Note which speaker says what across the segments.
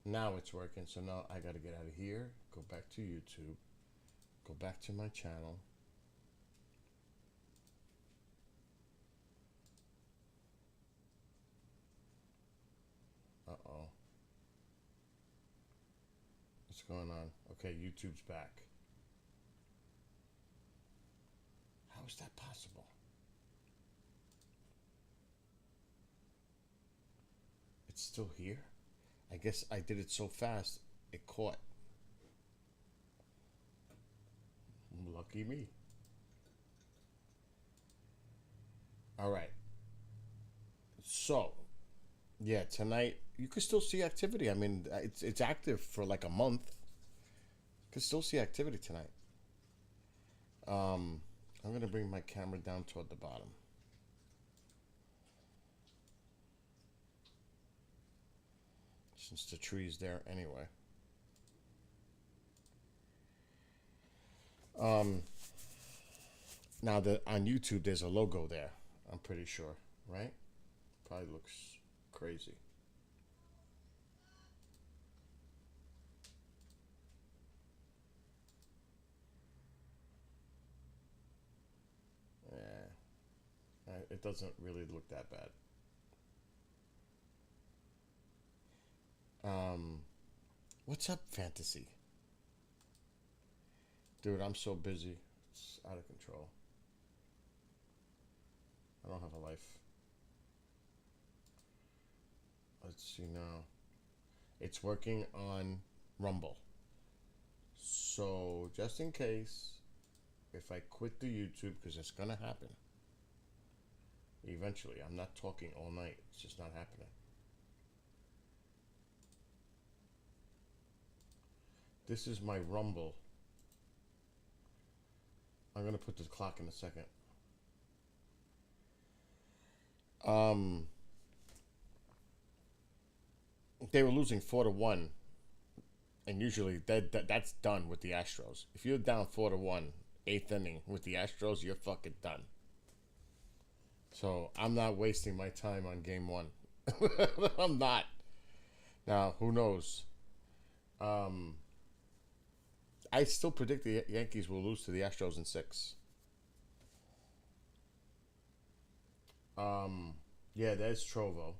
Speaker 1: Now it's working. So now I got to get out of here, go back to YouTube, go back to my channel. Uh-oh. What's going on? Okay, YouTube's back. How is that possible? It's still here? I guess I did it so fast, it caught. Lucky me. All right. So, yeah, tonight you can still see activity. I mean, it's active for like a month. You can still see activity tonight. Um, I'm gonna bring my camera down toward the bottom since the tree's there anyway. Um, Now that on YouTube there's a logo there. I'm pretty sure, right? Probably looks crazy. Yeah, it doesn't really look that bad. Um, what's up, fantasy? Dude, I'm so busy. It's out of control. I don't have a life. Let's see now. It's working on Rumble. So, just in case, if I quit the YouTube, because it's going to happen eventually, I'm not talking all night. It's just not happening. This is my Rumble. I'm going to put the clock in a second. Um, they were losing 4-1, and usually that's done with the Astros. If you're down 4-1, eighth inning with the Astros, you're fucking done. So I'm not wasting my time on game one. I'm not. Now, who knows? Um, I still predict the Yankees will lose to the Astros in six. Um, yeah, there's Trovo.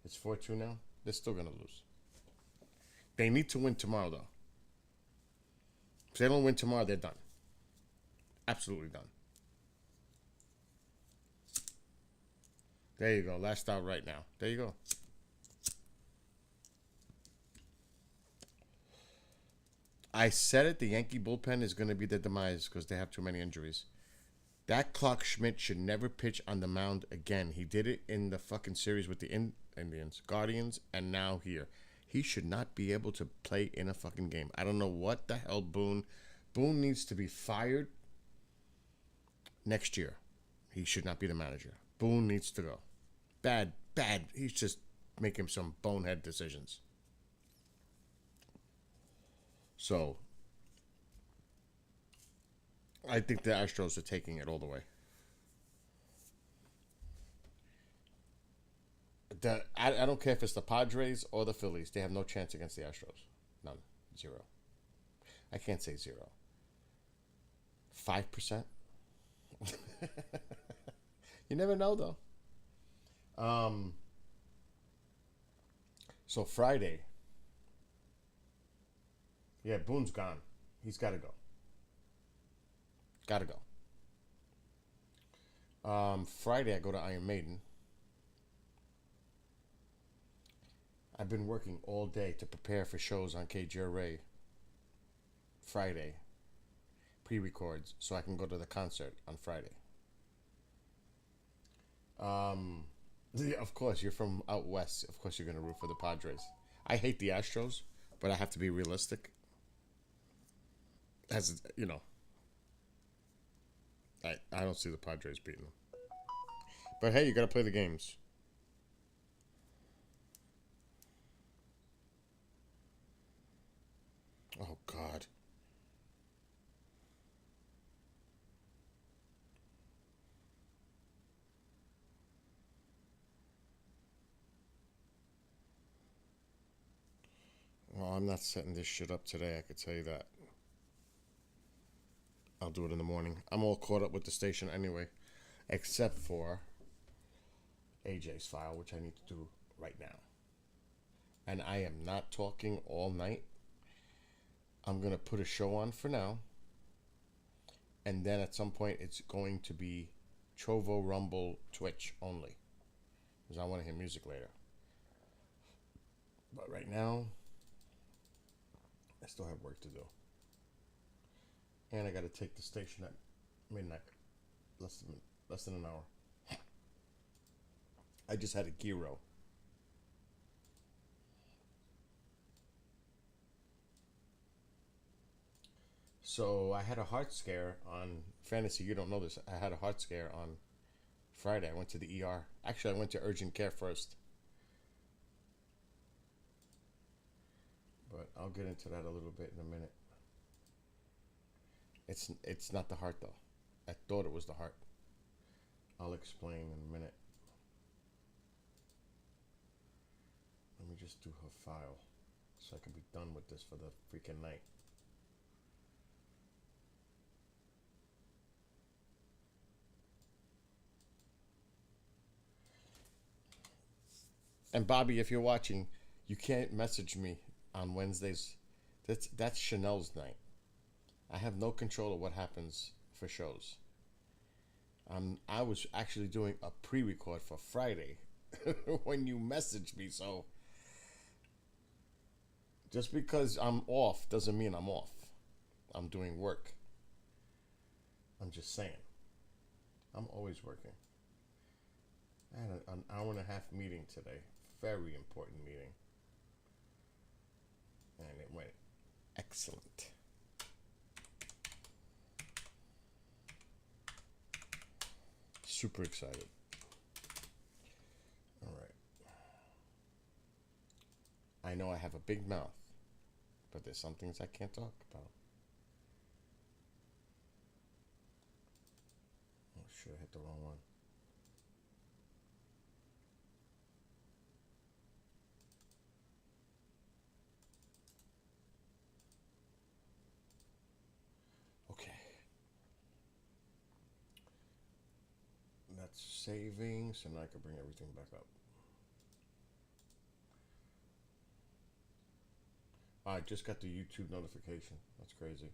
Speaker 1: It's 4-2 now. They're still gonna lose. They need to win tomorrow though. If they don't win tomorrow, they're done. Absolutely done. There you go. Last out right now. There you go. I said it. The Yankee bullpen is going to be the demise because they have too many injuries. That Clark Schmidt should never pitch on the mound again. He did it in the fucking series with the Indians, Guardians, and now here. He should not be able to play in a fucking game. I don't know what the hell Boone. Boone needs to be fired next year. He should not be the manager. Boone needs to go. Bad, bad. He's just making some bonehead decisions. So I think the Astros are taking it all the way. I don't care if it's the Padres or the Phillies. They have no chance against the Astros. None. Zero. I can't say zero. 5%? You never know, though. Um, so Friday. Yeah, Boone's gone. He's got to go. Got to go. Friday, I go to Iron Maiden. I've been working all day to prepare for shows on KGRA Friday, pre-records, so I can go to the concert on Friday. Um, yeah, of course, you're from out west. Of course, you're gonna root for the Padres. I hate the Astros, but I have to be realistic. As you know, I don't see the Padres beating them. But hey, you gotta play the games. Oh God. I'm not setting this shit up today, I could tell you that. I'll do it in the morning. I'm all caught up with the station anyway, except for AJ's file, which I need to do right now. And I am not talking all night. I'm going to put a show on for now. And then at some point, it's going to be Trovo, Rumble, Twitch only. Because I want to hear music later. But right now, I still have work to do. And I got to take the station at midnight. Less than an hour. I just had a gyro. So I had a heart scare on Fantasy. You don't know this. I had a heart scare on Friday. I went to the ER. Actually, I went to urgent care first. But I'll get into that a little bit in a minute. It's not the heart though. I thought it was the heart. I'll explain in a minute. Let me just do her file so I can be done with this for the freaking night. And Bobby, if you're watching, you can't message me on Wednesdays. That's Chanel's night. I have no control of what happens for shows. I was actually doing a pre-record for Friday when you messaged me. So just because I'm off doesn't mean I'm off. I'm doing work. I'm just saying. I'm always working. I had an hour and a half meeting today. Very important meeting. And it went excellent. Super excited. All right. I know I have a big mouth, but there's some things I can't talk about. Oh shit, I hit the wrong one. Okay. That's saving, so now I can bring everything back up. I just got the YouTube notification. That's crazy.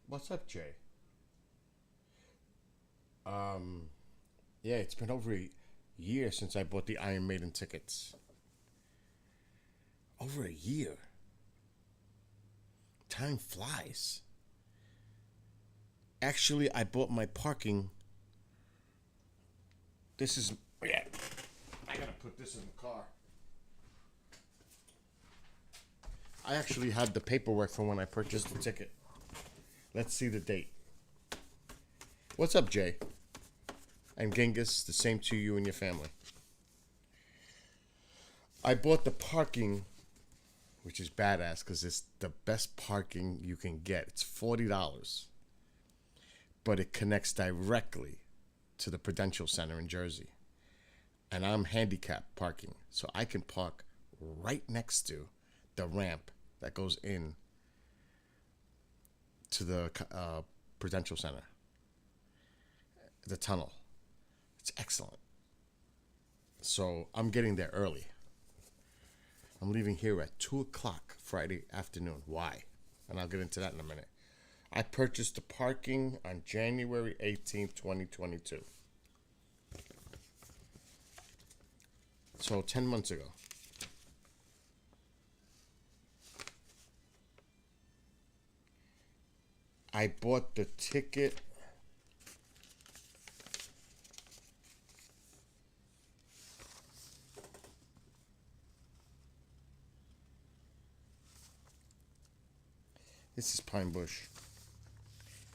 Speaker 1: What's up, Jay? Yeah, it's been over a year since I bought the Iron Maiden tickets. Over a year. Time flies. Actually, I bought my parking. This is, yeah, I gotta put this in the car. I actually had the paperwork from when I purchased the ticket. Let's see the date. What's up, Jay? And Genghis, the same to you and your family. I bought the parking, which is badass because it's the best parking you can get. It's $40, but it connects directly to the Prudential Center in Jersey. And I'm handicapped parking, so I can park right next to the ramp that goes in to the Prudential Center, the tunnel. It's excellent. So I'm getting there early. I'm leaving here at 2 o'clock Friday afternoon. Why? And I'll get into that in a minute. I purchased the parking on January 18th, 2022. So 10 months ago. I bought the ticket. This is Pine Bush.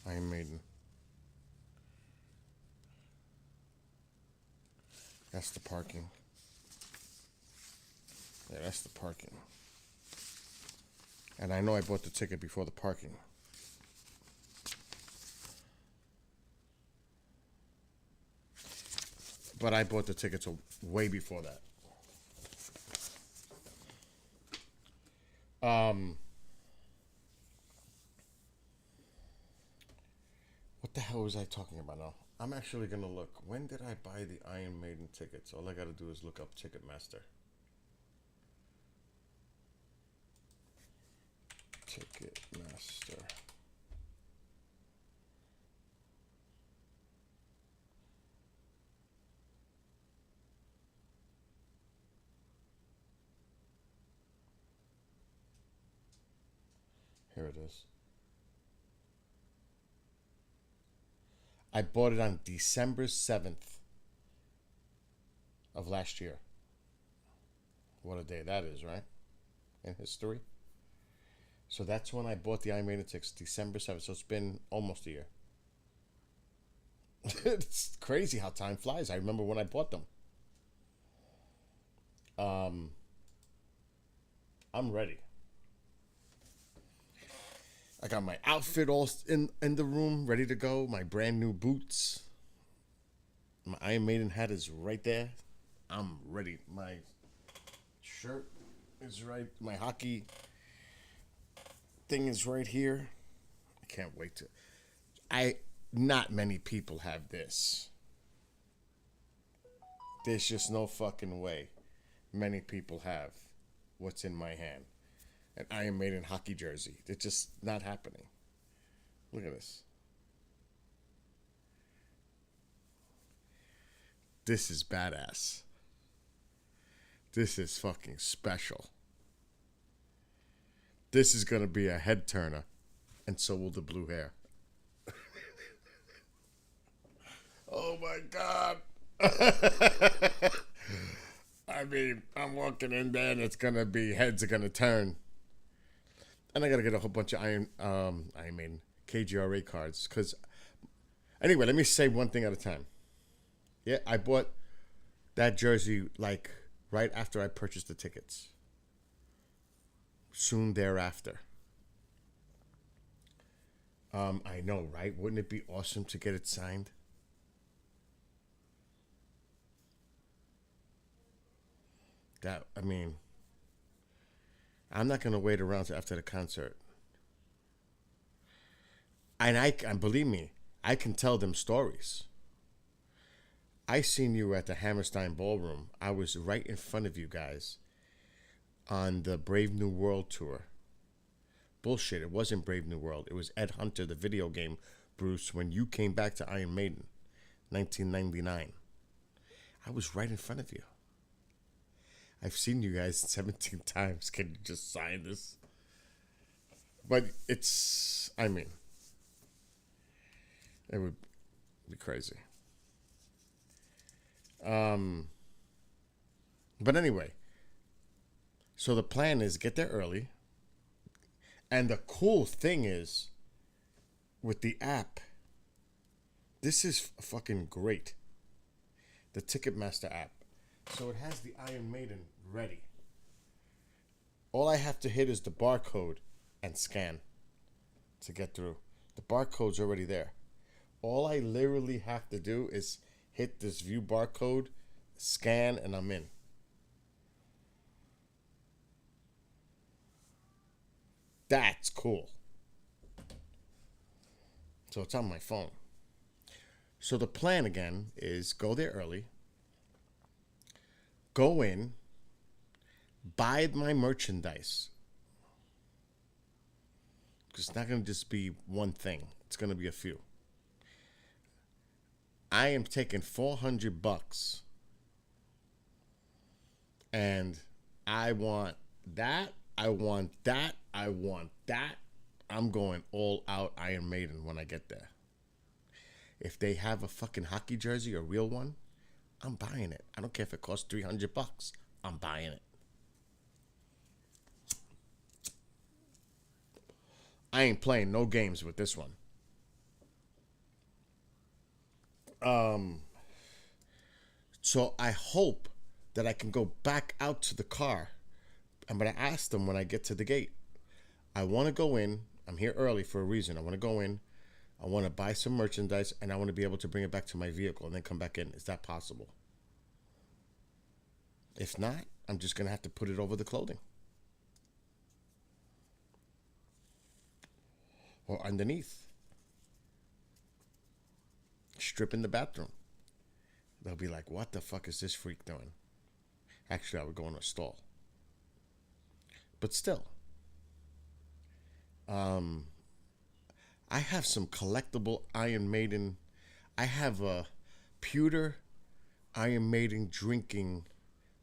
Speaker 1: Iron Maiden. That's the parking. Yeah, that's the parking. And I know I bought the ticket before the parking. But I bought the tickets way before that. What the hell was I talking about now? I'm actually going to look. When did I buy the Iron Maiden tickets? All I got to do is look up Ticketmaster. Ticketmaster. Here it is. I bought it on December 7th of last year. What a day that is, right? In history. So that's when I bought the Iron Maiden tickets, December 7th. So it's been almost a year. It's crazy how time flies. I remember when I bought them. I'm ready. I got my outfit all in the room, ready to go. My brand new boots. My Iron Maiden hat is right there. I'm ready. My shirt is right. My hockey thing is right here. I can't wait to. Not many people have this. There's just no fucking way many people have what's in my hand. An Iron Maiden hockey jersey. It's just not happening. Look at this. This is badass. This is fucking special. This is going to be a head turner. And so will the blue hair. Oh my God. I mean, I'm walking in there and it's going to be, heads are going to turn. And I got to get a whole bunch of KGRA cards. Because, anyway, let me say one thing at a time. Yeah, I bought that jersey like right after I purchased the tickets. Soon thereafter. I know, right? Wouldn't it be awesome to get it signed? I'm not going to wait around till after the concert. And believe me, I can tell them stories. I seen you at the Hammerstein Ballroom. I was right in front of you guys on the Brave New World tour. Bullshit, it wasn't Brave New World. It was Ed Hunter, the video game, Bruce, when you came back to Iron Maiden, 1999. I was right in front of you. I've seen you guys 17 times. Can you just sign this? But it would be crazy. But anyway, so the plan is get there early. And the cool thing is, with the app, this is fucking great. The Ticketmaster app. So it has the Iron Maiden ready. All I have to hit is the barcode and scan to get through. The barcode's already there. All I literally have to do is hit this view barcode, scan, and I'm in. That's cool. So it's on my phone. So the plan again is go there early, go in, buy my merchandise. Because it's not going to just be one thing. It's going to be a few. I am taking $400 and I want that. I want that. I want that. I'm going all out Iron Maiden when I get there. If they have a fucking hockey jersey, a real one, I'm buying it. I don't care if it costs $300. I'm buying it. I ain't playing no games with this one. So I hope that I can go back out to the car. I'm going to ask them when I get to the gate. I want to go in. I'm here early for a reason. I want to go in. I want to buy some merchandise, and I want to be able to bring it back to my vehicle and then come back in. Is that possible? If not, I'm just going to have to put it over the clothing. Or underneath. Strip in the bathroom. They'll be like, what the fuck is this freak doing? Actually, I would go in a stall. But still. I have some collectible Iron Maiden. I have a pewter Iron Maiden drinking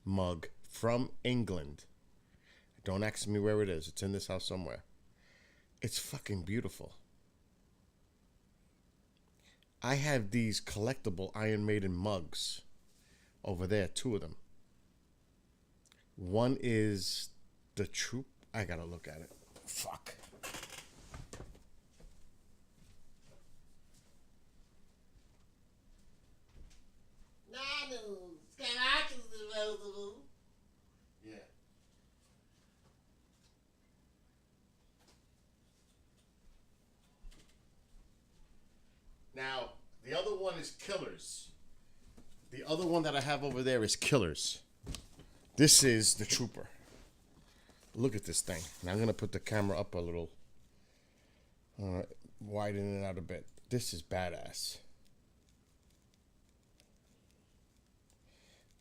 Speaker 1: mug from England. Don't ask me where it is. It's in this house somewhere. It's fucking beautiful. I have these collectible Iron Maiden mugs over there, 2 of them. One is the troop. I gotta look at it. Fuck. Yeah. Now, the other one is Killers. The other one that I have over there is Killers. This is the Trooper. Look at this thing. Now I'm going to put the camera up a little. Widen it out a bit. This is badass.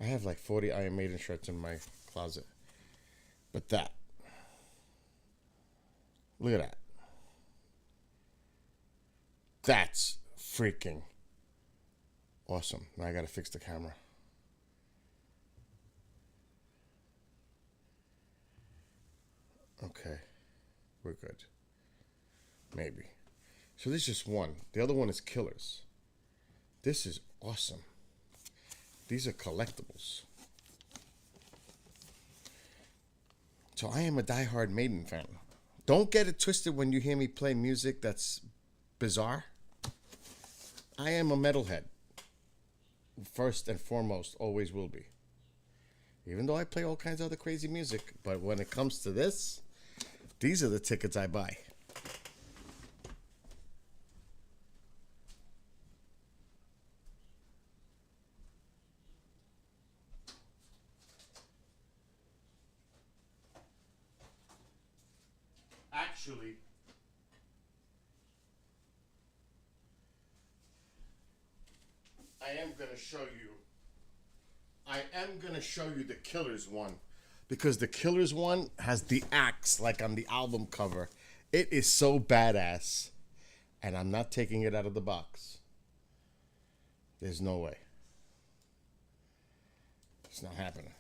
Speaker 1: I have like 40 Iron Maiden shirts in my closet. But that. Look at that. That's freaking awesome. Now I gotta fix the camera. Okay. We're good. Maybe. So this is just one. The other one is Killers. This is awesome. These are collectibles. So I am a diehard Maiden fan. Don't get it twisted when you hear me play music that's bizarre. I am a metalhead. First and foremost, always will be. Even though I play all kinds of other crazy music. But when it comes to this, these are the tickets I buy. Actually, I am going to show you. I am going to show you the Killers one. Because the Killers one has the axe like on the album cover. It is so badass. And I'm not taking it out of the box. There's no way. It's not happening.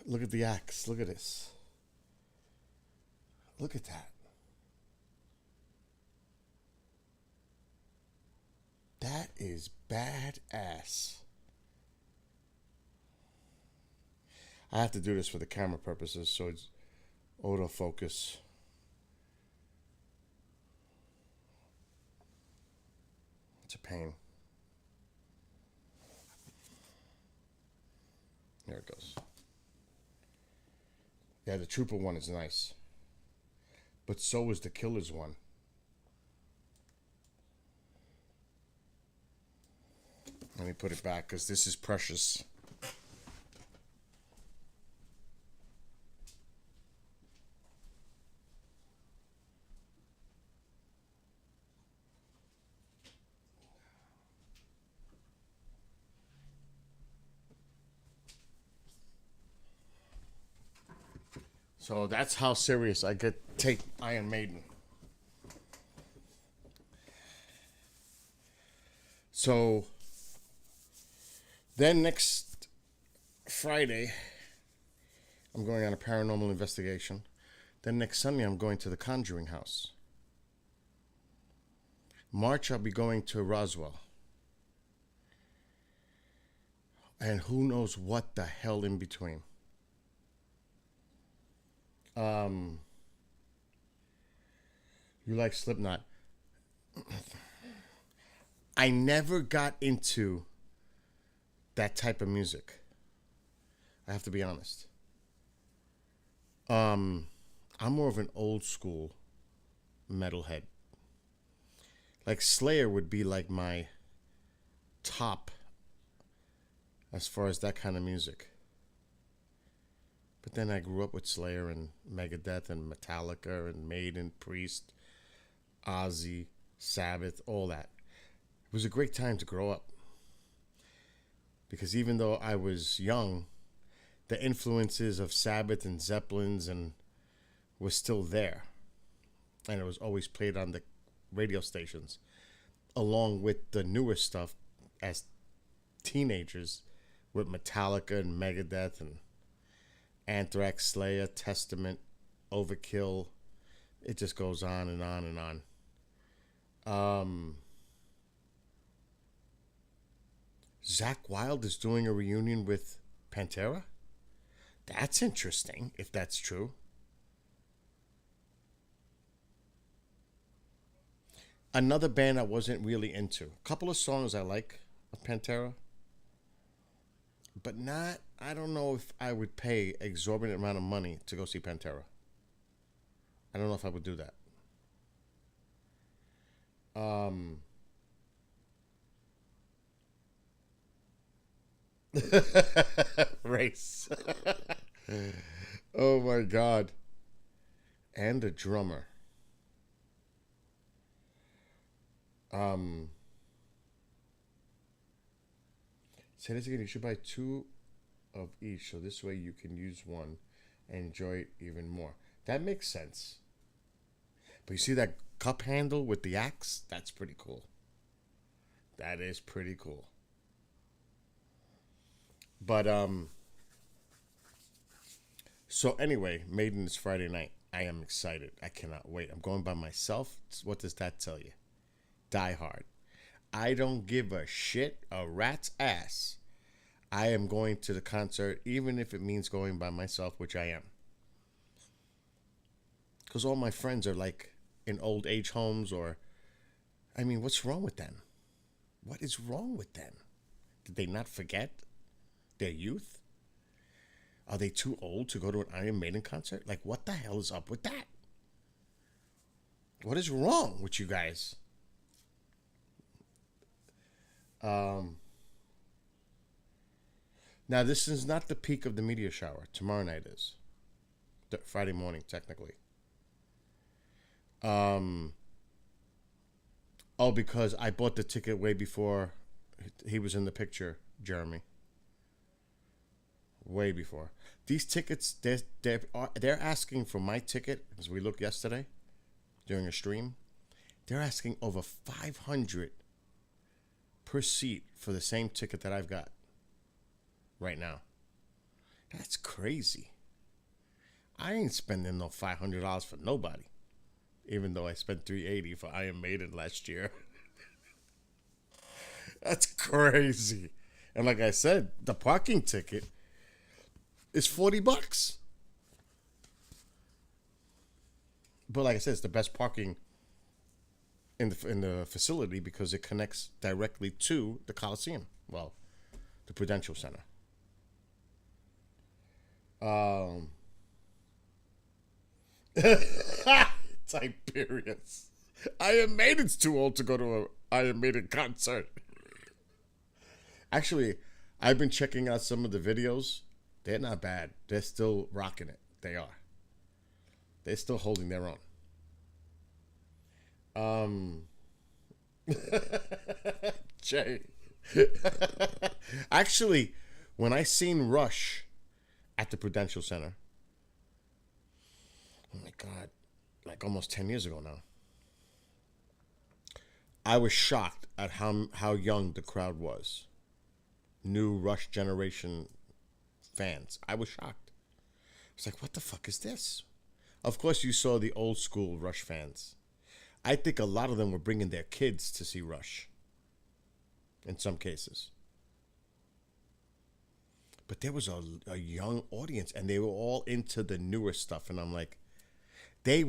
Speaker 1: Look at the axe. Look at this. Look at that. That is badass. I have to do this for the camera purposes, so it's autofocus. It's a pain. There it goes. Yeah, the Trooper one is nice. But so is the Killers one. Let me put it back because this is precious. So that's how serious I take Iron Maiden. So then next Friday, I'm going on a paranormal investigation. Then next Sunday, I'm going to the Conjuring House. March, I'll be going to Roswell. And who knows what the hell in between. You like Slipknot? I never got into that type of music. I have to be honest. I'm more of an old school metalhead. Like Slayer would be like my top as far as that kind of music. But then I grew up with Slayer and Megadeth and Metallica and Maiden, Priest, Ozzy, Sabbath, all that. It was a great time to grow up. Because even though I was young, the influences of Sabbath and Zeppelins and was still there. And it was always played on the radio stations, along with the newer stuff as teenagers with Metallica and Megadeth and Anthrax, Slayer, Testament, Overkill. It just goes on and on and on. Zakk Wylde is doing a reunion with Pantera? That's interesting, if that's true. Another band I wasn't really into. A couple of songs I like of Pantera, but not, I don't know if I would pay exorbitant amount of money to go see Pantera. I don't know if I would do that. Race. Oh my god. And a drummer. Say this again. You should buy two of each, so this way you can use one and enjoy it even more. That makes sense. But you see that cup handle with the axe? That's pretty cool. That is pretty cool. But so anyway, Maiden is Friday night. I am excited. I cannot wait. I'm going by myself. What does that tell you? Die Hard. I don't give a shit a rat's ass. I am going to the concert, even if it means going by myself, which I am. Because all my friends are like in old age homes or, I mean, what's wrong with them? What is wrong with them? Did they not forget their youth? Are they too old to go to an Iron Maiden concert? Like, what the hell is up with that? What is wrong with you guys? Now, this is not the peak of the meteor shower. Tomorrow night is. Friday morning, technically. Oh, because I bought the ticket way before he was in the picture, Jeremy. Way before. These tickets, they're asking for my ticket, as we looked yesterday during a stream. They're asking over $500 per seat for the same ticket that I've got right now. That's crazy. I ain't spending no $500 for nobody, even though I spent $380 for Iron Maiden last year. That's crazy. And like I said, the parking ticket is $40. But like I said, it's the best parking in the facility because it connects directly to the Coliseum. Well, the Prudential Center. Tiberius. Iron Maiden's too old to go to an Iron Maiden concert. Actually, I've been checking out some of the videos. They're not bad. They're still rocking it. They are. They're still holding their own. Jay. Actually, when I seen Rush at the Prudential Center, oh my God, like almost 10 years ago now, I was shocked at how young the crowd was. New Rush generation fans. I was shocked. I was like, what the fuck is this? Of course, you saw the old school Rush fans. I think a lot of them were bringing their kids to see Rush. In some cases. But there was a young audience, and they were all into the newer stuff. And I'm like, it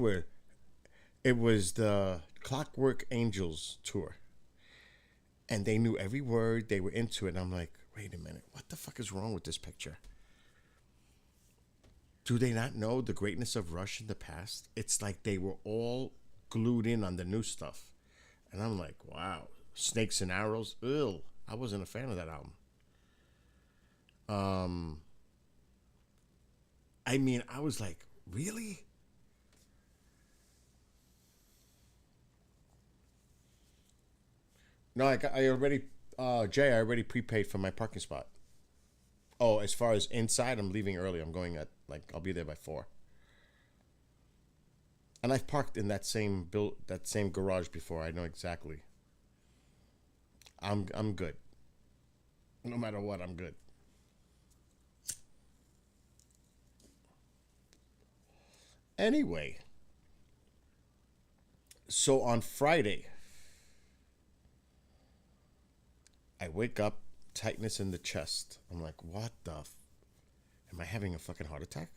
Speaker 1: was the Clockwork Angels tour. And they knew every word. They were into it. And I'm like, wait a minute. What the fuck is wrong with this picture? Do they not know the greatness of Rush in the past? It's like they were all glued in on the new stuff. And I'm like, wow, Snakes and Arrows. Ew, I wasn't a fan of that album. I mean, I was like, really? No, I already, Jay, I already prepaid for my parking spot. Oh, as far as inside, I'm leaving early. I'm going at, like, I'll be there by 4. And I've parked in that same garage before. I know exactly. I'm good. No matter what, I'm good. Anyway, so on Friday, I wake up, tightness in the chest. I'm like, what the? Am I having a fucking heart attack?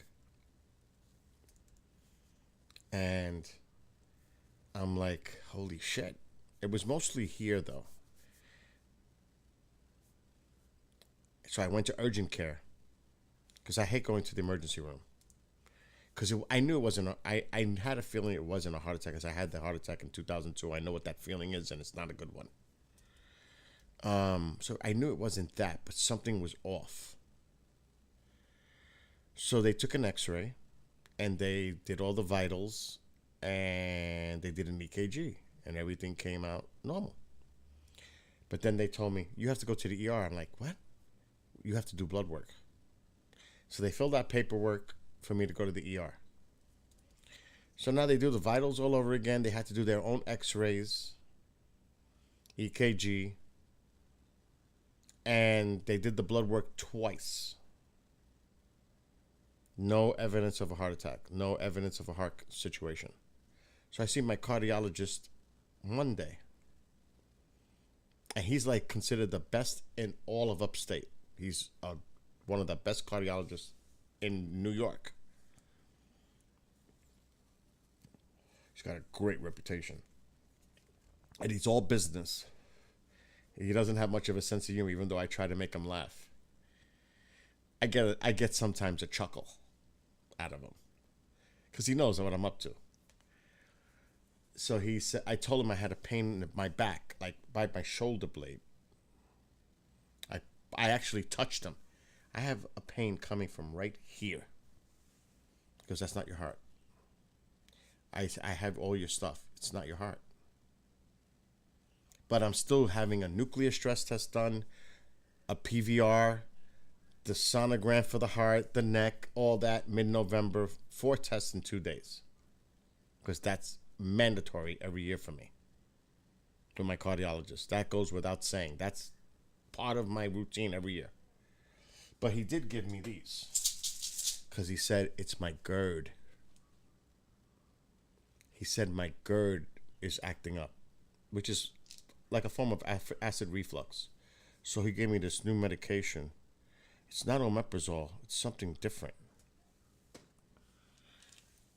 Speaker 1: And I'm like, holy shit. It was mostly here though. So I went to urgent care because I hate going to the emergency room. Because I knew it wasn't, I had a feeling it wasn't a heart attack because I had the heart attack in 2002. I know what that feeling is and it's not a good one. So I knew it wasn't that, but something was off. So they took an x-ray and they did all the vitals and they did an EKG and everything came out normal. But then they told me, you have to go to the ER. I'm like, what? You have to do blood work. So they filled out paperwork for me to go to the ER. So now they do the vitals all over again. They had to do their own x-rays, EKG, and they did the blood work twice. No evidence of a heart attack. No evidence of a heart situation. So I see my cardiologist Monday. And he's like considered the best in all of upstate. He's one of the best cardiologists in New York. He's got a great reputation. And he's all business. He doesn't have much of a sense of humor, even though I try to make him laugh. I get sometimes a chuckle out of him. Because he knows what I'm up to. So he said, I told him I had a pain in my back, like by my shoulder blade. I actually touched him. I have a pain coming from right here. Because that's not your heart. I have all your stuff. It's not your heart. But I'm still having a nuclear stress test done, a PVR, the sonogram for the heart, the neck, all that, mid-November, 4 tests in 2 days. Because that's mandatory every year for me. To my cardiologist. That goes without saying. That's part of my routine every year. But he did give me these. Because he said, it's my GERD. He said my GERD is acting up. Which is like a form of acid reflux. So he gave me this new medication. It's not omeprazole. It's something different.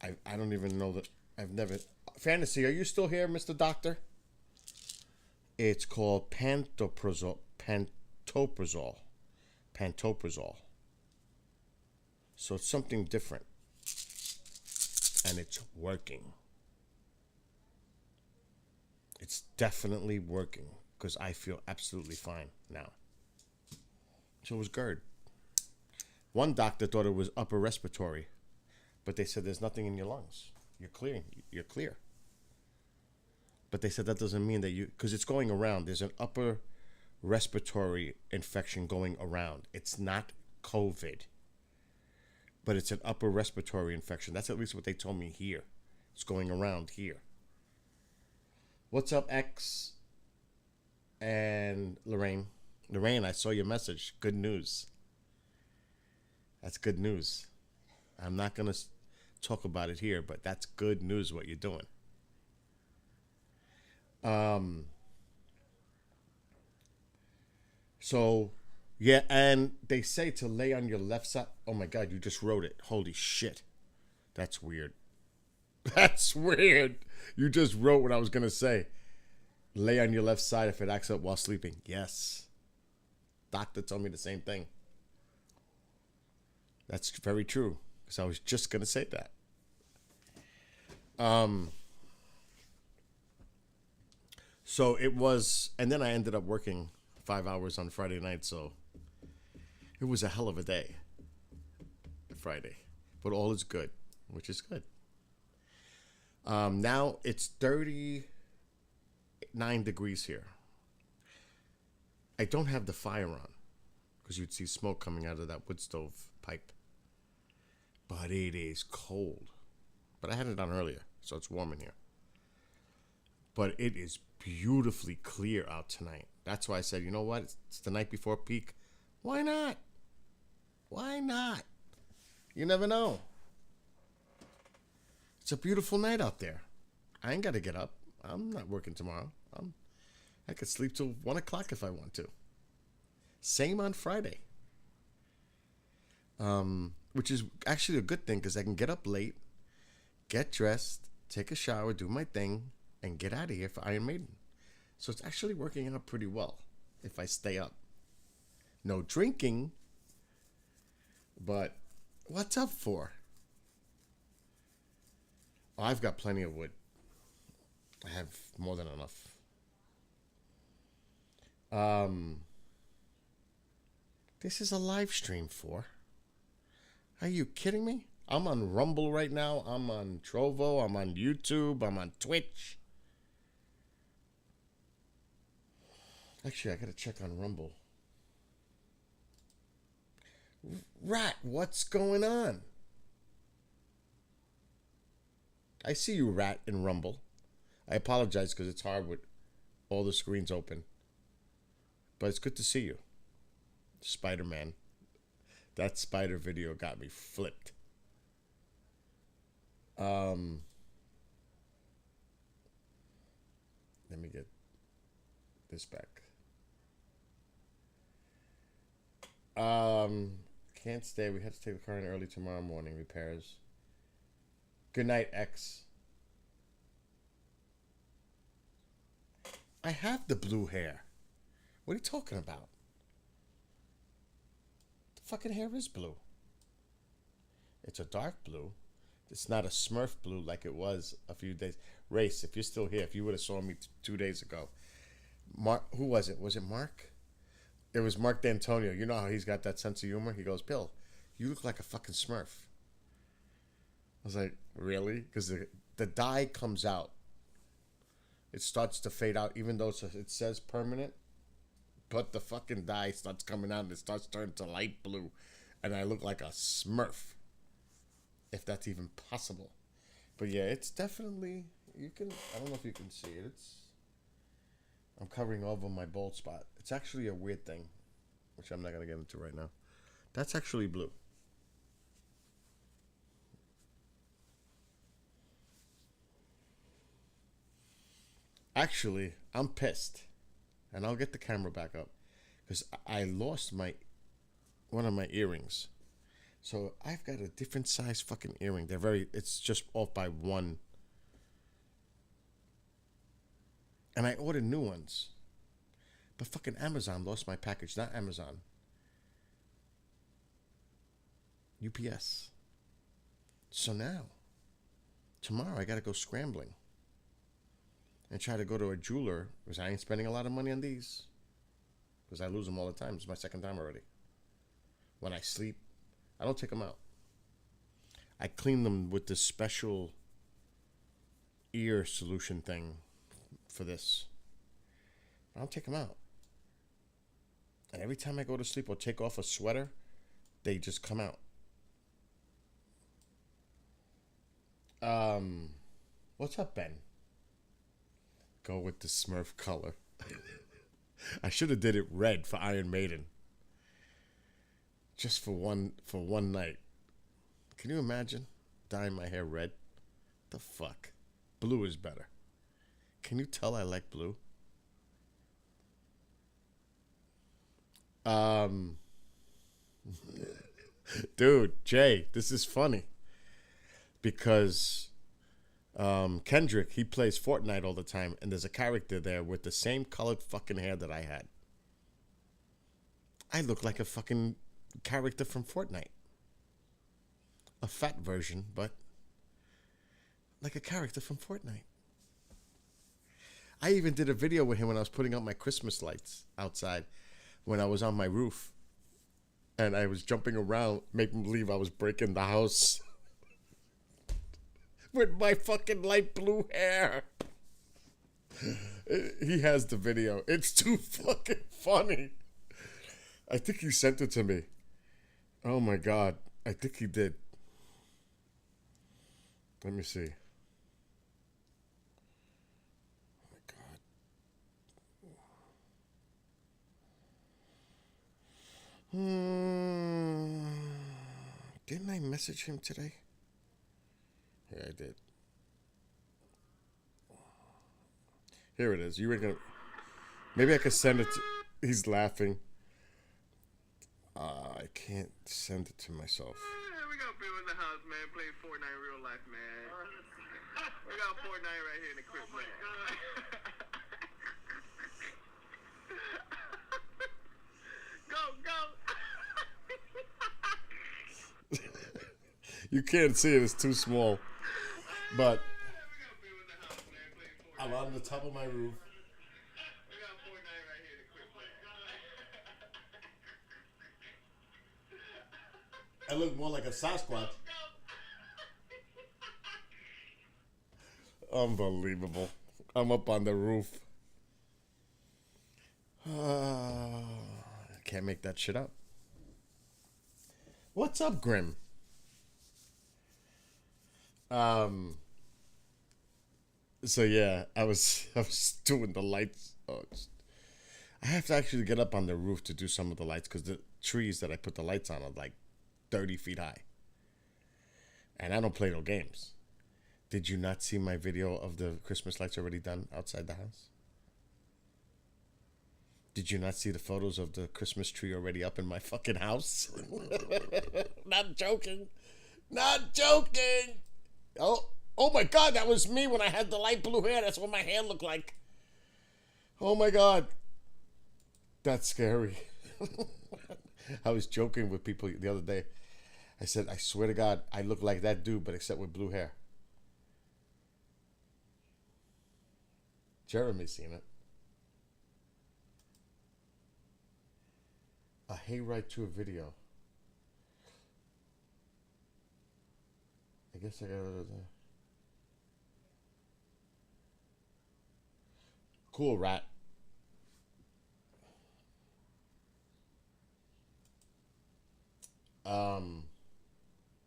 Speaker 1: I don't even know that. I've never... Fantasy, are you still here, Mr. Doctor? It's called pantoprazole. Pantoprazole. So it's something different. And it's working. It's definitely working. Because I feel absolutely fine now. So it was GERD. One doctor thought it was upper respiratory. But they said there's nothing in your lungs. You're clear. You're clear. But they said that doesn't mean that you... Because it's going around. There's an upper respiratory infection going around. It's not COVID. But it's an upper respiratory infection. That's at least what they told me here. It's going around here. What's up, X and Lorraine? Lorraine, I saw your message. Good news. That's good news. I'm not going to talk about it here, but that's good news what you're doing. So, yeah, and they say to lay on your left side. Oh my God, you just wrote it. Holy shit. That's weird. That's weird. You just wrote what I was going to say. Lay on your left side if it acts up while sleeping. Yes. Doctor told me the same thing. That's very true. because I was just gonna say that. Um, so it was, and then I ended up working 5 hours on Friday night. So it was a hell of a day, Friday, but all is good, which is good. Now it's 39 degrees here. I don't have the fire on because you'd see smoke coming out of that wood stove pipe. But it is cold. But I had it on earlier, so it's warm in here. But it is beautifully clear out tonight. That's why I said, you know what? It's the night before peak. Why not? Why not? You never know. It's a beautiful night out there. I ain't got to get up. I'm not working tomorrow. I could sleep till 1 o'clock if I want to. Same on Friday. Which is actually a good thing because I can get up late, get dressed, take a shower, do my thing, and get out of here for Iron Maiden. So it's actually working out pretty well if I stay up. No drinking, but what's up for? Oh, I've got plenty of wood. I have more than enough. This is a live stream for. Are you kidding me? I'm on Rumble right now. I'm on Trovo. I'm on YouTube. I'm on Twitch. Actually, I gotta check on Rumble. Rat, what's going on? I see you, Rat, in Rumble. I apologize because it's hard with all the screens open. But it's good to see you. Spider-Man. That spider video got me flipped. Let me get this back. Can't stay. We have to take the car in early tomorrow morning. Repairs. Good night, X. I have the blue hair. What are you talking about? The fucking hair is blue. It's a dark blue. It's not a Smurf blue like it was a few days. Race, if you're still here, if you would have saw me 2 days ago. Mark, who was it? Was it Mark? It was Mark D'Antonio. You know how he's got that sense of humor? He goes, Bill, you look like a fucking Smurf. I was like, really? Because the dye comes out. It starts to fade out, even though it says permanent. But the fucking dye starts coming out and it starts turning to light blue. And I look like a Smurf. If that's even possible. But yeah, it's definitely, I don't know if you can see it. I'm covering over my bald spot. It's actually a weird thing, which I'm not going to get into right now. That's actually blue. Actually, I'm pissed. And I'll get the camera back up. Because I lost one of my earrings. So I've got a different size fucking earring. It's just off by one. And I ordered new ones. But fucking Amazon lost my package. Not Amazon. UPS. So now, tomorrow I gotta go scrambling. And try to go to a jeweler. Because I ain't spending a lot of money on these. Because I lose them all the time. It's my second time already. When I sleep, I don't take them out. I clean them with this special ear solution thing for this. I don't take them out. And every time I go to sleep or take off a sweater, they just come out. What's up, Ben? Go with the Smurf color. I should have did it red for Iron Maiden. Just for one night. Can you imagine dyeing my hair red? The fuck? Blue is better. Can you tell I like blue? Dude, Jay, this is funny. Because Kendrick, he plays Fortnite all the time, and there's a character there with the same colored fucking hair that I had. I look like a fucking character from Fortnite. a fat version, but like a character from Fortnite. I even did a video with him when I was putting up my Christmas lights outside when I was on my roof. And I was jumping around, making believe I was breaking the house with my fucking light blue hair. He has the video. It's too fucking funny. I think he sent it to me. Oh my God. I think he did. Let me see. Oh my God. Didn't I message him today? Yeah, I did. Here it is. You were gonna. Maybe I could send it to. He's laughing. I can't send it to myself.
Speaker 2: We got Bill in the house, man, playing Fortnite real life, man. We got Fortnite right here in the crib, man. Go, go.
Speaker 1: You can't see it, it's too small. But I'm on the top of my roof.
Speaker 2: We got Fortnite right here in the crib, man.
Speaker 1: I look more like a Sasquatch. Unbelievable. I'm up on the roof. I can't make that shit up. What's up, Grim? So yeah, I was doing the lights. I have to actually get up on the roof to do some of the lights because the trees that I put the lights on are like 30 feet high. And I don't play no games. Did you not see my video of the Christmas lights already done outside the house? Did you not see the photos of the Christmas tree already up in my fucking house? Not joking. Not joking. Oh my God, that was me when I had the light blue hair. That's what my hair looked like. Oh my God. That's scary. I was joking with people the other day. I said, I swear to God, I look like that dude, but except with blue hair. Jeremy's seen it. A hayride to a video. I guess I got it. Cool, rat.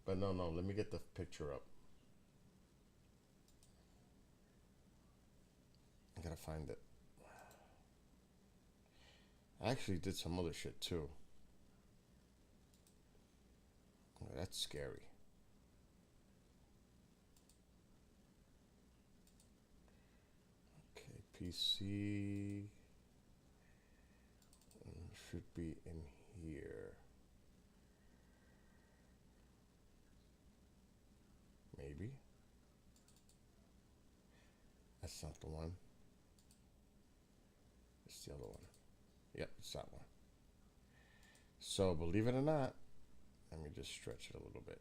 Speaker 1: But no, let me get the picture up. I gotta find it. I actually did some other shit too. Oh, that's scary. Okay, PC should be in here. Maybe. That's not the one. It's the other one. Yep, it's that one. So, believe it or not, let me just stretch it a little bit.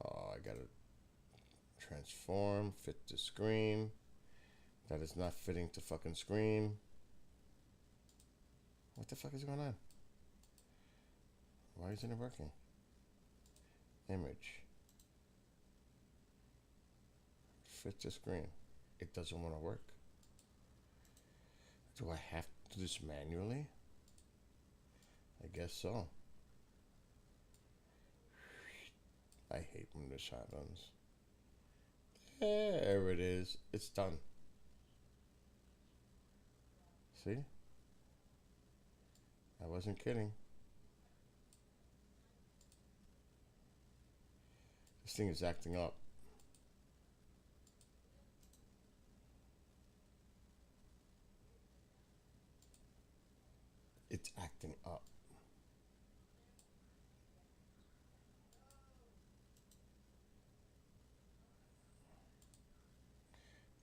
Speaker 1: Oh, I gotta transform, fit the screen. That is not fitting to fucking screen. What the fuck is going on? Why isn't it working? Image. Fit the screen. It doesn't want to work. Do I have to do this manually? I guess so. I hate when this happens. There it is. It's done. See? I wasn't kidding. This thing is acting up. It's acting up.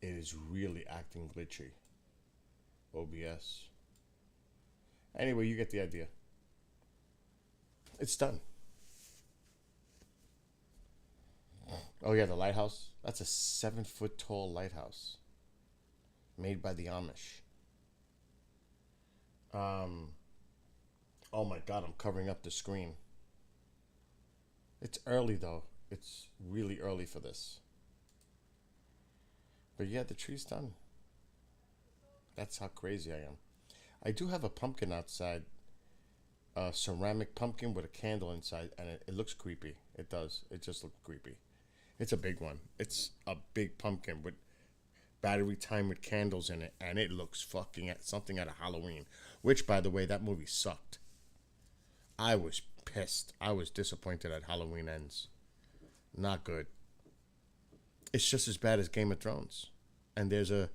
Speaker 1: It is really acting glitchy. OBS. Anyway, you get the idea. It's done. Oh yeah, the lighthouse. That's a 7 foot tall lighthouse made by the Amish. Um. Oh my God, I'm covering up the screen. It's early though. It's really early for this. But yeah, the tree's done. That's how crazy I am. I do have a pumpkin outside, a ceramic pumpkin with a candle inside, and it looks creepy. It does. It just looks creepy. It's a big one. It's a big pumpkin with battery time with candles in it, and it looks fucking at something out of Halloween. Which, by the way, that movie sucked. I was pissed. I was disappointed at Halloween Ends. Not good. It's just as bad as Game of Thrones. And there's a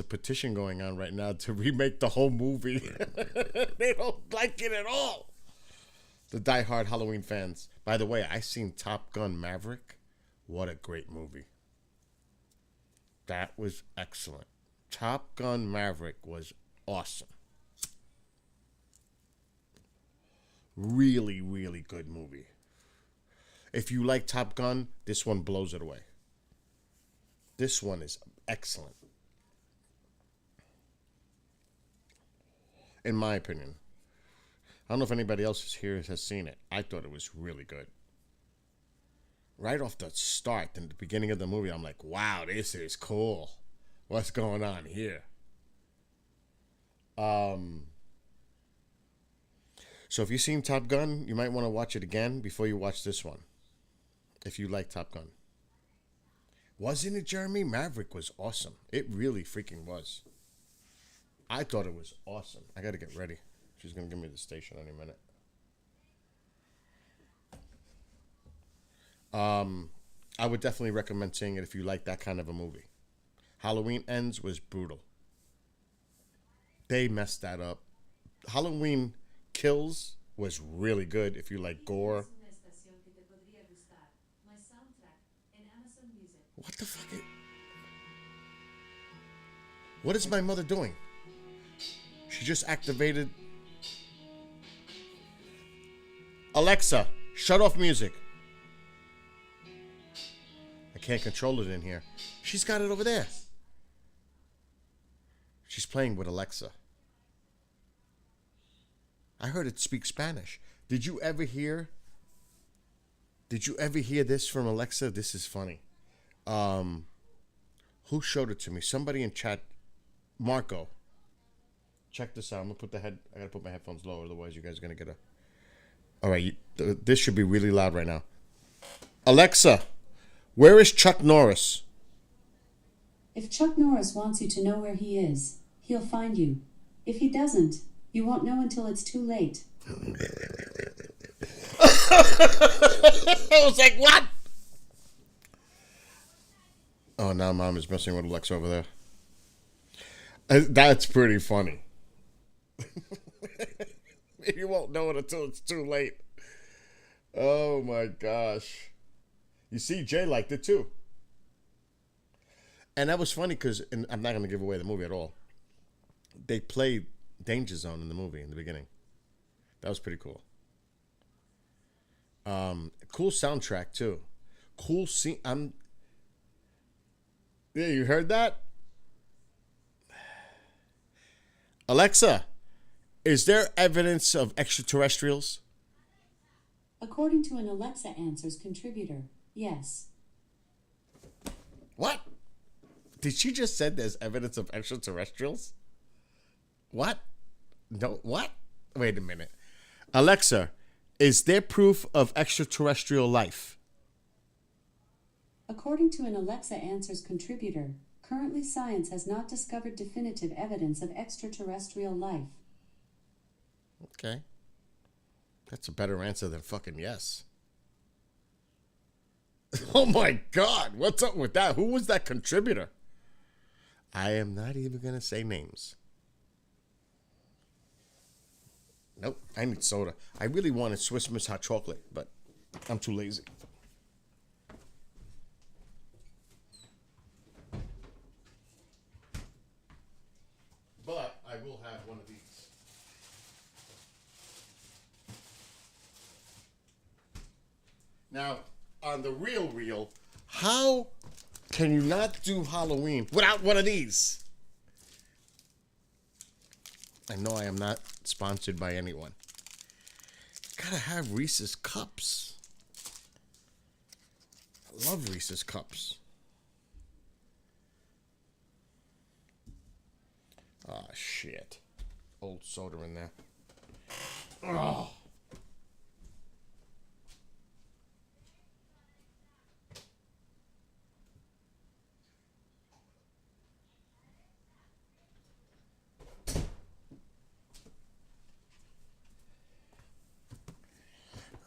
Speaker 1: petition going on right now to remake the whole movie. They don't like it at all. The diehard Halloween fans. By the way, I seen Top Gun Maverick. What a great movie. That was excellent. Top Gun Maverick was awesome. Really, really good movie. If you like Top Gun, this one blows it away. This one is excellent. In my opinion. I don't know if anybody else here has seen it. I thought it was really good. Right off the start, in the beginning of the movie, I'm like, wow, this is cool. What's going on here? So if you've seen Top Gun, you might want to watch it again before you watch this one. If you like Top Gun. Wasn't it, Jeremy? Maverick was awesome. It really freaking was. I thought it was awesome. I got to get ready. She's going to give me the station any minute. I would definitely recommend seeing it if you like that kind of a movie. Halloween Ends was brutal. They messed that up. Halloween Kills was really good if you like gore. What the fuck? What is my mother doing? She just activated. Alexa, shut off music. I can't control it in here. She's got it over there. She's playing with Alexa. I heard it speak Spanish. Did you ever hear this from Alexa? This is funny. Who showed it to me? Somebody in chat. Marco. Check this out. I gotta put my headphones low, otherwise you guys are gonna get a. All right, this should be really loud right now. Alexa, where is Chuck Norris?
Speaker 3: If Chuck Norris wants you to know where he is, he'll find you. If he doesn't, you won't know until it's too late.
Speaker 1: I was like, what? Oh, now Mom is messing with Alexa over there. That's pretty funny. You won't know it until it's too late. Oh my gosh. You see, Jay liked it too. And that was funny because, and I'm not going to give away the movie at all, they played Danger Zone in the movie in the beginning. That was pretty cool. Cool soundtrack too. Cool scene. Yeah, you heard that? Alexa, is there evidence of extraterrestrials?
Speaker 3: According to an Alexa Answers contributor, yes.
Speaker 1: What? Did she just said there's evidence of extraterrestrials? What? No, what? Wait a minute. Alexa, is there proof of extraterrestrial life?
Speaker 3: According to an Alexa Answers contributor, currently science has not discovered definitive evidence of extraterrestrial life.
Speaker 1: Okay. That's a better answer than fucking yes. Oh my God, what's up with that? Who was that contributor? I am not even going to say names. Nope, I need soda. I really wanted Swiss Miss hot chocolate, but I'm too lazy. But I will have one of these. Now, on the real, how can you not do Halloween without one of these? I know I am not sponsored by anyone. Gotta have Reese's Cups. I love Reese's Cups. Ah, shit. Old soda in there. Oh.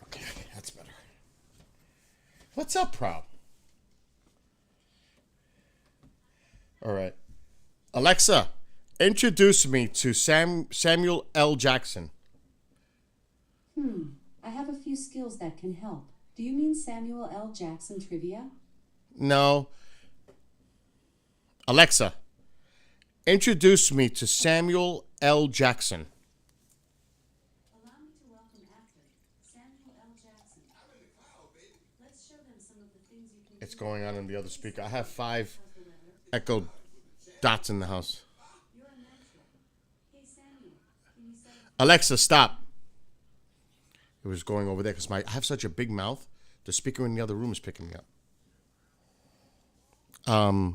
Speaker 1: Okay, that's better. What's up, Proud? All right. Alexa, introduce me to Samuel L. Jackson.
Speaker 3: I have a few skills that can help. Do you mean Samuel L. Jackson trivia?
Speaker 1: No. Alexa, introduce me to Samuel L. Jackson.
Speaker 3: Allow me to welcome actor Samuel L. Jackson. Let's show them some of the things you can
Speaker 1: It's going on in the other speaker. I have 5 echo dots in the house.
Speaker 3: You're a natural. Hey Samuel, can you set up
Speaker 1: Alexa, stop. It was going over there because I have such a big mouth. The speaker in the other room is picking me up.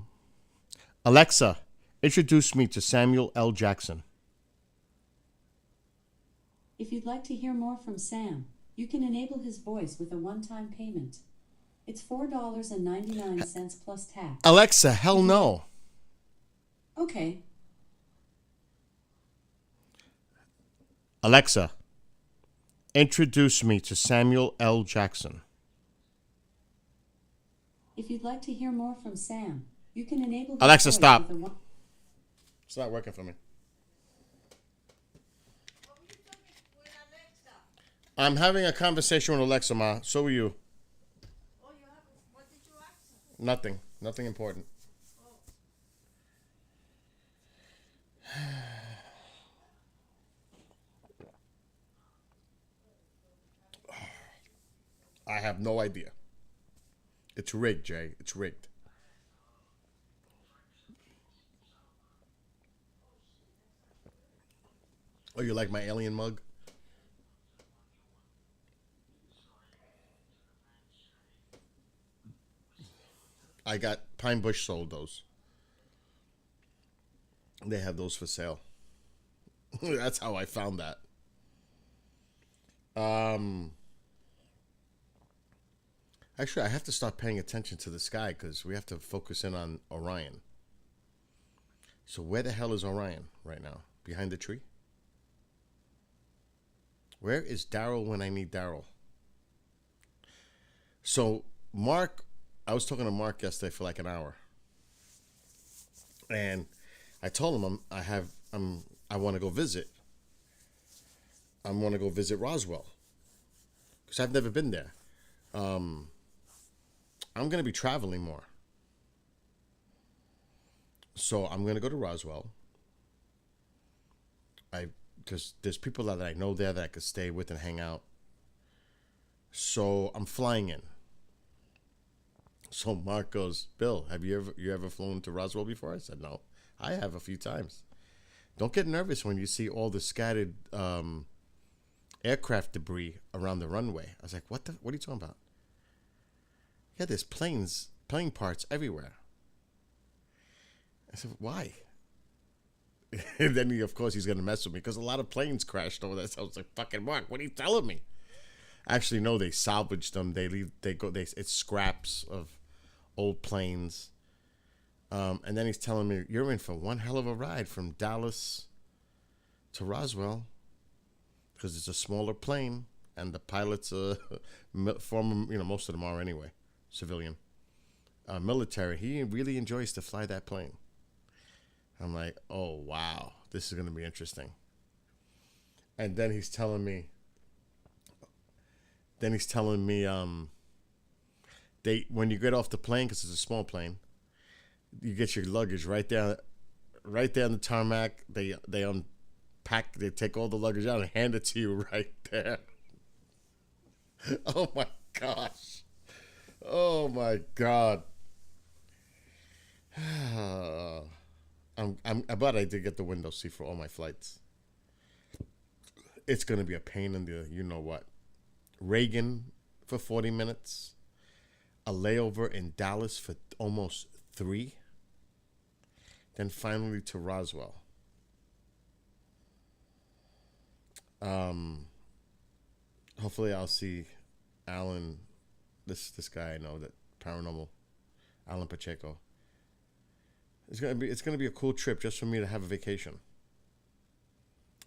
Speaker 1: Alexa, introduce me to Samuel L. Jackson.
Speaker 3: If you'd like to hear more from Sam, you can enable his voice with a one-time payment. It's $4.99 plus tax.
Speaker 1: Alexa, hell no.
Speaker 3: Okay.
Speaker 1: Alexa, introduce me to Samuel L. Jackson.
Speaker 3: If you'd like to hear more from Sam, you can enable his
Speaker 1: Alexa,
Speaker 3: voice
Speaker 1: stop.
Speaker 3: with a
Speaker 1: It's not working for me. I'm having a conversation with Alexa, Ma. So are you.
Speaker 4: What did you ask her?
Speaker 1: Nothing. Nothing important. I have no idea. It's rigged, Jay. It's rigged. Oh, you like my alien mug? I got Pine Bush sold those. They have those for sale. That's how I found that. Actually, I have to start paying attention to the sky because we have to focus in on Orion. So where the hell is Orion right now? Behind the tree? Where is Daryl when I need Daryl? So Mark, I was talking to Mark yesterday for like an hour, and I told him I want to go visit. I want to go visit Roswell because I've never been there. I'm going to be traveling more. So I'm going to go to Roswell. Because there's people that I know there that I could stay with and hang out. So I'm flying in. So Mark goes, Bill, have you ever flown to Roswell before? I said, no. I have a few times. Don't get nervous when you see all the scattered aircraft debris around the runway. I was like, what are you talking about? Yeah, there's plane parts everywhere. I said, why? And then of course he's gonna mess with me because a lot of planes crashed over there. So I was like, fucking Mark, what are you telling me? Actually, no, they salvaged them. It's scraps of old planes. And then he's telling me, you're in for one hell of a ride from Dallas to Roswell because it's a smaller plane and the pilots are former, most of them are anyway, civilian, military. He really enjoys to fly that plane. I'm like, oh, wow, this is going to be interesting. And then he's telling me, when you get off the plane, because it's a small plane, you get your luggage right there on the tarmac. They unpack, they take all the luggage out and hand it to you right there. Oh my gosh. Oh my god. I'm glad I did get the window seat for all my flights. It's gonna be a pain in the you know what. Reagan for 40 minutes. A layover in Dallas for almost 3. Then finally to Roswell. Hopefully I'll see Alan, this guy I know, that paranormal, Alan Pacheco. It's gonna be a cool trip just for me to have a vacation.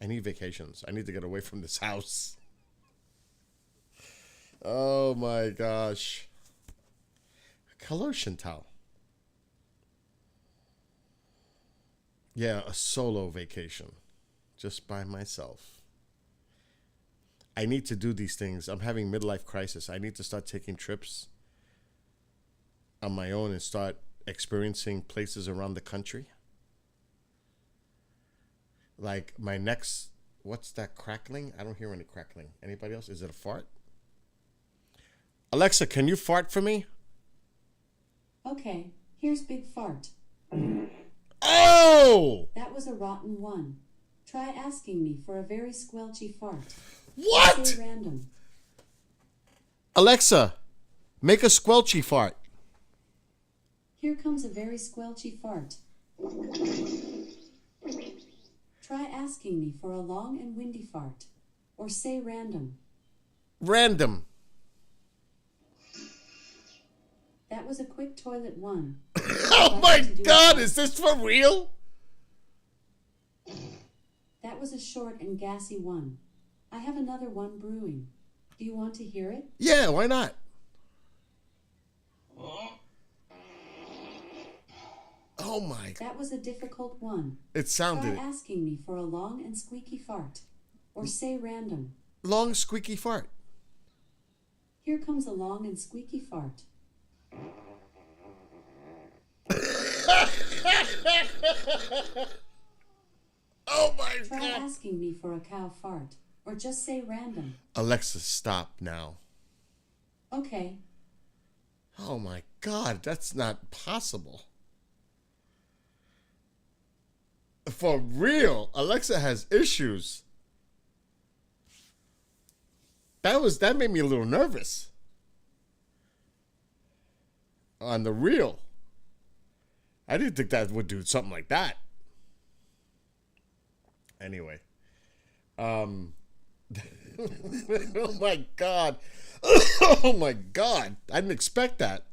Speaker 1: I need vacations. I need to get away from this house. Oh my gosh. Hello, Chantal. Yeah, a solo vacation. Just by myself. I need to do these things. I'm having midlife crisis. I need to start taking trips on my own and start experiencing places around the country. Like my next, what's that crackling? I don't hear any crackling. Anybody else? Is it a fart? Alexa, can you fart for me?
Speaker 3: Okay, here's Big Fart.
Speaker 1: Oh!
Speaker 3: That was a rotten one. Try asking me for a very squelchy fart.
Speaker 1: What?
Speaker 3: Say random.
Speaker 1: Alexa, make a squelchy fart.
Speaker 3: Here comes a very squelchy fart. Try asking me for a long and windy fart. Or say random.
Speaker 1: Random.
Speaker 3: That was a quick toilet one.
Speaker 1: Oh my god, is this for real?
Speaker 3: That was a short and gassy one. I have another one brewing. Do you want to hear it?
Speaker 1: Yeah, why not? Oh my.
Speaker 3: That was a difficult one.
Speaker 1: It sounded.
Speaker 3: Try asking me for a long and squeaky fart. Or say random.
Speaker 1: Long squeaky fart.
Speaker 3: Here comes a long and squeaky fart.
Speaker 1: Oh my
Speaker 3: Try
Speaker 1: god.
Speaker 3: asking me for a cow fart. Or just say random.
Speaker 1: Alexa, stop now.
Speaker 3: Okay.
Speaker 1: Oh my god, that's not possible. For real, Alexa has issues. That made me a little nervous. On the real. I didn't think that would do something like that. Anyway. Oh my god. Oh my god. I didn't expect that.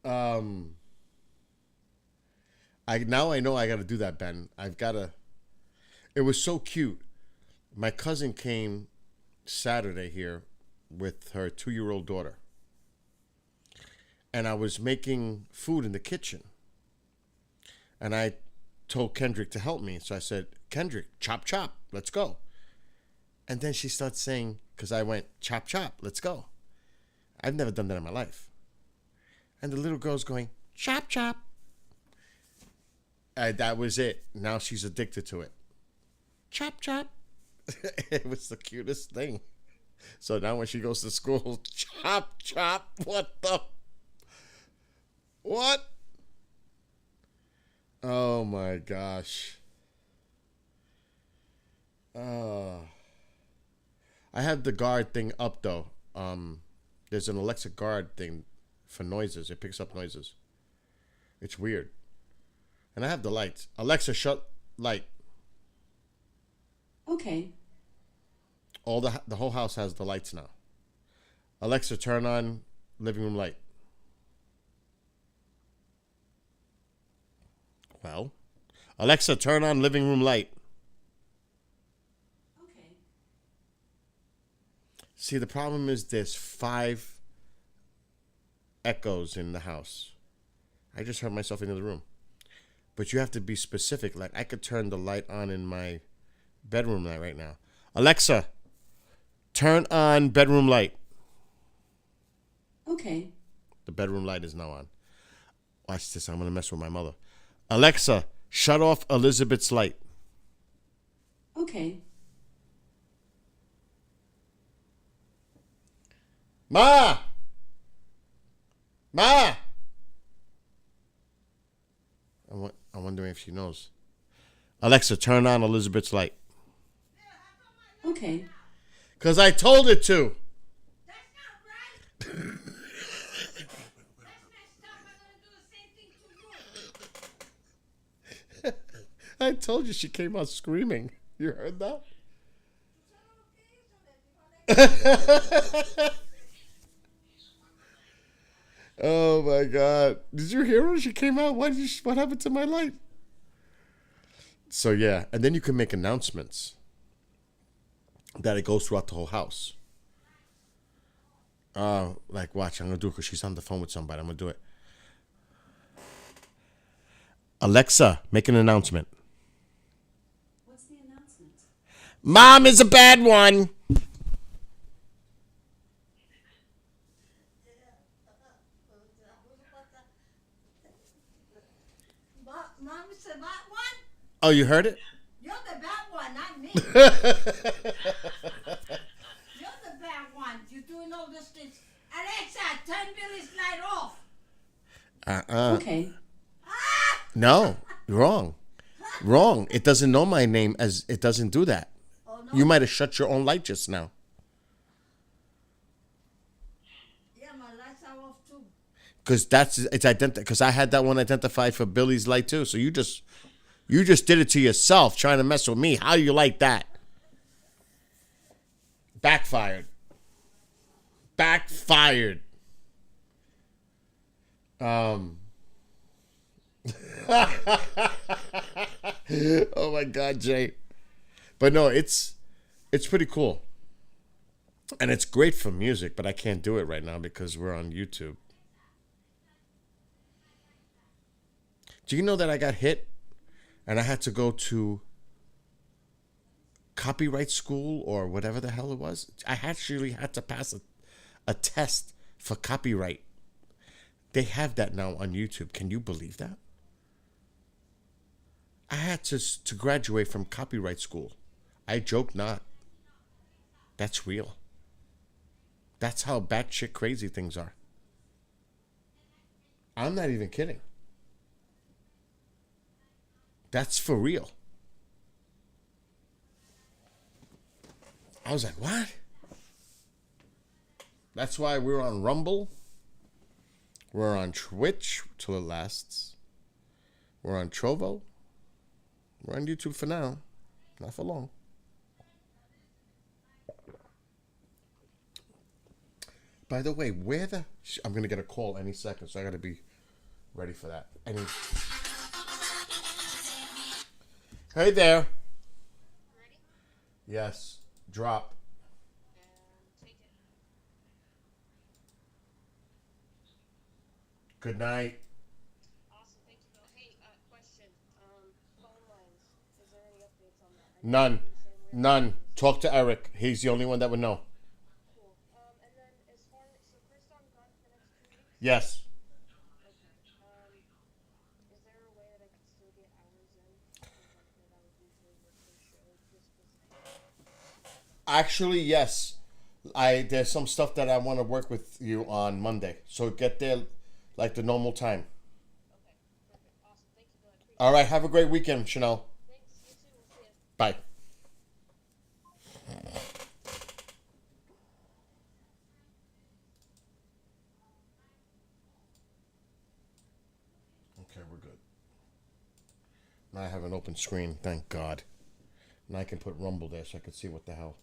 Speaker 1: Now I know I gotta do that, Ben. It was so cute. My cousin came Saturday here with her 2-year-old daughter. And I was making food in the kitchen. And I told Kendrick to help me. So I said, Kendrick, chop, chop, let's go. And then she starts saying, because I went, chop, chop, let's go. I've never done that in my life. And the little girl's going, chop, chop. That was it. Now she's addicted to it. Chop, chop. It was the cutest thing. So now when she goes to school, chop, chop. What? Oh my gosh. I have the guard thing up though. There's an Alexa guard thing for noises. It picks up noises. It's weird. And I have the lights. Alexa, shut light.
Speaker 3: Okay.
Speaker 1: The whole house has the lights now. Alexa, turn on living room light. Well, Alexa, turn on living room light.
Speaker 3: Okay.
Speaker 1: See, the problem is there's 5 echoes in the house. I just heard myself into the room. But you have to be specific. Like, I could turn the light on in my bedroom light right now. Alexa, turn on bedroom light.
Speaker 3: Okay.
Speaker 1: The bedroom light is now on. Watch this. I'm going to mess with my mother. Alexa, shut off Elizabeth's light.
Speaker 3: Okay.
Speaker 1: Ma! Ma! I'm wondering if she knows. Alexa, turn on Elizabeth's light.
Speaker 3: Okay.
Speaker 1: Because I told it to.
Speaker 4: That's not right. That's messed up. I'm gonna do the same thing to you.
Speaker 1: I told you she came out screaming. You heard that? Oh my God! Did you hear her? She came out. What happened to my light? So yeah, and then you can make announcements that it goes throughout the whole house. Like watch, I'm gonna do it because she's on the phone with somebody. I'm gonna do it. Alexa, make an announcement.
Speaker 3: What's the announcement?
Speaker 1: Mom is a bad one.
Speaker 4: Mom said, "What one?
Speaker 1: Oh, you heard it?
Speaker 4: You're the bad one, not me. You're the bad one. You're doing all these things. Alexa, turn Billy's light off."
Speaker 3: Okay.
Speaker 1: No, wrong. Wrong. It doesn't know my name as it doesn't do that.
Speaker 4: Oh, no?
Speaker 1: You might have shut your own light just now.
Speaker 4: Yeah, my lights are off too.
Speaker 1: Because it's identical. Because I had that one identified for Billy's light too. So you just did it to yourself, trying to mess with me. How you like that? Backfired. Backfired. Oh my God, Jay. But no, it's pretty cool. And it's great for music, but I can't do it right now because we're on YouTube. Do you know that I got hit and I had to go to copyright school or whatever the hell it was? I actually had to pass a test for copyright. They have that now on YouTube. Can you believe that? I had to graduate from copyright school. I joke not. That's real. That's how batshit crazy things are. I'm not even kidding. That's for real. I was like, what? That's why we're on Rumble. We're on Twitch till it lasts. We're on Trovo. We're on YouTube for now. Not for long. By the way, I'm going to get a call any second, so I got to be ready for that. Hey there.
Speaker 4: Ready?
Speaker 1: Yes. Drop.
Speaker 4: Take it.
Speaker 1: Good night.
Speaker 4: Awesome, thank you, Bill. Hey, question. Phone lines. Is there any updates on that?
Speaker 1: None. None. Talk to Eric. He's the only one that would know.
Speaker 4: Cool. And then as far as Chris on gone for the next 2 weeks?
Speaker 1: Yes.
Speaker 4: Okay. Is there a way that I could still get hours in? That I would usually work the show just because.
Speaker 1: Actually, yes. There's some stuff that I want to work with you on Monday. So get there like the normal time.
Speaker 4: Okay, perfect. Awesome. Thank you, Bill. I appreciate
Speaker 1: All right. Have a great weekend, Chanel.
Speaker 4: it. Thanks. You too. We'll see you.
Speaker 1: Bye. Okay, we're good. Now I have an open screen, thank God. Now I can put Rumble there so I can see what the hell.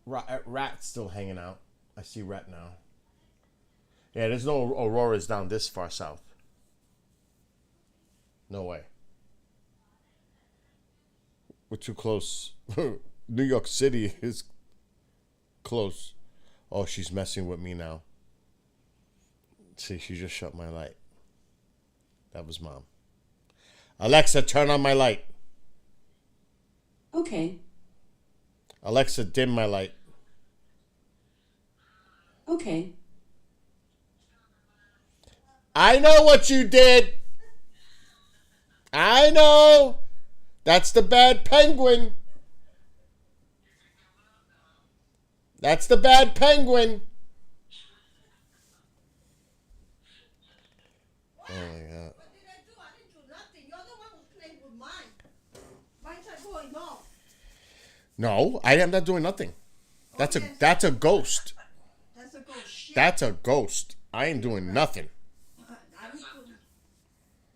Speaker 1: Rat's still hanging out. I see Rat now. Yeah, there's no Auroras down this far south. No way. We're too close. New York City is close. Oh, she's messing with me now. See, she just shut my light. That was Mom. Alexa, turn on my light.
Speaker 3: Okay.
Speaker 1: Alexa, dim my light.
Speaker 3: Okay.
Speaker 1: I know what you did. I know. That's the bad penguin. That's the bad penguin.
Speaker 5: What?
Speaker 1: Oh my god.
Speaker 5: What did I do? I didn't do nothing. You're the one who's playing with mine. Mine's are going off.
Speaker 1: No, I am not doing nothing. That's
Speaker 5: yes.
Speaker 1: that's a ghost.
Speaker 5: That's a ghost shit.
Speaker 1: That's a ghost. I ain't doing nothing.
Speaker 5: I don't do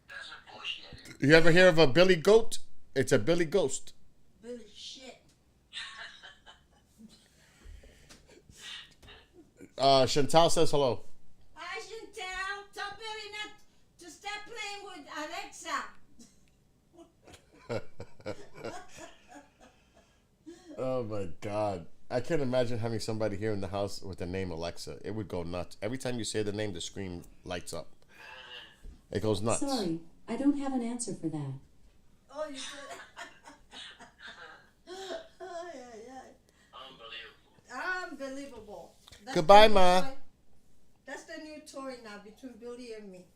Speaker 6: That's a bullshit.
Speaker 1: You ever hear of a Billy Goat? It's a Billy Ghost.
Speaker 5: Billy shit.
Speaker 1: Chantal says hello.
Speaker 5: I should tell Billy not to stop playing with Alexa.
Speaker 1: Oh my god. I can't imagine having somebody here in the house with the name Alexa. It would go nuts. Every time you say the name, the screen lights up. It goes nuts.
Speaker 3: Sorry, I don't have an answer for that.
Speaker 5: Oh, you said. Oh, yeah.
Speaker 6: Unbelievable.
Speaker 5: Unbelievable. That's
Speaker 1: Goodbye,
Speaker 5: the new
Speaker 1: Ma.
Speaker 5: toy. That's the new toy now between Billy and me.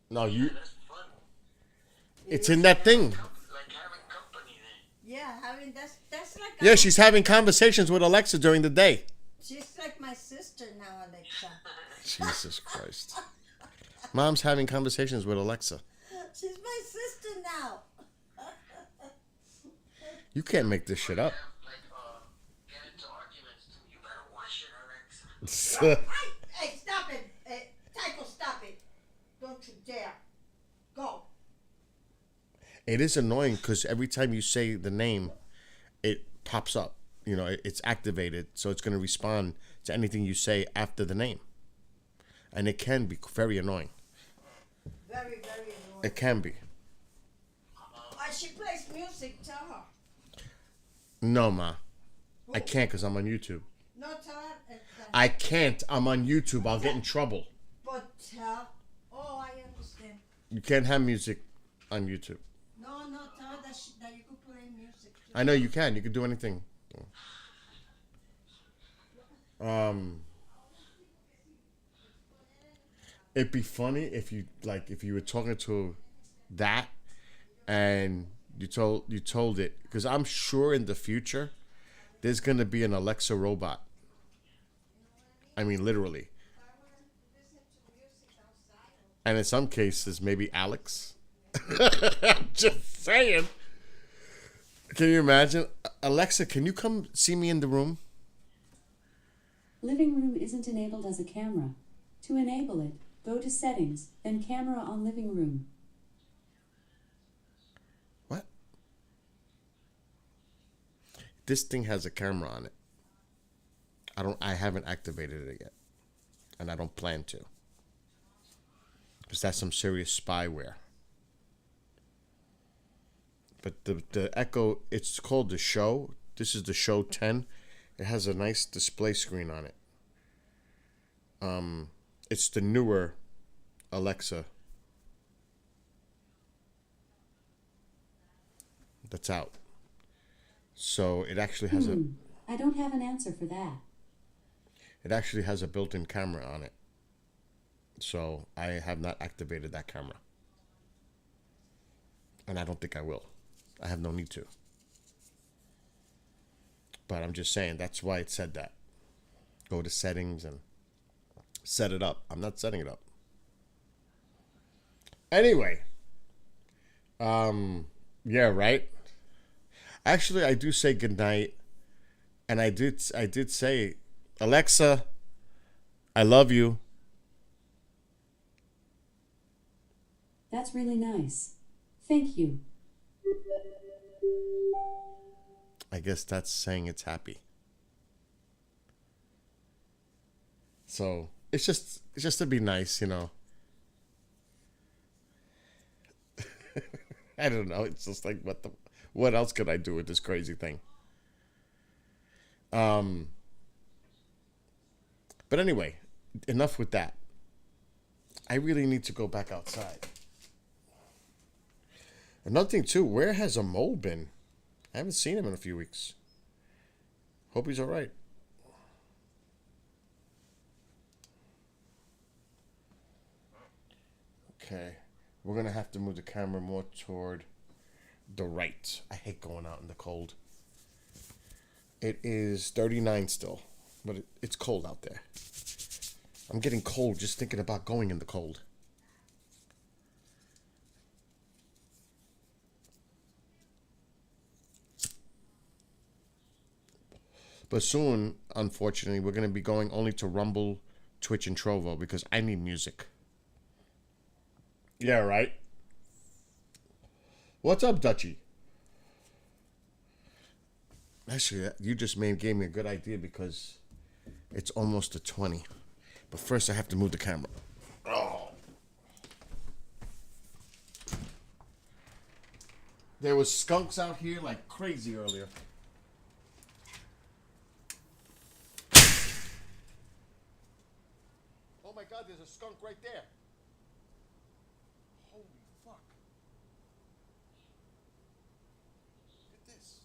Speaker 1: No, you.
Speaker 6: That's fun.
Speaker 1: It's in that thing.
Speaker 6: Like having company then.
Speaker 5: Yeah, having that's like
Speaker 1: Yeah, she's having conversations with Alexa during the day.
Speaker 5: she's like my sister now, Alexa.
Speaker 1: Jesus Christ. Mom's having conversations with Alexa.
Speaker 5: She's my sister now.
Speaker 1: You can't make this shit up.
Speaker 6: Like, get into arguments. You better watch it, Alexa.
Speaker 5: Hey, stop it. Hey, Tycho, stop it. Don't you dare. Go.
Speaker 1: It is annoying because every time you say the name, it pops up. You know, it's activated, so it's going to respond to anything you say after the name. And it can be very annoying.
Speaker 5: Very, very annoying.
Speaker 1: It can be.
Speaker 5: She plays music, tell her.
Speaker 1: No, Ma. I can't because I'm on YouTube.
Speaker 5: No, tell her.
Speaker 1: I can't. I'm on YouTube. I'll get in trouble.
Speaker 5: But tell. Oh, I understand.
Speaker 1: You can't have music on YouTube.
Speaker 5: No, tell her that you could play music. Too.
Speaker 1: I know you can. You can do anything. It'd be funny if you were talking to that and you told it, because I'm sure in the future there's gonna be an Alexa robot. I mean, literally. And in some cases, maybe Alex. Just saying. Can you imagine? Alexa, can you come see me in the room?
Speaker 3: Living room isn't enabled as a camera. To enable it, go to settings, then camera on living room.
Speaker 1: What? This thing has a camera on it. I haven't activated it yet. And I don't plan to. Because that's some serious spyware. But the Echo, it's called the Show. This is the Show 10. It has a nice display screen on it. It's the newer Alexa that's out. So it actually has
Speaker 3: I don't have an answer for that.
Speaker 1: it actually has a built-in camera on it. So I have not activated that camera. And I don't think I will. I have no need to. But I'm just saying, that's why it said that. Go to settings and set it up. I'm not setting it up. Anyway. Yeah, right? Actually, I do say goodnight. And I did say, Alexa, I love you.
Speaker 3: That's really nice. Thank you.
Speaker 1: I guess that's saying it's happy. So it's just to be nice, you know. I don't know. It's just like what else could I do with this crazy thing? But anyway, enough with that. I really need to go back outside. Another thing too, where has a mole been? I haven't seen him in a few weeks. Hope he's all right. Okay, we're gonna have to move the camera more toward the right. I hate going out in the cold. It is 39 still. But it's cold out there. I'm getting cold just thinking about going in the cold. But soon, unfortunately, we're going to be going only to Rumble, Twitch, and Trovo because I need music. Yeah, right? What's up, Dutchie? Actually, you just gave me a good idea because it's almost a 20. But first, I have to move the camera. Oh. There was skunks out here like crazy earlier. Oh my God, there's a skunk right there. Holy fuck. Look at this.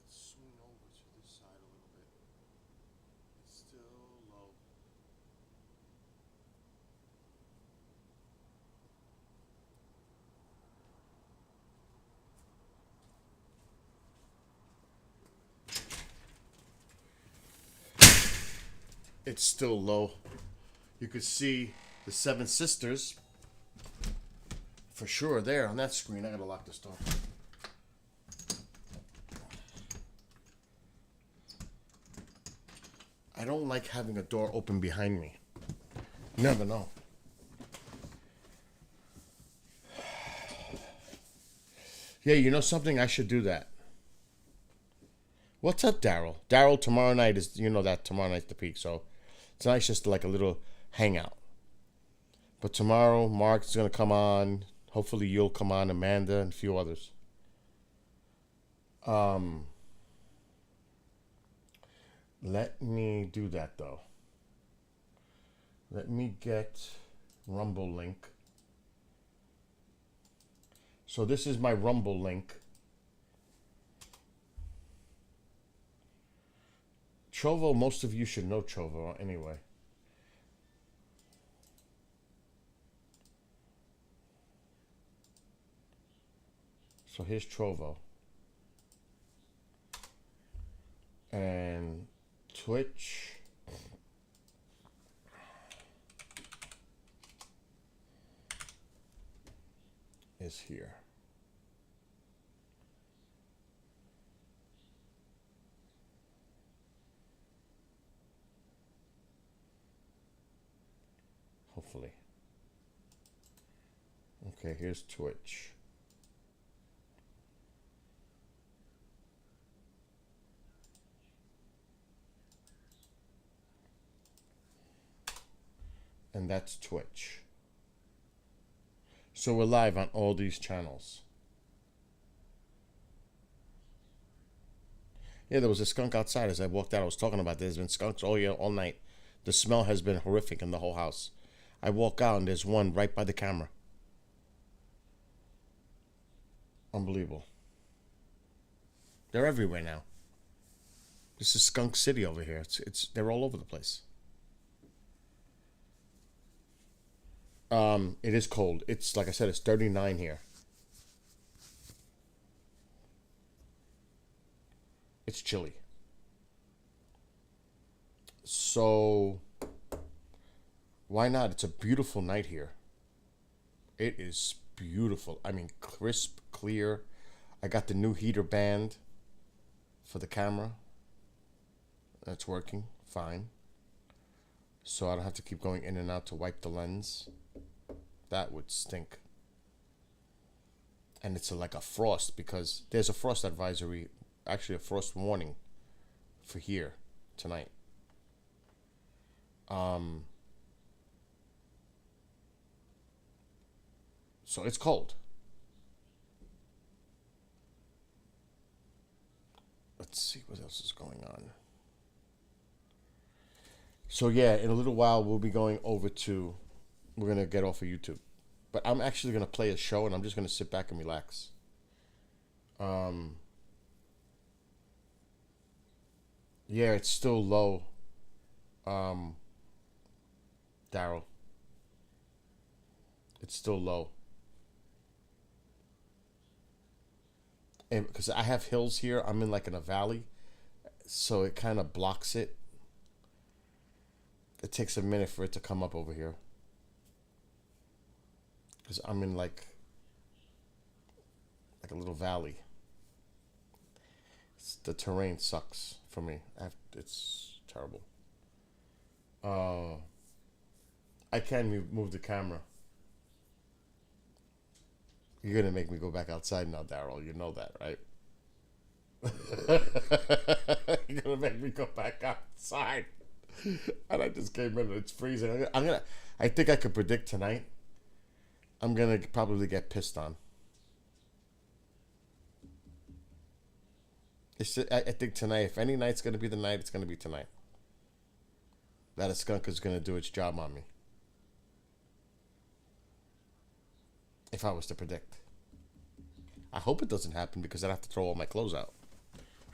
Speaker 1: Let's swing over to this side a little bit. It's still low. It's still low. You could see the Seven Sisters for sure there on that screen. I gotta lock this door. I don't like having a door open behind me. You never know. Yeah, you know something? I should do that. What's up, Daryl? Daryl, tomorrow night is, you know that tomorrow night's the peak, so it's nice just like a little hangout. But tomorrow, Mark's going to come on. Hopefully you'll come on, Amanda, and a few others. Let me do that, though. Let me get Rumble link. So this is my Rumble link. Trovo, most of you should know Trovo anyway. So here's Trovo. And Twitch. Is here. Hopefully. Okay, here's Twitch. And that's Twitch. So we're live on all these channels. Yeah, there was a skunk outside as I walked out. I was talking about there's been skunks all year, all night. The smell has been horrific in the whole house. I walk out and there's one right by the camera. Unbelievable. They're everywhere now. This is Skunk City over here. They're all over the place. It is cold. It's like I said, it's 39 here. It's chilly. So why not? It's a beautiful night here. It is beautiful. I mean, crisp, clear. I got the new heater band for the camera. That's working fine. So I don't have to keep going in and out to wipe the lens. That would stink. And it's like a frost because there's a frost advisory, actually a frost warning for here tonight. So it's cold. Let's see what else is going on. So yeah, in a little while we'll be going over to, we're going to get off of YouTube. But I'm actually going to play a show and I'm just going to sit back and relax. Yeah, it's still low. Daryl. It's still low. And because I have hills here, I'm in like in a valley. so it kind of blocks it. It takes a minute for it to come up over here. Because I'm in like a little valley. The terrain sucks for me. It's terrible. I can move the camera. You're gonna make me go back outside now, Daryl. You know that, right? You're gonna make me go back outside. And I just came in and it's freezing. I think I could predict tonight. I'm gonna probably get pissed on. I think tonight, if any night's gonna be the night, it's gonna be tonight. That a skunk is gonna do its job on me. If I was to predict. I hope it doesn't happen because I'd have to throw all my clothes out.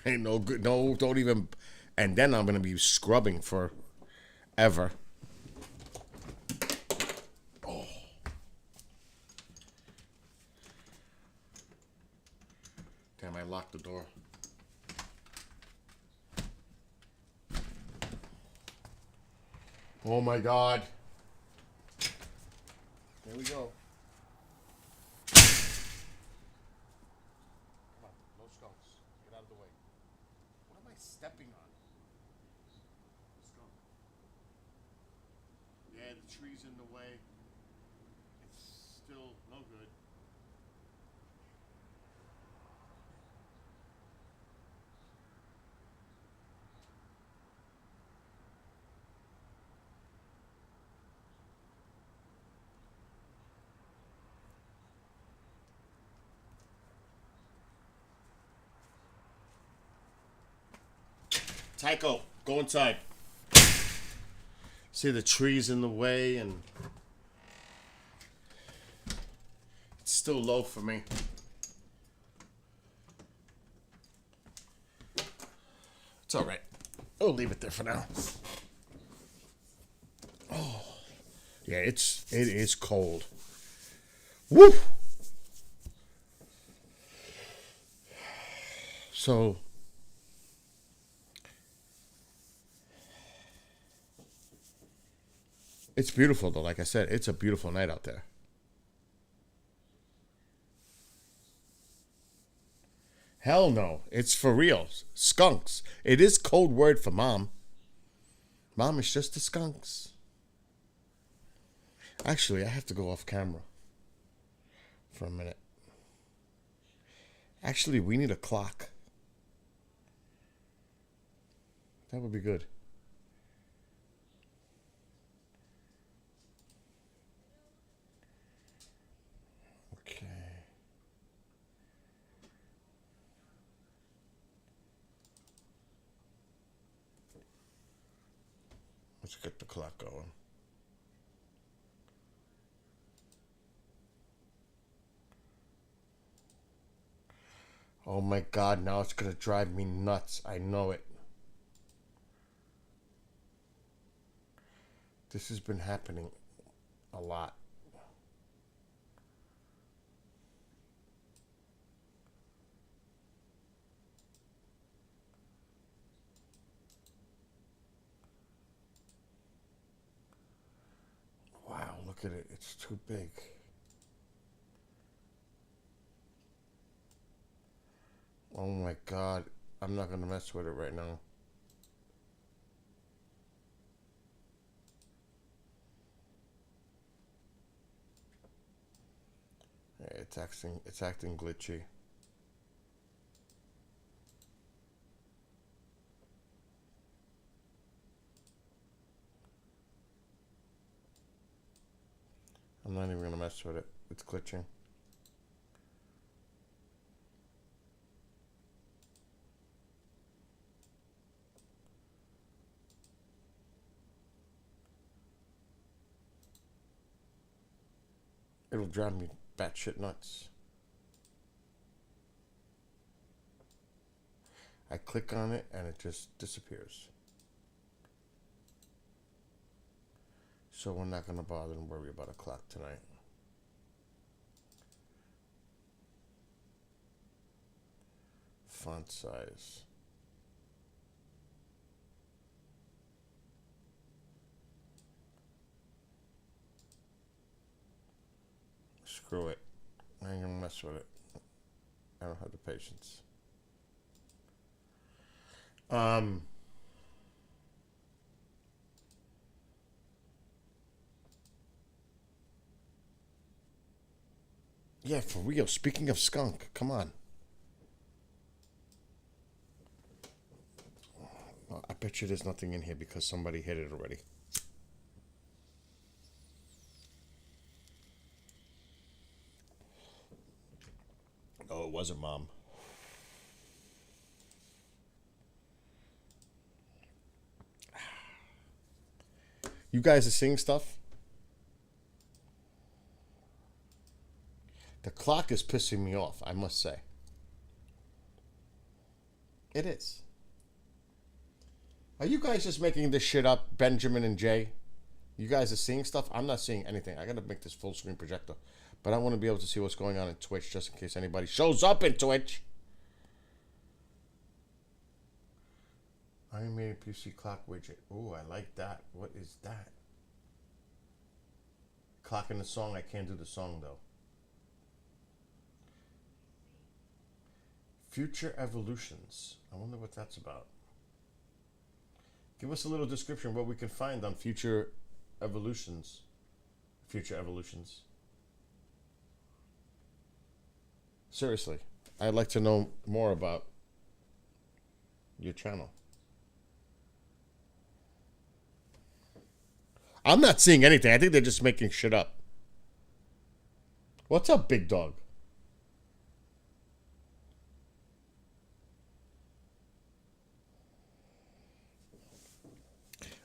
Speaker 1: Ain't no good. No, don't even. And then I'm gonna be scrubbing for ever. Oh. Damn! I locked the door. Oh my God! There we go. Come on, no skunks. Get out of the way. What am I stepping on? Skunk. Yeah, the tree's in the way. It's still no good. Tycho, go inside. See the trees in the way and it's still low for me. It's all right. I'll leave it there for now. Oh, yeah, it is cold. Woo! So it's beautiful though. Like I said, it's a beautiful night out there. Hell no. It's for real. Skunks. It is code word for mom. Mom is just the skunks. Actually, I have to go off camera for a minute. Actually, we need a clock. That would be good. Okay. Let's get the clock going. Oh my God, now it's gonna drive me nuts. I know it. This has been happening a lot. Wow, look at it. It's too big. Oh my God. I'm not going to mess with it right now. Yeah, it's acting glitchy. I'm not even going to mess with it. It's glitching. It'll drive me batshit nuts. I click on it and it just disappears. So we're not going to bother and worry about a clock tonight. Font size. Screw it. I ain't gonna mess with it. I don't have the patience. Yeah, for real. Speaking of skunk, come on. Well, I bet you there's nothing in here because somebody hit it already. Oh, it wasn't, Mom. You guys are seeing stuff? The clock is pissing me off, I must say. It is. Are you guys just making this shit up, Benjamin and Jay? You guys are seeing stuff? I'm not seeing anything. I gotta make this full screen projector. But I want to be able to see what's going on in Twitch just in case anybody shows up in Twitch. Animated PC clock widget. Ooh, I like that. What is that? Clock in the song. I can't do the song though. Future evolutions. I wonder what that's about. Give us a little description of what we can find on future evolutions. Future evolutions. Seriously, I'd like to know more about your channel. I'm not seeing anything. I think they're just making shit up. What's up, big dog?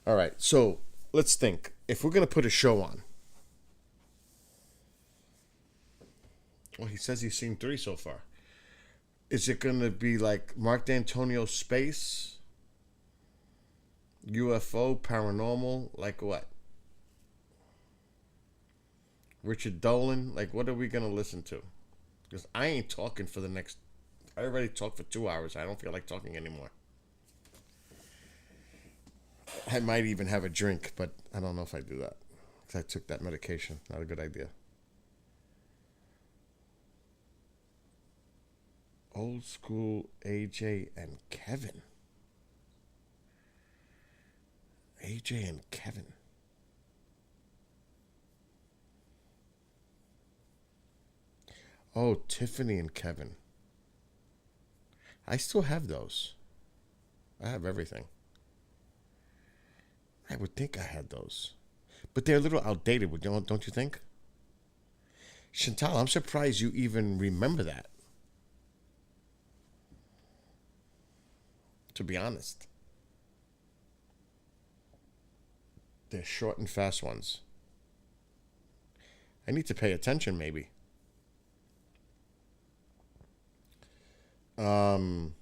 Speaker 1: All right, so let's think. If we're going to put a show on. Well, he says he's seen 3 so far. Is it going to be like Mark D'Antonio Space? UFO? Paranormal? Like what? Richard Dolan? Like what are we going to listen to? Because I ain't talking for the next... I already talked for 2 hours. I don't feel like talking anymore. I might even have a drink, but I don't know if I do that. Because I took that medication. Not a good idea. Old school AJ and Kevin. AJ and Kevin. Oh, Tiffany and Kevin. I still have those. I have everything. I would think I had those. But they're a little outdated, don't you think? Chantal, I'm surprised you even remember that. To be honest. They're short and fast ones. I need to pay attention, maybe. Damn.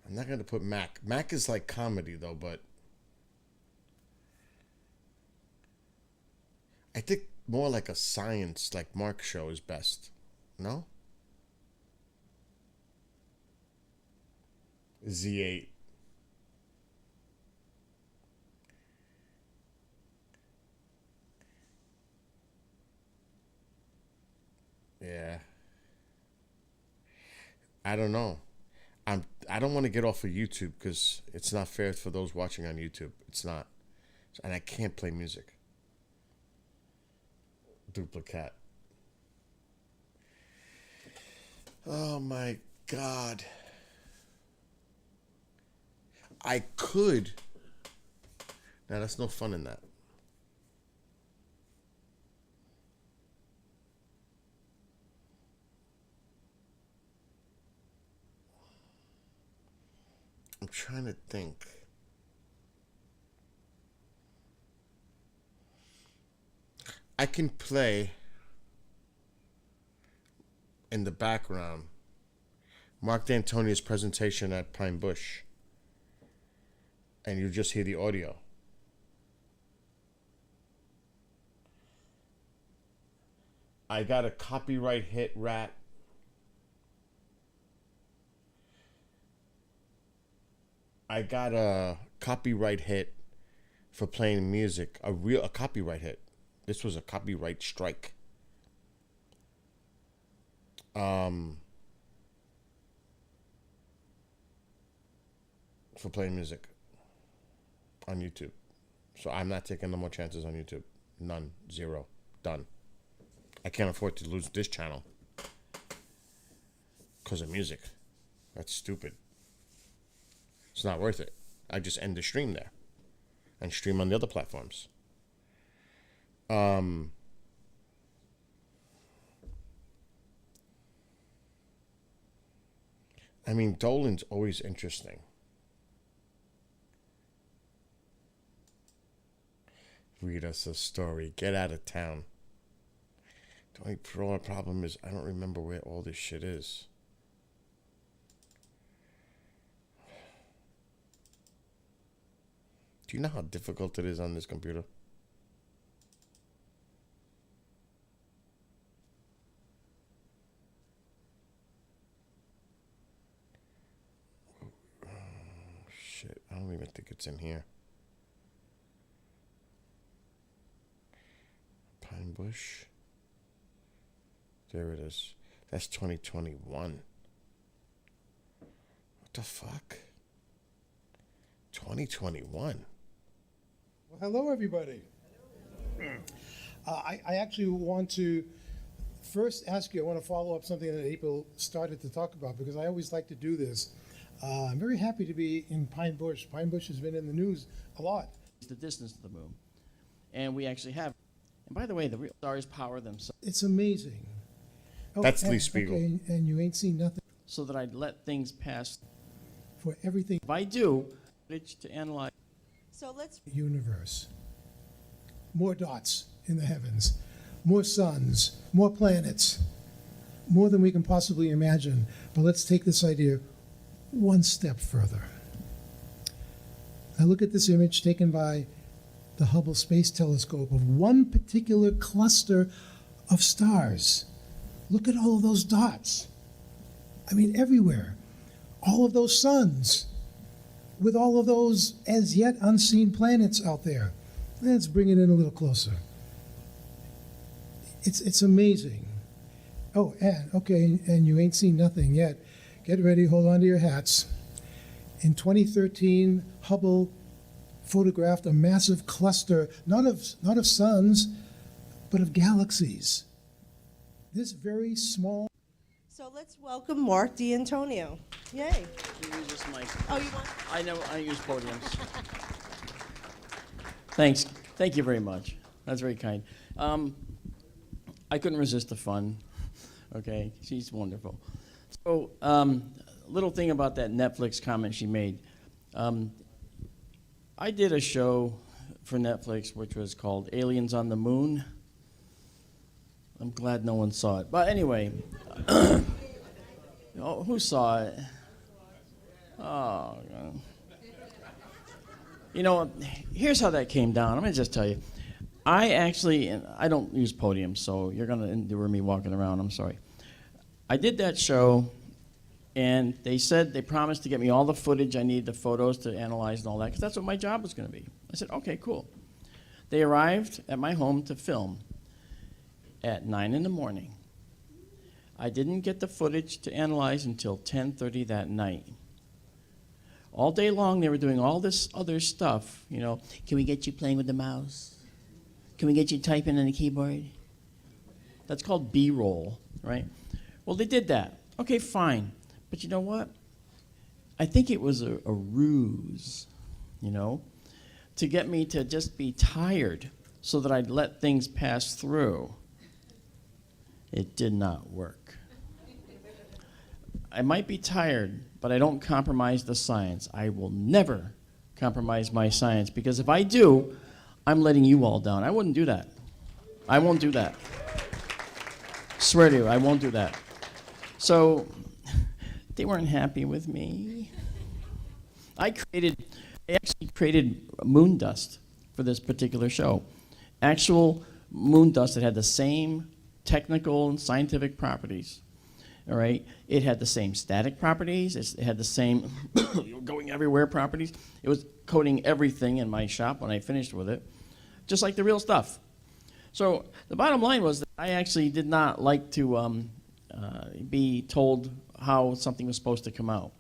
Speaker 1: I'm not going to put Mac. Mac is like comedy, though, but... I think more like a science, like Mark show is best. No? Z8. Yeah. I don't know. I don't want to get off of YouTube because it's not fair for those watching on YouTube. It's not. And I can't play music. Duplicate. Oh my God. I could. Now that's no fun in that. I'm trying to think. I can play in the background Mark D'Antonio's presentation at Pine Bush, and you just hear the audio. I got a copyright hit rat. I got a copyright hit for playing music. A copyright hit. This was a copyright strike. For playing music on YouTube. So I'm not taking no more chances on YouTube. None. Zero. Done. I can't afford to lose this channel because of music. That's stupid. It's not worth it. I just end the stream there and stream on the other platforms. I mean, Dolan's always interesting. Read us a story. Get out of town. The only problem is I don't remember where all this shit is. Do you know how difficult it is on this computer? Oh, shit, I don't even think it's in here. Pine Bush. There it is. That's 2021. What the fuck? 2021.
Speaker 7: Well, hello, everybody. I actually want to first ask you, I want to follow up something that April started to talk about because I always like to do this. I'm very happy to be in Pine Bush. Pine Bush has been in the news a lot.
Speaker 8: It's the distance to the moon. And we actually have. And by the way, the real stars power themselves
Speaker 7: It's amazing. Oh,
Speaker 1: That's
Speaker 7: and-
Speaker 1: Lee Spiegel.
Speaker 7: Okay, and you ain't seen nothing
Speaker 8: so that I'd let things pass.
Speaker 7: for everything
Speaker 8: If I do, it's to analyze.
Speaker 5: So let's
Speaker 7: universe. More dots in the heavens, more suns, more planets, more than we can possibly imagine. But let's take this idea one step further. Now look at this image taken by the Hubble Space Telescope of one particular cluster of stars. Look at all of those dots. I mean, everywhere. All of those suns with all of those as yet unseen planets out there. Let's bring it in a little closer. It's amazing. Oh, and you ain't seen nothing yet. Get ready, hold on to your hats. In 2013, Hubble photographed a massive cluster, not of suns, but of galaxies. This very small.
Speaker 5: So let's welcome Mark D'Antonio. Yay.
Speaker 8: You use this mic.
Speaker 5: Oh, you want?
Speaker 8: I know I use podiums. Thanks. Thank you very much. That's very kind. I couldn't resist the fun. Okay, she's wonderful. So, little thing about that Netflix comment she made. I did a show for Netflix which was called Aliens on the Moon. I'm glad no one saw it. But anyway, oh, who saw it? Oh, God. You know, here's how that came down. I'm going to just tell you. I don't use podiums, so you're going to endure me walking around. I'm sorry. I did that show, and they said they promised to get me all the footage I needed, the photos to analyze and all that, because that's what my job was going to be. I said, okay, cool. They arrived at my home to film at 9 in the morning. I didn't get the footage to analyze until 10:30 that night. All day long, they were doing all this other stuff. You know, can we get you playing with the mouse? Can we get you typing on the keyboard? That's called B-roll, right? Well, they did that. Okay, fine. But you know what? I think it was a ruse, you know, to get me to just be tired so that I'd let things pass through. It did not work. I might be tired, but I don't compromise the science. I will never compromise my science, because if I do, I'm letting you all down. I wouldn't do that. I won't do that. Swear to you, I won't do that. So they weren't happy with me. I actually created moon dust for this particular show. Actual moon dust that had the same technical and scientific properties. All right, it had the same static properties. It had the same going everywhere properties. It was coating everything in my shop when I finished with it, just like the real stuff. So the bottom line was that I actually did not like to be told how something was supposed to come out.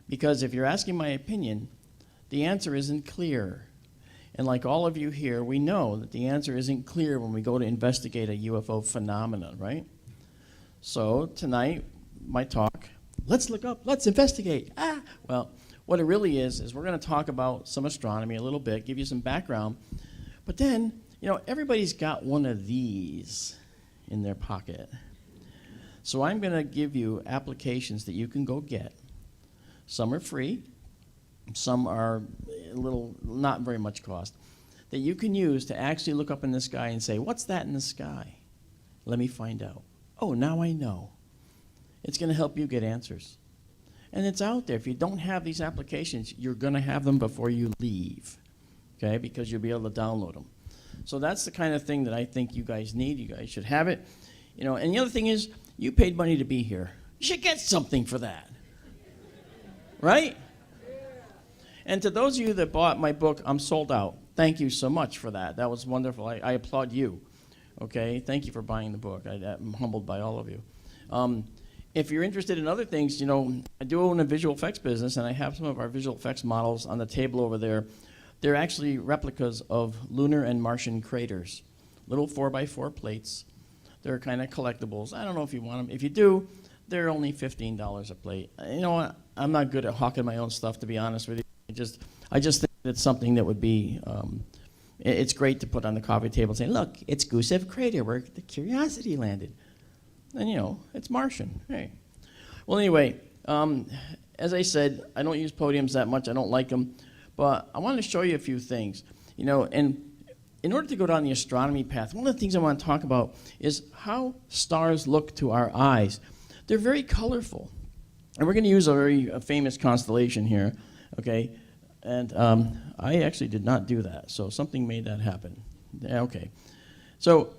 Speaker 8: Because if you're asking my opinion, the answer isn't clear. And like all of you here, we know that the answer isn't clear when we go to investigate a UFO phenomenon, right? So tonight, my talk, let's look up, let's investigate. Well, what it really is we're going to talk about some astronomy a little bit, give you some background. But then, you know, everybody's got one of these in their pocket. So I'm going to give you applications that you can go get. Some are free. Some are a little, not very much cost, that you can use to actually look up in the sky and say, what's that in the sky? Let me find out. Oh, now I know. It's going to help you get answers. And it's out there. If you don't have these applications, you're going to have them before you leave, okay, because you'll be able to download them. So that's the kind of thing that I think you guys need. You guys should have it. You know, and the other thing is, you paid money to be here. You should get something for that. Right? And to those of you that bought my book, I'm sold out. Thank you so much for that. That was wonderful. I applaud you. Okay? Thank you for buying the book. I'm humbled by all of you. If you're interested in other things, you know, I do own a visual effects business, and I have some of our visual effects models on the table over there. They're actually replicas of lunar and Martian craters, little 4x4 plates. They're kind of collectibles. I don't know if you want them. If you do, they're only $15 a plate. You know what? I'm not good at hawking my own stuff, to be honest with you. I just think it's something that would be, it's great to put on the coffee table and say, look, it's Gusev Crater where the Curiosity landed. And, you know, it's Martian. Hey. Well, anyway, as I said, I don't use podiums that much. I don't like them. But I want to show you a few things. You know, and in order to go down the astronomy path, one of the things I want to talk about is how stars look to our eyes. They're very colorful. And we're going to use a very famous constellation here, okay? And I actually did not do that, so something made that happen. Yeah, okay. So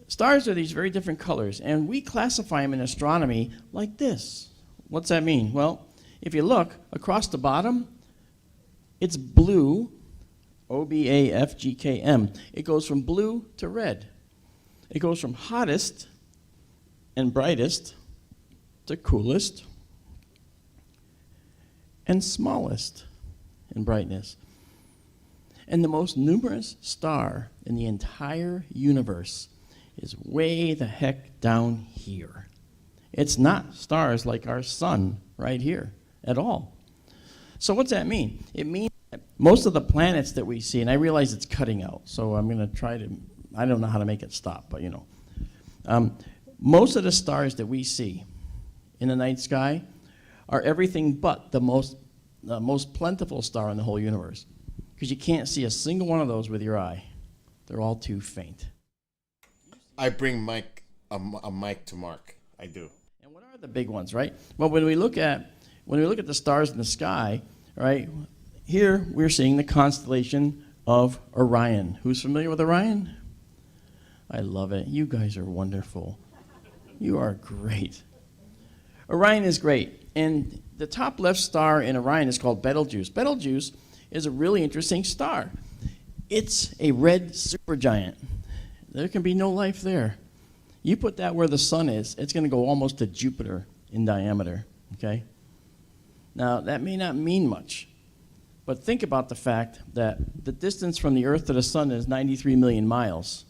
Speaker 8: stars are these very different colors, and we classify them in astronomy like this. What's that mean? Well, if you look across the bottom, it's blue, O-B-A-F-G-K-M. It goes from blue to red. It goes from hottest and brightest to coolest and smallest in brightness. And the most numerous star in the entire universe is way the heck down here. It's not stars like our sun right here at all. So what's that mean? It means that most of the planets that we see, and I realize it's cutting out, so I'm going to try to, I don't know how to make it stop, but you know. Most of the stars that we see in the night sky are everything but the most plentiful star in the whole universe, because you can't see a single one of those with your eye. They're all too faint.
Speaker 1: I bring a mic to Mark. I do.
Speaker 8: And what are the big ones, right? Well, when we look at the stars in the sky, right, here we're seeing the constellation of Orion. Who's familiar with Orion? I love it. You guys are wonderful. You are great. Orion is great. And the top left star in Orion is called Betelgeuse. Betelgeuse is a really interesting star. It's a red supergiant. There can be no life there. You put that where the sun is, it's going to go almost to Jupiter in diameter, okay? Now, that may not mean much, but think about the fact that the distance from the Earth to the sun is 93 million miles.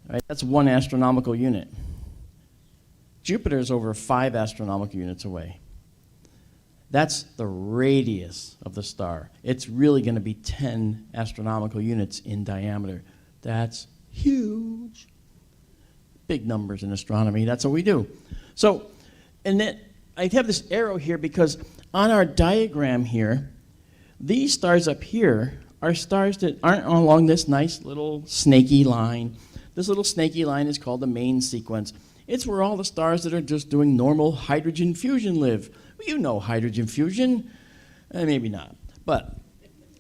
Speaker 8: Right? That's 1 astronomical unit. Jupiter is over 5 astronomical units away. That's the radius of the star. It's really going to be 10 astronomical units in diameter. That's huge. Big numbers in astronomy. That's what we do. So, and then I have this arrow here because on our diagram here, these stars up here are stars that aren't along this nice little snaky line. This little snaky line is called the main sequence. It's where all the stars that are just doing normal hydrogen fusion live. Well, you know hydrogen fusion. Maybe not. But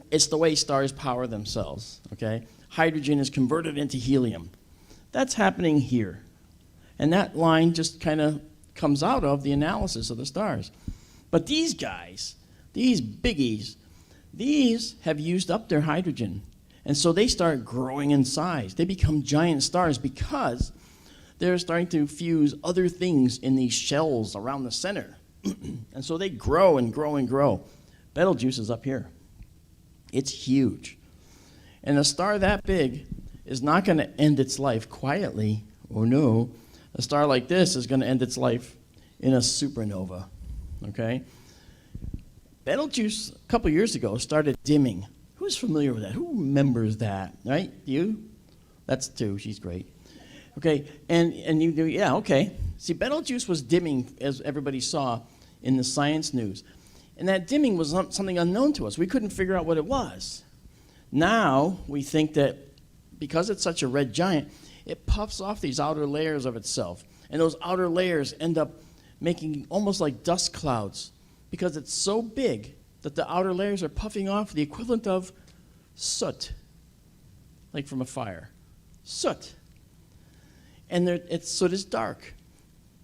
Speaker 8: it's the way stars power themselves, okay? Hydrogen is converted into helium. That's happening here. And that line just kind of comes out of the analysis of the stars. But these guys, these biggies, these have used up their hydrogen. And so they start growing in size. They become giant stars because they're starting to fuse other things in these shells around the center. And so they grow and grow and grow. Betelgeuse is up here. It's huge. And a star that big is not going to end its life quietly. Oh no. A star like this is going to end its life in a supernova. Okay? Betelgeuse, a couple years ago, started dimming. Who's familiar with that? Who remembers that? Right? You? That's two. She's great. Okay, and you do, yeah, okay. See, Betelgeuse was dimming, as everybody saw in the science news. And that dimming was something unknown to us. We couldn't figure out what it was. Now, we think that because it's such a red giant, it puffs off these outer layers of itself. And those outer layers end up making almost like dust clouds because it's so big that the outer layers are puffing off the equivalent of soot, like from a fire. Soot. And soot is dark.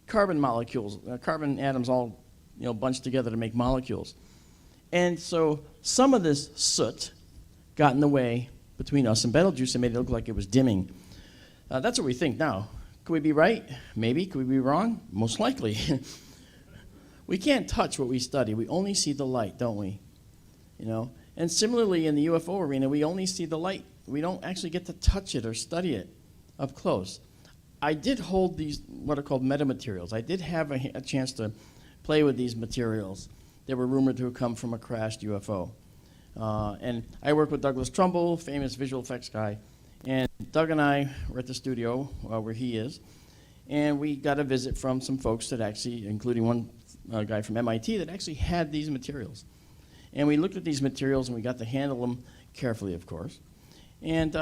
Speaker 8: Carbon molecules, carbon atoms all bunched together to make molecules. And so some of this soot got in the way between us and Betelgeuse and made it look like it was dimming. That's what we think now. Could we be right? Maybe. Could we be wrong? Most likely. We can't touch what we study. We only see the light, don't we? And similarly in the UFO arena, we only see the light. We don't actually get to touch it or study it up close. I did hold these, what are called metamaterials. I did have a chance to play with these materials. They were rumored to have come from a crashed UFO. And I work with Douglas Trumbull, famous visual effects guy. And Doug and I were at the studio where he is. And we got a visit from some folks that actually, including one guy from MIT, that actually had these materials. And we looked at these materials and we got to handle them carefully, of course. And,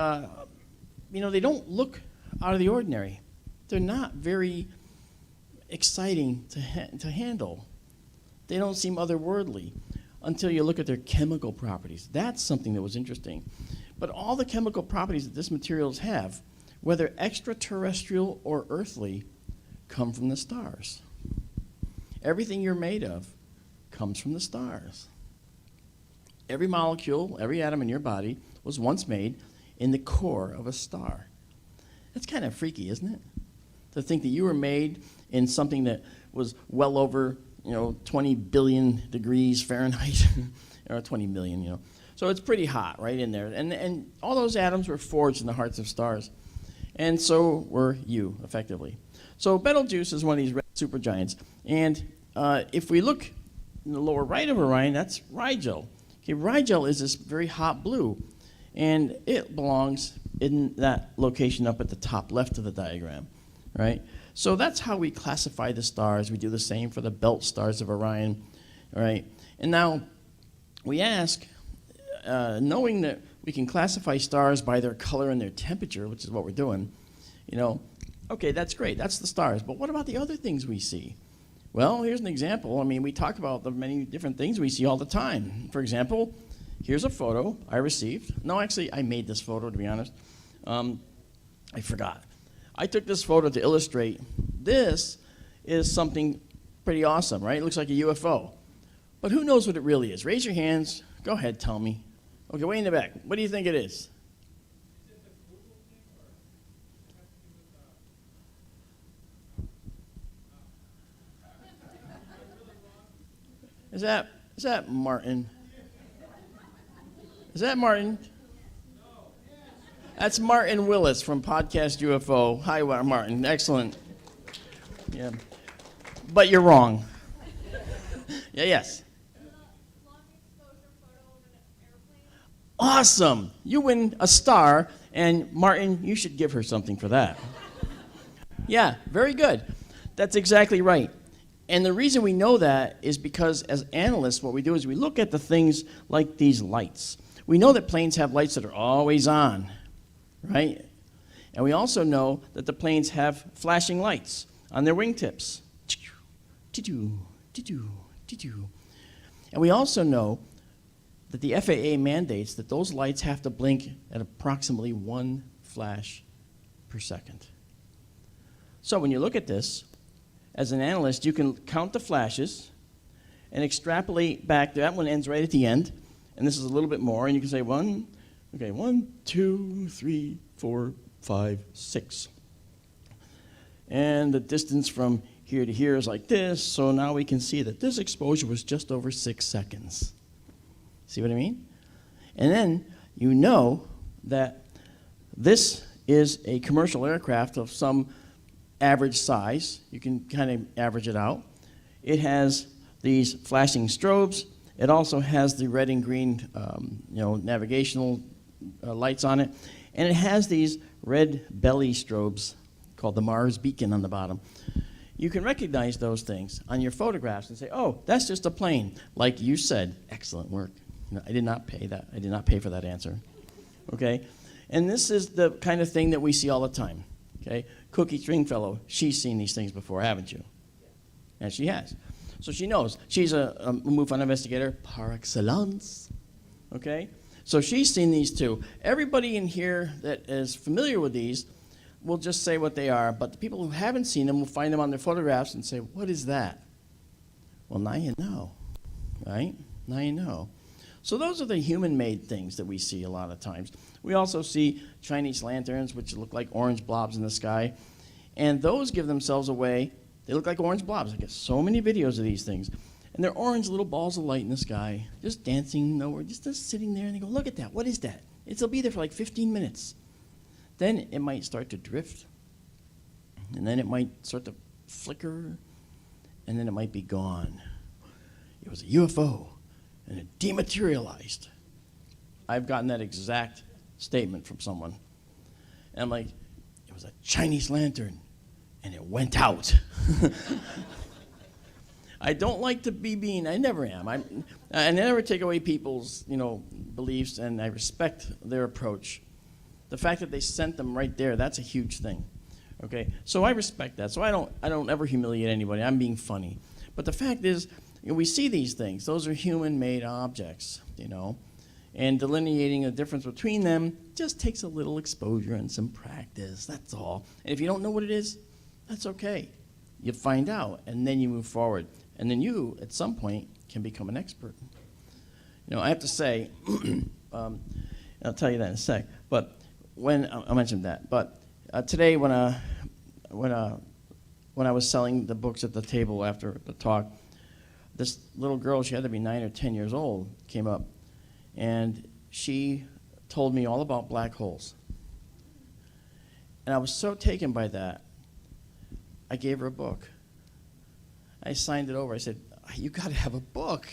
Speaker 8: they don't look out of the ordinary. They're not very exciting to handle. They don't seem otherworldly until you look at their chemical properties. That's something that was interesting. But all the chemical properties that this materials have, whether extraterrestrial or earthly, come from the stars. Everything you're made of comes from the stars. Every molecule, every atom in your body was once made in the core of a star. That's kind of freaky, isn't it? To think that you were made in something that was well over, 20 billion degrees Fahrenheit, or 20 million, So it's pretty hot right in there. And all those atoms were forged in the hearts of stars. And so were you, effectively. So Betelgeuse is one of these red supergiants. And if we look in the lower right of Orion, that's Rigel. Okay, Rigel is this very hot blue. And it belongs in that location up at the top left of the diagram, right? So that's how we classify the stars. We do the same for the belt stars of Orion, all right? And now we ask, knowing that we can classify stars by their color and their temperature, which is what we're doing, okay, that's great. That's the stars. But what about the other things we see? Well, here's an example. We talk about the many different things we see all the time. For example, here's a photo I received. No, actually, I made this photo, to be honest. I forgot. I took this photo to illustrate. This is something pretty awesome, right? It looks like a UFO. But who knows what it really is? Raise your hands. Go ahead, tell me. Okay, way in the back. What do you think it is? Is that Martin? Is that Martin? That's Martin Willis from Podcast UFO. Hi, Martin. Excellent. Yeah. But you're wrong. Yeah, yes. Awesome. You win a star, and Martin, you should give her something for that. Yeah, very good. That's exactly right. And the reason we know that is because as analysts, what we do is we look at the things like these lights. We know that planes have lights that are always on, right? And we also know that the planes have flashing lights on their wingtips. And we also know that the FAA mandates that those lights have to blink at approximately 1 flash per second. So when you look at this, as an analyst, you can count the flashes and extrapolate back. That one ends right at the end, and this is a little bit more, and you can say 1, 2, 3, 4, 5, 6. And the distance from here to here is like this, so now we can see that this exposure was just over 6 seconds. See what I mean? And then you know that this is a commercial aircraft of some average size. You can kind of average it out. It has these flashing strobes. It also has the red and green navigational lights on it. And it has these red belly strobes called the Mars beacon on the bottom. You can recognize those things on your photographs and say, oh, that's just a plane. Like you said, excellent work. I did not pay that. I did not pay for that answer. Okay? And this is the kind of thing that we see all the time. Okay? Cookie Stringfellow, she's seen these things before, haven't you? And she has. So she knows. She's a MUFON investigator par excellence. Okay? So she's seen these too. Everybody in here that is familiar with these will just say what they are, but the people who haven't seen them will find them on their photographs and say, what is that? Well, now you know, right? Now you know. So those are the human-made things that we see a lot of times. We also see Chinese lanterns, which look like orange blobs in the sky, and those give themselves away. They look like orange blobs. I get so many videos of these things. And they're orange little balls of light in the sky, just dancing nowhere, just sitting there, and they go, look at that, what is that? It'll be there for like 15 minutes. Then it might start to drift, and then it might start to flicker, and then it might be gone. It was a UFO, and it dematerialized. I've gotten that exact statement from someone. And I'm like, it was a Chinese lantern, and it went out. I don't like to be mean. I never am. I never take away people's, beliefs, and I respect their approach. The fact that they sent them right there, that's a huge thing. Okay? So I respect that. So I don't ever humiliate anybody. I'm being funny. But the fact is, we see these things. Those are human-made objects, And delineating a difference between them just takes a little exposure and some practice. That's all. And if you don't know what it is, that's okay. You find out, and then you move forward. And then you, at some point, can become an expert. I have to say, I'll tell you that in a sec, but when I mentioned that, but today when I was selling the books at the table after the talk, this little girl, she had to be 9 or 10 years old, came up, and she told me all about black holes. And I was so taken by that, I gave her a book. I signed it over. I said, you got to have a book,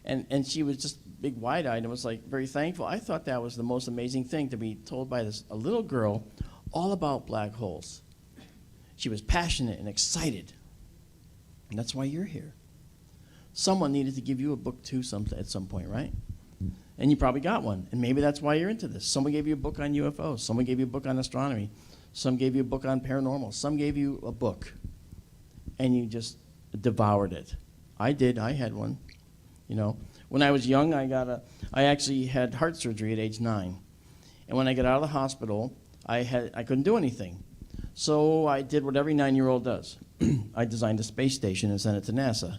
Speaker 8: And she was just big wide-eyed and was like very thankful. I thought that was the most amazing thing, to be told by a little girl all about black holes. She was passionate and excited. And that's why you're here. Someone needed to give you a book too at some point, right? And you probably got one. And maybe that's why you're into this. Someone gave you a book on UFOs. Someone gave you a book on astronomy. Some gave you a book on paranormal. Some gave you a book. And you just devoured it. I did. I had one. When I was young, I actually had heart surgery at age 9. And when I got out of the hospital, I couldn't do anything. So I did what every 9-year-old does. I designed a space station and sent it to NASA.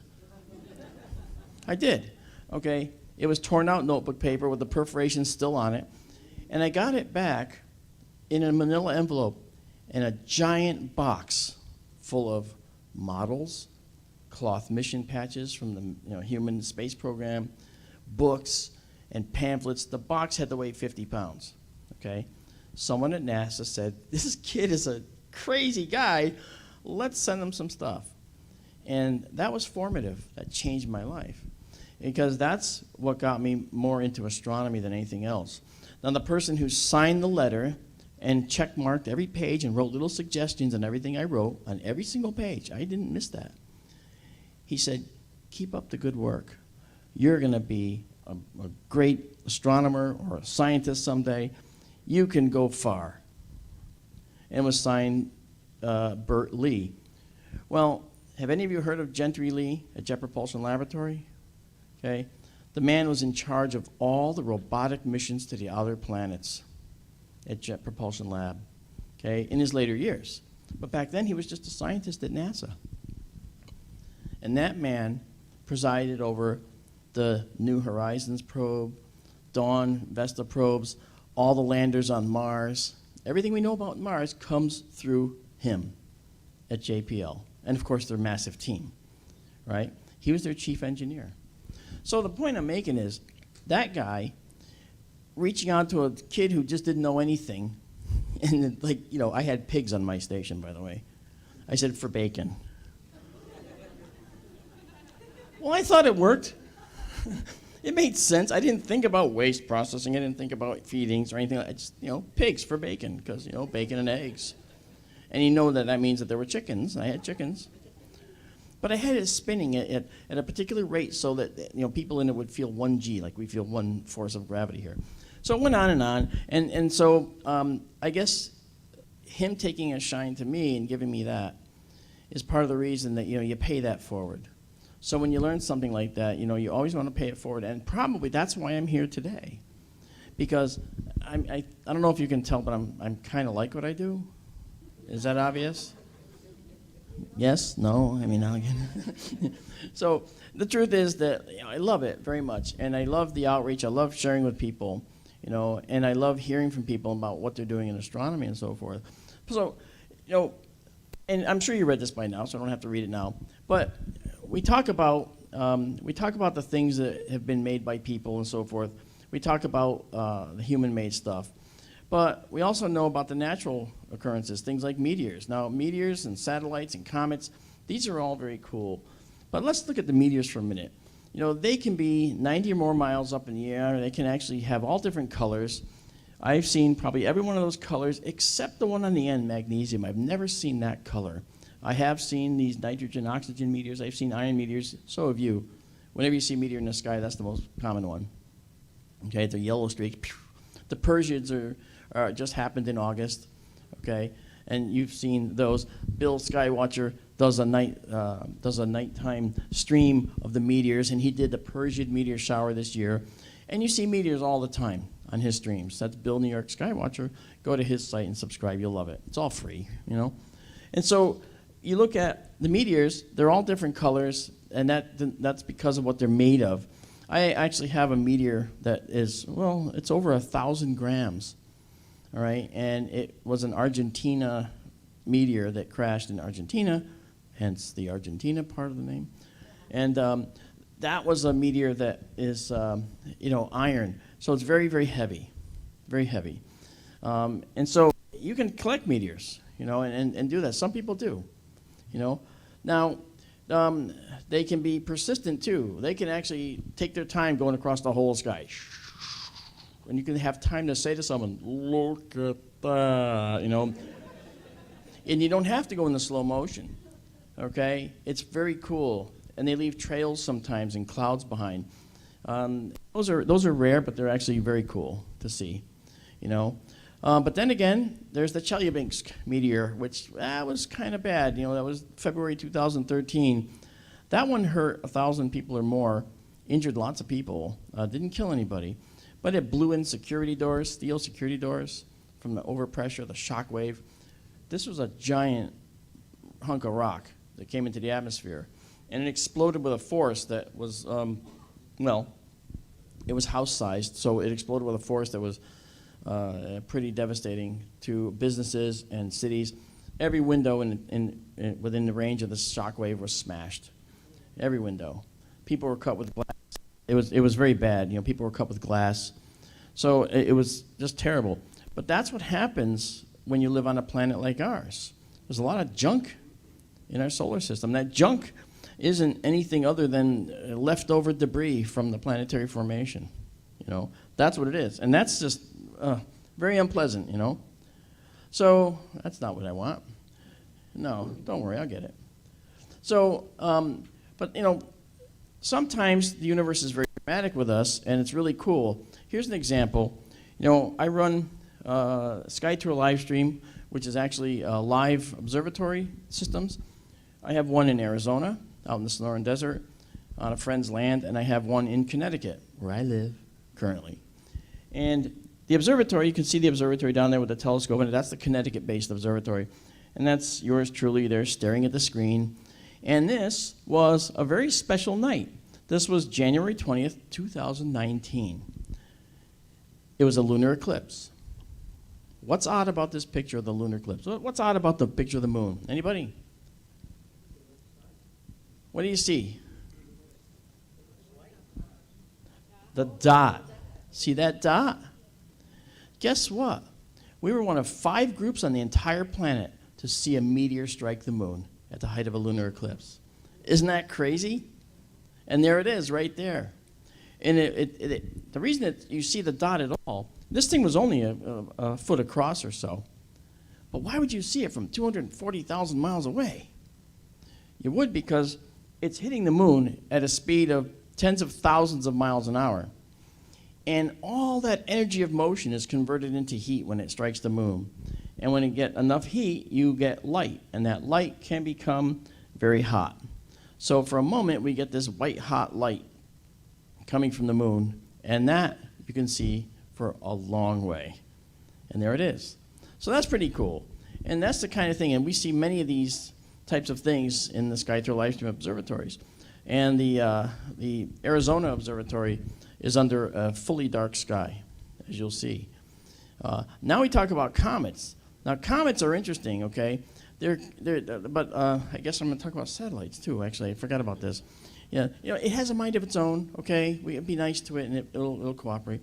Speaker 8: I did. Okay? It was torn out notebook paper with the perforations still on it. And I got it back in a manila envelope in a giant box full of models, cloth mission patches from the human space program, books, and pamphlets. The box had to weigh 50 pounds. Okay? Someone at NASA said, this kid is a crazy guy. Let's send him some stuff. And that was formative. That changed my life. Because that's what got me more into astronomy than anything else. Now, the person who signed the letter and checkmarked every page and wrote little suggestions on everything I wrote, on every single page, I didn't miss that. He said, keep up the good work. You're going to be a great astronomer or a scientist someday. You can go far. And it was signed Bert Lee. Well, have any of you heard of Gentry Lee at Jet Propulsion Laboratory? Okay. The man was in charge of all the robotic missions to the outer planets at Jet Propulsion Lab, okay, in his later years. But back then, he was just a scientist at NASA. And that man presided over the New Horizons probe, Dawn, Vesta probes, all the landers on Mars. Everything we know about Mars comes through him at JPL. And of course, their massive team, right? He was their chief engineer. So the point I'm making is that guy reaching out to a kid who just didn't know anything, and like, you know, I had pigs on my station, by the way. I said, for bacon. Well, I thought it worked. It made sense. I didn't think about waste processing. I didn't think about feedings or anything. I just, you know, pigs for bacon, because, you know, bacon and eggs. And you know that means that there were chickens. I had chickens. But I had it spinning at a particular rate so that, you know, people in it would feel 1G, like we feel one force of gravity here. So it went on and on. And so I guess him taking a shine to me and giving me that is part of the reason that, you know, you pay that forward. So when you learn something like that, you know, you always want to pay it forward. And probably that's why I'm here today. Because I don't know if you can tell, but I'm kind of like what I do. Is that obvious? Yes? No? I mean, now again. So the truth is that, you know, I love it very much. And I love the outreach. I love sharing with people, you know, and I love hearing from people about what they're doing in astronomy and so forth. So, you know, and I'm sure you read this by now, so I don't have to read it now. But we talk about the things that have been made by people and so forth. We talk about the human-made stuff. But we also know about the natural occurrences, things like meteors. Now, meteors and satellites and comets, these are all very cool. But let's look at the meteors for a minute. You know, they can be 90 or more miles up in the air. They can actually have all different colors. I've seen probably every one of those colors except the one on the end, magnesium. I've never seen that color. I have seen these nitrogen, oxygen meteors. I've seen iron meteors. So have you. Whenever you see a meteor in the sky, that's the most common one. Okay, the yellow streaks. The Perseids are just happened in August. Okay, and you've seen those. Bill Skywatcher does a nighttime stream of the meteors, and he did the Perseid meteor shower this year. And you see meteors all the time on his streams. That's Bill New York Skywatcher. Go to his site and subscribe. You'll love it. It's all free, you know. And so you look at the meteors. They're all different colors, and that's because of what they're made of. I actually have a meteor that is, well, it's over 1,000 grams. All right, and it was an Argentina meteor that crashed in Argentina, hence the Argentina part of the name. And that was a meteor that is, you know, iron. So it's very, very heavy, very heavy. And so you can collect meteors, you know, and do that. Some people do, you know. Now, they can be persistent too. They can actually take their time going across the whole sky. And you can have time to say to someone, look at that, you know. And you don't have to go in the slow motion, okay? It's very cool. And they leave trails sometimes and clouds behind. Those are rare, but they're actually very cool to see, you know. But then again, there's the Chelyabinsk meteor, which was kind of bad. You know, that was February 2013. That one hurt 1,000 people or more, injured lots of people, didn't kill anybody. But it blew in security doors, steel security doors, from the overpressure, the shock wave. This was a giant hunk of rock that came into the atmosphere. And it exploded with a force that was, well, it was house-sized, so it exploded with a force that was pretty devastating to businesses and cities. Every window within the range of the shock wave was smashed. Every window. People were cut with glass. It was very bad. You know, people were cut with glass. So it was just terrible. But that's what happens when you live on a planet like ours. There's a lot of junk in our solar system. That junk isn't anything other than leftover debris from the planetary formation. You know, that's what it is. And that's just very unpleasant, you know. So that's not what I want. No, don't worry, I'll get it. So, but, you know, sometimes the universe is very dramatic with us, and it's really cool. Here's an example. You know, I run Sky Tour live stream, which is actually live observatory systems. I have one in Arizona, out in the Sonoran Desert, on a friend's land, and I have one in Connecticut, where I live currently. And the observatory, you can see the observatory down there with the telescope, and that's the Connecticut-based observatory. and that's yours truly there staring at the screen. And this was a very special night. This was January 20th, 2019. It was a lunar eclipse. What's odd about this picture of the lunar eclipse? What's odd about the picture of the moon? Anybody? What do you see? The dot. See that dot? Guess what? We were one of 5 groups on the entire planet to see a meteor strike the moon at the height of a lunar eclipse. Isn't that crazy? And there it is right there. And the reason that you see the dot at all, this thing was only a foot across or so. But why would you see it from 240,000 miles away? You would because it's hitting the moon at a speed of tens of thousands of miles an hour. And all that energy of motion is converted into heat when it strikes the moon. And when you get enough heat, you get light. And that light can become very hot. So for a moment, we get this white hot light coming from the moon. And that you can see for a long way. And there it is. So that's pretty cool. And that's the kind of thing, and we see many of these types of things in the Sky Tour Livestream observatories. And the Arizona Observatory is under a fully dark sky, as you'll see. Now we talk about comets. Now comets are interesting, okay? But I guess I'm going to talk about satellites too. Actually, I forgot about this. Yeah, you know, it has a mind of its own. Okay, we be nice to it, and it'll cooperate.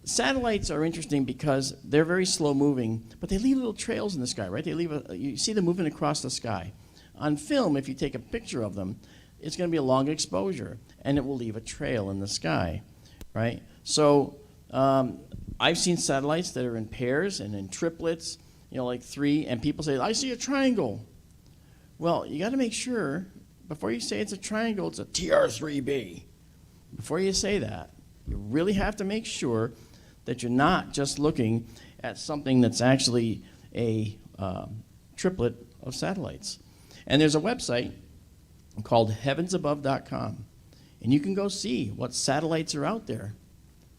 Speaker 8: Satellites are interesting because they're very slow moving, but they leave little trails in the sky, right? They leave you see them moving across the sky. On film, if you take a picture of them, it's going to be a long exposure, and it will leave a trail in the sky, right? So I've seen satellites that are in pairs and in triplets, you know, like 3, and people say, I see a triangle. Well, you got to make sure, before you say it's a triangle, it's a TR3B. Before you say that, you really have to make sure that you're not just looking at something that's actually a triplet of satellites. And there's a website called heavensabove.com, and you can go see what satellites are out there,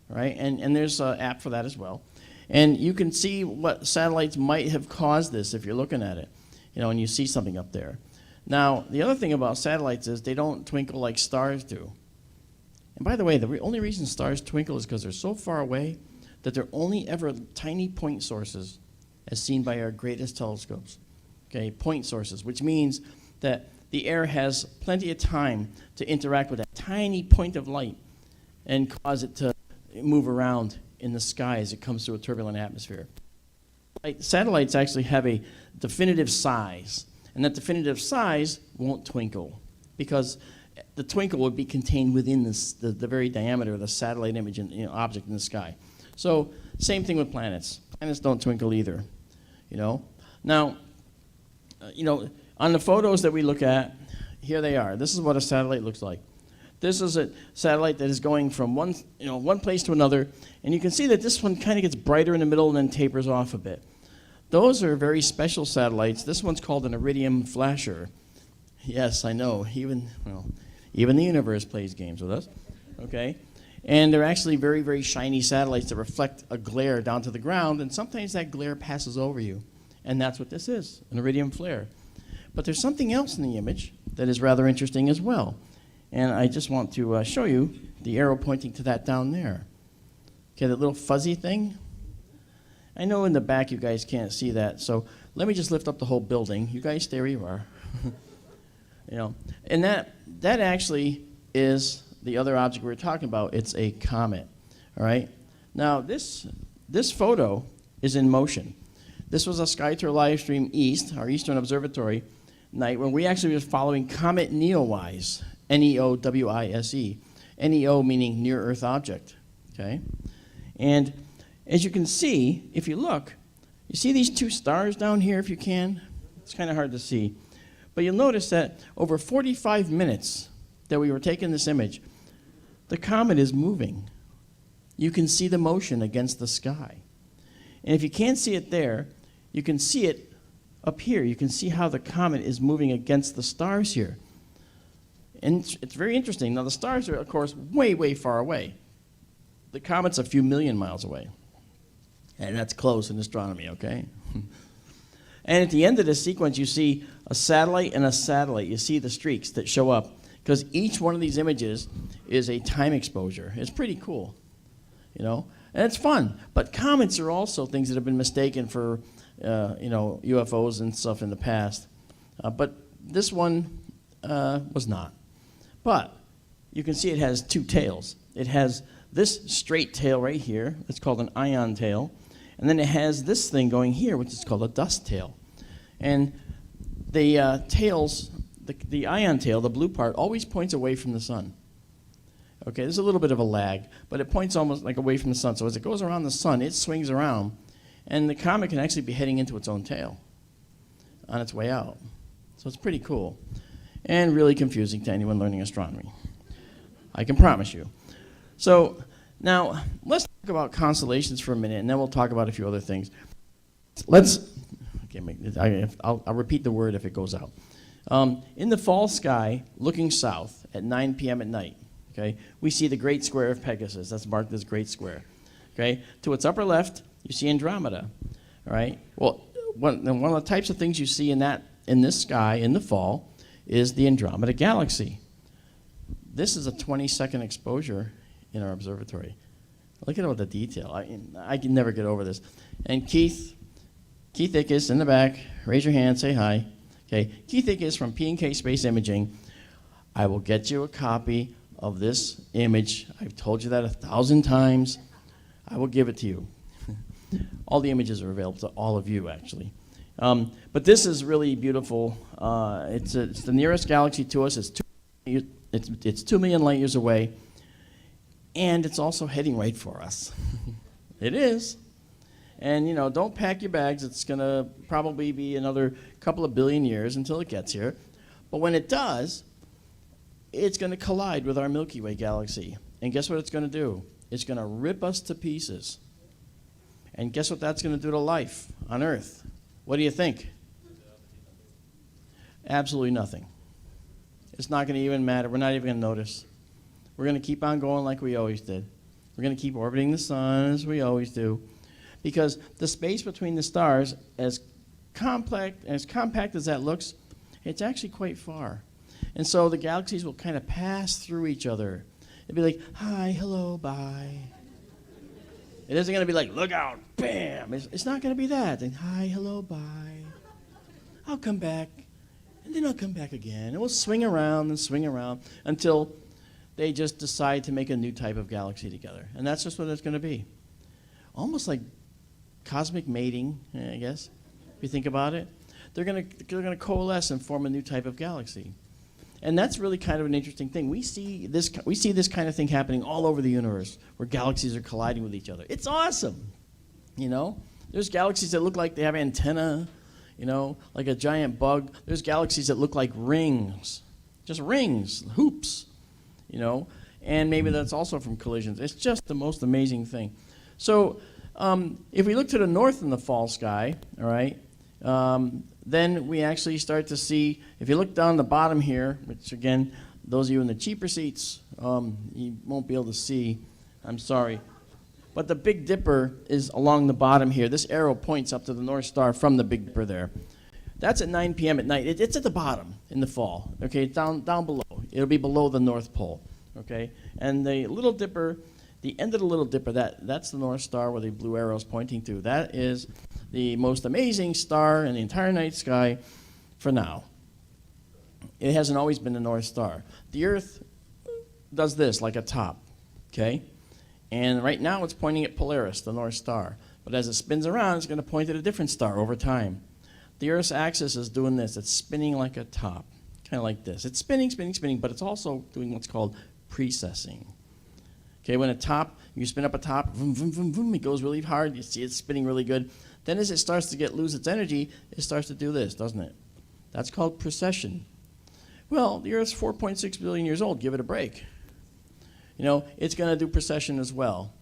Speaker 8: right? And there's an app for that as well. And you can see what satellites might have caused this if you're looking at it, you know, and you see something up there. Now, the other thing about satellites is they don't twinkle like stars do. And by the way, the only reason stars twinkle is because they're so far away that they're only ever tiny point sources as seen by our greatest telescopes. Okay, point sources, which means that the air has plenty of time to interact with that tiny point of light and cause it to move around in the sky as it comes through a turbulent atmosphere. Satellites actually have a definitive size, and that definitive size won't twinkle because the twinkle would be contained within the very diameter of the satellite image and, you know, object in the sky. So same thing with planets. Planets don't twinkle either, you know. Now, you know, on the photos that we look at, here they are. This is what a satellite looks like. This is a satellite that is going from one place to another, and you can see that this one kind of gets brighter in the middle and then tapers off a bit. Those are very special satellites. This one's called an iridium flasher. Yes, I know. Even the universe plays games with us. Okay? And they're actually very, very shiny satellites that reflect a glare down to the ground, and sometimes that glare passes over you. And that's what this is, an iridium flare. But there's something else in the image that is rather interesting as well. And I just want to show you the arrow pointing to that down there. Okay, that little fuzzy thing. I know in the back you guys can't see that, so let me just lift up the whole building. You guys stay where you are. You know, and that actually is the other object we were talking about. It's a comet. All right. Now this photo is in motion. This was a Sky Tour Livestream East, our Eastern Observatory night, where we actually were following Comet Neowise, Neowise. Neo meaning near Earth object. Okay, and as you can see, if you look, you see these 2 stars down here. If you can, it's kind of hard to see. But you'll notice that over 45 minutes that we were taking this image, the comet is moving. You can see the motion against the sky. And if you can't see it there, you can see it up here. You can see how the comet is moving against the stars here. And it's very interesting. Now, the stars are, of course, way, way far away. The comet's a few million miles away. And that's close in astronomy, okay? And at the end of the sequence, you see a satellite and a satellite. You see the streaks that show up because each one of these images is a time exposure. It's pretty cool, you know, and it's fun. But comets are also things that have been mistaken for, you know, UFOs and stuff in the past. But this one was not. But you can see it has two tails. It has this straight tail right here. It's called an ion tail. And then it has this thing going here, which is called a dust tail. And the tails, the ion tail, the blue part, always points away from the sun. Okay, there's a little bit of a lag, but it points almost like away from the sun. So as it goes around the sun, it swings around, and the comet can actually be heading into its own tail on its way out. So it's pretty cool and really confusing to anyone learning astronomy. I can promise you. So now let's talk about constellations for a minute, and then we'll talk about a few other things. I'll repeat the word if it goes out. In the fall sky, looking south at 9 p.m. at night, okay, we see the Great Square of Pegasus. That's marked as Great Square. Okay, to its upper left, you see Andromeda. All right. Well, one of the types of things you see in this sky in the fall is the Andromeda Galaxy. This is a 20-second exposure in our observatory. Look at all the detail. I can never get over this. And Keith Ickes in the back, raise your hand, say hi. Okay, Keith Ickes from P&K Space Imaging. I will get you a copy of this image. I've told you that 1,000 times. I will give it to you. All the images are available to all of you, actually. But this is really beautiful. It's the nearest galaxy to us. It's 2 million light years away. And it's also heading right for us. It is. And, you know, don't pack your bags. It's going to probably be another couple of billion years until it gets here. But when it does, it's going to collide with our Milky Way galaxy. And guess what it's going to do? It's going to rip us to pieces. And guess what that's going to do to life on Earth? What do you think? Absolutely nothing. It's not going to even matter. We're not even going to notice. We're going to keep on going like we always did. We're going to keep orbiting the sun as we always do. Because the space between the stars, as compact as that looks, it's actually quite far. And so the galaxies will kind of pass through each other. It'll be like, hi, hello, bye. It isn't going to be like, look out, bam. It's not going to be that. And, hi, hello, bye. I'll come back, and then I'll come back again. And we'll swing around until they just decide to make a new type of galaxy together. And that's just what it's going to be. Almost like cosmic mating, I guess, if you think about it. They're going to coalesce and form a new type of galaxy. And that's really kind of an interesting thing. We see this kind of thing happening all over the universe, where galaxies are colliding with each other. It's awesome. You know, there's galaxies that look like they have antennae, you know, like a giant bug. There's galaxies that look like rings, just rings, hoops, you know. And maybe that's also from collisions. It's just the most amazing thing. So if we look to the north in the fall sky, all right, then we actually start to see, if you look down the bottom here, which again, those of you in the cheaper seats, you won't be able to see, I'm sorry. But the Big Dipper is along the bottom here. This arrow points up to the North Star from the Big Dipper there. That's at 9 p.m. at night. It's at the bottom in the fall, okay, down below. It'll be below the North Pole, okay? And the Little Dipper, the end of the Little Dipper, that's the North Star where the blue arrow is pointing to. That is the most amazing star in the entire night sky for now. It hasn't always been the North Star. The Earth does this like a top, okay? And right now it's pointing at Polaris, the North Star. But as it spins around, it's going to point at a different star over time. The Earth's axis is doing this. It's spinning like a top, kind of like this. It's spinning, but it's also doing what's called precessing. Okay, when you spin up a top, vroom, vroom, vroom, vroom, it goes really hard. You see it spinning really good. Then as it starts to lose its energy, it starts to do this, doesn't it? That's called precession. Well, the Earth's 4.6 billion years old. Give it a break. You know, it's going to do precession as well.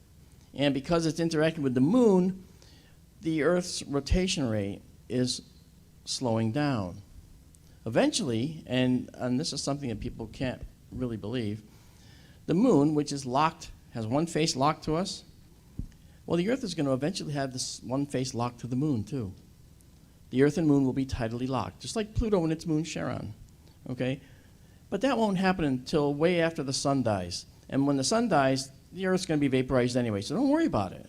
Speaker 8: And because it's interacting with the moon, the Earth's rotation rate is slowing down. Eventually, and this is something that people can't really believe, the moon, which is locked, has one face locked to us, well, the Earth is going to eventually have this one face locked to the moon, too. the Earth and Moon will be tidally locked, just like Pluto and its moon Charon. Okay? But that won't happen until way after the sun dies. And when the sun dies, the Earth's going to be vaporized anyway, so don't worry about it.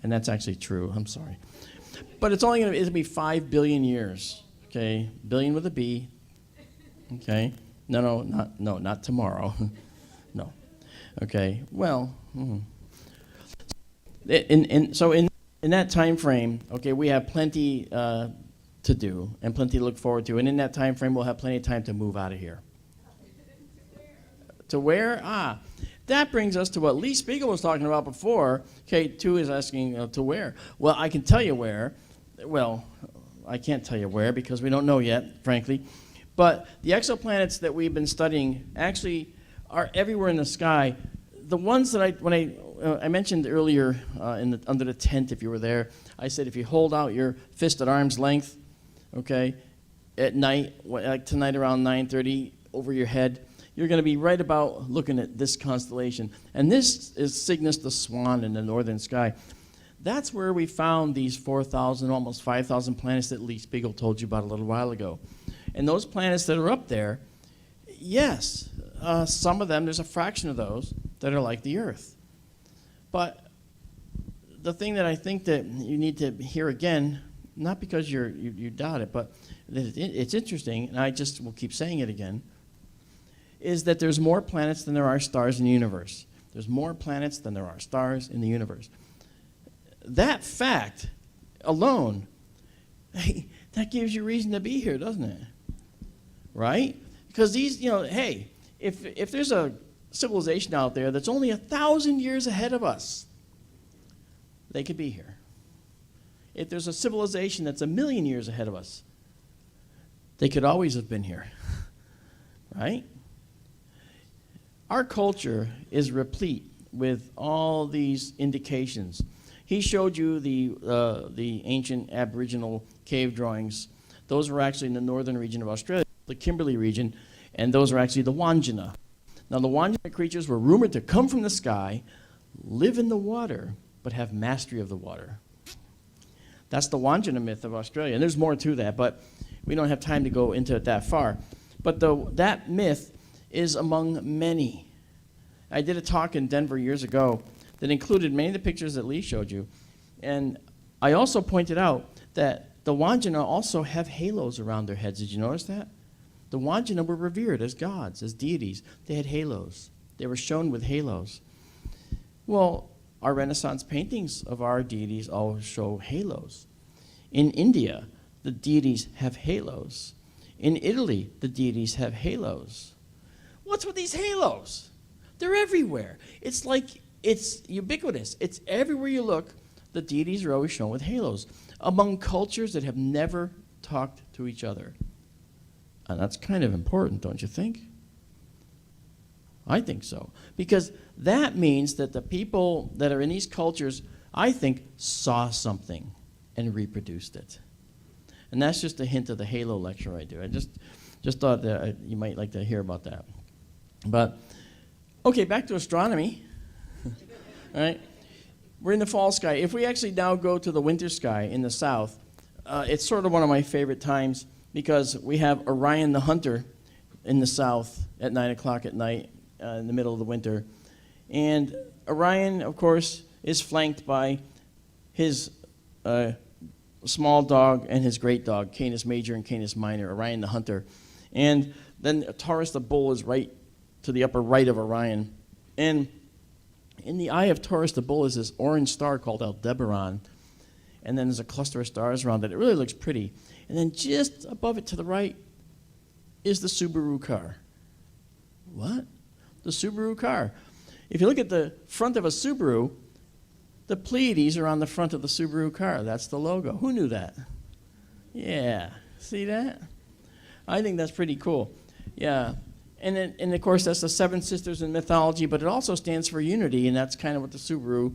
Speaker 8: And that's actually true. I'm sorry. But it's only going to be 5 billion years. Okay? Billion with a B. Okay? No, not tomorrow. No. Okay? Well, so in that time frame, okay, we have plenty to do and plenty to look forward to. And in that time frame, we'll have plenty of time to move out of here. To where? That brings us to what Lee Spiegel was talking about before. Okay, 2 is asking to where. Well, I can tell you where. Well, I can't tell you where because we don't know yet, frankly. But the exoplanets that we've been studying actually are everywhere in the sky. The ones that when I mentioned earlier under the tent, if you were there, I said if you hold out your fist at arm's length, okay, at night, like tonight around 9:30 over your head, you're going to be right about looking at this constellation. And this is Cygnus the Swan in the northern sky. That's where we found these 4,000, almost 5,000 planets that Lee Spiegel told you about a little while ago. And those planets that are up there, yes, some of them, there's a fraction of those that are like the Earth. But the thing that I think that you need to hear again, not because you doubt it, but it's interesting, and I just will keep saying it again, is that there's more planets than there are stars in the universe. There's more planets than there are stars in the universe. That fact alone, hey, that gives you reason to be here, doesn't it? Right? Because these, hey, if there's a civilization out there that's only 1,000 years ahead of us, they could be here. If there's a civilization that's 1,000,000 years ahead of us, they could always have been here. Right? Our culture is replete with all these indications. He showed you the ancient Aboriginal cave drawings. Those were actually in the northern region of Australia, the Kimberley region, and those are actually the Wandjina. Now, the Wandjina creatures were rumored to come from the sky, live in the water, but have mastery of the water. That's the Wandjina myth of Australia, and there's more to that, but we don't have time to go into it that far. But that myth is among many. I did a talk in Denver years ago that included many of the pictures that Lee showed you. And I also pointed out that the Wandjina also have halos around their heads. Did you notice that? The Wandjina were revered as gods, as deities. They had halos. They were shown with halos. Well, our Renaissance paintings of our deities all show halos. In India, the deities have halos. In Italy, the deities have halos. What's with these halos? They're everywhere. It's like it's ubiquitous. It's everywhere you look, the deities are always shown with halos among cultures that have never talked to each other. And that's kind of important, don't you think? I think so. Because that means that the people that are in these cultures, I think, saw something and reproduced it. And that's just a hint of the halo lecture I do. I just thought that you might like to hear about that. But, okay, back to astronomy. All right? We're in the fall sky. If we actually now go to the winter sky in the south, it's sort of one of my favorite times because we have Orion the Hunter in the south at 9 o'clock at night in the middle of the winter. And Orion, of course, is flanked by his small dog and his great dog, Canis Major and Canis Minor, Orion the Hunter. And then Taurus the Bull is right to the upper right of Orion. And in the eye of Taurus the Bull is this orange star called Aldebaran. And then there's a cluster of stars around it. It really looks pretty. And then just above it to the right is the Subaru car. What? The Subaru car. If you look at the front of a Subaru, the Pleiades are on the front of the Subaru car. That's the logo. Who knew that? Yeah. See that? I think that's pretty cool. Yeah. And of course, that's the seven sisters in mythology, but it also stands for unity, and that's kind of what the Subaru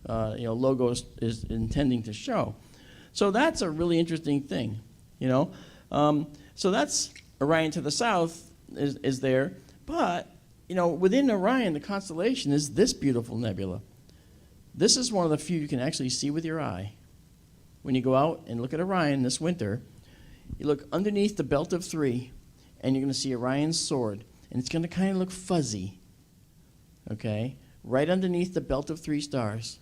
Speaker 8: logo is intending to show. So that's a really interesting thing, So that's Orion to the south is there. But, within Orion, the constellation is this beautiful nebula. This is one of the few you can actually see with your eye. When you go out and look at Orion this winter, you look underneath the belt of 3, and you're going to see Orion's sword, and it's going to kind of look fuzzy, okay, right underneath the belt of 3 stars.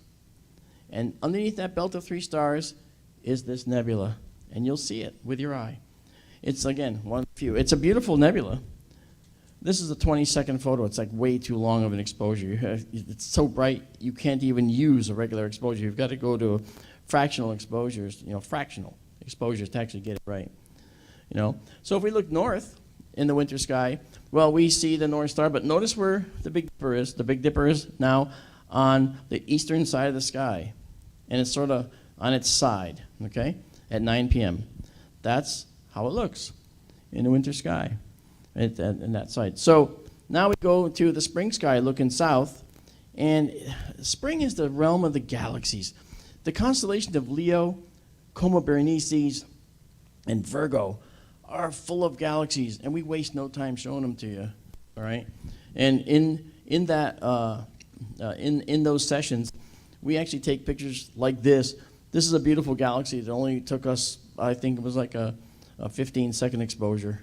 Speaker 8: And underneath that belt of 3 stars is this nebula, and you'll see it with your eye. It's, again, one of the few. It's a beautiful nebula. This is a 20-second photo. It's like way too long of an exposure. It's so bright you can't even use a regular exposure. You've got to go to fractional exposures, fractional exposures to actually get it right. So if we look north in the winter sky, well, we see the North Star, but notice where the Big Dipper is. The Big Dipper is now on the eastern side of the sky, and it's sort of on its side, okay, at 9 p.m. That's how it looks in the winter sky. In that side. So now we go to the spring sky looking south, and spring is the realm of the galaxies. The constellations of Leo, Coma Berenices, and Virgo are full of galaxies, and we waste no time showing them to you. All right, and in those sessions, we actually take pictures like this. This is a beautiful galaxy. It only took us, I think it was like a 15-second exposure,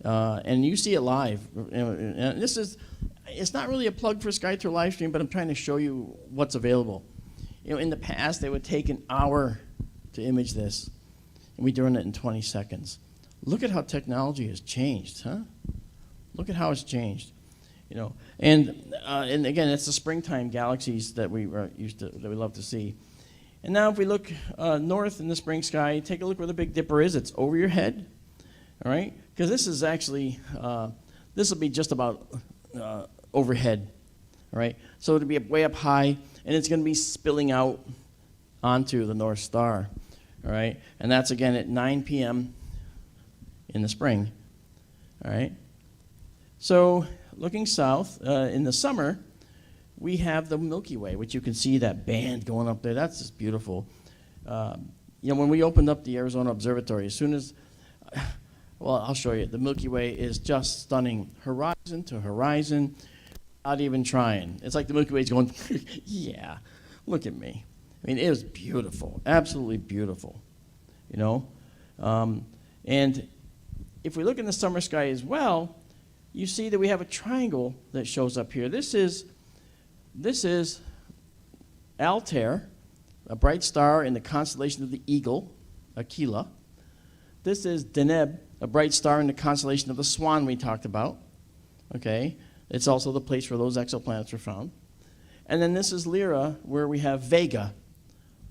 Speaker 8: and you see it live. And it's not really a plug for SkyTour Livestream, but I'm trying to show you what's available. In the past, they would take an hour to image this, and we're doing it in 20 seconds. Look at how technology has changed, huh? Look at how it's changed, And again, it's the springtime galaxies that we love to see. And now, if we look north in the spring sky, take a look where the Big Dipper is. It's over your head, all right? Because this is actually, this will be just about overhead, all right? So it'll be way up high, and it's going to be spilling out onto the North Star, all right? And that's, again, at 9 p.m. in the spring, all right? So looking south, in the summer, we have the Milky Way, which you can see that band going up there. That's just beautiful. When we opened up the Arizona Observatory, as soon as, well, I'll show you. The Milky Way is just stunning. Horizon to horizon, not even trying. It's like the Milky Way is going, yeah, look at me. I mean, it was beautiful, absolutely beautiful, And if we look in the summer sky as well, you see that we have a triangle that shows up here. This is Altair, a bright star in the constellation of the Eagle, Aquila. This is Deneb, a bright star in the constellation of the Swan we talked about. Okay, it's also the place where those exoplanets were found. And then this is Lyra, where we have Vega,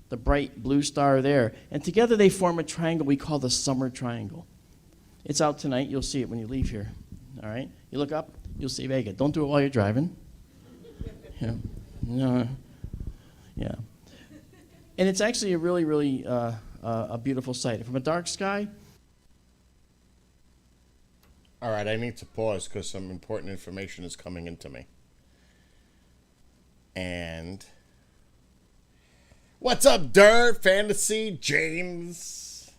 Speaker 8: the bright blue star there. And together they form a triangle we call the Summer Triangle. It's out tonight. You'll see it when you leave here. All right? You look up, you'll see Vega. Don't do it while you're driving. Yeah. No. Yeah. And it's actually a really, really a beautiful sight. From a dark sky.
Speaker 1: All right, I need to pause because some important information is coming into me. And what's up, Dirt Fantasy, James,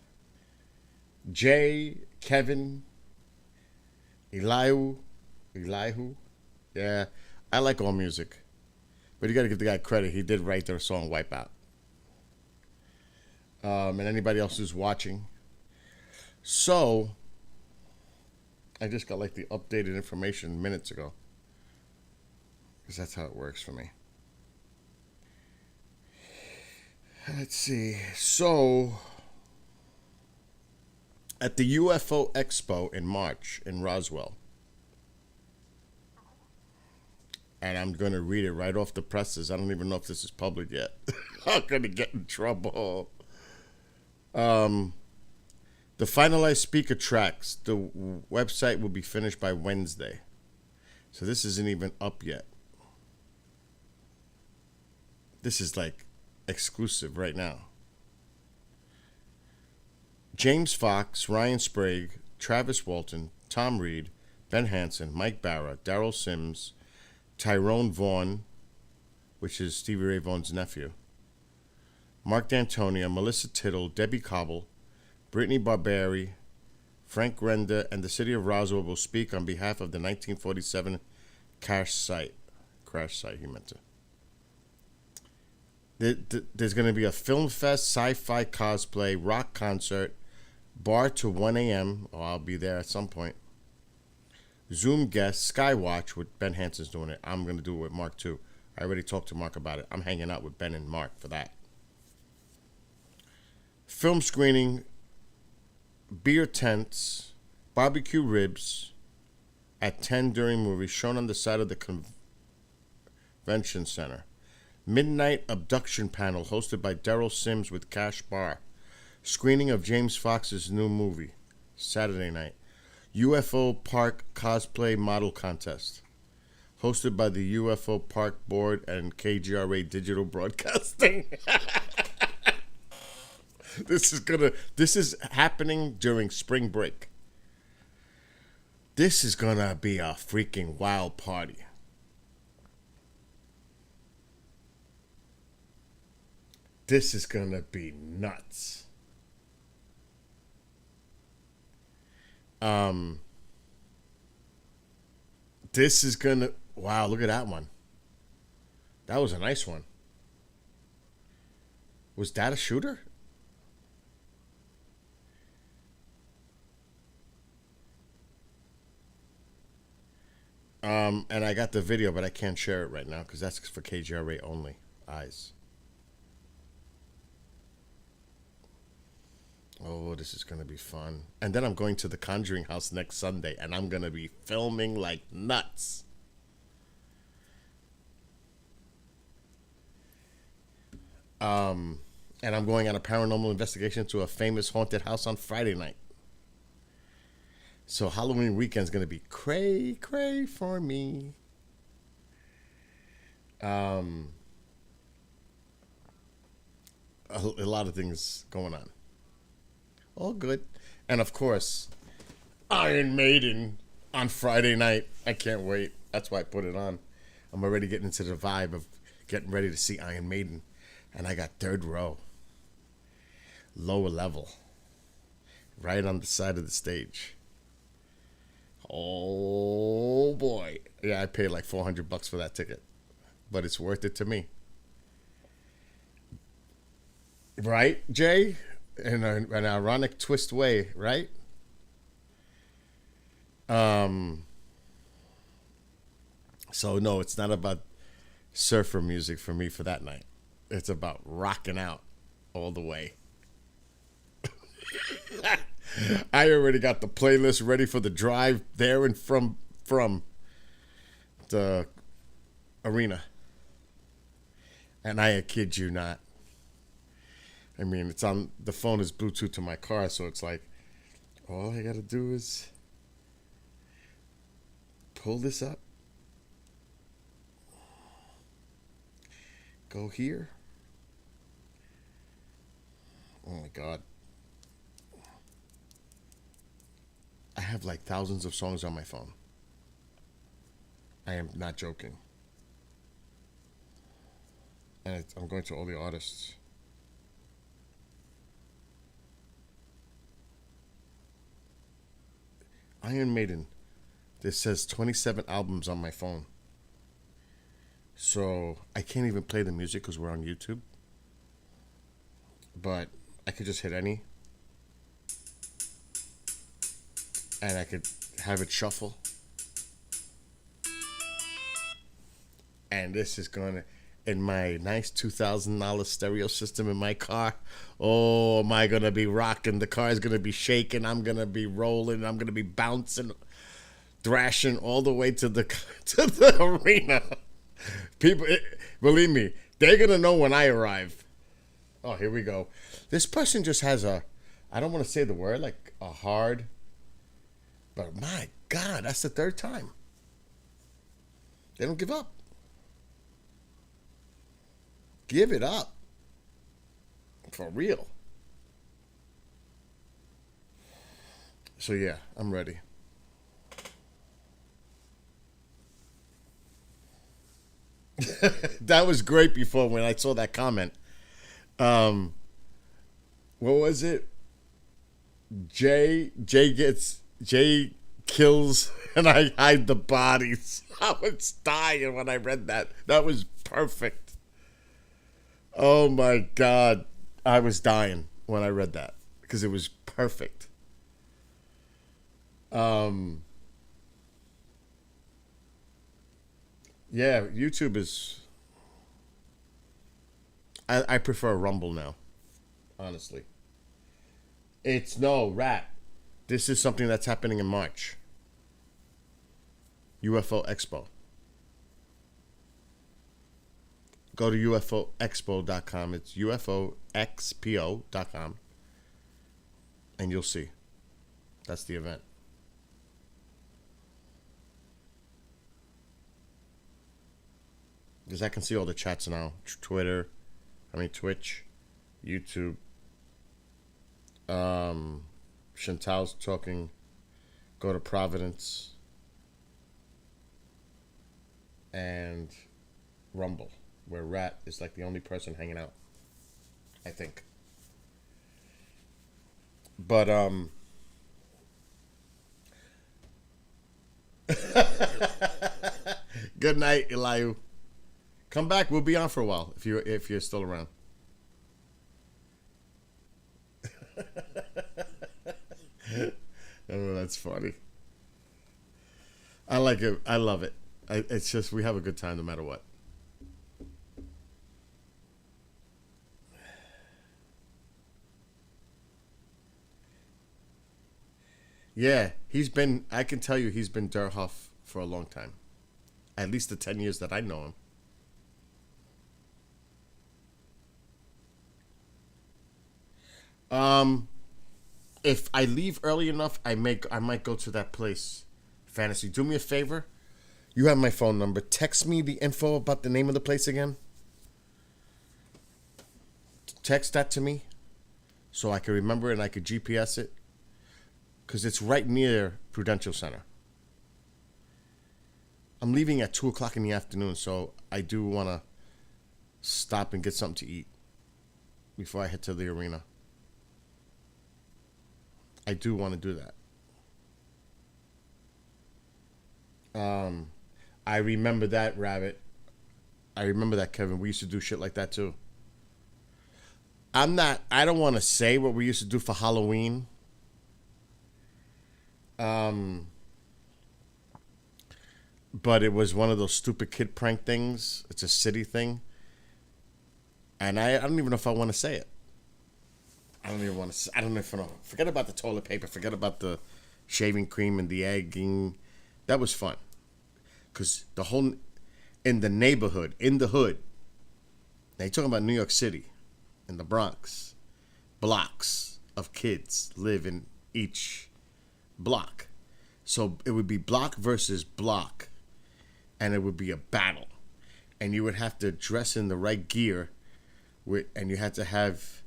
Speaker 1: Jay, Kevin, Elihu. Yeah, I like all music. But you got to give the guy credit. He did write their song Wipeout. And anybody else who's watching. So, I just got like the updated information minutes ago. Because that's how it works for me. Let's see. So, at the UFO Expo in March in Roswell, and I'm going to read it right off the presses. I don't even know if this is public yet. I'm going to get in trouble. The finalized speaker tracks, the website will be finished by Wednesday. So this isn't even up yet. This is like exclusive right now. James Fox, Ryan Sprague, Travis Walton, Tom Reed, Ben Hansen, Mike Barra, Daryl Sims, Tyrone Vaughn, which is Stevie Ray Vaughan's nephew, Mark D'Antonia, Melissa Tittle, Debbie Cobble, Brittany Barberi, Frank Renda, and the city of Roswell will speak on behalf of the 1947 crash site, he meant to. There's going to be a film fest, sci-fi cosplay, rock concert, bar to 1 a.m. Oh, I'll be there at some point. Zoom guest, Skywatch with Ben Hansen's doing it. I'm going to do it with Mark too. I already talked to Mark about it. I'm hanging out with Ben and Mark for that. Film screening, beer tents, barbecue ribs at 10 during movies shown on the side of the convention center. Midnight abduction panel hosted by Daryl Sims with Cash Bar. Screening of James Fox's new movie, Saturday night. UFO Park cosplay model contest, hosted by the UFO Park Board and KGRA Digital Broadcasting. This is happening during spring break. This is gonna be a freaking wild party. This is gonna be nuts. This is gonna, wow, look at that one. That was a nice one. Was that a shooter? And I got the video, but I can't share it right now because that's for KGRA only eyes. Oh, this is going to be fun. And then I'm going to the Conjuring House next Sunday, and I'm going to be filming like nuts. And I'm going on a paranormal investigation to a famous haunted house on Friday night. So Halloween weekend's going to be cray for me. A lot of things going on. All good. And of course, Iron Maiden on Friday night. I can't wait. That's why I put it on. I'm already getting into the vibe of getting ready to see Iron Maiden. And I got third row. Lower level. Right on the side of the stage. Oh boy. Yeah, I paid like $400 for that ticket. But it's worth it to me. Right, Jay? In an ironic twist way, right? So no, it's not about surfer music for me for that night. It's about rocking out all the way. I already got the playlist ready for the drive there and from the arena. And I kid you not. I mean, it's on, the phone is Bluetooth to my car, so it's like, all I gotta do is pull this up, go here. Oh my God. I have like thousands of songs on my phone. I am not joking. And I'm going to all the artists. Iron Maiden. This says 27 albums on my phone. So I can't even play the music because we're on YouTube. But I could just hit any. And I could have it shuffle. And this is going to, in my nice $2,000 stereo system in my car, oh, am I going to be rocking? The car is going to be shaking. I'm going to be rolling. I'm going to be bouncing, thrashing all the way to the arena. People, believe me, they're going to know when I arrive. Oh, here we go. This person just has a, I don't want to say the word, like a hard, but my God, that's the third time. They don't give up. Give it up. For real. So yeah, I'm ready. That was great before when I saw that comment. What was it? Jay kills and I hide the bodies. I was dying when I read that. That was perfect. Oh my God. I was dying when I read that because it was perfect. Yeah, YouTube is. I prefer Rumble now, honestly. It's no rat. This is something that's happening in March. UFO Expo. Go to ufoexpo.com. It's ufoxpo.com. And you'll see. That's the event. Because I can see all the chats now. Twitch, YouTube. Chantal's talking. Go to Providence. And Rumble, where Rat is like the only person hanging out, I think. But good night, Eliu. Come back. We'll be on for a while if you're still around. Oh, that's funny. I like it. I love it. It's just we have a good time no matter what. Yeah, I can tell you he's been Durhuff for a long time. At least the 10 years that I know him. If I leave early enough, I might go to that place. Fantasy, do me a favor. You have my phone number. Text me the info about the name of the place again. Text that to me so I can remember and I could GPS it. Because it's right near Prudential Center. I'm leaving at 2 o'clock in the afternoon, so I do want to stop and get something to eat before I head to the arena. I do want to do that. I remember that, Rabbit. I remember that, Kevin. We used to do shit like that too. I don't want to say what we used to do for Halloween. But it was one of those stupid kid prank things. It's a city thing. And I don't even know if I want to say it. I don't even want to. I don't know if I know. Forget about the toilet paper. Forget about the shaving cream and the egging. That was fun. Because the whole, in the neighborhood, in the hood, now you're talking about New York City, in the Bronx, blocks of kids live in each block. So it would be block versus block, and it would be a battle. And you would have to dress in the right gear, and you had to have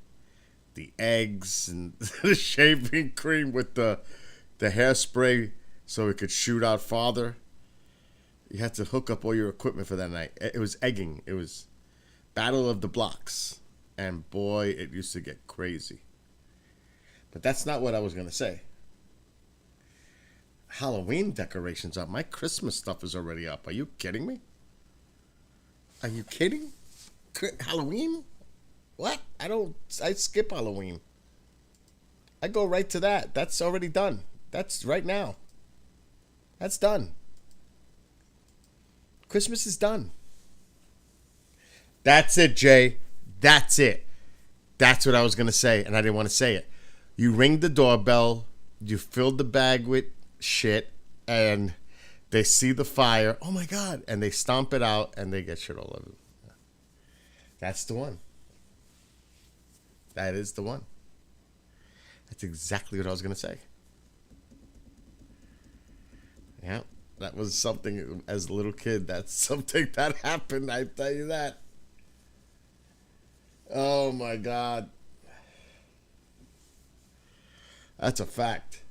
Speaker 1: the eggs and the shaving cream with the hairspray so it could shoot out farther. You had to hook up all your equipment for that night. It was egging. It was Battle of the Blocks. And boy, it used to get crazy. But that's not what I was going to say. Halloween decorations up. My Christmas stuff is already up. Are you kidding me? Are you kidding? Halloween? What? I skip Halloween. I go right to that. That's already done. That's right now. That's done. Christmas is done. That's it, Jay. That's it. That's what I was going to say, and I didn't want to say it. You ring the doorbell, you fill the bag with shit, and they see the fire. Oh, my God. And they stomp it out, and they get shit all over. That's the one. That is the one. That's exactly what I was going to say. Yeah. That was something as a little kid. That's something that happened. I tell you that. Oh my God. That's a fact.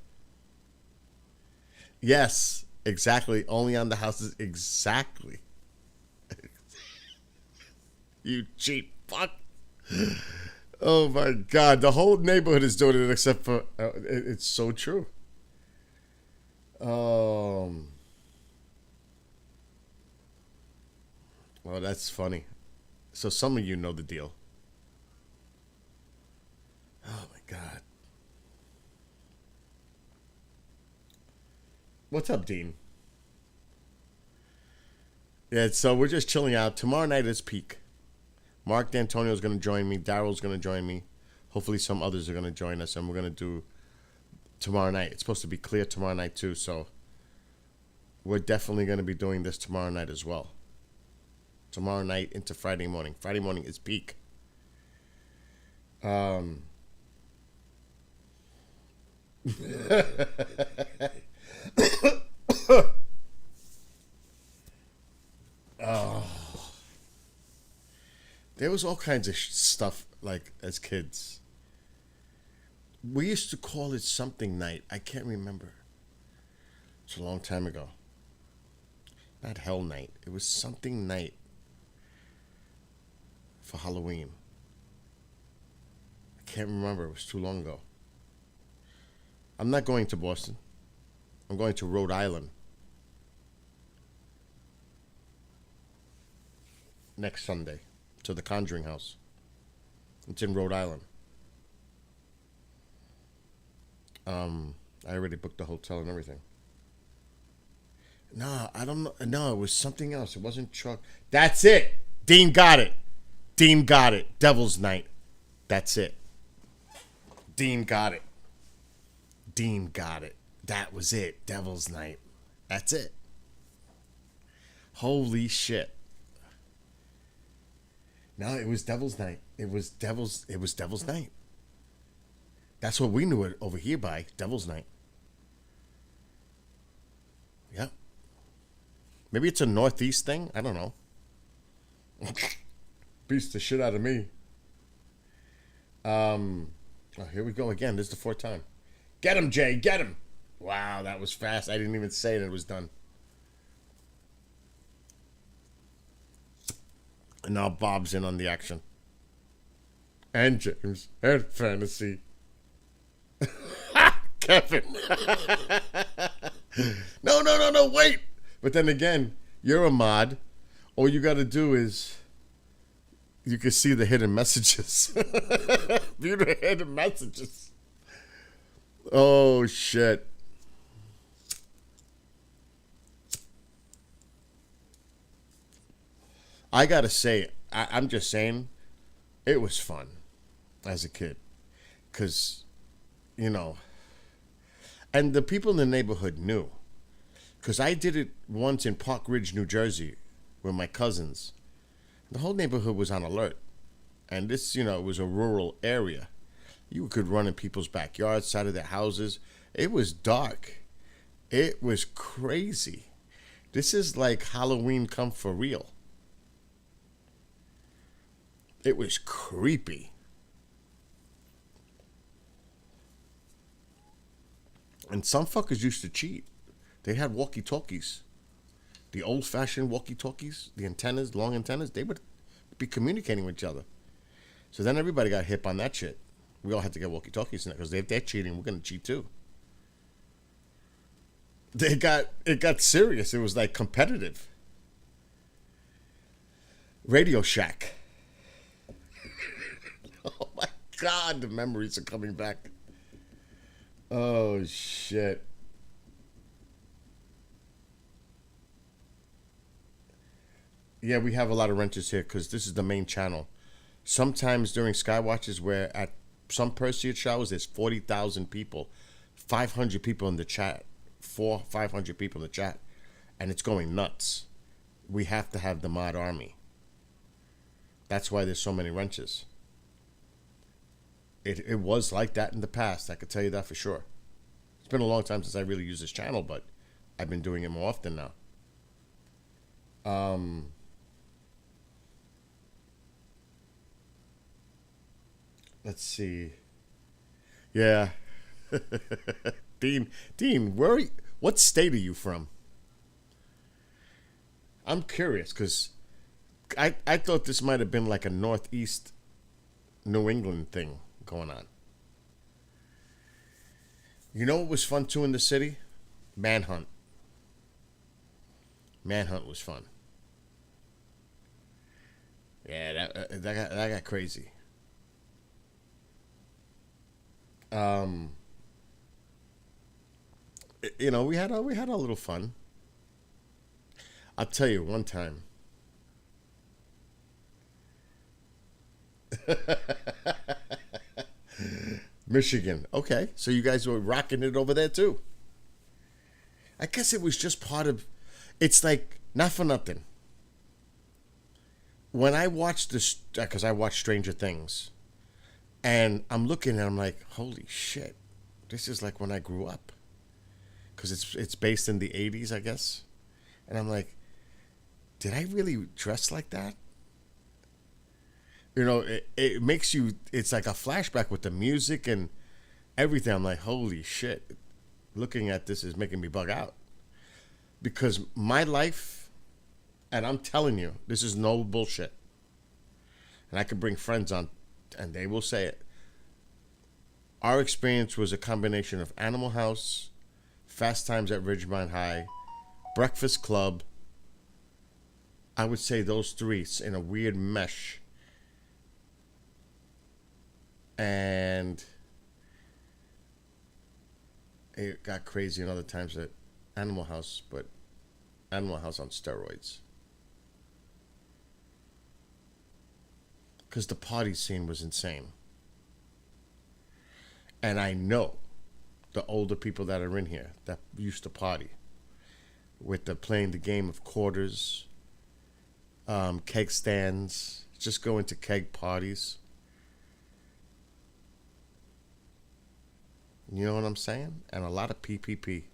Speaker 1: Yes, exactly. Only on the houses. Exactly. You cheap fuck. Oh my God. The whole neighborhood is doing it except for. It's so true. Well, that's funny. So some of you know the deal. What's up, Dean? Yeah, so we're just chilling out. Tomorrow night is peak. Mark D'Antonio's going to join me. Daryl's going to join me. Hopefully some others are going to join us, and we're going to do tomorrow night. It's supposed to be clear tomorrow night, too, so we're definitely going to be doing this tomorrow night as well. Tomorrow night into Friday morning. Friday morning is peak. Oh. There was all kinds of stuff like as kids. We used to call it something night. I can't remember. It's a long time ago. Not Hell Night. It was something night for Halloween. I can't remember. It was too long ago. I'm not going to Boston. I'm going to Rhode Island next Sunday to the Conjuring House. It's in Rhode Island. I already booked the hotel and everything. No, I don't know. No, it was something else. It wasn't Chuck. That's it. Dean got it. Dean got it. Devil's Night. That's it. Dean got it. Dean got it. That was it. Devil's Night. That's it. Holy shit. No, it was Devil's Night. It was Devil's Night. That's what we knew it over here by. Devil's Night. Yep. Maybe it's a Northeast thing. I don't know. Beats the shit out of me. Oh, here we go again. This is the fourth time. Get him, Jay. Get him. Wow, that was fast. I didn't even say it. It was done. And now Bob's in on the action. And James. And Fantasy. Kevin. No, wait. But then again, you're a mod. All you got to do is you can see the hidden messages. View the hidden messages. Oh, shit. I got to say, I'm just saying, it was fun as a kid. Because, you know, and the people in the neighborhood knew. Because I did it once in Park Ridge, New Jersey, with my cousins. The whole neighborhood was on alert. And this, you know, was a rural area. You could run in people's backyards, side of their houses. It was dark. It was crazy. This is like Halloween come for real. It was creepy. And some fuckers used to cheat. They had walkie-talkies. The old-fashioned walkie-talkies, the antennas, long antennas, they would be communicating with each other. So then everybody got hip on that shit. We all had to get walkie-talkies now because if they're cheating, we're going to cheat too. It got serious. It was like competitive. Radio Shack. Oh my God, the memories are coming back. Oh shit. Yeah, we have a lot of renters here because this is the main channel. Sometimes during Skywatches, where at some Perseid shows, there's 40,000 people, 500 people in the chat, 500 people in the chat, and it's going nuts. We have to have the mod army. That's why there's so many renters. It was like that in the past. I could tell you that for sure. It's been a long time since I really used this channel, but I've been doing it more often now. Let's see. Yeah. Dean, what state are you from? I'm curious because I thought this might have been like a Northeast New England thing going on. You know what was fun too in the city? Manhunt. Manhunt was fun. Yeah, that got crazy. you know, we had a little fun. I'll tell you one time. Michigan. Okay, so you guys were rocking it over there too. I guess it was just part of. It's like not for nothing. When I watched this, because I watched Stranger Things, and I'm looking and I'm like, holy shit, this is like when I grew up, because it's based in the '80s, I guess, and I'm like, did I really dress like that? You know, it makes you. It's like a flashback with the music and everything. I'm like, holy shit, looking at this is making me bug out, because my life, and I'm telling you, this is no bullshit. And I could bring friends on, and they will say it. Our experience was a combination of Animal House, Fast Times at Ridgemont High, Breakfast Club. I would say those three in a weird mesh. And it got crazy in other times at Animal House, but Animal House on steroids. Because the party scene was insane. And I know the older people that are in here that used to party with the playing the game of quarters, keg stands, just going to keg parties. You know what I'm saying? And a lot of PPP.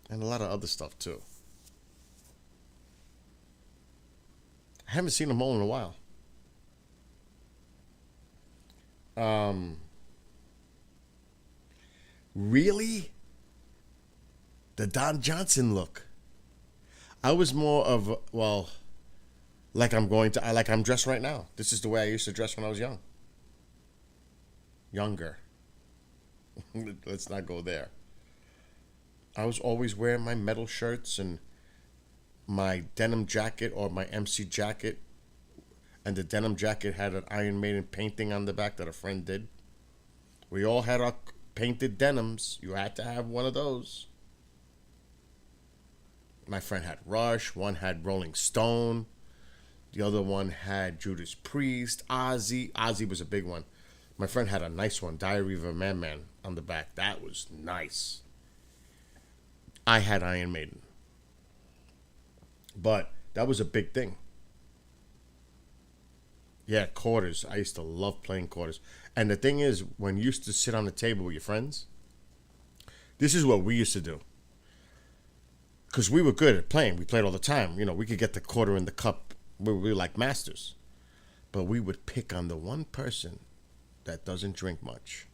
Speaker 1: And a lot of other stuff too. I haven't seen them all in a while. Really? The Don Johnson look. I was more of, well, like I'm dressed right now. This is the way I used to dress when I was young. Younger. Let's not go there. I was always wearing my metal shirts and my denim jacket or my MC jacket. And the denim jacket had an Iron Maiden painting on the back that a friend did. We all had our painted denims. You had to have one of those. My friend had Rush. One had Rolling Stone. The other one had Judas Priest, Ozzy. Ozzy was a big one. My friend had a nice one, Diary of a Madman, on the back. That was nice. I had Iron Maiden. But that was a big thing. Yeah, quarters. I used to love playing quarters. And the thing is, when you used to sit on the table with your friends, this is what we used to do. Because we were good at playing. We played all the time. You know, we could get the quarter in the cup. We were like masters. But we would pick on the one person that doesn't drink much.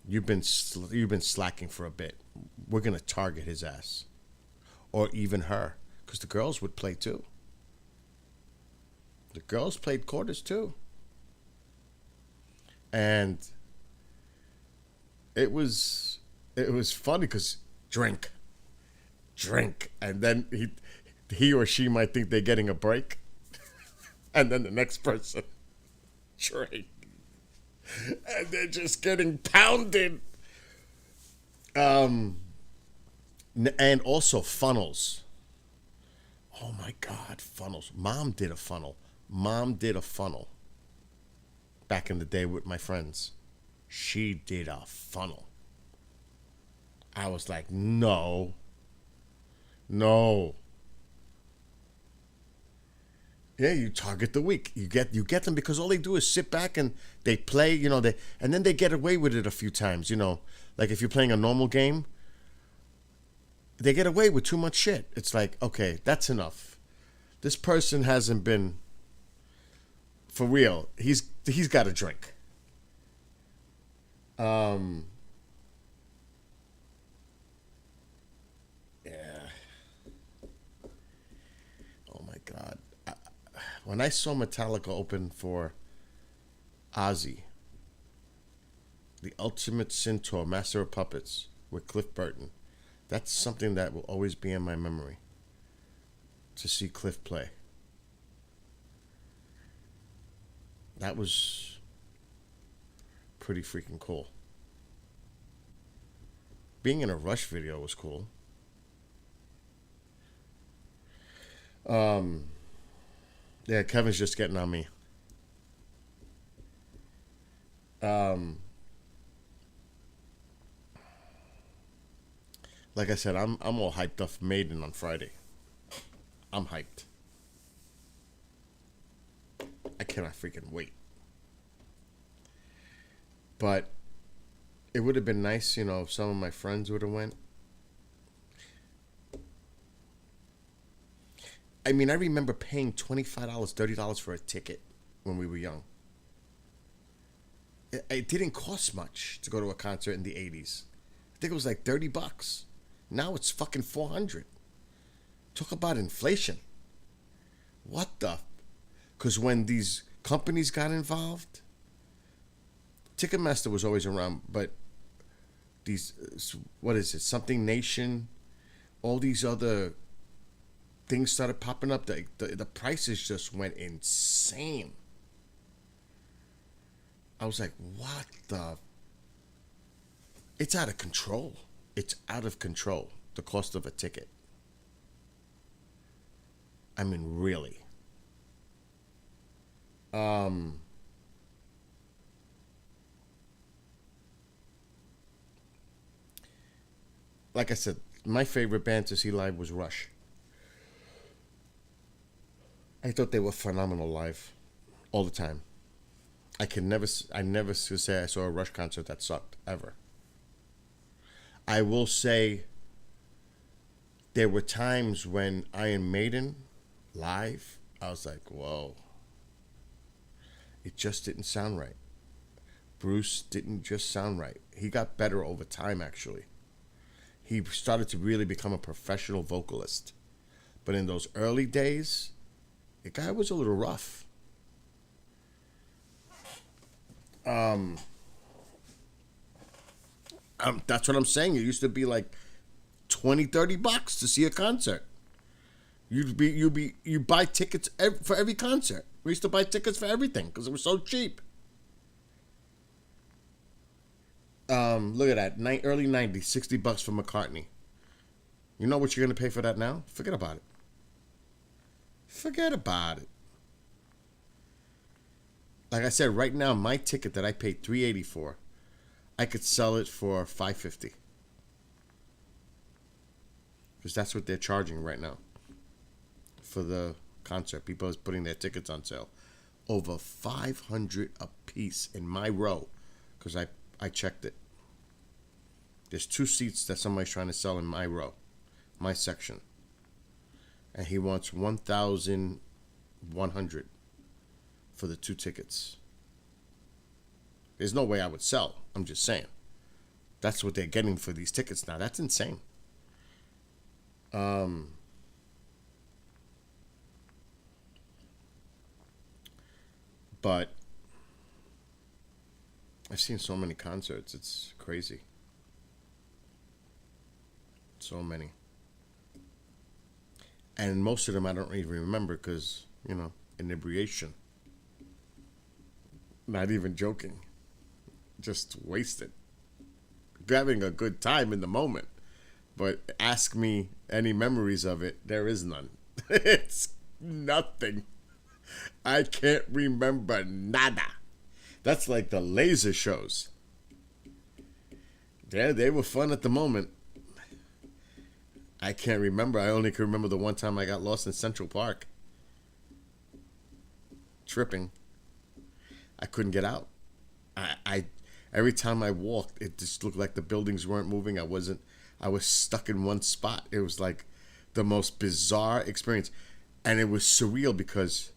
Speaker 1: You've been slacking for a bit. We're going to target his ass. Or even her. Because the girls would play too. The girls played quarters too. And it was funny because drink. And then he or she might think they're getting a break. And then the next person drink. And they're just getting pounded. And also funnels. Oh my God, funnels. Mom did a funnel back in the day with my friends. She did a funnel. I was like, no. Yeah, you target the weak. You get them because all they do is sit back and they play, you know, and then they get away with it a few times, you know. Like if you're playing a normal game, they get away with too much shit. It's like, okay, that's enough. This person hasn't been for real. He's got a drink. Yeah. Oh my God. When I saw Metallica open for Ozzy, the Ultimate Sin Tour, Master of Puppets, with Cliff Burton, that's something that will always be in my memory. To see Cliff play. That was pretty freaking cool. being in a Rush video was cool. Yeah, Kevin's just getting on me. Like I said, I'm all hyped up for Maiden on Friday. I'm hyped. I cannot freaking wait. But it would have been nice, you know, if some of my friends would have went. I mean, I remember paying $25, $30 for a ticket when we were young. It didn't cost much to go to a concert in the 80s. I think it was like $30. Now it's fucking $400. Talk about inflation. What the? Because when these companies got involved, Ticketmaster was always around, but these, what is it, Something Nation, all these other things started popping up. The prices just went insane. I was like, what the? It's out of control. It's out of control, the cost of a ticket. I mean, really. Like I said, my favorite band to see live was Rush. I thought they were phenomenal live, all the time. I never say I saw a Rush concert that sucked, ever. I will say there were times when Iron Maiden live, I was like, whoa. It just didn't sound right. Bruce didn't just sound right. He got better over time, actually. He started to really become a professional vocalist. But in those early days, the guy was a little rough. That's what I'm saying. It used to be like $20-$30 to see a concert. You buy tickets for every concert. We used to buy tickets for everything because it was so cheap. Look at that, early '90s, $60 for McCartney. You know what you're gonna pay for that now? Forget about it. Forget about it. Like I said, right now, my ticket that I paid $380 for, I could sell it for $550. Because that's what they're charging right now for the concert. People are putting their tickets on sale. Over $500 a piece in my row, because I checked it. There's 2 seats that somebody's trying to sell in my row, my section. And he wants $1,100 for the 2 tickets. There's no way I would sell. I'm just saying. That's what they're getting for these tickets now. That's insane. But I've seen so many concerts. It's crazy. So many. And most of them I don't even remember because, you know, inebriation. Not even joking. Just wasted. Having a good time in the moment. But ask me any memories of it, there is none. It's nothing. I can't remember nada. That's like the laser shows. Yeah, they were fun at the moment. I can't remember. I only can remember the one time I got lost in Central Park. Tripping. I couldn't get out. I every time I walked, it just looked like the buildings weren't moving. I was stuck in one spot. It was like the most bizarre experience. And it was surreal because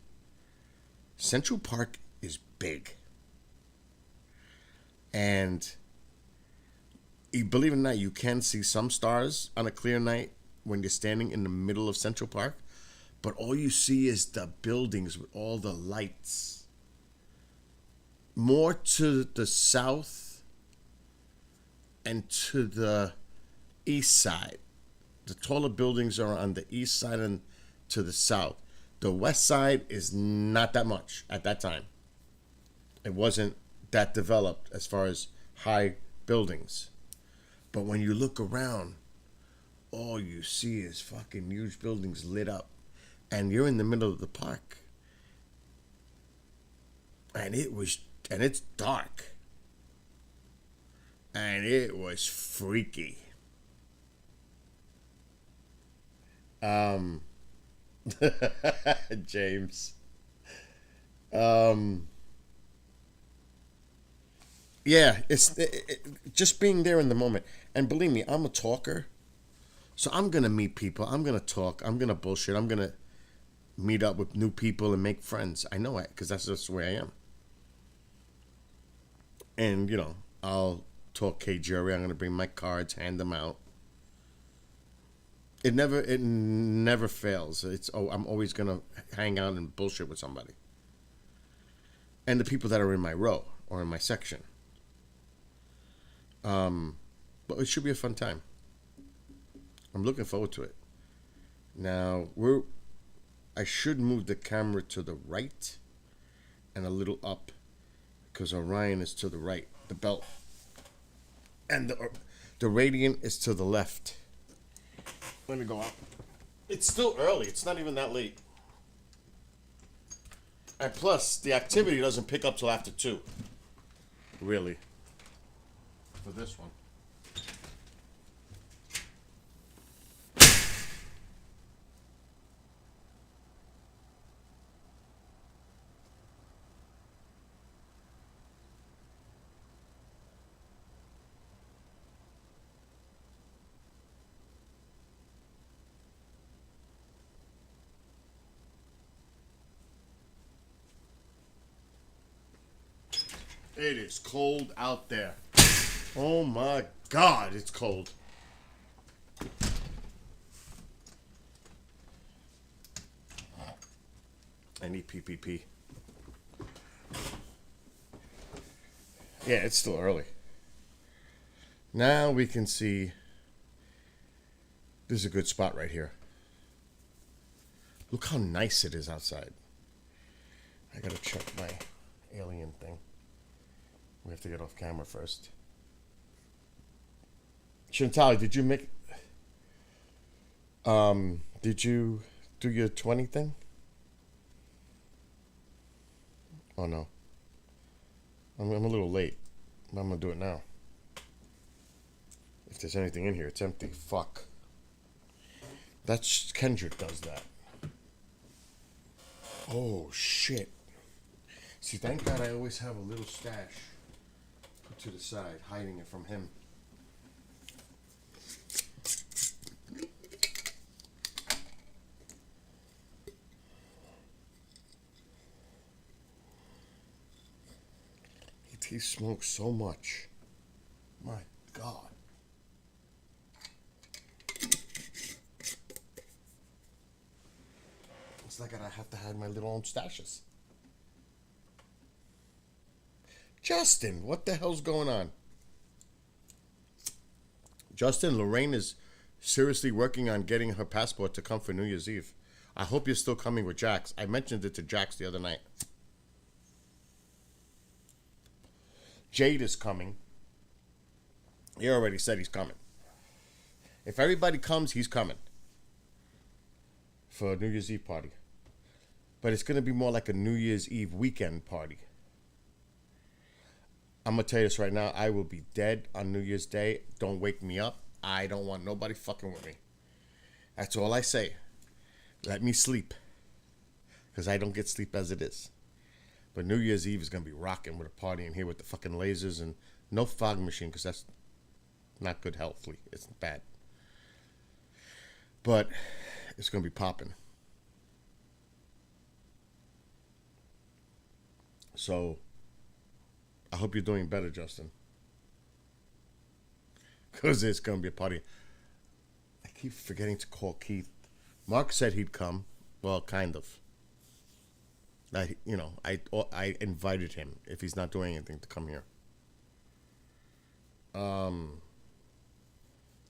Speaker 1: Central Park is big. And believe it or not, you can see some stars on a clear night when you're standing in the middle of Central Park. But all you see is the buildings with all the lights. More to the south and to the east side. The taller buildings are on the east side and to the south. The west side is not that much at that time. It wasn't that developed as far as high buildings. But when you look around, all you see is fucking huge buildings lit up. And you're in the middle of the park. And it's dark. And it was freaky. James. Yeah, it's just being there in the moment. And believe me, I'm a talker. So I'm going to meet people. I'm going to talk. I'm going to bullshit. I'm going to meet up with new people and make friends. I know it because that's just the way I am. And, you know, I'll talk K-Jury. I'm going to bring my cards, hand them out. It never fails. I'm always going to hang out and bullshit with somebody. And the people that are in my row or in my section. But it should be a fun time. I'm looking forward to it. Now, I should move the camera to the right and a little up because Orion is to the right, the belt. And the Radiant is to the left. Let me go up. It's still early. It's not even that late. And plus, the activity doesn't pick up till after 2. Really. For this one. It is cold out there. Oh my God, it's cold. I need PPP. Yeah, it's still early. Now we can see. This is a good spot right here. Look how nice it is outside. I gotta check my alien thing. We have to get off camera first. Shantali, did you make... did you do your 20 thing? Oh, no. I'm a little late. I'm going to do it now. If there's anything in here, it's empty. Fuck. That's... Kendrick does that. Oh, shit. See, thank God I always have a little stash put to the side, hiding it from him. He smokes so much. My God. It's like I have to hide my little own stashes. Justin, what the hell's going on? Justin, Lorraine is seriously working on getting her passport to come for New Year's Eve. I hope you're still coming with Jax. I mentioned it to Jax the other night. Jade is coming. He already said he's coming. If everybody comes, he's coming. For a New Year's Eve party. But it's going to be more like a New Year's Eve weekend party. I'm going to tell you this right now. I will be dead on New Year's Day. Don't wake me up. I don't want nobody fucking with me. That's all I say. Let me sleep. Because I don't get sleep as it is. But New Year's Eve is going to be rocking with a party in here with the fucking lasers and no fog machine because that's not good healthily. It's bad. But it's going to be popping. So I hope you're doing better, Justin. Because it's going to be a party. I keep forgetting to call Keith. Mark said he'd come. Well, kind of. I invited him, if he's not doing anything, to come here.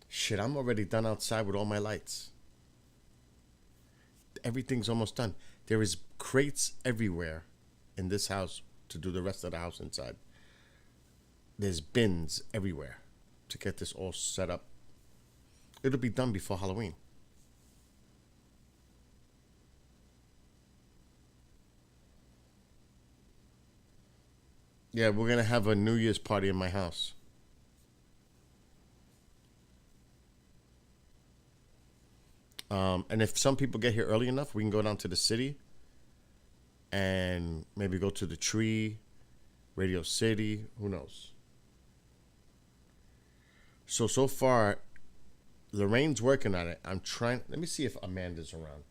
Speaker 1: Shit, I'm already done outside with all my lights. Everything's almost done. There is crates everywhere in this house to do the rest of the house inside. There's bins everywhere. to get this all set up. It'll be done before Halloween. Yeah, we're going to have a New Year's party in my house. And if some people get here early enough, we can go down to the city and maybe go to the Tree, Radio City, who knows. So far, Lorraine's working on it. I'm trying, let me see if Amanda's around.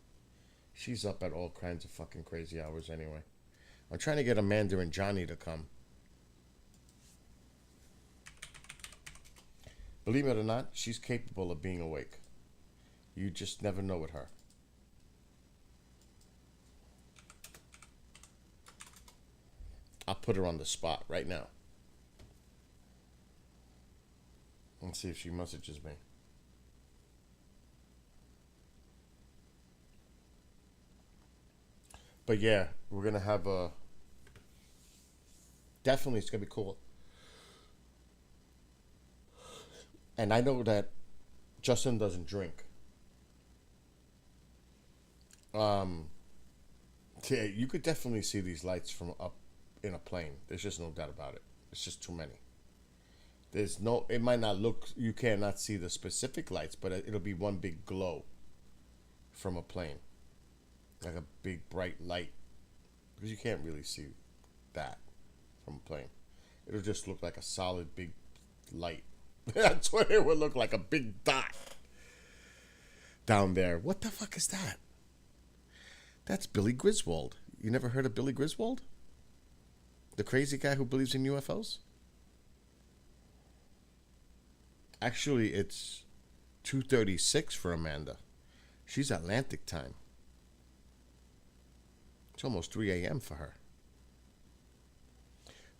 Speaker 1: She's up at all kinds of fucking crazy hours anyway. I'm trying to get Amanda and Johnny to come. Believe it or not, she's capable of being awake. You just never know with her. I'll put her on the spot right now. Let's see if she messages me. But yeah, we're going to have a... Definitely, it's going to be cool. And I know that Justin doesn't drink. Yeah, you could definitely see these lights from up in a plane. There's just no doubt about it. It's just too many. There's no, it might not look, you cannot see the specific lights, but it'll be one big glow from a plane. Like a big bright light. Because you can't really see that from a plane. It'll just look like a solid big light. That's what it would look like, a big dot down there. What the fuck is that? That's Billy Griswold. You never heard of Billy Griswold? The crazy guy who believes in UFOs? Actually, it's 2:36 for Amanda. She's Atlantic time. It's almost 3 a.m. for her.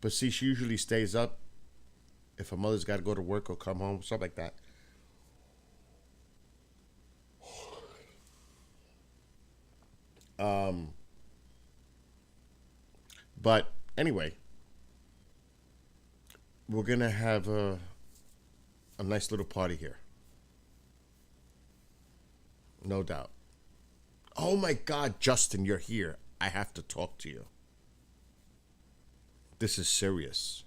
Speaker 1: But see, she usually stays up if her mother's got to go to work or come home, something like that. But anyway, we're going to have a nice little party here. No doubt. Oh my God, Justin, you're here. I have to talk to you. This is serious.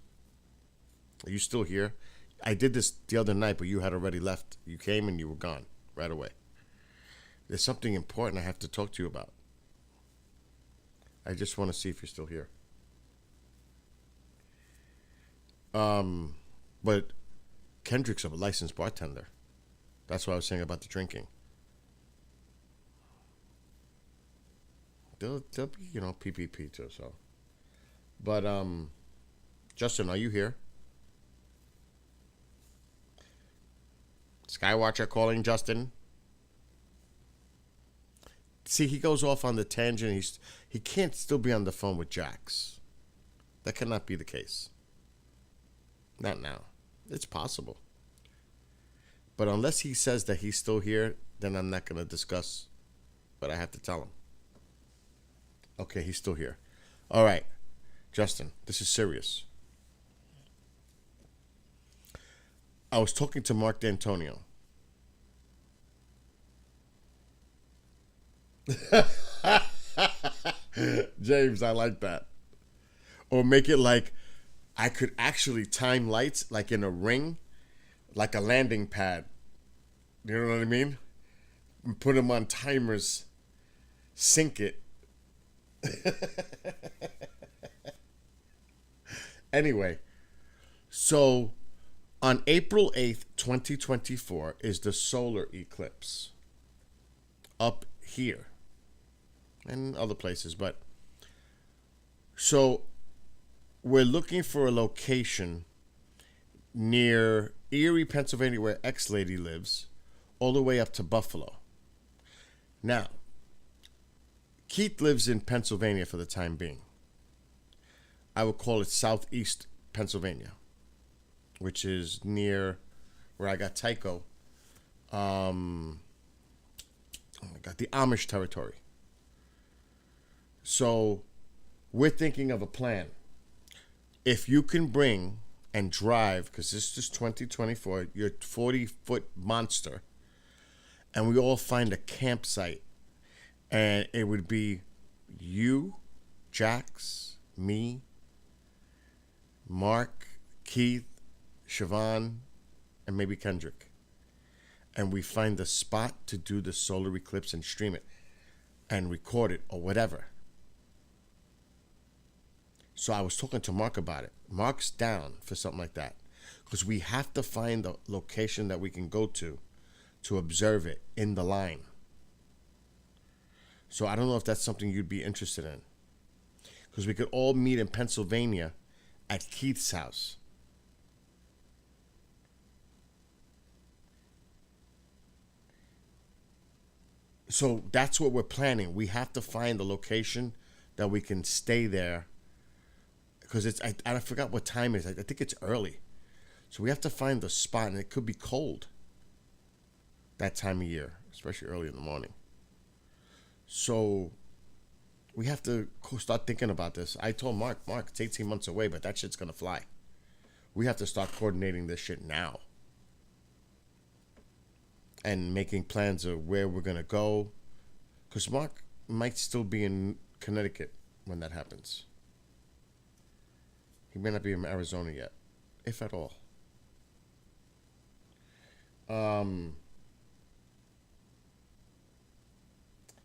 Speaker 1: Are you still here? I did this the other night, but you had already left. You came and you were gone right away. There's something important I have to talk to you about. I just want to see if you're still here. But Kendrick's a licensed bartender. That's what I was saying about the drinking. They'll be, PPP too, so. But, Justin, are you here? Skywatcher calling Justin. See, he goes off on the tangent. He can't still be on the phone with Jax. That cannot be the case. Not now. It's possible. But unless he says that he's still here, then I'm not going to discuss what I have to tell him. Okay, he's still here. All right, Justin, this is serious. I was talking to Mark D'Antonio. James, I like that. Or make it like I could actually time lights like in a ring, like a landing pad. You know what I mean? And put them on timers, sync it. Anyway, so on April 8th, 2024 is the solar eclipse up here and other places, but so we're looking for a location near Erie, Pennsylvania, where X-Lady lives, all the way up to Buffalo. Now, Keith lives in Pennsylvania for the time being. I would call it southeast Pennsylvania, which is near where I got Tycho. Oh my God, the Amish territory. So we're thinking of a plan. If you can bring and drive, because this is 2024, you're 40-foot monster, and we all find a campsite, and it would be you, Jax, me, Mark, Keith, Siobhan, and maybe Kendrick. And we find the spot to do the solar eclipse and stream it and record it or whatever. So I was talking to Mark about it. Mark's down for something like that, because we have to find the location that we can go to observe it in the line. So I don't know if that's something you'd be interested in, because we could all meet in Pennsylvania at Keith's house. So that's what we're planning. We have to find a location that we can stay there, because I forgot what time it is. I think it's early. So we have to find the spot, and it could be cold that time of year, especially early in the morning. So we have to start thinking about this. I told Mark, it's 18 months away, but that shit's going to fly. We have to start coordinating this shit now and making plans of where we're going to go, because Mark might still be in Connecticut when that happens. He may not be in Arizona yet, if at all.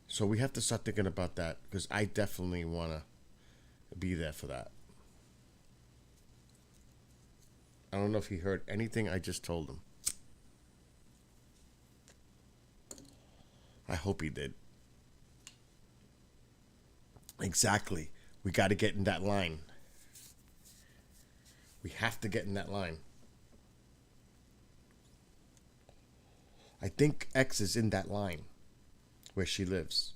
Speaker 1: So we have to start thinking about that, because I definitely want to be there for that. I don't know if he heard anything I just told him. I hope he did. Exactly. We got to get in that line. We have to get in that line. I think X is in that line where she lives.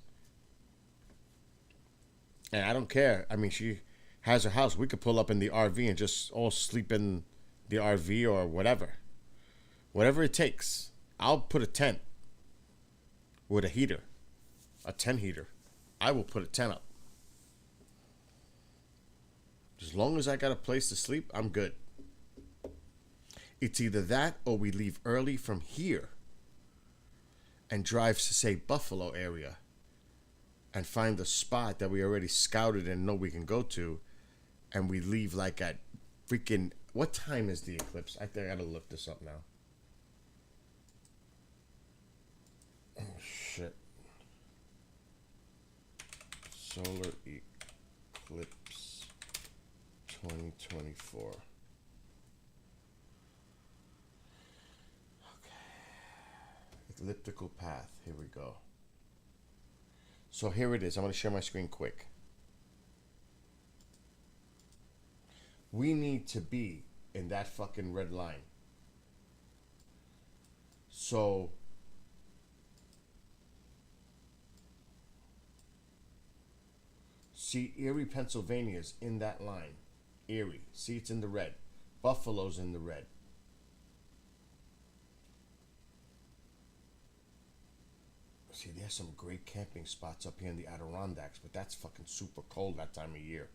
Speaker 1: And I don't care. I mean, she has her house. We could pull up in the RV and just all sleep in the RV or whatever. Whatever it takes. I'll put a tent with a heater, a tent heater. I will put a tent up. As long as I got a place to sleep, I'm good. It's either that or we leave early from here and drive to, say, Buffalo area and find the spot that we already scouted and know we can go to, and we leave like at freaking... What time is the eclipse? I think I gotta look this up now. Oh, shit. Solar eclipse 2024. Okay. Elliptical path. Here we go. So here it is. I'm going to share my screen quick. We need to be in that fucking red line. So see, Erie, Pennsylvania is in that line. Erie. See, it's in the red. Buffalo's in the red. See, there's some great camping spots up here in the Adirondacks, but that's fucking super cold that time of year.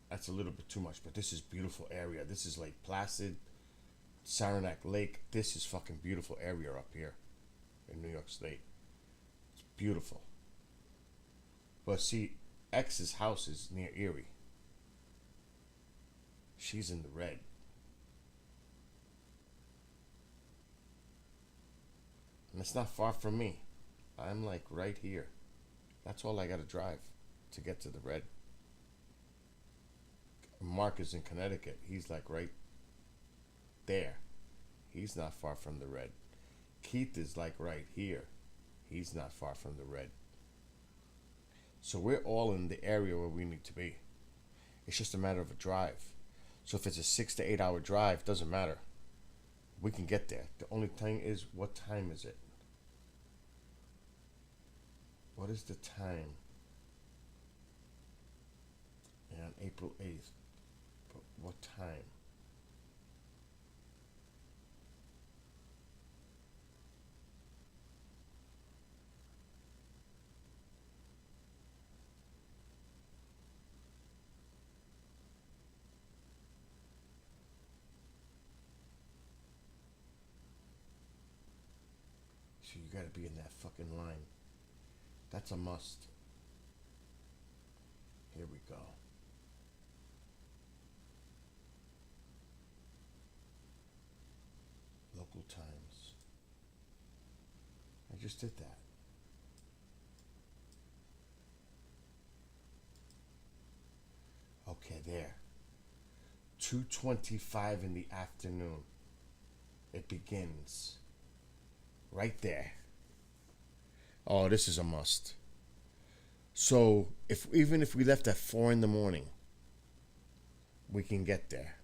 Speaker 1: That's a little bit too much, but this is beautiful area. This is Lake Placid, Saranac Lake. This is fucking beautiful area up here in New York State. It's beautiful. But see, X's house is near Erie. She's in the red. And it's not far from me. I'm like right here. That's all I gotta drive to get to the red. Mark is in Connecticut. He's like right there. He's not far from the red. Keith is like right here. He's not far from the red. So we're all in the area where we need to be. It's just a matter of a drive. So if it's a 6 to 8 hour drive, doesn't matter. We can get there. The only thing is, what time is it? What is the time? And on April 8th. But what time? So you gotta be in that fucking line. That's a must. Here we go. Local times. I just did that. Okay, there. 2:25 in the afternoon. It begins. Right there. Oh, this is a must. So even if we left at 4 in the morning, we can get there.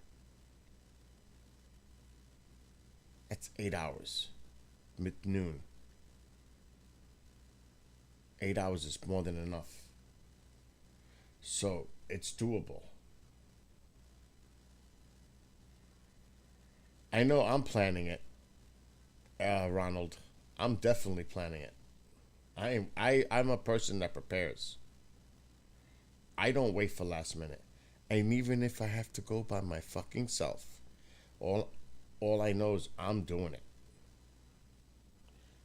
Speaker 1: That's 8 hours. Mid-noon. 8 hours is more than enough. So it's doable. I know I'm planning it, Ronald. I'm definitely planning it. I'm a person that prepares. I don't wait for last minute. And even if I have to go by my fucking self, all I know is I'm doing it.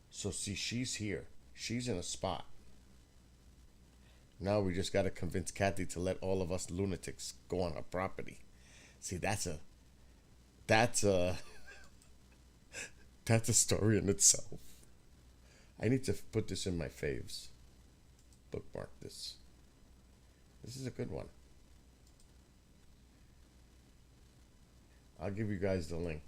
Speaker 1: So see, she's here. She's in a spot. Now we just got to convince Kathy to let all of us lunatics go on her property. See, that's a story in itself. I need to put this in my faves. Bookmark this. This is a good one. I'll give you guys the link.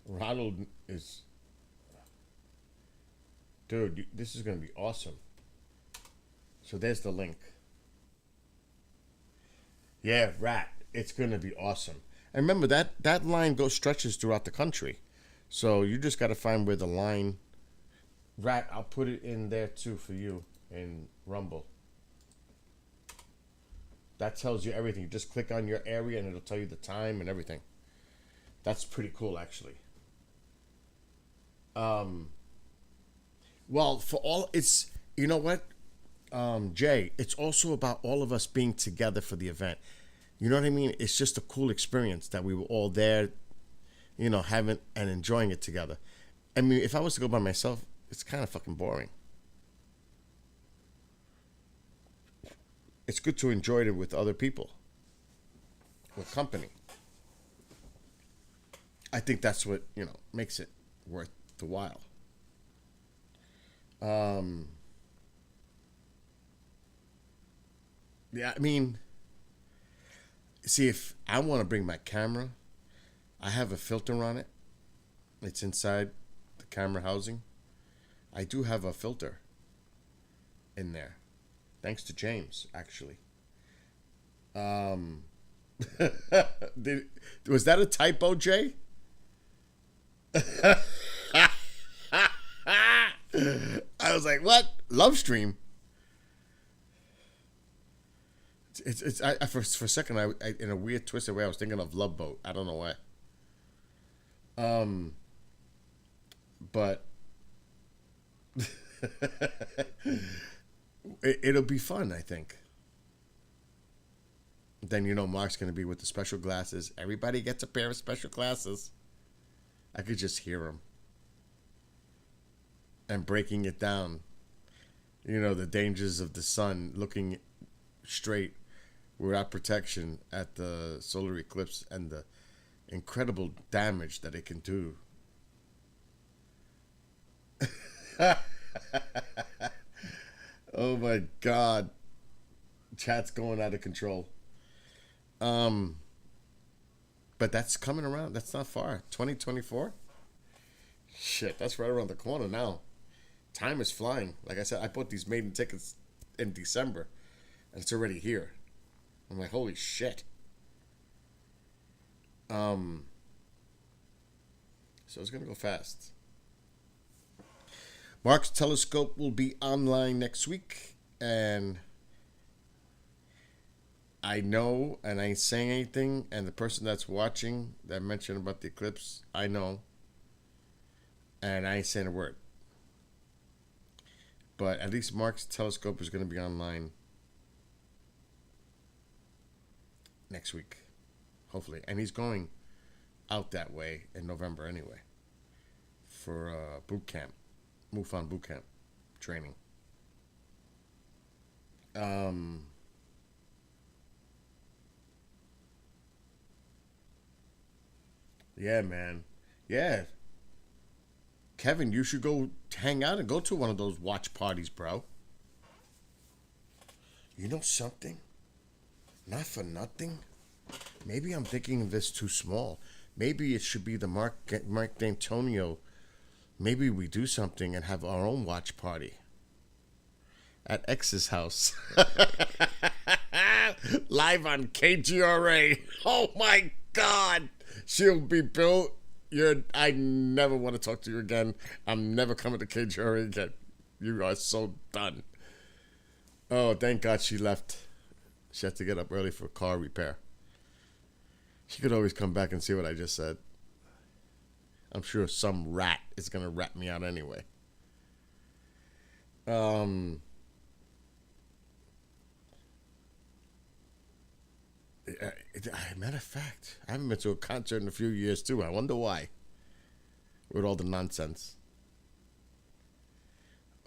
Speaker 1: Ronald is... Dude, this is going to be awesome. So there's the link. Yeah, Rat. It's going to be awesome. And remember, that line stretches throughout the country. So you just got to find where the line... Rat, I'll put it in there too for you in Rumble. That tells you everything. You just click on your area and it'll tell you the time and everything. That's pretty cool, actually. Well, for all... It's... You know what, Jay? It's also about all of us being together for the event. You know what I mean? It's just a cool experience that we were all there, you know, having and enjoying it together. I mean, if I was to go by myself, it's kind of fucking boring. It's good to enjoy it with other people, with company. I think that's what, you know, makes it worth the while. Yeah, I mean... See, if I want to bring my camera, I have a filter on it. It's inside the camera housing. I do have a filter in there. Thanks to James, actually. Was that a typo, Jay? I was like, what? Love stream? For a second, I in a weird twisted way, I was thinking of Love Boat. I don't know why. But it'll be fun, I think. Then, you know, Mark's going to be with the special glasses. Everybody gets a pair of special glasses. I could just hear him. And breaking it down. You know, the dangers of the sun looking straight without protection at the solar eclipse and the incredible damage that it can do. Oh my God. Chat's going out of control. But that's coming around. That's not far. 2024? Shit, that's right around the corner now. Time is flying. Like I said, I bought these maiden tickets in December, and it's already here. I'm like, holy shit. So it's gonna go fast. Mark's telescope will be online next week, and I know, and I ain't saying anything, and the person that's watching that mentioned about the eclipse, I know, and I ain't saying a word. But at least Mark's telescope is going to be online next week, hopefully. And he's going out that way in November anyway for boot camp, MUFON boot camp training. Yeah, man. Yeah. Kevin, you should go hang out and go to one of those watch parties, bro. You know something? Not for nothing. Maybe I'm thinking of this too small. Maybe it should be the Mark D'Antonio. Maybe we do something and have our own watch party at X's house. Live on KGRA. Oh my God. She'll be built. I never want to talk to you again. I'm never coming to KGRA again. You are so done. Oh, thank God she left. She had to get up early for car repair. She could always come back and see what I just said. I'm sure some rat is going to rat me out anyway. Matter of fact, I haven't been to a concert in a few years too. I wonder why. With all the nonsense.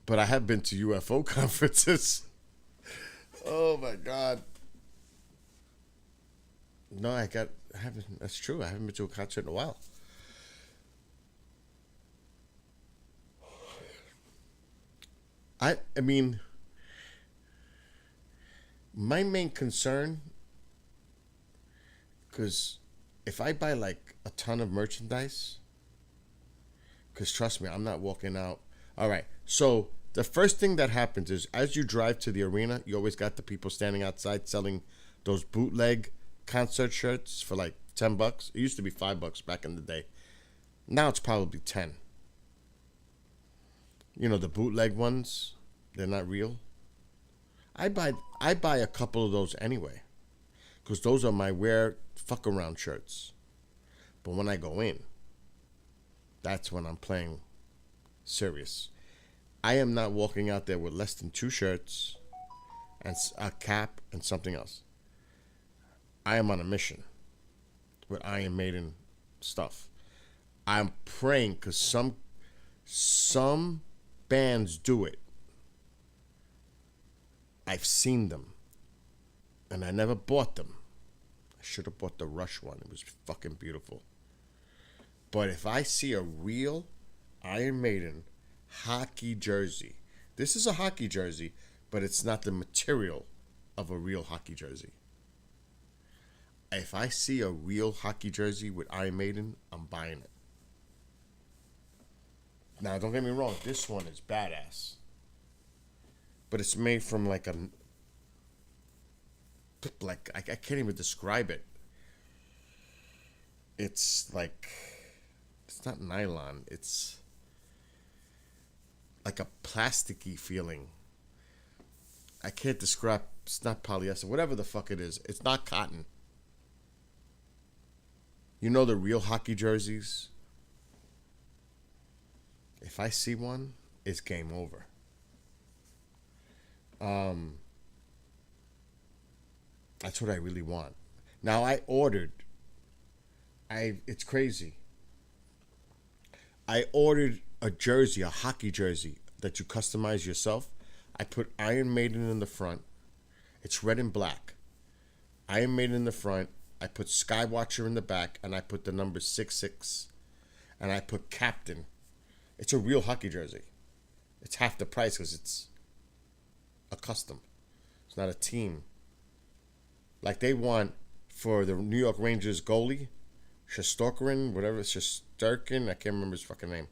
Speaker 1: But I have been to UFO conferences. Oh my God. No, I haven't. That's true. I haven't been to a concert in a while. I mean, my main concern, because if I buy like a ton of merchandise, because trust me, I'm not walking out. All right, so the first thing that happens is as you drive to the arena, you always got the people standing outside selling those bootleg concert shirts for like $10. It used to be $5 back in the day. Now it's probably 10. You know, the bootleg ones, they're not real. I buy a couple of those anyway, because those are my wear fuck around shirts. But when I go in, that's when I'm playing serious. I am not walking out there with less than 2 shirts and a cap and something else. I am on a mission with Iron Maiden stuff. I'm praying, because some bands do it. I've seen them, and I never bought them. I should have bought the Rush one. It was fucking beautiful. But if I see a real Iron Maiden hockey jersey, this is a hockey jersey, but it's not the material of a real hockey jersey. If I see a real hockey jersey with Iron Maiden, I'm buying it. Now, don't get me wrong, this one is badass. But it's made from like I can't even describe it. It's like, it's not nylon. It's like a plasticky feeling. I can't describe. It's not polyester. Whatever the fuck it is. It's not cotton. You know the real hockey jerseys? If I see one, it's game over. That's what I really want. Now it's crazy. I ordered a jersey, a hockey jersey that you customize yourself. I put Iron Maiden in the front. It's red and black. Iron Maiden in the front. I put Skywatcher in the back, and I put the number 66, and I put Captain. It's a real hockey jersey. It's half the price because it's a custom. It's not a team. Like they want for the New York Rangers goalie, Shesterkin, whatever, Shesterkin, I can't remember his fucking name.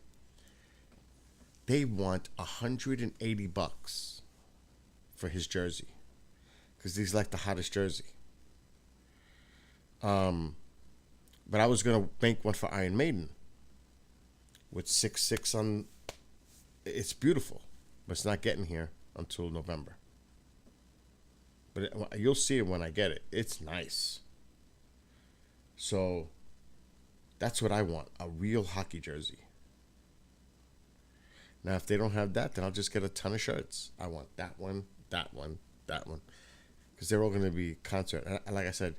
Speaker 1: They want $180 for his jersey because he's like the hottest jersey. But I was gonna make one for Iron Maiden with 66 on. It's beautiful, but it's not getting here until November. But you'll see it when I get it. It's nice. So that's what I want, a real hockey jersey. Now, if they don't have that, then I'll just get a ton of shirts. I want that one, that one, that one. Because they're all going to be concert. And like I said,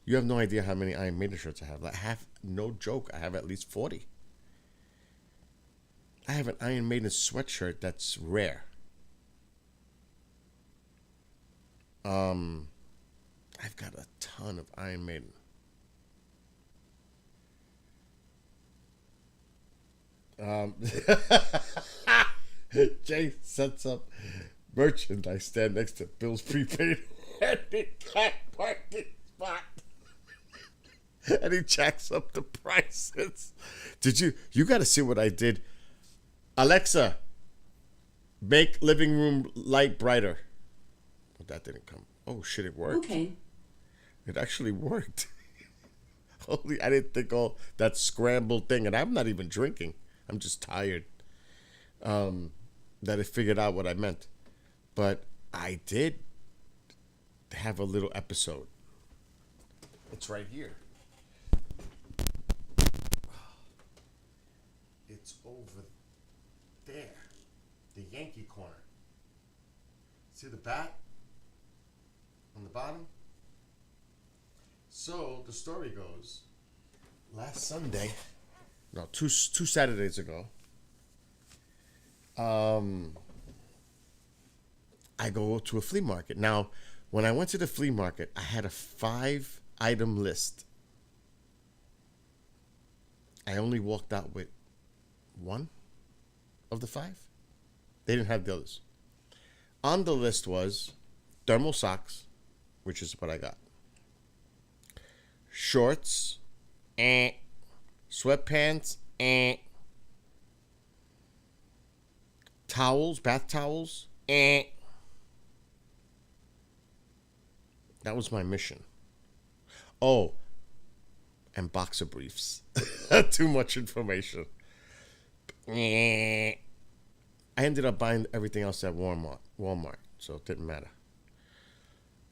Speaker 1: You have no idea how many Iron Maiden shirts I have. Like, no joke, I have at least 40. I have an Iron Maiden sweatshirt that's rare. I've got a ton of Iron Maiden. Jay sets up merchandise stand next to Bill's prepaid parking spot. And he jacks up the prices. You got to see what I did. Alexa, make living room light brighter. But that didn't come. Oh shit, it worked.
Speaker 3: Okay.
Speaker 1: It actually worked. Holy, I didn't think all that scrambled thing, and I'm not even drinking. I'm just tired. That it figured out what I meant. But I did have a little episode. It's right here. It's over there. The Yankee corner. See the bat on the bottom? So the story goes, last Sunday, no, two Saturdays ago, I go to a flea market. Now, when I went to the flea market, I had a 5-item list. I only walked out with one of the 5. They didn't have the others. On the list was thermal socks, which is what I got. Shorts, sweatpants, towels, bath towels, That was my mission. Oh, and boxer briefs. Too much information. I ended up buying everything else at Walmart, so it didn't matter.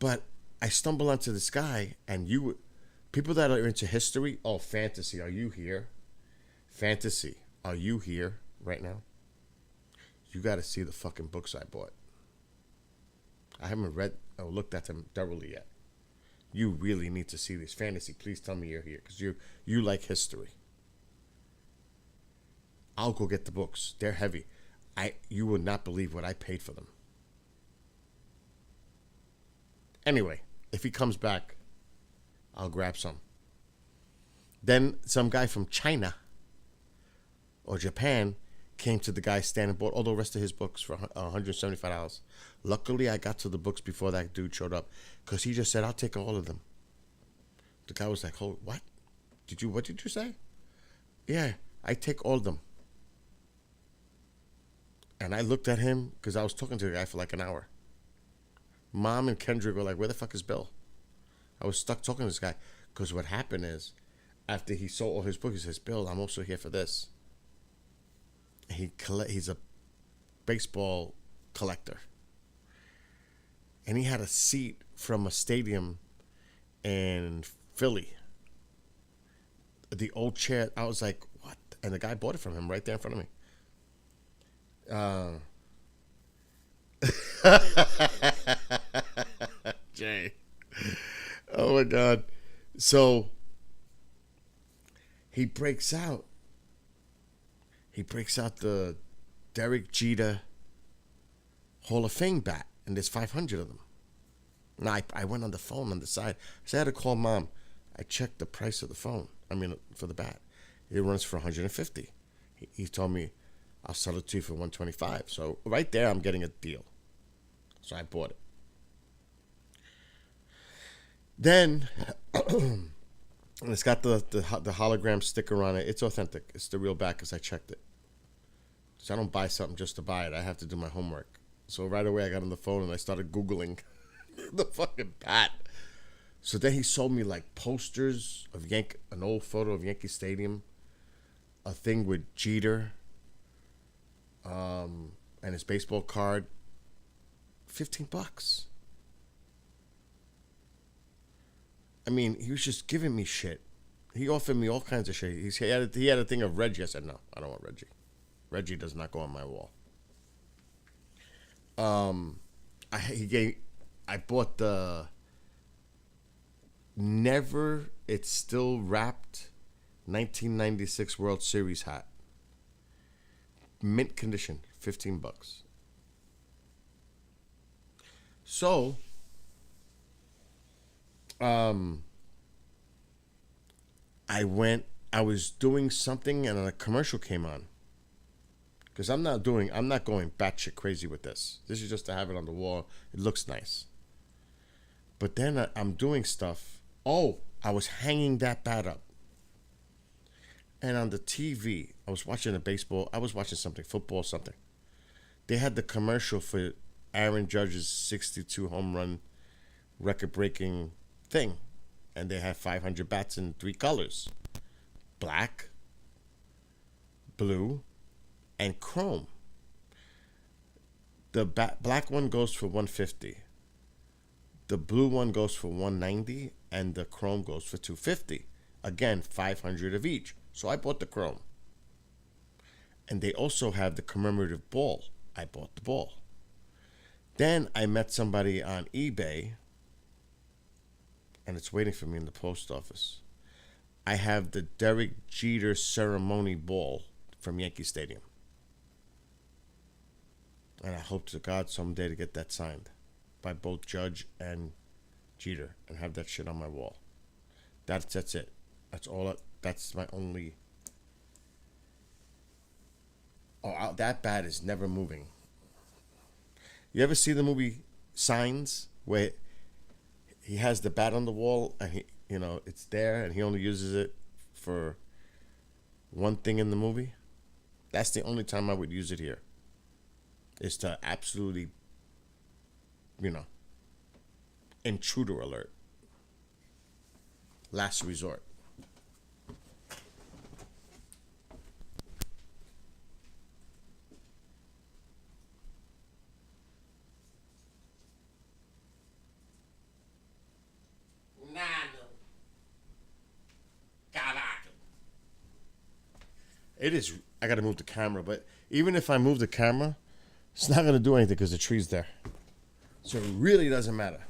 Speaker 1: But I stumbled onto this guy, and people that are into history, oh, fantasy, are you here? Fantasy, are you here right now? You got to see the fucking books I bought. I haven't read or looked at them thoroughly yet. You really need to see this. Fantasy, please tell me you're here, because you like history. I'll go get the books. They're heavy. You would not believe what I paid for them. Anyway, if he comes back, I'll grab some. Then some guy from China or Japan came to the guy's stand and bought all the rest of his books for $175. Luckily, I got to the books before that dude showed up, because he just said, I'll take all of them. The guy was like, oh, what? What did you say? Yeah, I take all of them. And I looked at him, because I was talking to the guy for like an hour. Mom and Kendrick were like, where the fuck is Bill? I was stuck talking to this guy, because what happened is, after he sold all his books, he says, Bill, I'm also here for this. He's a baseball collector. And he had a seat from a stadium in Philly. The old chair. I was like, what? And the guy bought it from him right there in front of me. Jay. Oh my God. So he breaks out the Derek Jeter Hall of Fame bat, and there's 500 of them. Now, I went on the phone on the side. So I had to call Mom. I checked the price of the phone. For the bat. It runs for $150. He told me, I'll sell it to you for $125. So right there, I'm getting a deal. So I bought it. Then, it's got the hologram sticker on it. It's authentic. It's the real bat, because I checked it. So I don't buy something just to buy it. I have to do my homework. So right away, I got on the phone and I started Googling the fucking bat. So then he sold me like posters of an old photo of Yankee Stadium, a thing with Jeter, and his baseball card. $15. I mean, he was just giving me shit. He offered me all kinds of shit. He had a thing of Reggie. I said, no, I don't want Reggie. Reggie does not go on my wall. I bought the never, it's still wrapped 1996 World Series hat. Mint condition, $15. So, I was doing something and a commercial came on. Because I'm not going batshit crazy with this. This is just to have it on the wall. It looks nice. But then I'm doing stuff. Oh, I was hanging that bat up. And on the TV, I was watching something, football, something. They had the commercial for Aaron Judge's 62 home run record-breaking thing. And they had 500 bats in 3 colors. Black, blue, and chrome. The black one goes for $150. The blue one goes for $190, and the chrome goes for $250. Again, 500 of each. So I bought the chrome. And they also have the commemorative ball. I bought the ball. Then I met somebody on eBay, and it's waiting for me in the post office. I have the Derek Jeter ceremony ball from Yankee Stadium. And I hope to God someday to get that signed by both Judge and Jeter and have that shit on my wall. That's it. That's all. That's my only. Oh, that bat is never moving. You ever see the movie Signs, where he has the bat on the wall and it's there and he only uses it for one thing in the movie? That's the only time I would use it here. Is to absolutely, intruder alert. Last resort. It is. I got to move the camera, but even if I move the camera, it's not going to do anything because the tree's there. So it really doesn't matter.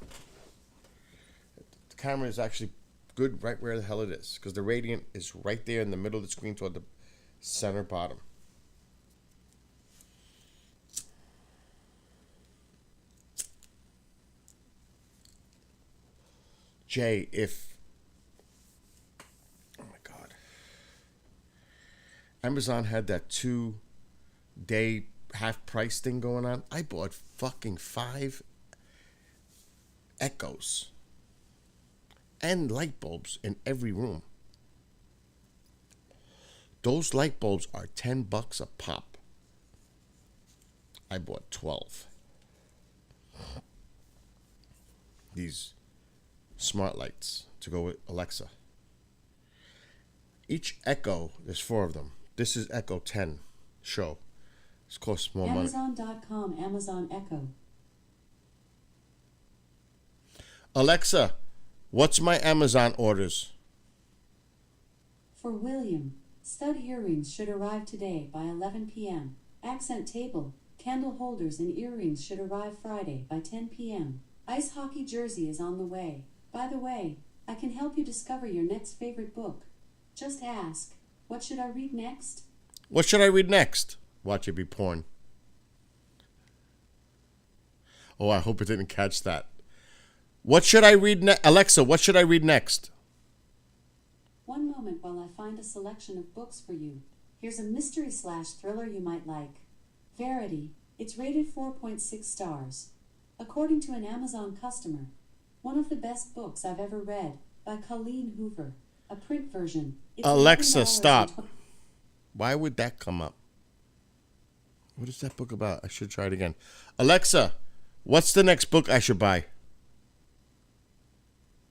Speaker 1: The camera is actually good right where the hell it is because the radiant is right there in the middle of the screen toward the center bottom. Jay, oh my God. Amazon had that 2-day half price thing going on. I bought fucking 5 Echoes and light bulbs in every room. Those light bulbs are $10 a pop. I bought 12. These smart lights to go with Alexa. Each Echo, there's 4 of them. This is Echo 10 Show. It costs more money.
Speaker 3: Amazon.com, Amazon Echo.
Speaker 1: Alexa, what's my Amazon orders?
Speaker 3: For William, stud earrings should arrive today by 11 p.m. Accent table, candle holders and earrings should arrive Friday by 10 p.m. Ice hockey jersey is on the way. By the way, I can help you discover your next favorite book. Just ask, what should I read next?
Speaker 1: What should I read next? Watch it be porn. Oh, I hope it didn't catch that. What should I read next? Alexa, what should I read next?
Speaker 3: One moment while I find a selection of books for you. Here's a mystery/thriller you might like. Verity, it's rated 4.6 stars. According to an Amazon customer, one of the best books I've ever read, by Colleen Hoover. A print version. It's
Speaker 1: Alexa, stop. Why would that come up? What is that book about? I should try it again. Alexa, what's the next book I should buy?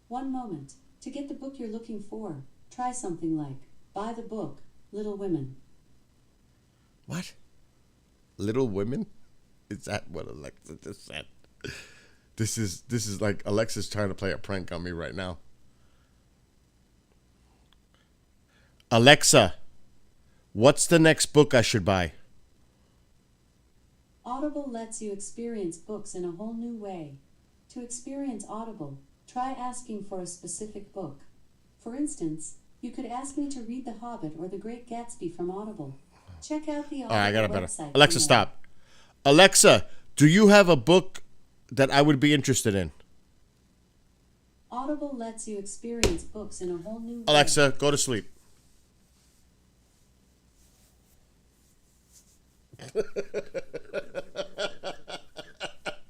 Speaker 3: One moment. To get the book you're looking for, try something like, buy the book, Little Women.
Speaker 1: What? Little Women? Is that what Alexa just said? This is like Alexa's trying to play a prank on me right now. Alexa, what's the next book I should buy?
Speaker 3: Audible lets you experience books in a whole new way. To experience Audible, try asking for a specific book. For instance, you could ask me to read The Hobbit or The Great Gatsby from Audible. Check out the Audible
Speaker 1: All right, I got it better.
Speaker 3: website.
Speaker 1: Alexa,
Speaker 3: for more.
Speaker 1: stop. Alexa, do you have a book that I would be interested in?
Speaker 3: Audible lets you experience books in a whole new way.
Speaker 1: Alexa, go to sleep.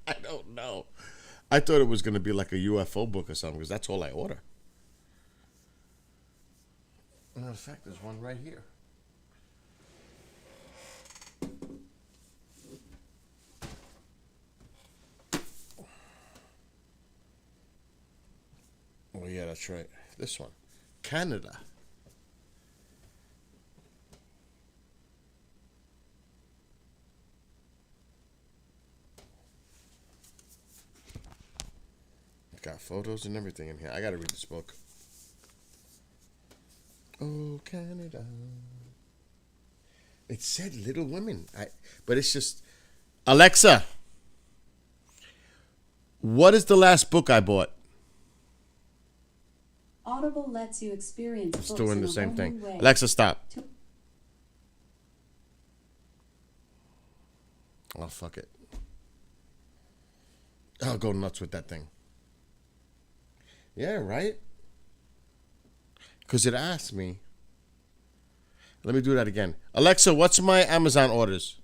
Speaker 1: I don't know. I thought it was going to be like a UFO book or something because that's all I order. Matter of fact, there's one right here. Oh, yeah, that's right. This one. Canada. Got photos and everything in here. I gotta read this book. Oh, Canada. It said Little Women. But it's just... Alexa, what is the last book I bought?
Speaker 3: Audible lets you experience
Speaker 1: It's
Speaker 3: books
Speaker 1: doing
Speaker 3: in
Speaker 1: the
Speaker 3: a
Speaker 1: same
Speaker 3: whole
Speaker 1: thing.
Speaker 3: new way.
Speaker 1: Alexa, stop. Oh, fuck it. I'll go nuts with that thing. Yeah, right? Because it asked me. Let me do that again. Alexa, what's my Amazon orders?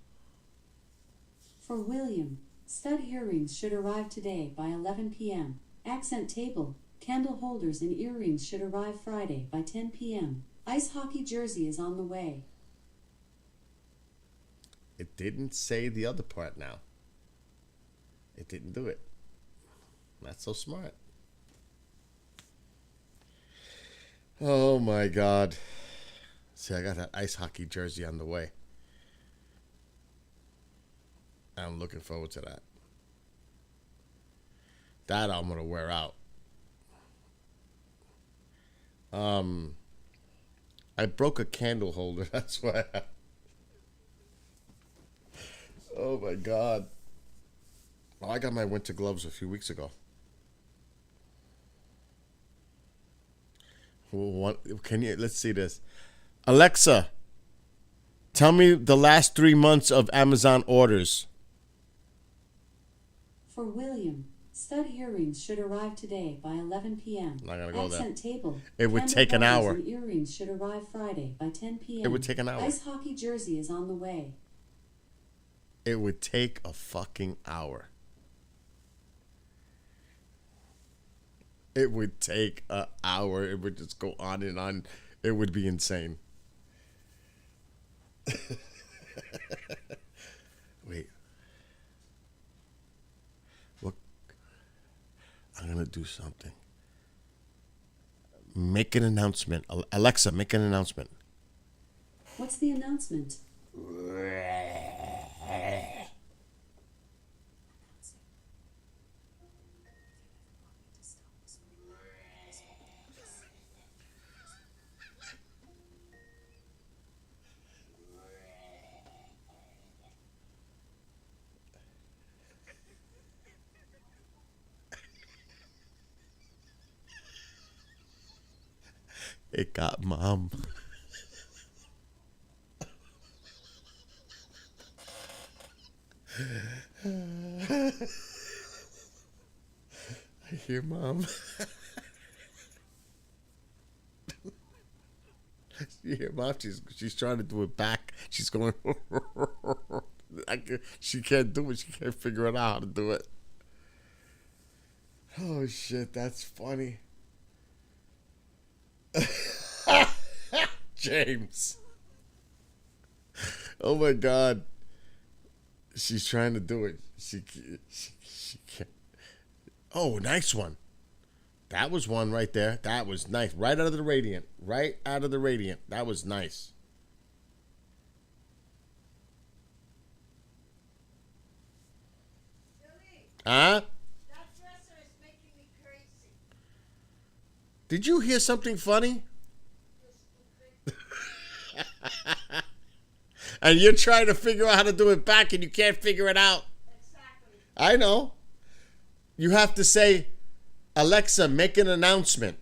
Speaker 3: For William, stud earrings should arrive today by 11 p.m. Accent table, candle holders and earrings should arrive Friday by 10 p.m. Ice hockey jersey is on the way.
Speaker 1: It didn't say the other part now. It didn't do it. Not so smart. Oh my God. See, I got that ice hockey jersey on the way. I'm looking forward to that. That I'm going to wear out. I broke a candle holder. That's why. Oh my God. Well, I got my winter gloves a few weeks ago. Let's see this. Alexa, tell me the last 3 months of Amazon orders.
Speaker 3: For William, stud earrings should arrive today by 11 p.m.
Speaker 1: Not gonna go there.
Speaker 3: Accent table.
Speaker 1: It would
Speaker 3: candle
Speaker 1: take an
Speaker 3: holders
Speaker 1: hour.
Speaker 3: and earrings should arrive Friday by 10 p.m.
Speaker 1: It would take an hour.
Speaker 3: Ice hockey jersey is on the way.
Speaker 1: It would take a fucking hour. It would take an hour. It would just go on and on. It would be insane. Wait. What? I'm going to do something. Make an announcement. Alexa, make an announcement.
Speaker 3: What's the announcement?
Speaker 1: It got Mom. I hear Mom. You hear Mom? She's trying to do it back. She's going. She can't do it. She can't figure it out how to do it. Oh shit, that's funny. James. Oh my God. She's trying to do it. She can't. Oh, nice one. That was one right there. That was nice. Right out of the radiant. Right out of the radiant. That was nice. Huh?
Speaker 5: That dresser is making me crazy.
Speaker 1: Did you hear something funny? And you're trying to figure out how to do it back and you can't figure it out.
Speaker 5: Exactly.
Speaker 1: I know. You have to say, Alexa, make an announcement.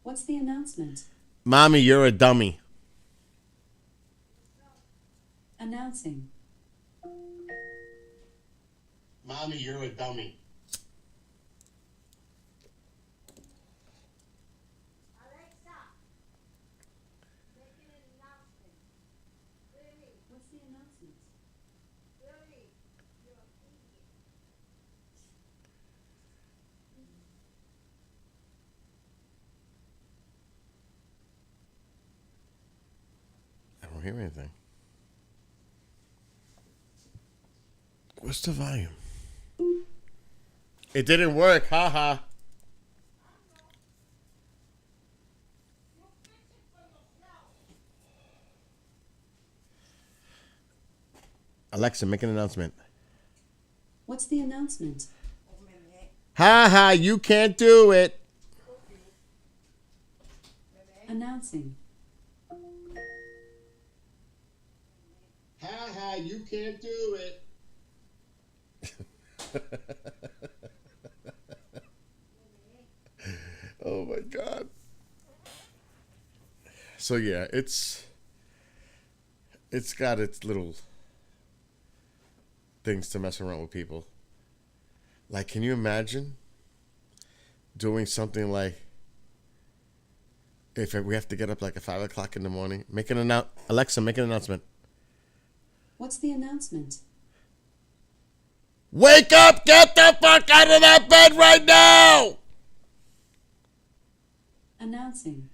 Speaker 3: What's the announcement?
Speaker 1: Mommy, you're a dummy.
Speaker 3: Announcing.
Speaker 1: Mommy, you're a dummy.
Speaker 5: Alexa, make an announcement. Lily,
Speaker 3: What's the announcement?
Speaker 5: Lily, you're an idiot.
Speaker 1: I don't hear anything. What's the volume? It didn't work, haha. Alexa, make an announcement.
Speaker 3: What's the announcement?
Speaker 1: Haha, you can't do it.
Speaker 3: Announcing.
Speaker 1: Haha, you can't do it. Oh my God. So yeah, it's got its little things to mess around with people. Like, can you imagine doing something like, if we have to get up like at 5 o'clock in the morning, Alexa, make an announcement.
Speaker 3: What's the announcement?
Speaker 1: Wake up! Get the fuck out of that bed right now!
Speaker 3: Announcing.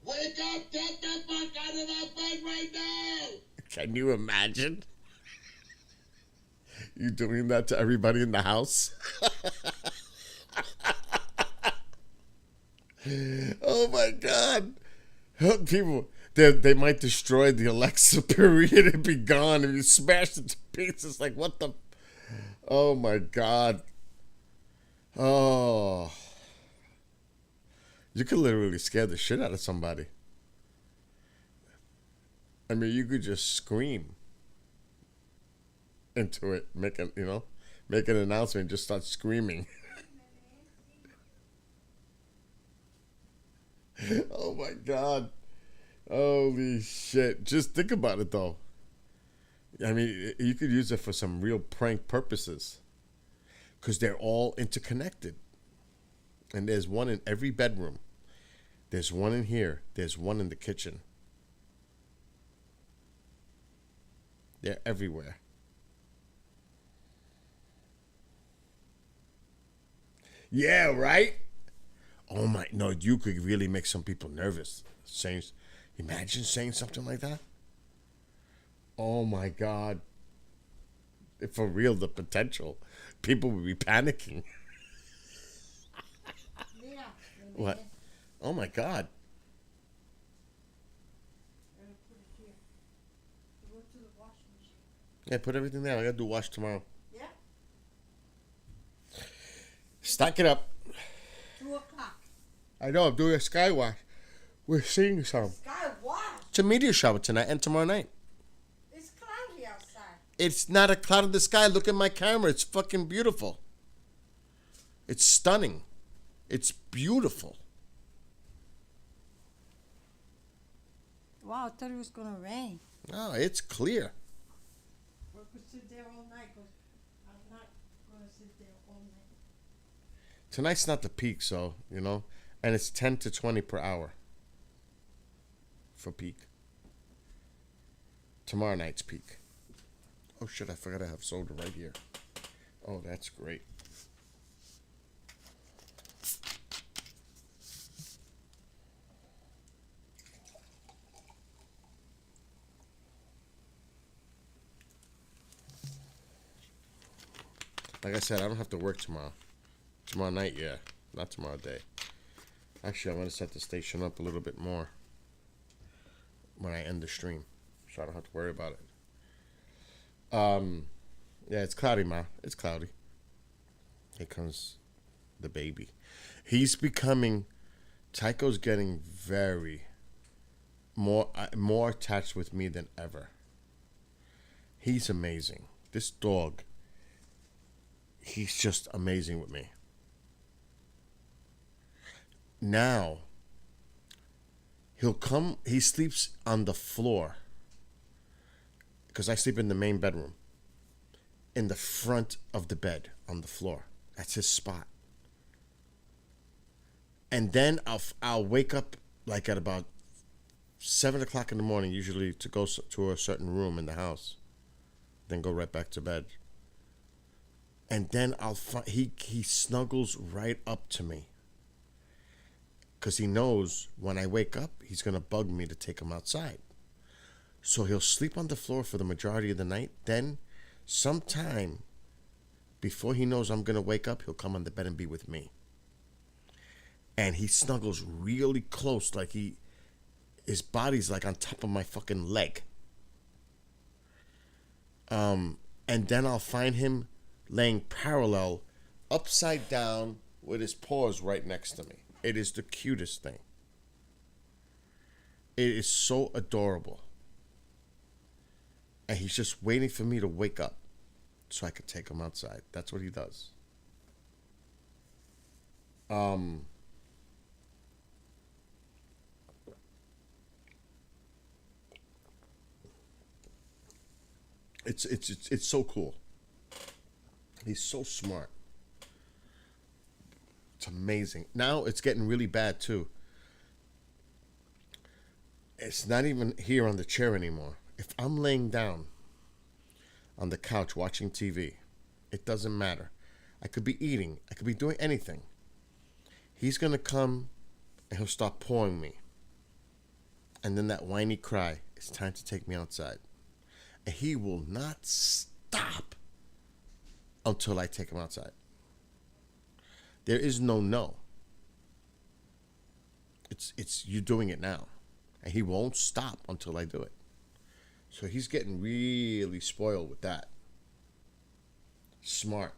Speaker 1: Wake up! Get the fuck out of that bed right now! Can you imagine? You doing that to everybody in the house? Oh my God. People, they might destroy the Alexa period and be gone if you smash it to pieces. Like, what the? Oh my God. Oh. You could literally scare the shit out of somebody. I mean, you could just scream into it, make an announcement, and just start screaming. Oh my God. Holy shit. Just think about it though. I mean, you could use it for some real prank purposes, because they're all interconnected. And there's one in every bedroom. There's one in here. There's one in the kitchen. They're everywhere. Yeah, right? Oh my, no, you could really make some people nervous. Imagine saying something like that. Oh my God. For real, the potential. People would be panicking.
Speaker 5: Mira,
Speaker 1: What? Oh my God.
Speaker 5: I'm gonna put it here. Go to the washing machine.
Speaker 1: Yeah, put everything there. I gotta do wash tomorrow.
Speaker 5: Yeah?
Speaker 1: Stack it up.
Speaker 5: 2 o'clock.
Speaker 1: I know, I'm doing a sky wash. We're seeing some.
Speaker 5: Sky wash.
Speaker 1: It's a meteor shower tonight and tomorrow night.
Speaker 5: It's cloudy outside.
Speaker 1: It's not a cloud in the sky. Look at my camera. It's fucking beautiful. It's stunning. It's beautiful.
Speaker 5: Wow, I thought it was gonna rain.
Speaker 1: No, it's clear.
Speaker 5: We could sit there all night, because I'm not gonna sit there all night.
Speaker 1: Tonight's not the peak, so, and it's 10 to 20 per hour for peak. Tomorrow night's peak. Oh shit, I forgot I have soda right here. Oh, that's great. Like I said, I don't have to work tomorrow. Tomorrow night, yeah. Not tomorrow day. Actually, I'm going to set the station up a little bit more when I end the stream, so I don't have to worry about it. Yeah, it's cloudy, Ma. It's cloudy. Here comes the baby. He's becoming... Tycho's getting more attached with me than ever. He's amazing. This dog... he's just amazing with me. Now, he sleeps on the floor because I sleep in the main bedroom, in the front of the bed on the floor. That's his spot. And then I'll wake up like at about 7 o'clock in the morning, usually to go to a certain room in the house, then go right back to bed. And then he snuggles right up to me because he knows when I wake up, he's going to bug me to take him outside. So he'll sleep on the floor for the majority of the night. Then sometime before he knows I'm going to wake up, he'll come on the bed and be with me. And he snuggles really close, like his body's like on top of my fucking leg. And then I'll find him laying parallel, upside down, with his paws right next to me. It is the cutest thing. It is so adorable. And he's just waiting for me to wake up so I could take him outside. That's what he does. It's so cool. He's so smart. It's amazing. Now it's getting really bad too. It's not even here on the chair anymore. If I'm laying down on the couch watching TV, it doesn't matter. I could be eating. I could be doing anything. He's going to come and he'll start pawing me. And then that whiny cry, it's time to take me outside. And he will not stop until I take him outside. There is no. It's you doing it now. And he won't stop until I do it. So he's getting really spoiled with that. Smart.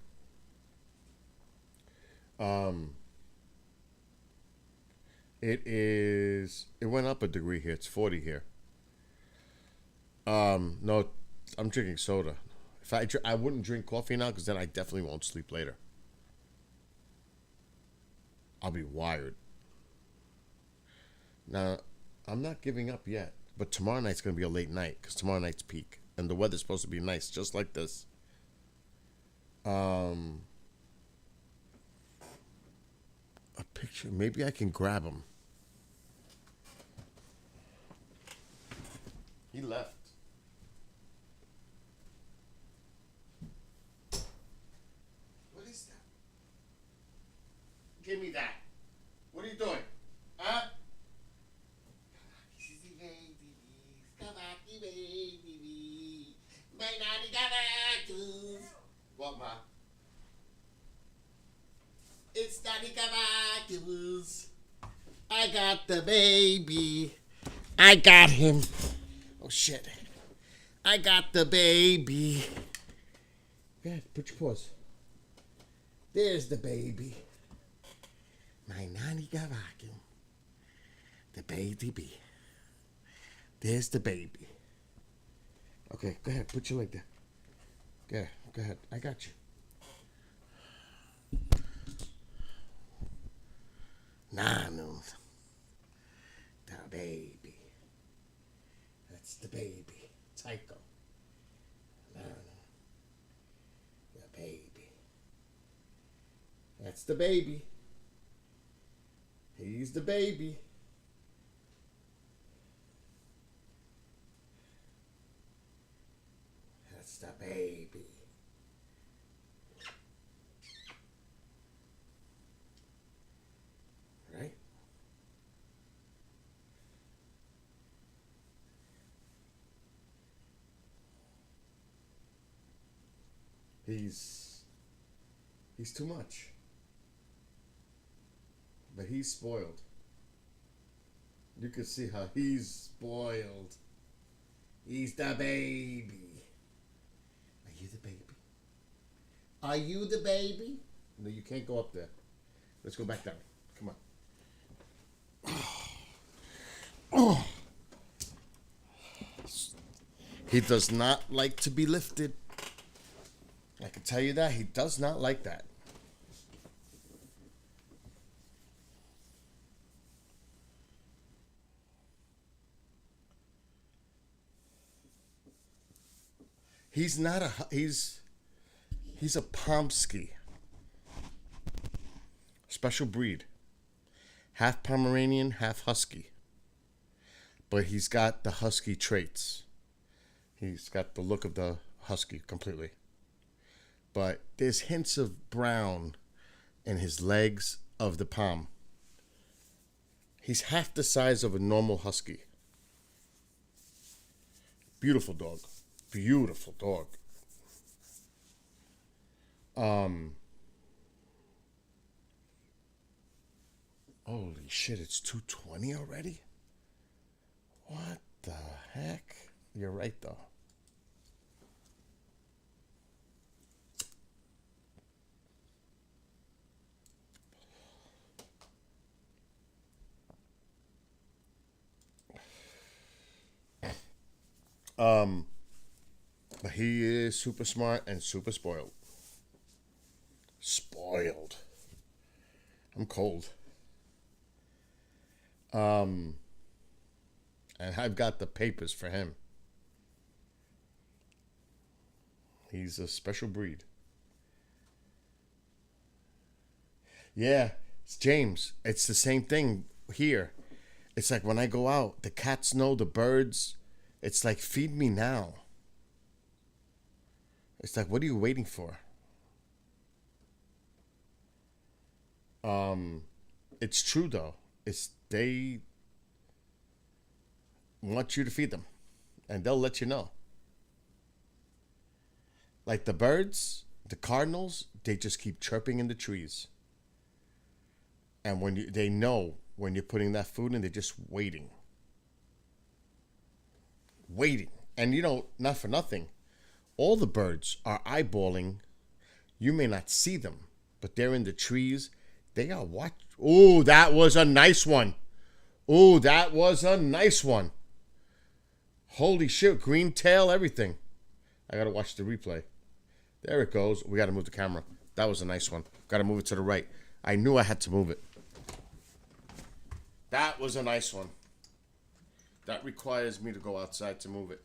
Speaker 1: It went up a degree here. It's 40 here. No, I'm drinking soda. If I wouldn't drink coffee now because then I definitely won't sleep later. I'll be wired. Now, I'm not giving up yet, but tomorrow night's going to be a late night because tomorrow night's peak and the weather's supposed to be nice, just like this. A picture. Maybe I can grab him. He left. What is that? Give me that. What are you doing? Huh? What, Ma? It's Daddy Cavacuous. I got the baby. I got him. Oh, shit. I got the baby. Go ahead, put your paws. There's the baby. My nanny Cavacuous. The baby. There's the baby. Okay, go ahead, put your leg there. Go ahead. I got you. Nanu. The baby. That's the baby. Tycho. Nanu. The baby. That's the baby. He's the baby. That's the baby. Right? He's too much. But he's spoiled. You can see how he's spoiled. He's the baby. Are you the baby? Are you the baby? No, you can't go up there. Let's go back down. Come on. Oh. He does not like to be lifted. I can tell you that he does not like that. He's not a he's a Pomsky. Special breed. Half Pomeranian, half Husky. But he's got the Husky traits. He's got the look of the Husky completely. But there's hints of brown in his legs of the Pom. He's half the size of a normal Husky. Beautiful dog. Beautiful dog. Holy shit, it's 2:20 already? What the heck? You're right, though. But he is super smart and super spoiled. Spoiled. I'm cold. And I've got the papers for him. He's a special breed. Yeah, it's James. It's the same thing here. It's like when I go out, the cats know, the birds. It's like, feed me now. It's like, what are you waiting for? It's true though. It's they want you to feed them, and they'll let you know. Like the birds, the cardinals, they just keep chirping in the trees. And when they know when you're putting that food in, they're just waiting. Waiting. And not for nothing, all the birds are eyeballing. You may not see them, but they're in the trees. They are watching. Oh, that was a nice one. Oh, that was a nice one. Holy shit, green tail, everything. I gotta watch the replay. There it goes. We gotta move the camera. That was a nice one. Gotta move it to the right. I knew I had to move it. That was a nice one. That requires me to go outside to move it.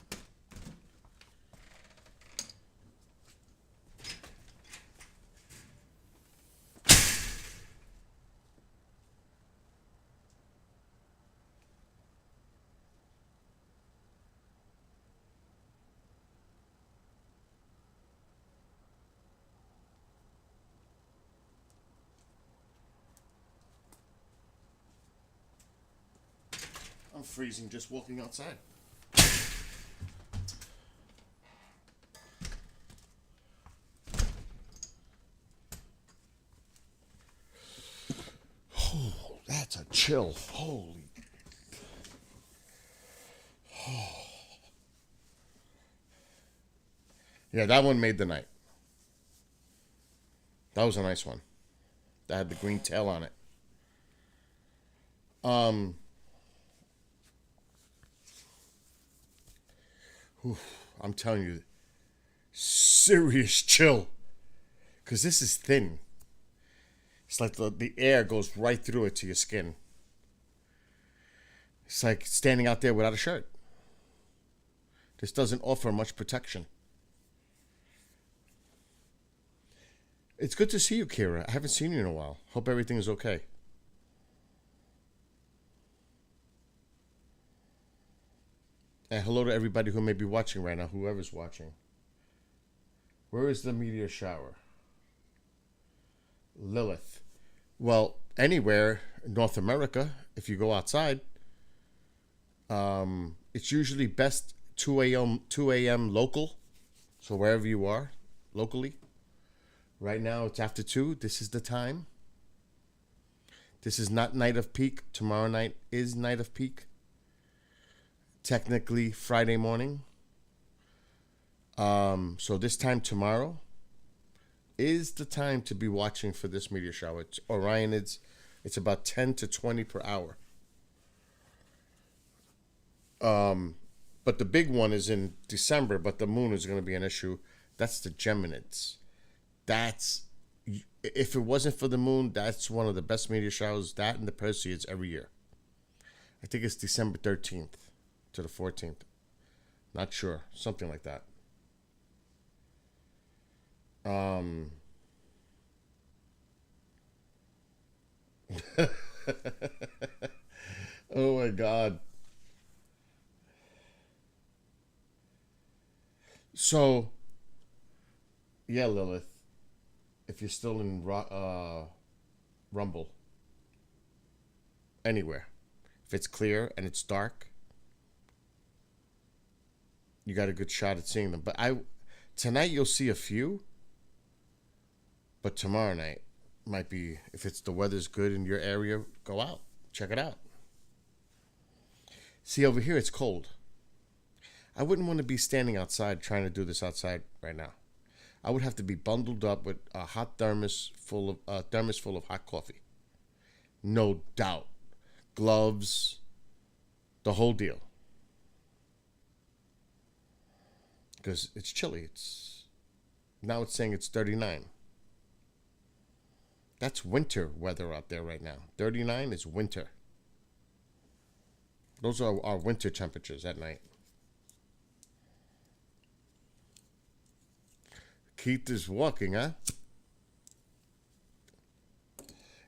Speaker 1: I'm freezing just walking outside. Oh, that's a chill. Holy. Oh. Yeah, that one made the night. That was a nice one. That had the green tail on it. I'm telling you, serious chill. Because this is thin. It's like the air goes right through it to your skin. It's like standing out there without a shirt. This doesn't offer much protection. It's good to see you, Kira. I haven't seen you in a while. Hope everything is okay. And hello to everybody who may be watching right now, whoever's watching. Where is the meteor shower? Lilith. Well, anywhere in North America, if you go outside, it's usually best 2 a.m. local. So wherever you are, locally. Right now, it's after 2. This is the time. This is not night of peak. Tomorrow night is night of peak. Technically Friday morning. So this time tomorrow is the time to be watching for this meteor shower. It's Orionids. It's about 10 to 20 per hour. But the big one is in December, but the moon is going to be an issue. That's the Geminids. That's if it wasn't for the moon, that's one of the best meteor showers. That and the Perseids every year. I think it's December 13th to the 14th. Not sure, something like that. Oh my God. So, yeah, Lilith, if you're still in Rumble, anywhere, if it's clear and it's dark, you got a good shot at seeing them. But tonight you'll see a few, but tomorrow night might be, if it's the weather's good in your area, go out, check it out. See, over here it's cold. I wouldn't want to be standing outside trying to do this outside right now. I would have to be bundled up with a hot thermos full of hot coffee. No doubt. Gloves, the whole deal. Because it's chilly. Now it's saying it's 39. That's winter weather out there right now. 39 is winter. Those are our winter temperatures at night. Keith is walking, huh?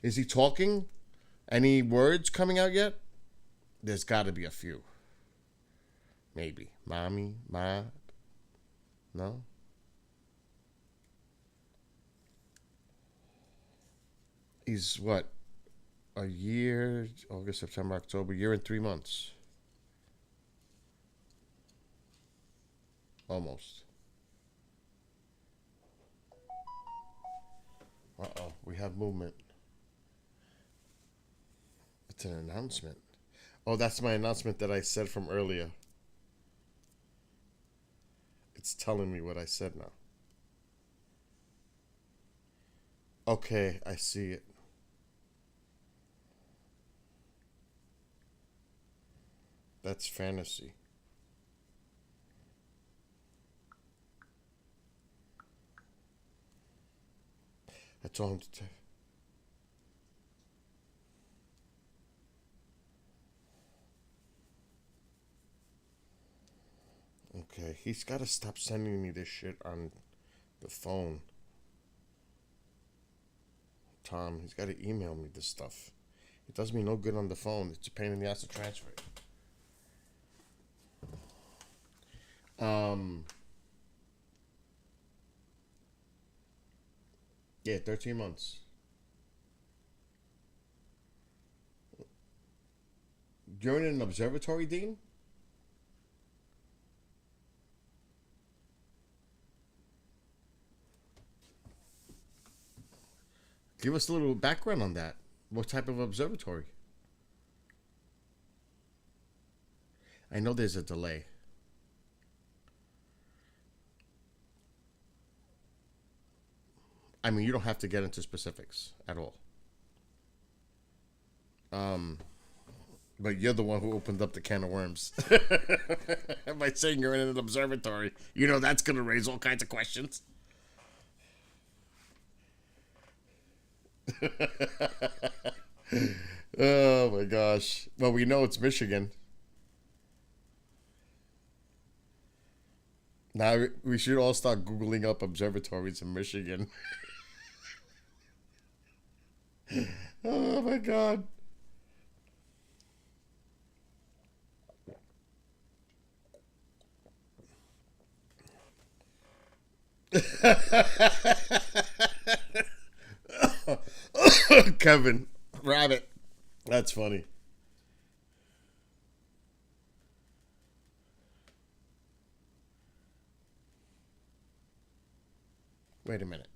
Speaker 1: Is he talking? Any words coming out yet? There's got to be a few. Maybe. Mommy, Ma. No? He's what? A year, August, September, October, year and 3 months. Almost. Uh-oh, we have movement. It's an announcement. Oh, that's my announcement that I said from earlier. It's telling me what I said now. Okay, I see it. That's fantasy. I told him to Okay, he's got to stop sending me this shit on the phone. Tom, he's got to email me this stuff. It does me no good on the phone. It's a pain in the ass to transfer it. Yeah, 13 months. You're in an observatory, Dean? Give us a little background on that. What type of observatory? I know there's a delay. I mean, you don't have to get into specifics at all. But you're the one who opened up the can of worms. By saying you're in an observatory. You know that's going to raise all kinds of questions. Oh my gosh. Well, we know it's Michigan. Now we should all start Googling up observatories in Michigan. Oh my God. Kevin, rabbit. That's funny. Wait a minute.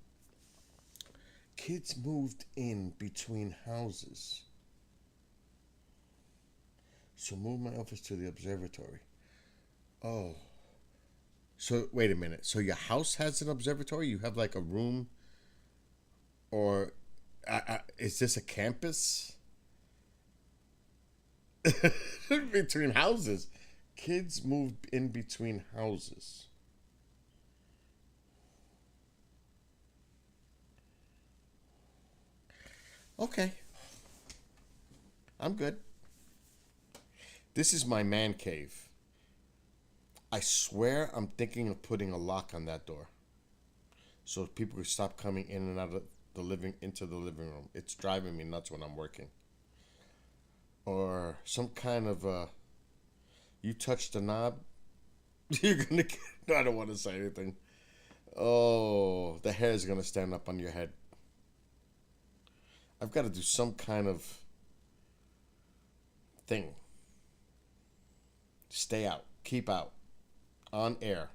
Speaker 1: Kids moved in between houses. So move my office to the observatory. Oh. So wait a minute. So your house has an observatory? You have like a room? Or is this a campus? Between houses. Kids moved in between houses. Okay. I'm good. This is my man cave. I swear I'm thinking of putting a lock on that door, so people can stop coming in and out of into the living room. It's driving me nuts when I'm working. Or some kind of you touch the knob, you're gonna get, no, I don't want to say anything. Oh, the hair is gonna stand up on your head. I've got to do some kind of thing. Stay out, keep out, on air.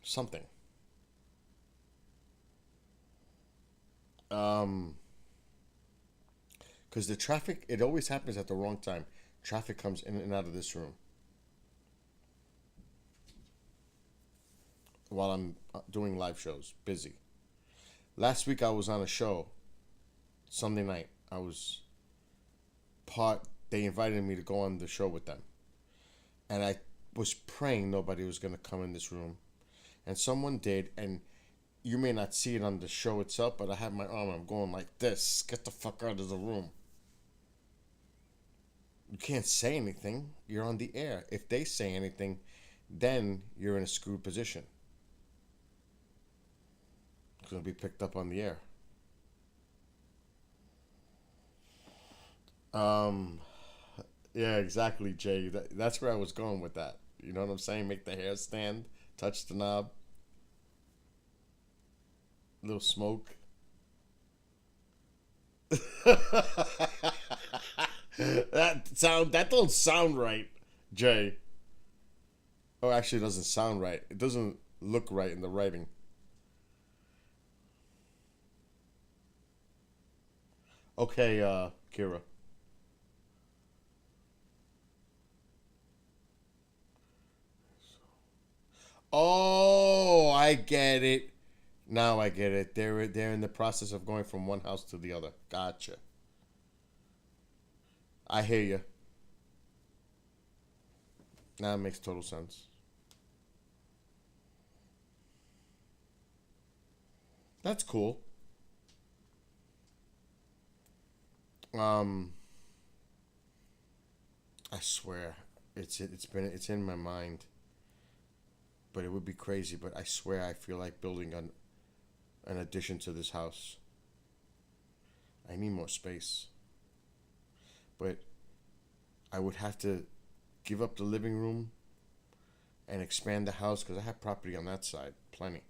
Speaker 1: Something. Because the traffic, it always happens at the wrong time. Traffic comes in and out of this room while I'm doing live shows, busy. Last week I was on a show, Sunday night. They invited me to go on the show with them. And I was praying nobody was going to come in this room. And someone did, and you may not see it on the show itself, but I have my arm, I'm going like this. Get the fuck out of the room. You can't say anything. You're on the air. If they say anything, then you're in a screwed position. It's going to be picked up on the air. Yeah, exactly, Jay. That's where I was going with that. You know what I'm saying? Make the hair stand, touch the knob. Little smoke. That don't sound right, Jay. Oh, actually, it doesn't sound right. It doesn't look right in the writing. Okay, Kira. Oh, I get it. Now I get it. They're in the process of going from one house to the other. Gotcha. I hear you. Now it makes total sense. That's cool. Um, I swear, it's in my mind. But it would be crazy. But I swear, I feel like building an addition to this house. I need more space. But I would have to give up the living room and expand the house because I have property on that side, plenty.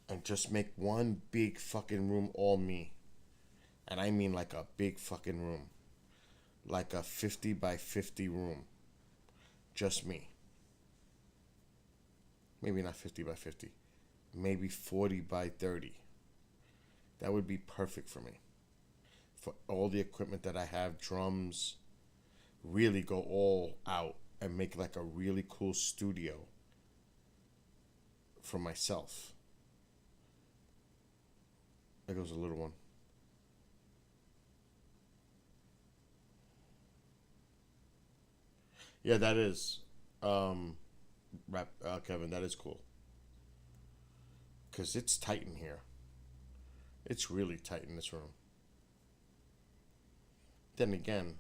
Speaker 1: And just make one big fucking room all me. And I mean like a big fucking room. Like a 50 by 50 room. Just me. Maybe not 50 by 50. Maybe 40 by 30. That would be perfect for me. For all the equipment that I have, drums, really go all out and make like a really cool studio for myself. There goes a little one. Yeah, that is. Kevin, that is cool. Because it's tight in here. It's really tight in this room. Then again,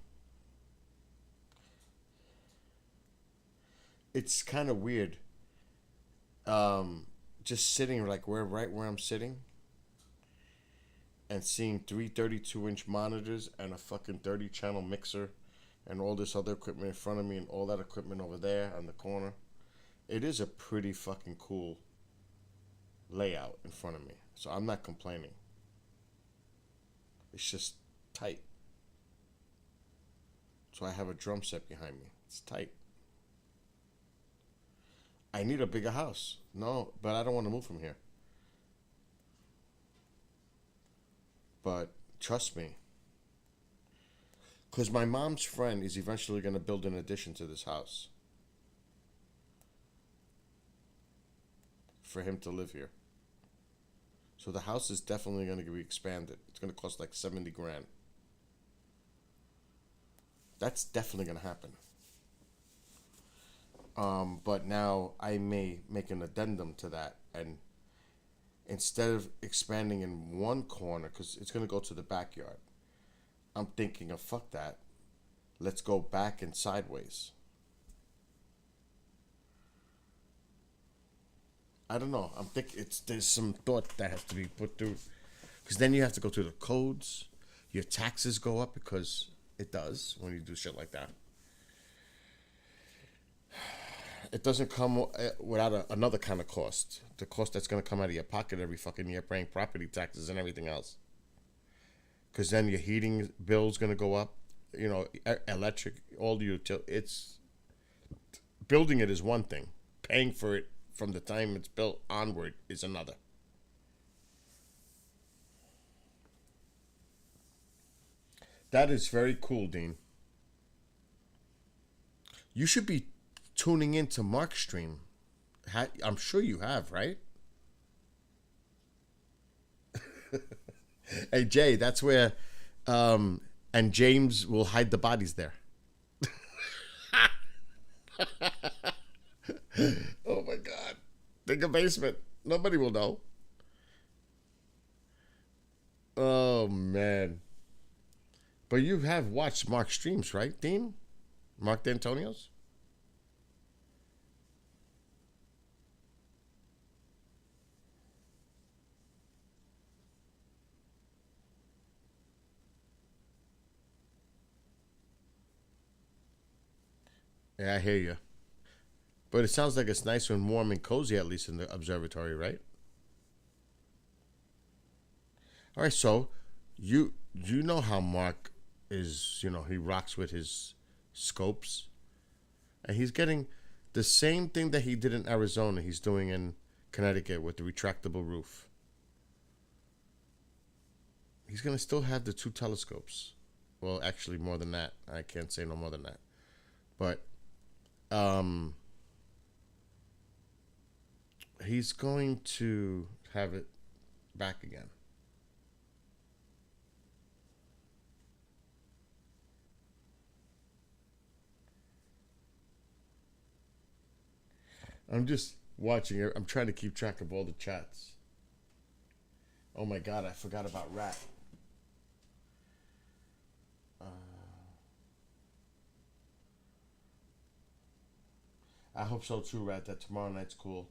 Speaker 1: it's kind of weird. Just sitting right where I'm sitting and seeing three 32-inch monitors and a fucking 30-channel mixer and all this other equipment in front of me and all that equipment over there on the corner. It is a pretty fucking cool layout in front of me. So I'm not complaining. It's just tight. So I have a drum set behind me. It's tight. I need a bigger house. No, but I don't want to move from here. But trust me. Because my mom's friend is eventually going to build an addition to this house. For him to live here. So the house is definitely going to be expanded. It's going to cost like 70 grand. That's definitely going to happen. But now I may make an addendum to that and instead of expanding in one corner, because it's going to go to the backyard, I'm thinking of fuck that. Let's go back and sideways. I don't know. I'm thinking there's some thought that has to be put through, because then you have to go through the codes. Your taxes go up because it does when you do shit like that. It doesn't come without another kind of cost. The cost that's going to come out of your pocket every fucking year, paying property taxes and everything else. Because then your heating bill's going to go up. You know, electric, all the it's building it is one thing. Paying for it from the time it's built onward is another. That is very cool, Dean. You should be tuning into Mark's stream. I'm sure you have, right? Hey, Jay, that's where, and James will hide the bodies there. Oh my God. Think a basement. Nobody will know. Oh, man. But you have watched Mark's streams, right, Dean? Mark D'Antonio's? Yeah, I hear you. But it sounds like it's nice and warm and cozy, at least in the observatory, right? All right, so you know how Mark is, he rocks with his scopes. And he's getting the same thing that he did in Arizona, he's doing in Connecticut with the retractable roof. He's going to still have the 2 telescopes. Well, actually, more than that. I can't say no more than that. But he's going to have it back again. I'm just watching it. I'm trying to keep track of all the chats. Oh my God, I forgot about Rat. I hope so too, Rat, that tomorrow night's cool.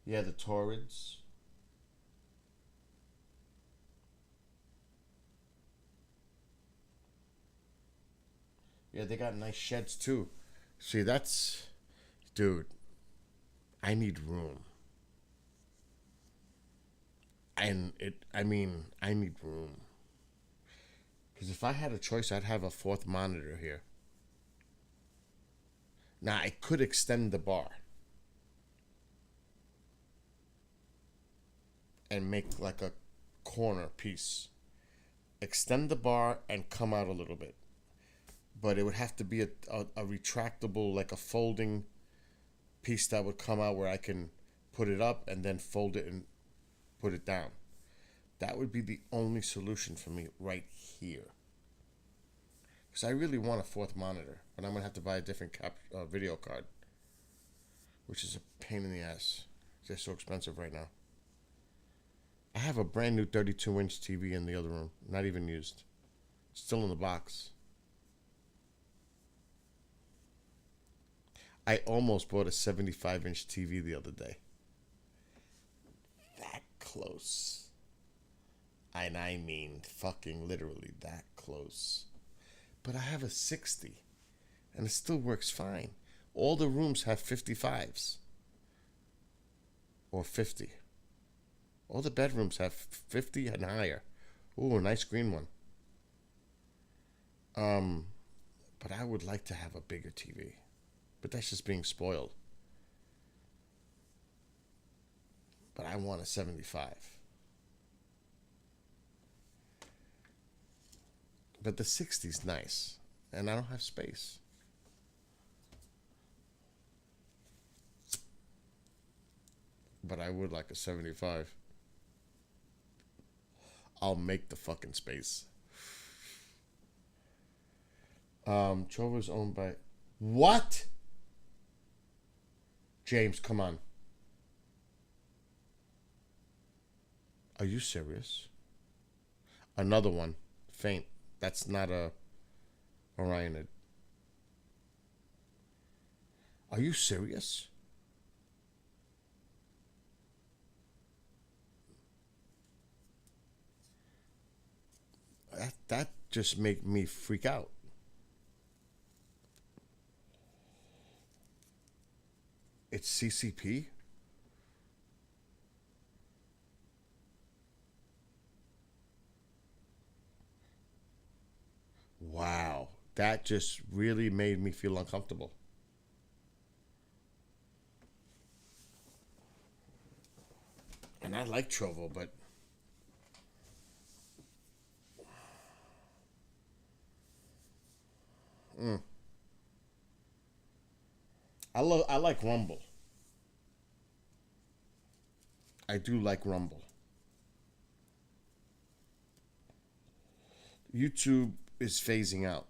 Speaker 1: Yeah, the Taurids. Yeah, they got nice sheds too. See, that's... Dude, I need room. And I need room. Because if I had a choice, I'd have a 4th monitor here. Now, I could extend the bar. And make like a corner piece. Extend the bar and come out a little bit. But it would have to be a retractable, like a folding piece that would come out where I can put it up and then fold it and put it down. That would be the only solution for me right here. Because I really want a 4th monitor, but I'm going to have to buy a different video card, which is a pain in the ass. They're so expensive right now. I have a brand new 32-inch TV in the other room, not even used. Still in the box. I almost bought a 75-inch TV the other day. That close. And I mean fucking literally that close. But I have a 60, and it still works fine. All the rooms have 55s. Or 50. All the bedrooms have 50 and higher. Ooh, a nice green one. But I would like to have a bigger TV. But that's just being spoiled. But I want a 75. But the 60's nice. And I don't have space. But I would like a 75. I'll make the fucking space. Trover's owned by... What? James, come on. Are you serious? Another one. Faint. That's not a Orionid. Are you serious? That just made me freak out. It's CCP? Wow. That just really made me feel uncomfortable. And I like Trovo, but I like Rumble. I do like Rumble. YouTube is phasing out.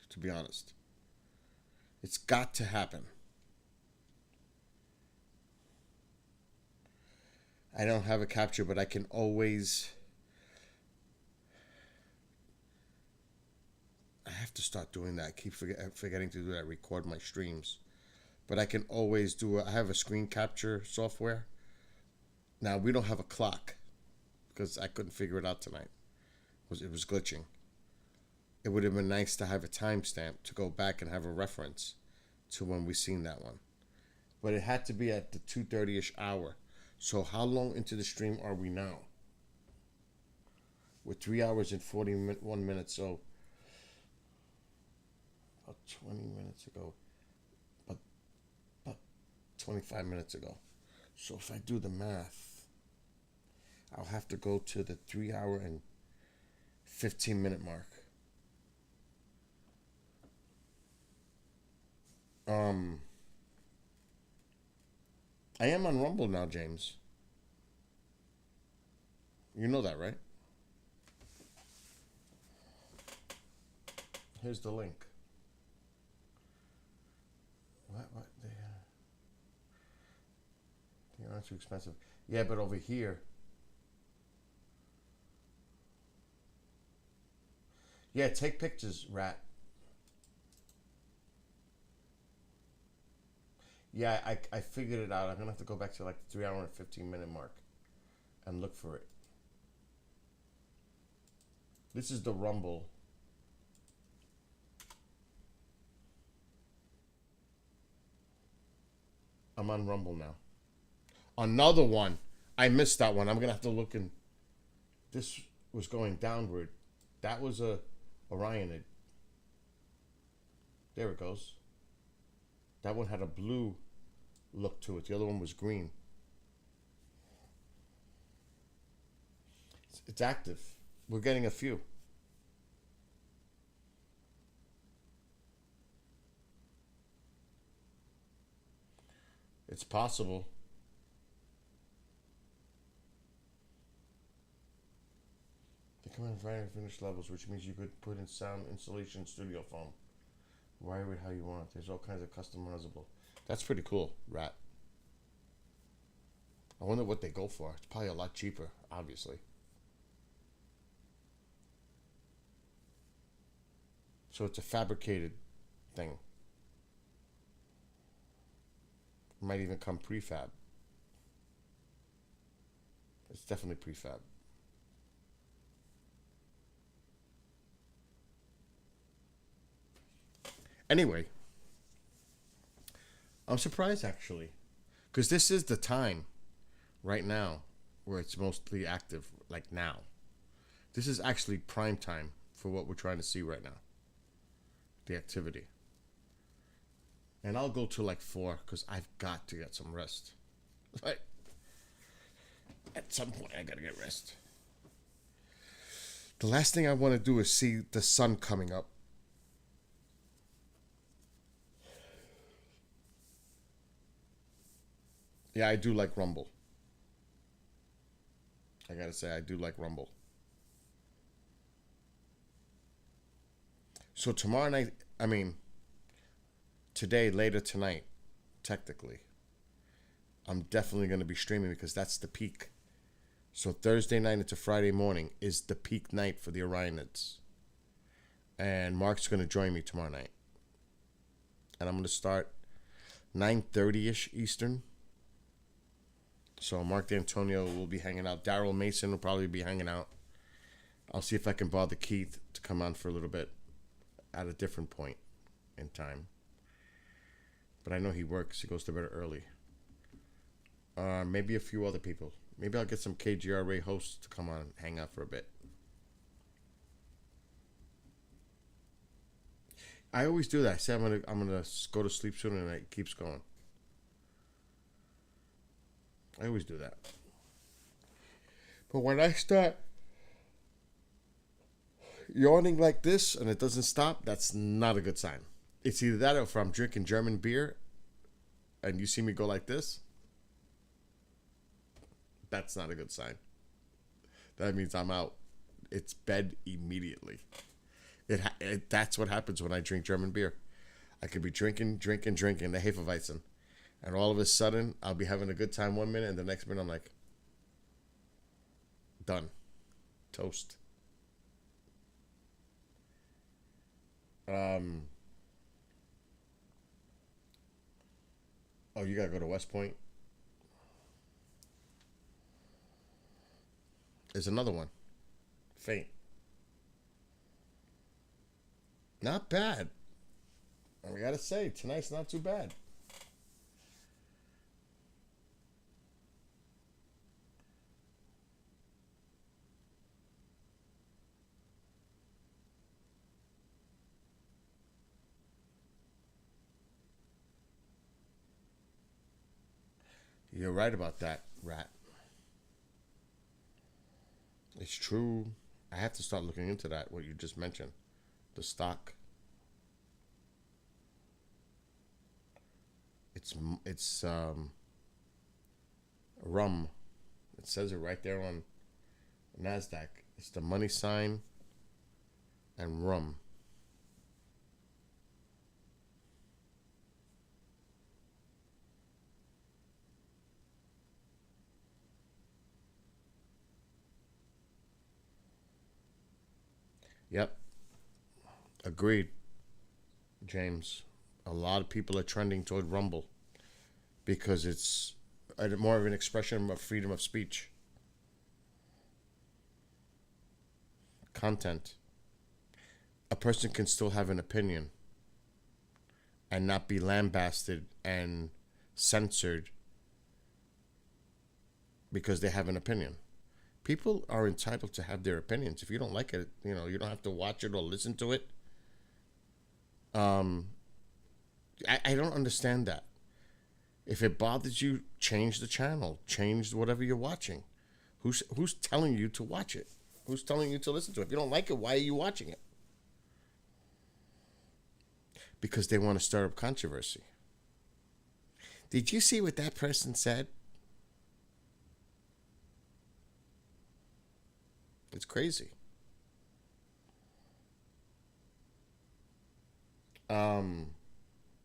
Speaker 1: To be honest. It's got to happen. I don't have a capture, but I can always... I have to start doing that. I keep forgetting to do that. Record my streams. But I can always do... I have a screen capture software. Now, we don't have a clock. Because I couldn't figure it out tonight. It was glitching. It would have been nice to have a timestamp to go back and have a reference to when we seen that one. But it had to be at the 2:30ish hour. So how long into the stream are we now? We're 3 hours and 41 minutes. So about 20 minutes ago. About 25 minutes ago. So if I do the math, I'll have to go to the 3 hour and 15-minute mark. I am on Rumble now, James. You know that, right? Here's the link. What? They aren't too expensive. Yeah, but over here. Yeah, take pictures, Rat. Yeah, I figured it out. I'm gonna have to go back to like the 3 hour and 15-minute mark and look for it. This is the Rumble. I'm on Rumble now. Another one. I missed that one. I'm gonna have to look in. This was going downward. That was a Orionid. There it goes. That one had a blue look to it. The other one was green. It's active. We're getting a few. It's possible. They come in variety of finished levels, which means you could put in sound installation studio foam. Wire it how you want. There's all kinds of customizable. That's pretty cool, Rat. I wonder what they go for. It's probably a lot cheaper, obviously. So it's a fabricated thing. It might even come prefab. It's definitely prefab. Anyway, I'm surprised actually, because this is the time right now where it's mostly active, like now. This is actually prime time for what we're trying to see right now, the activity. And I'll go to like 4 because I've got to get some rest. Like, at some point I gotta get rest. The last thing I want to do is see the sun coming up. Yeah, I do like Rumble. I gotta say, I do like Rumble. So tomorrow night, today, later tonight, technically, I'm definitely going to be streaming because that's the peak. So Thursday night into Friday morning is the peak night for the Orionids. And Mark's going to join me tomorrow night. And I'm going to start 9:30ish Eastern. So Mark D'Antonio will be hanging out. Daryl Mason will probably be hanging out. I'll see if I can bother Keith to come on for a little bit at a different point in time. But I know he works. He goes to bed early. Maybe a few other people. Maybe I'll get some KGRA hosts to come on and hang out for a bit. I always do that. I say I'm gonna go to sleep soon, and it keeps going. I always do that. But when I start yawning like this and it doesn't stop, that's not a good sign. It's either that or if I'm drinking German beer and you see me go like this, that's not a good sign. That means I'm out. It's bed immediately. That's what happens when I drink German beer. I could be drinking the Hefeweizen, and all of a sudden I'll be having a good time 1 minute, and the next minute I'm like, done, toast. Oh, you gotta go to West Point. There's another one. Faint. Not bad. I gotta say, tonight's not too bad. You're right about that, Rat. It's true. I have to start looking into that, what you just mentioned. The stock. It's rum. It says it right there on NASDAQ. It's the money sign and rum. Yep. Agreed, James. A lot of people are trending toward Rumble because it's more of an expression of freedom of speech. Content. A person can still have an opinion and not be lambasted and censored because they have an opinion. People are entitled to have their opinions. If you don't like it, you don't have to watch it or listen to it. I don't understand that. If it bothers you, change the channel. Change whatever you're watching. Who's telling you to watch it? Who's telling you to listen to it? If you don't like it, why are you watching it? Because they want to stir up controversy. Did you see what that person said? It's crazy.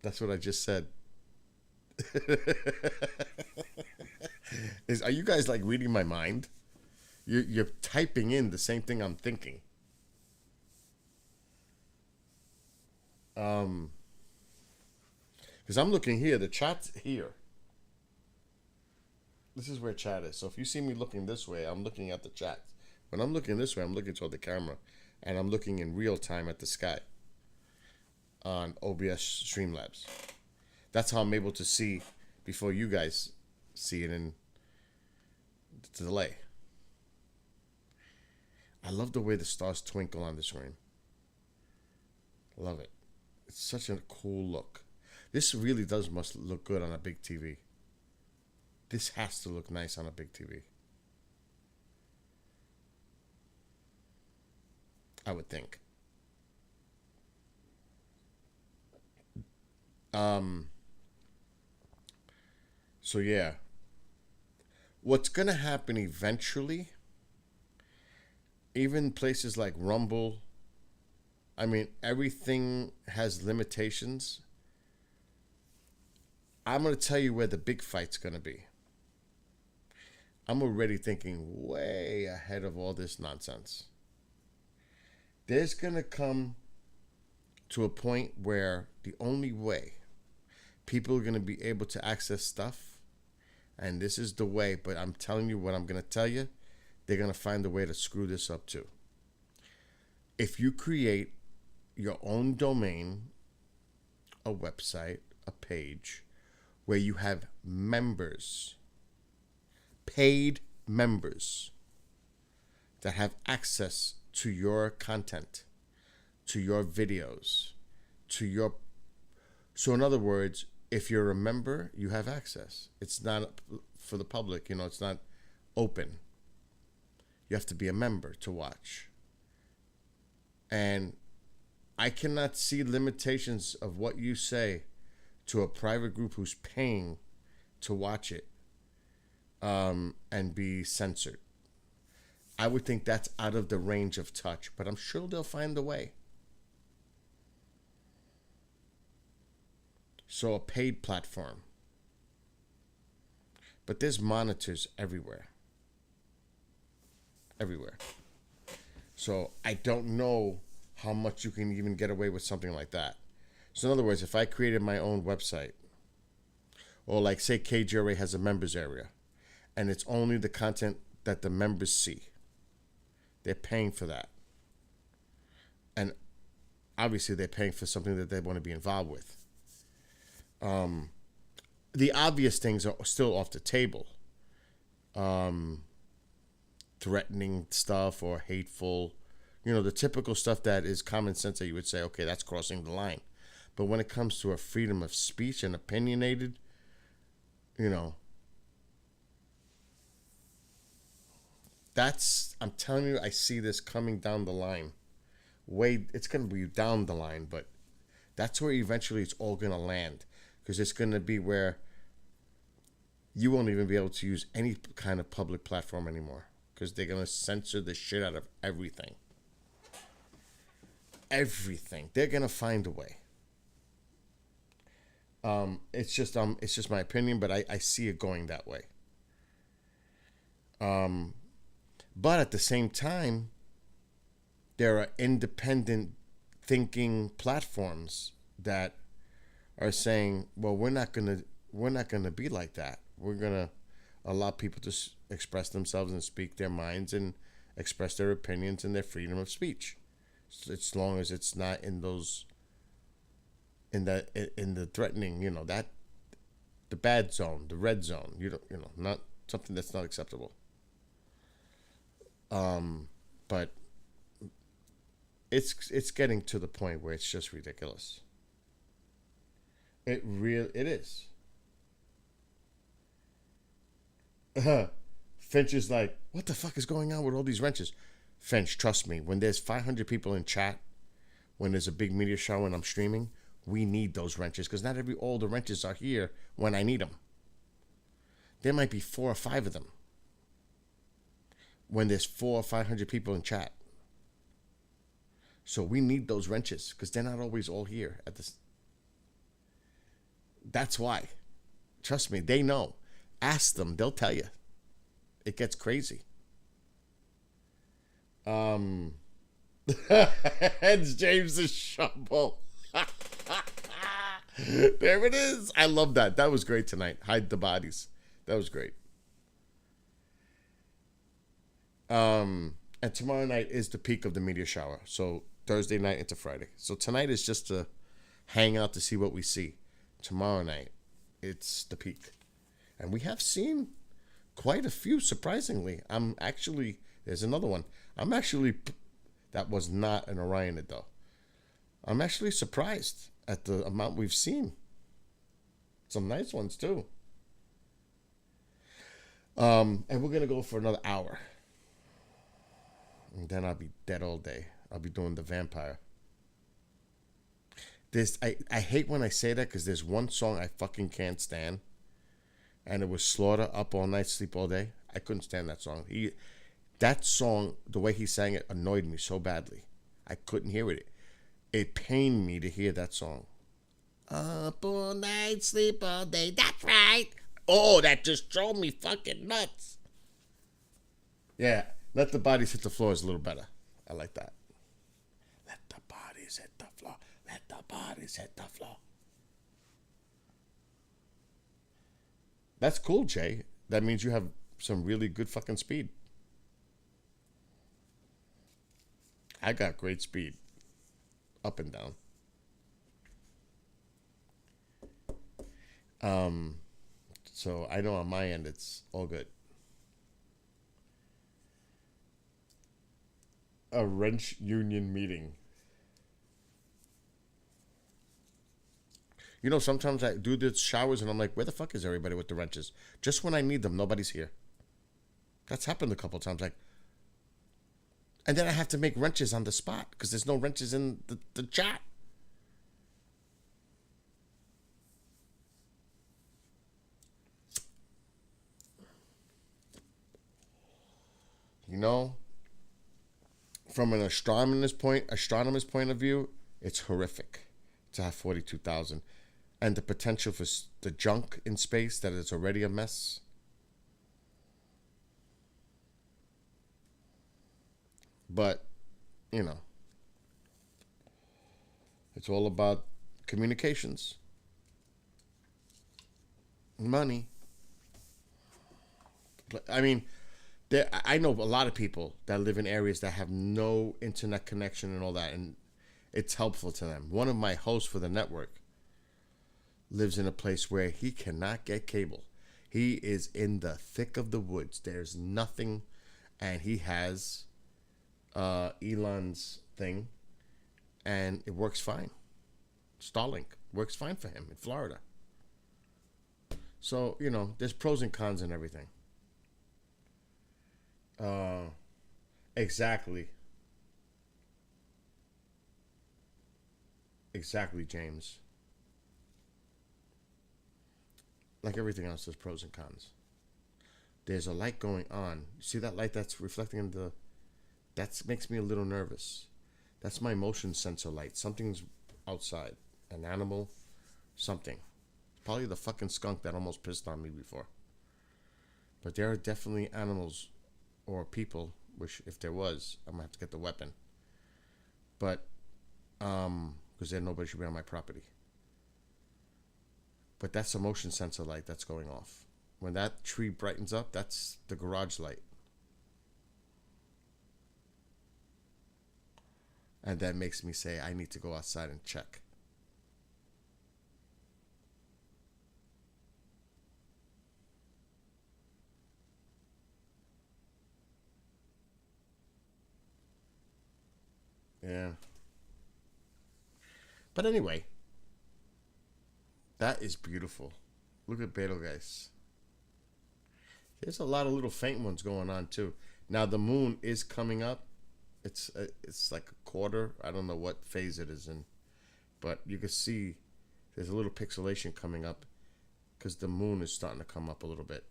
Speaker 1: That's what I just said. Are you guys like reading my mind? You're typing in the same thing I'm thinking. Because I'm looking here. The chat's here. This is where chat is. So if you see me looking this way, I'm looking at the chat. When I'm looking this way, I'm looking toward the camera, and I'm looking in real time at the sky on OBS Streamlabs. That's how I'm able to see before you guys see it in the delay. I love the way the stars twinkle on the screen. Love it. It's such a cool look. This really must look good on a big TV. This has to look nice on a big TV. I would think. So yeah. What's gonna happen eventually, even places like Rumble, I mean, everything has limitations. I'm going to tell you where the big fight's going to be. I'm already thinking way ahead of all this nonsense. There's going to come to a point where the only way people are going to be able to access stuff, and this is the way, but I'm telling you what I'm going to tell you, they're going to find a way to screw this up too. If you create your own domain, a website, a page, where you have members, paid members that have access to your content, to your videos, to your... So in other words, if you're a member, you have access. It's not for the public, it's not open. You have to be a member to watch. And I cannot see limitations of what you say to a private group who's paying to watch it and be censored. I would think that's out of the range of touch, but I'm sure they'll find a way. So a paid platform. But there's monitors everywhere. Everywhere. So I don't know how much you can even get away with something like that. So in other words, if I created my own website, or like say KGRA has a members area, and it's only the content that the members see, they're paying for that. And obviously they're paying for something that they want to be involved with. The obvious things are still off the table. Threatening stuff or hateful, the typical stuff that is common sense that you would say, okay, that's crossing the line. But when it comes to a freedom of speech and opinionated, I'm telling you, I see this coming down the line. It's going to be down the line, but that's where eventually it's all going to land. Because it's going to be where you won't even be able to use any kind of public platform anymore. Because they're going to censor the shit out of everything. Everything. They're going to find a way. It's just my opinion, but I see it going that way. But at the same time, there are independent thinking platforms that are saying, well, we're not gonna be like that. We're gonna allow people to express themselves and speak their minds and express their opinions and their freedom of speech, as long as it's not in the threatening, that the bad zone, the red zone, not something that's not acceptable. But it's getting to the point where it's just ridiculous. It is. Finch is like, what the fuck is going on with all these wrenches? Finch, trust me, when there's 500 people in chat, when there's a big meteor shower and I'm streaming, we need those wrenches, because not all the wrenches are here when I need them. There might be 4 or 5 of them when there's 400 or 500 people in chat. So we need those wrenches, because they're not always all here at this. That's why. Trust me, they know. Ask them, they'll tell you. It gets crazy. It's James's shovel. There it is. I love that. That was great tonight. Hide the bodies. That was great. And tomorrow night is the peak of the meteor shower. So Thursday night into Friday. So tonight is just to hang out to see what we see. Tomorrow night, it's the peak. And we have seen quite a few, surprisingly. There's another one. That was not an Orionid, though. I'm actually surprised at the amount we've seen. Some nice ones, too. And we're going to go for another hour. And then I'll be dead all day. I'll be doing the vampire. I hate when I say that, because there's one song I fucking can't stand. And it was Slaughter, Up All Night, Sleep All Day. I couldn't stand that song. That song, the way he sang it, annoyed me so badly. I couldn't hear it. It pained me to hear that song. Up all night, sleep all day. That's right. Oh, that just drove me fucking nuts. Yeah, let the bodies hit the floor is a little better. I like that. Let the bodies hit the floor. Let the bodies hit the floor. That's cool, Jay. That means you have some really good fucking speed. I got great speed. Up and down. So I know on my end it's all good. A wrench union meeting. You know, sometimes I do the showers and I'm like, where the fuck is everybody with the wrenches? Just when I need them, nobody's here. That's happened a couple times. Like, and then I have to make wrenches on the spot because there's no wrenches in the chat. You know, from an astronomer's point of view, it's horrific to have 42,000, and the potential for the junk in space that it's already a mess. But, you know, it's all about communications, money. I mean, I know a lot of people that live in areas that have no internet connection and all that, and it's helpful to them. One of my hosts for the network lives in a place where he cannot get cable. He is in the thick of the woods. There's nothing, and he has Elon's thing, and it works fine. Starlink works fine for him in Florida. So, you know, there's pros and cons and everything. Exactly. Exactly, James. Like everything else, there's pros and cons. There's a light going on. You see that light that's reflecting in the... That makes me a little nervous. That's my motion sensor light. Something's outside. An animal. Something. Probably the fucking skunk that almost pissed on me before. But there are definitely animals or people, which if there was, I'm going to have to get the weapon. But, because then nobody should be on my property. But that's a motion sensor light that's going off. When that tree brightens up, that's the garage light. And that makes me say, I need to go outside and check. Yeah. But anyway, that is beautiful. Look at Betelgeuse. There's a lot of little faint ones going on too. Now the moon is coming up. It's like a quarter. I don't know what phase it is in, but you can see there's a little pixelation coming up because the moon is starting to come up a little bit.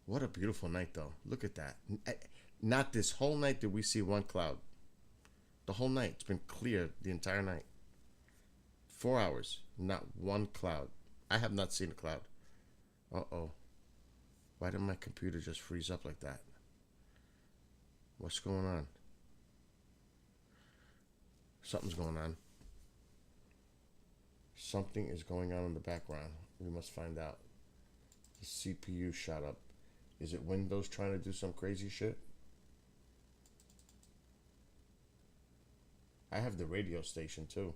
Speaker 1: What a beautiful night, though. Look at that. Not this whole night did we see one cloud. The whole night. It's been clear the entire night. 4 hours. Not one cloud. I have not seen a cloud. Uh-oh. Why did my computer just freeze up like that? What's going on? Something's going on. Something is going on in the background. We must find out. The CPU shot up. Is it Windows trying to do some crazy shit? I have the radio station too.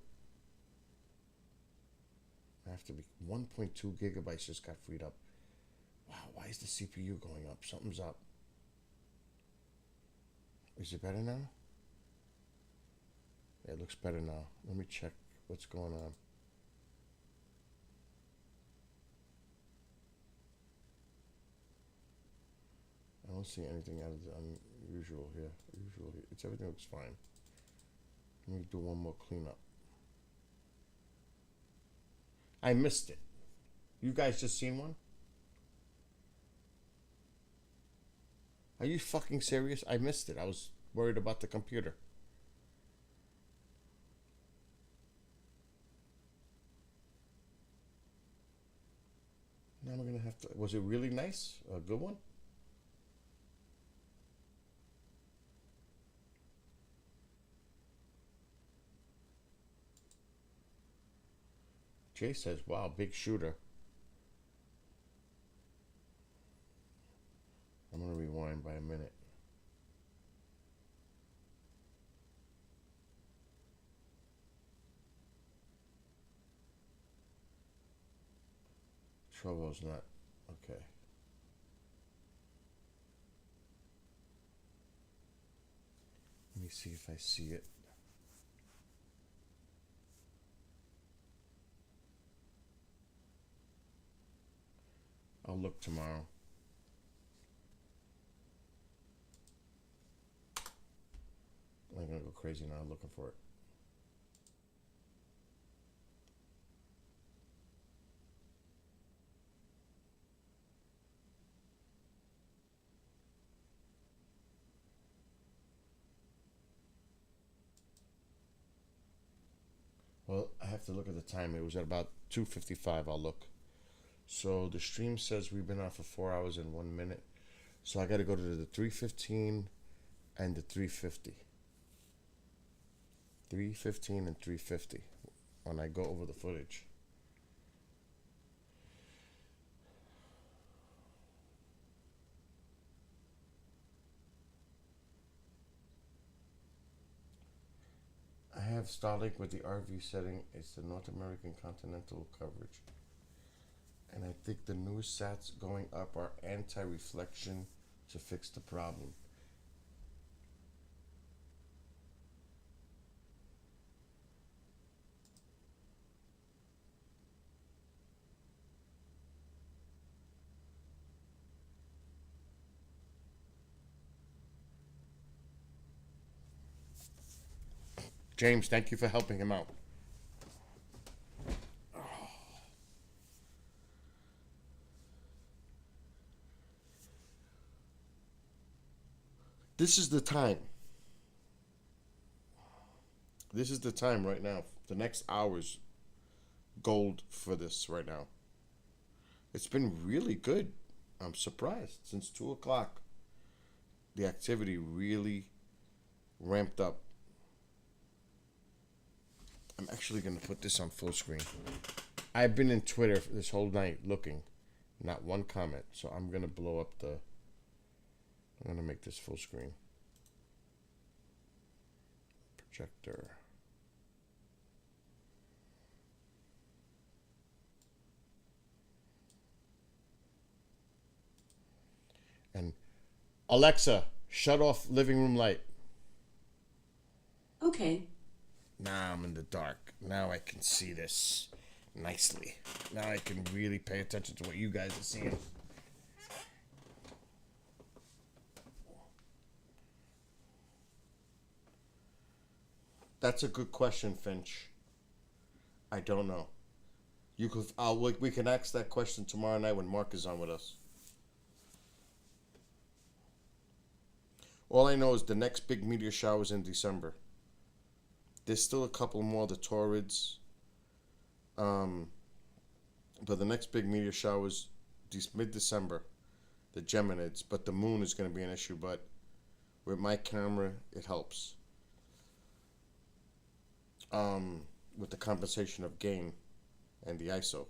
Speaker 1: I have to be 1.2 gigabytes just got freed up. Wow, why is the CPU going up? Something's up. Is it better now? Yeah, it looks better now. Let me check what's going on. I don't see anything out of the unusual here. Everything looks fine. Let me do one more cleanup. I missed it. You guys just seen one? Are you fucking serious? I missed it. I was worried about the computer. Now I'm gonna have to. Was it really nice? A good one? Jay says, "Wow, big shooter." I'm gonna rewind by a minute. Trovo's not okay. Let me see if I see it. I'll look tomorrow. I'm gonna go crazy now looking for it. Well, I have to look at the time. It was at about 2:55. I'll look. So the stream says we've been on for 4 hours and 1 minute. So I got to go to the 3:15 and the 3:50. 3:15 and 3:50 when I go over the footage. I have Starlink with the RV setting. It's the North American continental coverage. And I think the new sats going up are anti-reflection to fix the problem. James, thank you for helping him out. This is the time. This is the time right now. The next hour's gold for this right now. It's been really good. I'm surprised. Since 2 o'clock, the activity really ramped up. I'm actually going to put this on full screen. I've been in Twitter this whole night looking. Not one comment. So I'm going to blow up the... I'm going to make this full screen. Projector. And Alexa, shut off living room light.
Speaker 3: Okay.
Speaker 1: Now I'm in the dark. Now I can see this nicely. Now I can really pay attention to what you guys are seeing. That's a good question, Finch. I don't know. You could. We can ask that question tomorrow night when Mark is on with us. All I know is the next big meteor shower is in December. There's still a couple more, the Taurids. But the next big meteor shower is mid-December, the Geminids. But the moon is going to be an issue. But with my camera, it helps. With the compensation of gain and the ISO.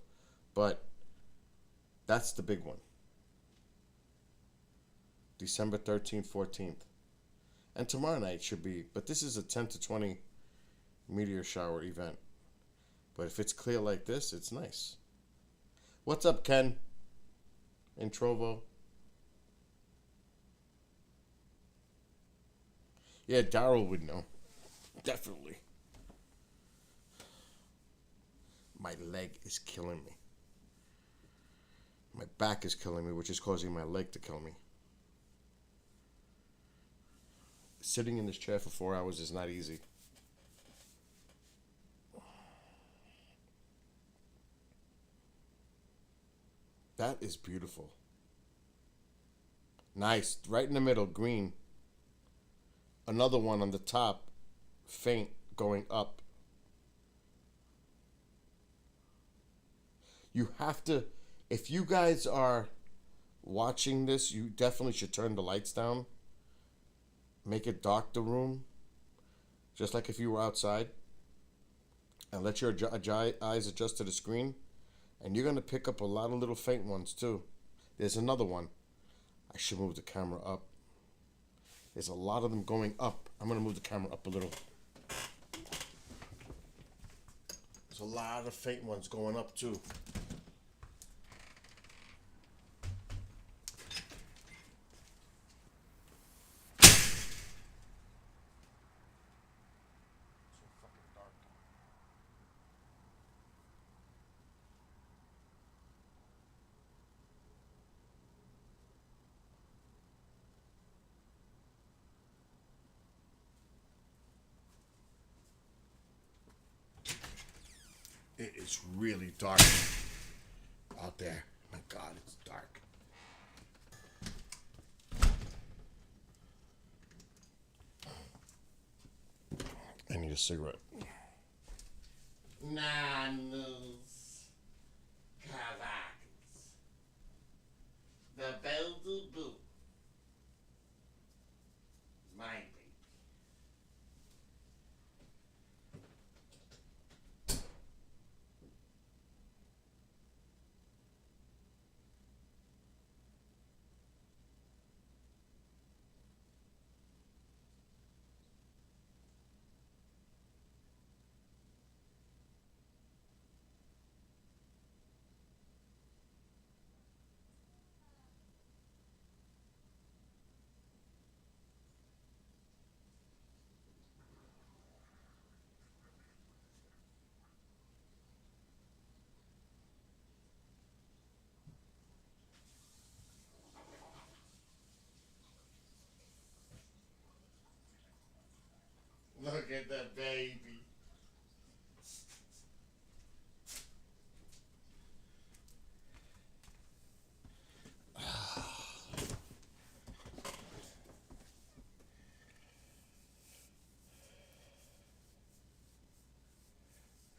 Speaker 1: But that's the big one. December 13th, 14th. And tomorrow night should be, but this is a 10 to 20 meteor shower event. But if it's clear like this, it's nice. What's up, Ken? In Trovo? Yeah, Daryl would know. Definitely. My leg is killing me. My back is killing me, which is causing my leg to kill me. Sitting in this chair for 4 hours is not easy. That is beautiful. Nice. Right in the middle, green. another one on the top, faint, going up. You have to, if you guys are watching this, you definitely should turn the lights down. Make it dark, the room, just like if you were outside. And let your eyes adjust to the screen. And you're going to pick up a lot of little faint ones too. There's another one. I should move the camera up. There's a lot of them going up. I'm going to move the camera up a little. There's a lot of faint ones going up too. It is really dark out there. My God, it's dark. I need a cigarette. Nanos, Caracas, the Belle du Bout, my baby. Look at the baby.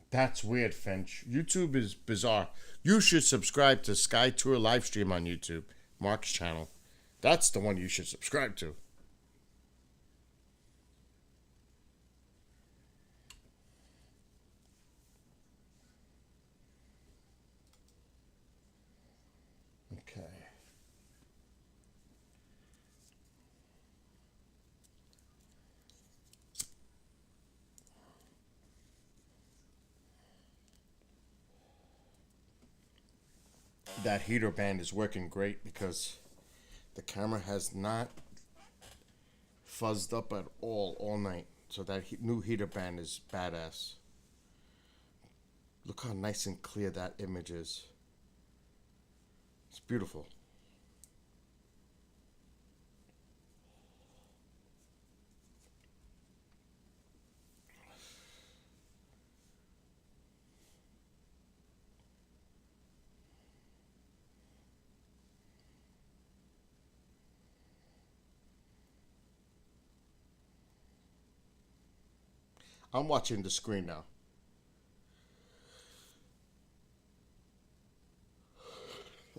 Speaker 1: That's weird, Finch. YouTube is bizarre. You should subscribe to Sky Tour Livestream on YouTube, Mark's channel. That's the one you should subscribe to. Okay. That heater band is working great because the camera has not fuzzed up at all night. So that new heater band is badass. Look how nice and clear that image is. It's beautiful. I'm watching the screen now.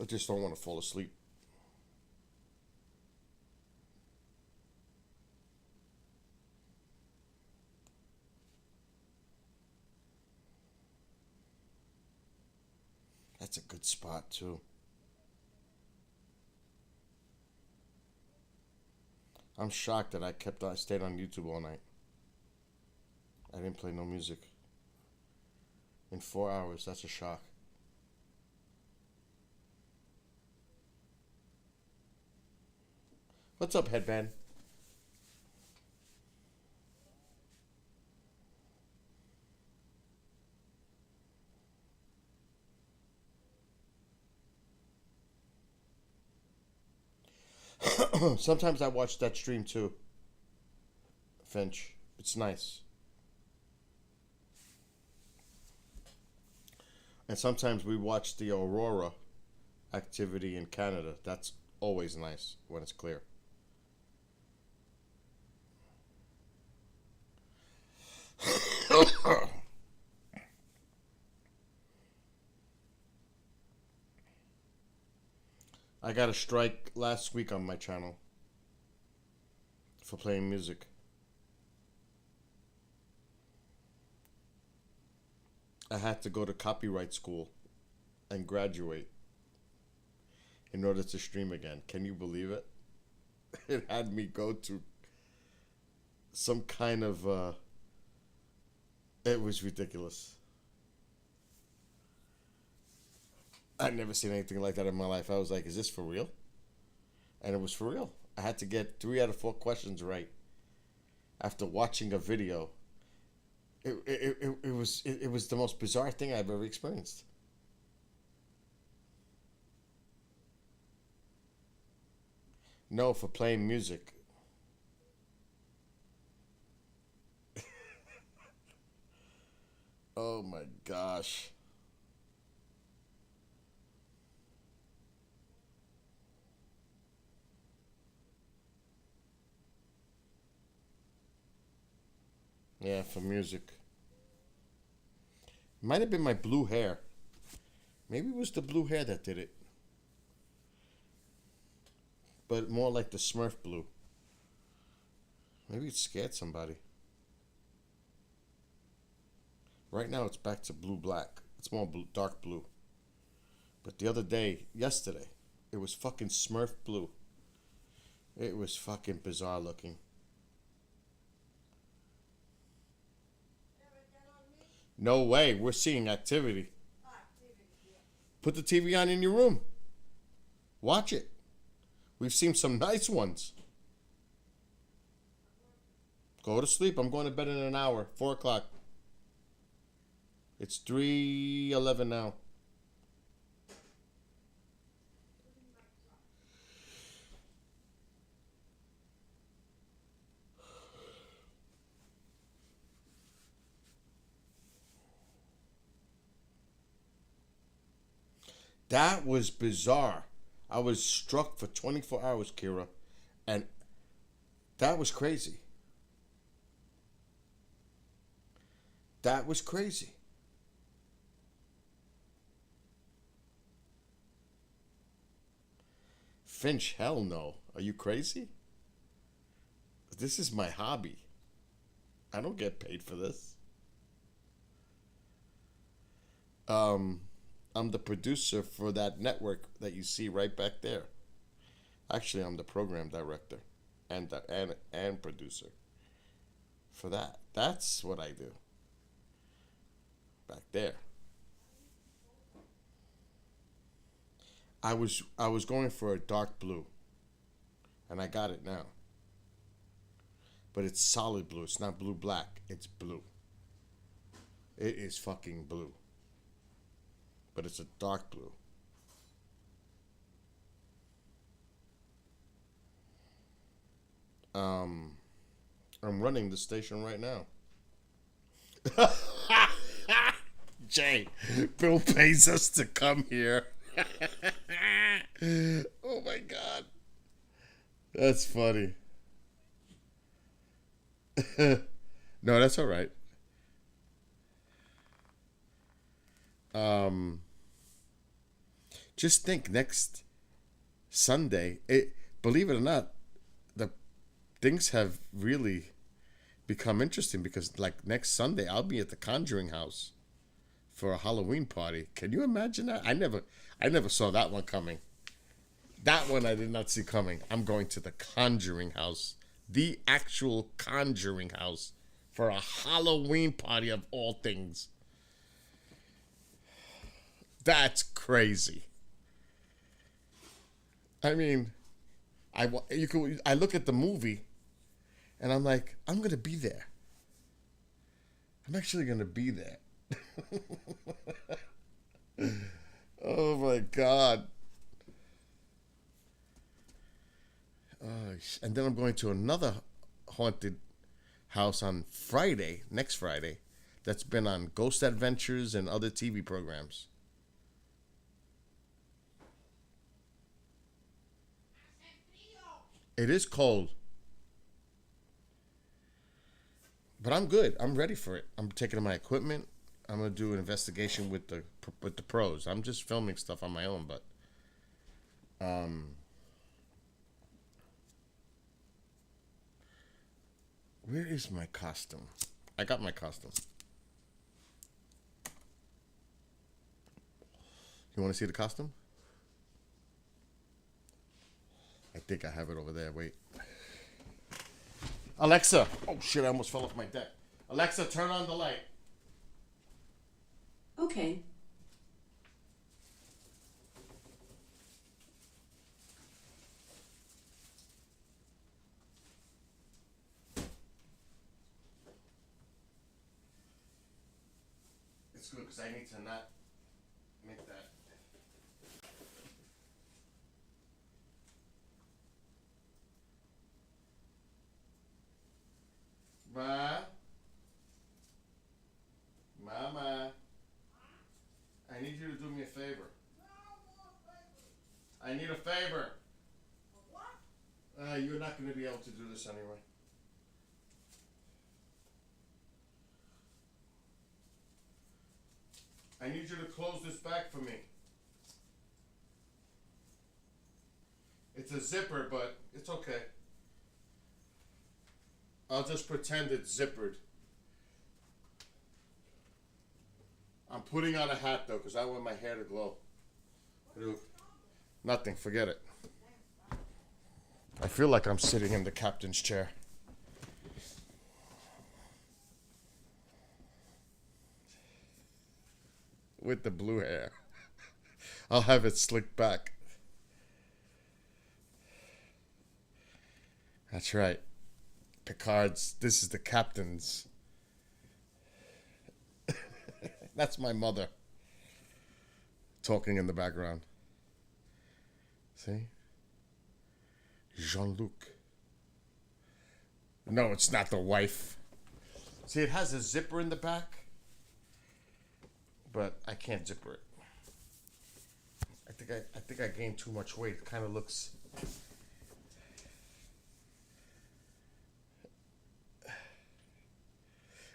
Speaker 1: I just don't want to fall asleep. That's a good spot too. I'm shocked that I stayed on YouTube all night. I didn't play no music. In 4 hours, that's a shock. What's up, headband? Sometimes I watch that stream too, Finch. It's nice. And sometimes we watch the aurora activity in Canada. That's always nice when it's clear. I got a strike last week on my channel for playing music. I had to go to copyright school and graduate in order to stream again. Can you believe it? It had me go to some kind of it was ridiculous. I'd never seen anything like that in my life. I was like, is this for real? And it was for real. I had to get 3 out of 4 questions right after watching a video. It was the most bizarre thing I've ever experienced. No, for playing music. Oh my gosh. Yeah, for music. Might have been my blue hair. Maybe it was the blue hair that did it. But more like the Smurf blue. Maybe it scared somebody. Right now it's back to blue-black. It's more blue, dark blue. But the other day, yesterday, it was fucking Smurf blue. It was fucking bizarre looking. No way, we're seeing activity. Put the TV on in your room. Watch it. We've seen some nice ones. Go to sleep. I'm going to bed in an hour. 4 o'clock. It's 3:11 now. That was bizarre. I was struck for 24 hours, Kira, and that was crazy. That was crazy. Finch, hell no. Are you crazy? This is my hobby. I don't get paid for this. I'm the producer for that network that you see right back there. Actually, I'm the program director and producer for that. That's what I do. Back there. I was going for a dark blue, and I got it now. But it's solid blue. It's not blue black. It's blue. It is fucking blue. But it's a dark blue. I'm running the station right now. Jay, Bill pays us to come here. Oh my God. That's funny. No, that's all right. Just think, next Sunday, believe it or not, the things have really become interesting because like next Sunday I'll be at the Conjuring House for a Halloween party. Can you imagine that? I never saw that one coming. That one I did not see coming. I'm going to the Conjuring House, the actual Conjuring House, for a Halloween party of all things. That's crazy. I mean, I look at the movie, and I'm like, I'm gonna be there. I'm actually gonna be there. Oh my God. And then I'm going to another haunted house on Friday, next Friday, that's been on Ghost Adventures and other TV programs. It is cold. But I'm good. I'm ready for it. I'm taking my equipment. I'm going to do an investigation with the pros. I'm just filming stuff on my own, but Where is my costume? I got my costume. You want to see the costume? I think I have it over there. Wait. Alexa. Oh shit, I almost fell off my deck. Alexa, turn on the light.
Speaker 3: Okay.
Speaker 1: It's good because I need to not make that. Ma? Mama? I need you to do me a favor. I need a favor. What? You're not going to be able to do this anyway. I need you to close this back for me. It's a zipper, but it's okay. I'll just pretend it's zippered. I'm putting on a hat though, because I want my hair to glow. Nothing, forget it. I feel like I'm sitting in the captain's chair. With the blue hair. I'll have it slicked back. That's right. Picard's, this is the captain's. That's my mother talking in the background. See? Jean-Luc. No, it's not the wife. See, it has a zipper in the back, but I can't zipper it. I think I gained too much weight. It kind of looks.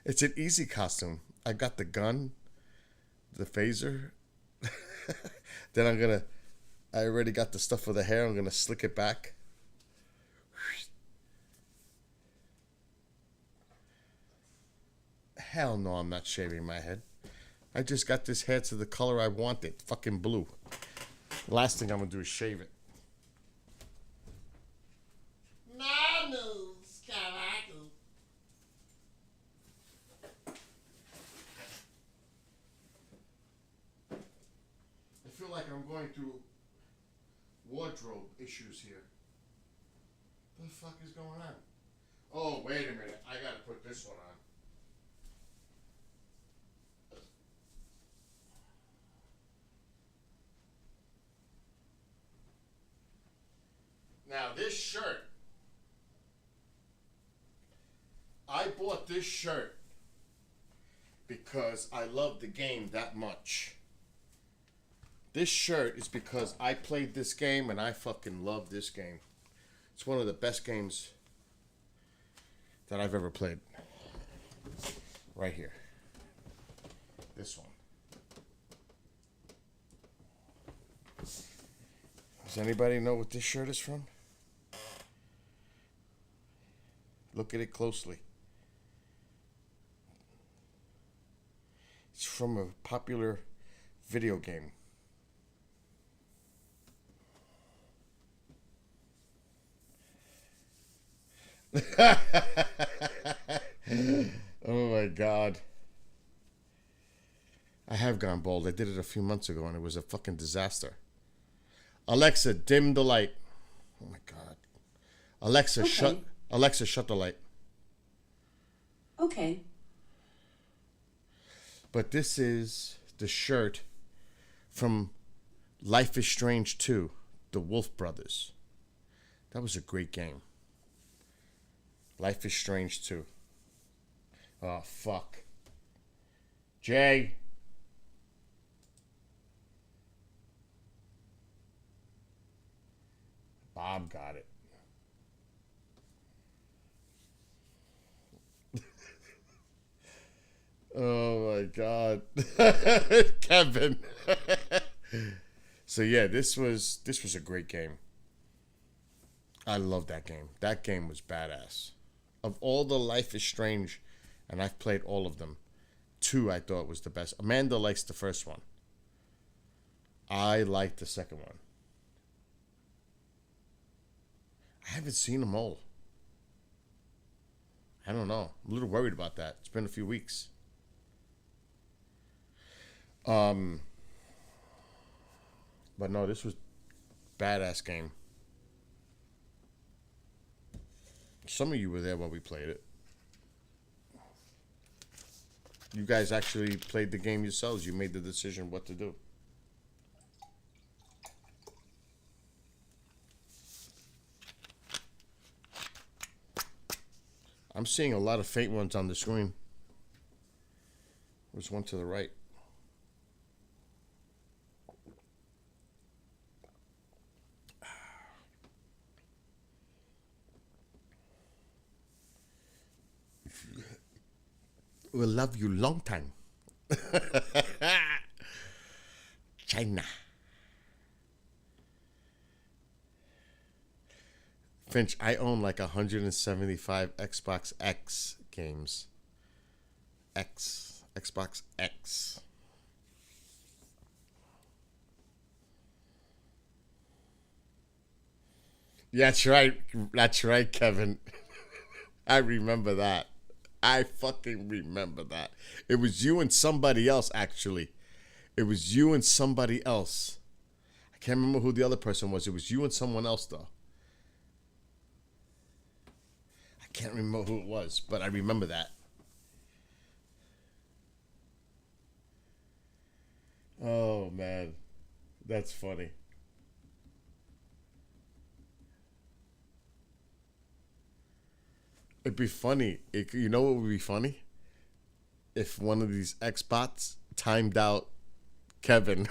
Speaker 1: It's an easy costume. I got the gun, the phaser. Then I already got the stuff for the hair. I'm gonna slick it back. Hell no, I'm not shaving my head. I just got this hair to the color I wanted. Fucking blue. Last thing I'm gonna do is shave it. I feel like I'm going through wardrobe issues here. What the fuck is going on? Oh, wait a minute. I gotta put this one on. Now, this shirt, I bought this shirt because I love the game that much. This shirt is because I played this game and I fucking love this game. It's one of the best games that I've ever played. Right here. This one. Does anybody know what this shirt is from? Look at it closely. It's from a popular video game. Oh my God. I have gone bald. I did it a few months ago and it was a fucking disaster. Alexa, dim the light. Oh my God. Alexa,
Speaker 3: Okay.
Speaker 1: shut the light.
Speaker 3: Okay.
Speaker 1: But this is the shirt from Life is Strange 2, the Wolf Brothers. That was a great game. Life is Strange 2. Oh, fuck. Jay. Bob got it. Oh my God. Kevin. So yeah, this was a great game. I love that game. That game was badass. Of all the Life is Strange, and I've played all of them, 2 I thought was the best. Amanda likes the first one. I like the second one. I haven't seen them all. I don't know. I'm a little worried about that. It's been a few weeks. But no, this was badass game. Some of you were there while we played it. You guys actually played the game yourselves. You made the decision what to do. I'm seeing a lot of faint ones on the screen. There's one to the right. Will love you long time. China. Finch, I own like 175 Xbox X games. Xbox X. That's right. That's right, Kevin. I remember that. I fucking remember that. It was you and somebody else, actually. It was you and somebody else. I can't remember who the other person was. It was you and someone else, though. I can't remember who it was, but I remember that. Oh, man. That's funny. It'd be funny. You know what would be funny? If one of these Xbots timed out Kevin.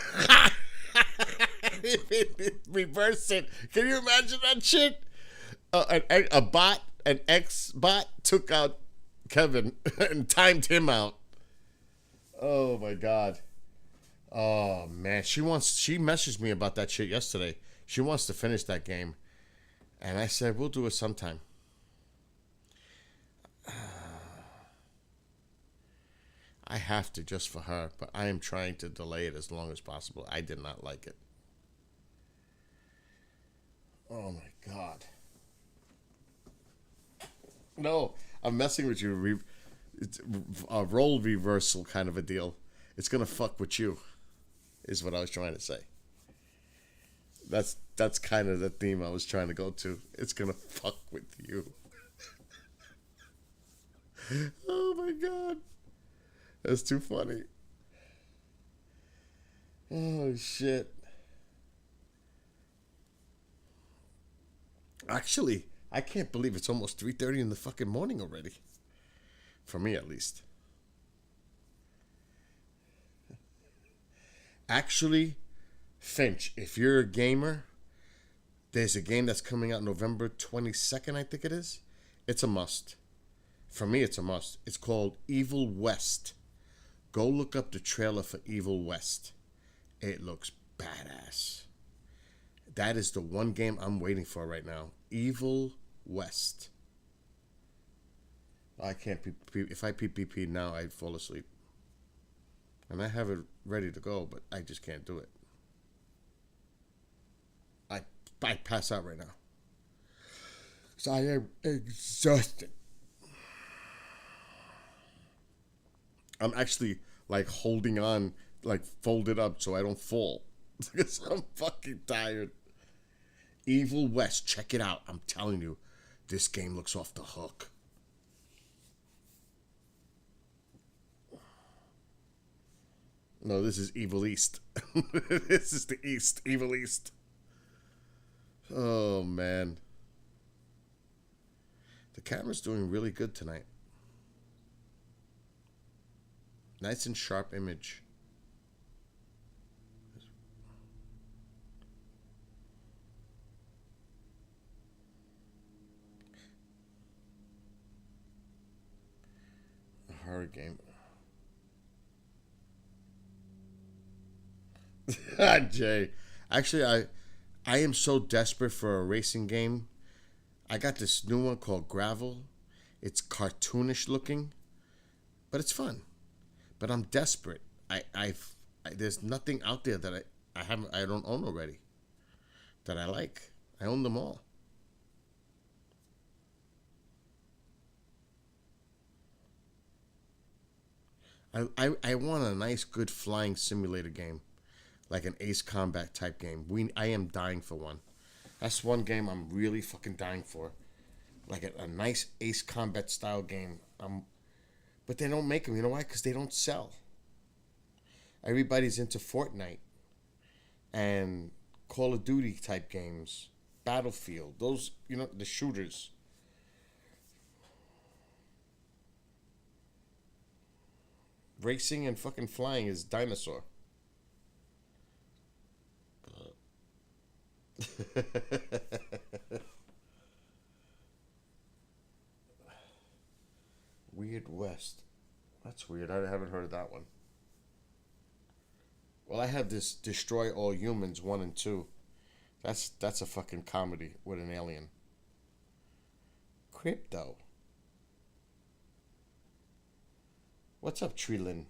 Speaker 1: Reverse it. Can you imagine that shit? A bot, an X bot, took out Kevin and timed him out. Oh my god. Oh man, she messaged me about that shit yesterday. She wants to finish that game, and I said we'll do it sometime. I have to just for her, but I am trying to delay it as long as possible. I did not like it. Oh my god. No, I'm messing with you. It's a role reversal kind of a deal. It's gonna fuck with you, is what I was trying to say. That's kind of the theme I was trying to go to. It's gonna fuck with you. Oh my god. That's too funny. Oh shit. Actually, I can't believe it's almost 3:30 in the fucking morning already. For me, at least. Actually, Finch, if you're a gamer, there's a game that's coming out November 22nd, I think it is. It's a must. For me, it's a must. It's called Evil West. Go look up the trailer for Evil West. It looks badass. That is the one game I'm waiting for right now. Evil West. I can't if I PPP now, I'd fall asleep. And I have it ready to go, but I just can't do it. I pass out right now. So I am exhausted. I'm actually like holding on, like folded up so I don't fall. Because I'm fucking tired. Evil West, check it out. I'm telling you, this game looks off the hook. No, this is Evil East. This is the East, Evil East. Oh, man. The camera's doing really good tonight. Nice and sharp image. A horror game. Jay, Actually, I am so desperate for a racing game. I got this new one called Gravel. It's cartoonish looking, but it's fun. But I'm desperate. There's nothing out there that I don't own already that I like. I own them all. I want a nice, good flying simulator game, like an Ace Combat type game. I am dying for one. That's one game I'm really fucking dying for, like a nice Ace Combat style game. But they don't make them. You know why? Because they don't sell. Everybody's into Fortnite and Call of Duty type games, Battlefield. Those, the shooters. Racing and fucking flying is dinosaur. Weird West. That's weird. I haven't heard of that one. Well, I have this Destroy All Humans 1 and 2. That's a fucking comedy with an alien. Crypto. What's up, Treelin?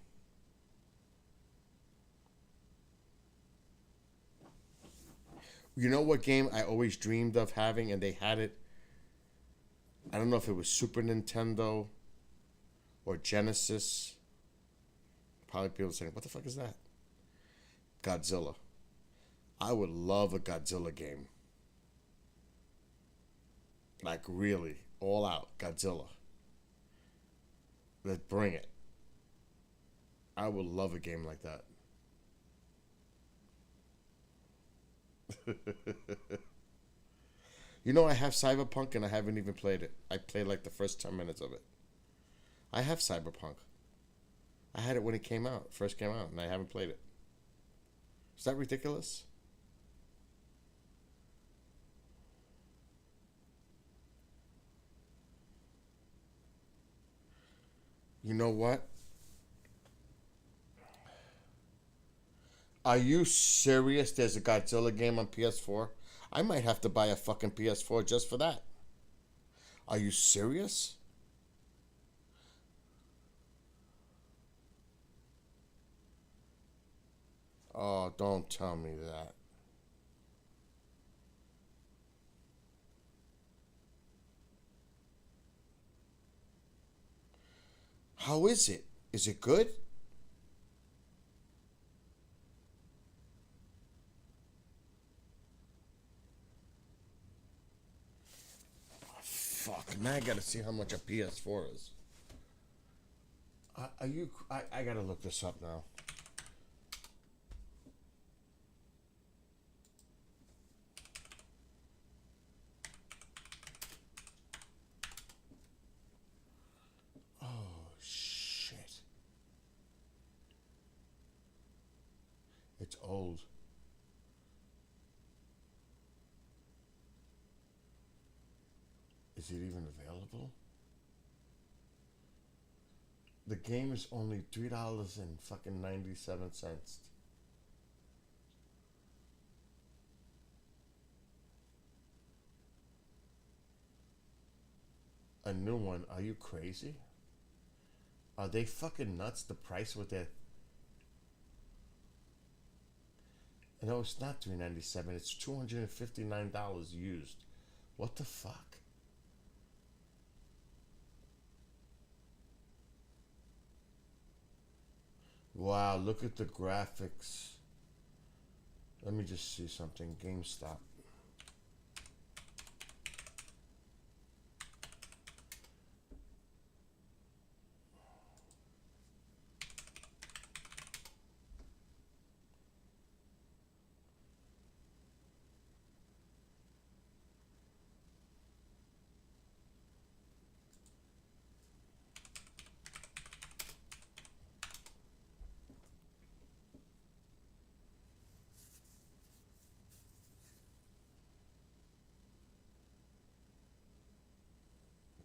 Speaker 1: You know what game I always dreamed of having, and they had it? I don't know if it was Super Nintendo or Genesis. Probably people saying, what the fuck is that? Godzilla. I would love a Godzilla game. Like, really, all out Godzilla. Let's bring it. I would love a game like that. I have Cyberpunk and I haven't even played it. I played like the first 10 minutes of it. I have Cyberpunk. I had it when it first came out, and I haven't played it. Is that ridiculous? You know what? Are you serious? There's a Godzilla game on PS4? I might have to buy a fucking PS4 just for that. Are you serious? Oh, don't tell me that. How is it? Is it good? Fuck, now I gotta see how much a PS4 is. Are you? I gotta look this up now. Oh shit! It's old. Is it even available? The game is only $3 and fucking 97 cents. A new one? Are you crazy? Are they fucking nuts? The price with their... No, it's not $3.97. It's $259 used. What the fuck? Wow, look at the graphics. Let me just see something. GameStop.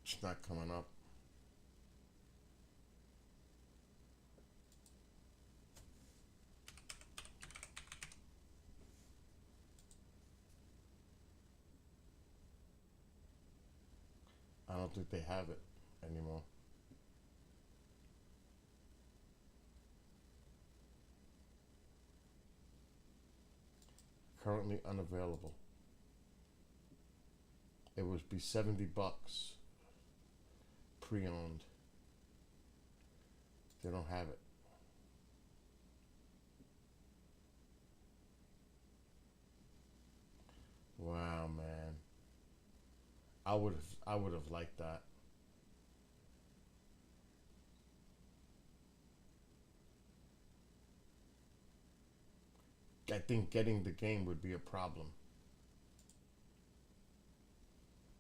Speaker 1: It's not coming up. I don't think they have it anymore. Currently unavailable. It would be $70 pre-owned. They don't have it. Wow, man. I would have liked that. I think getting the game would be a problem.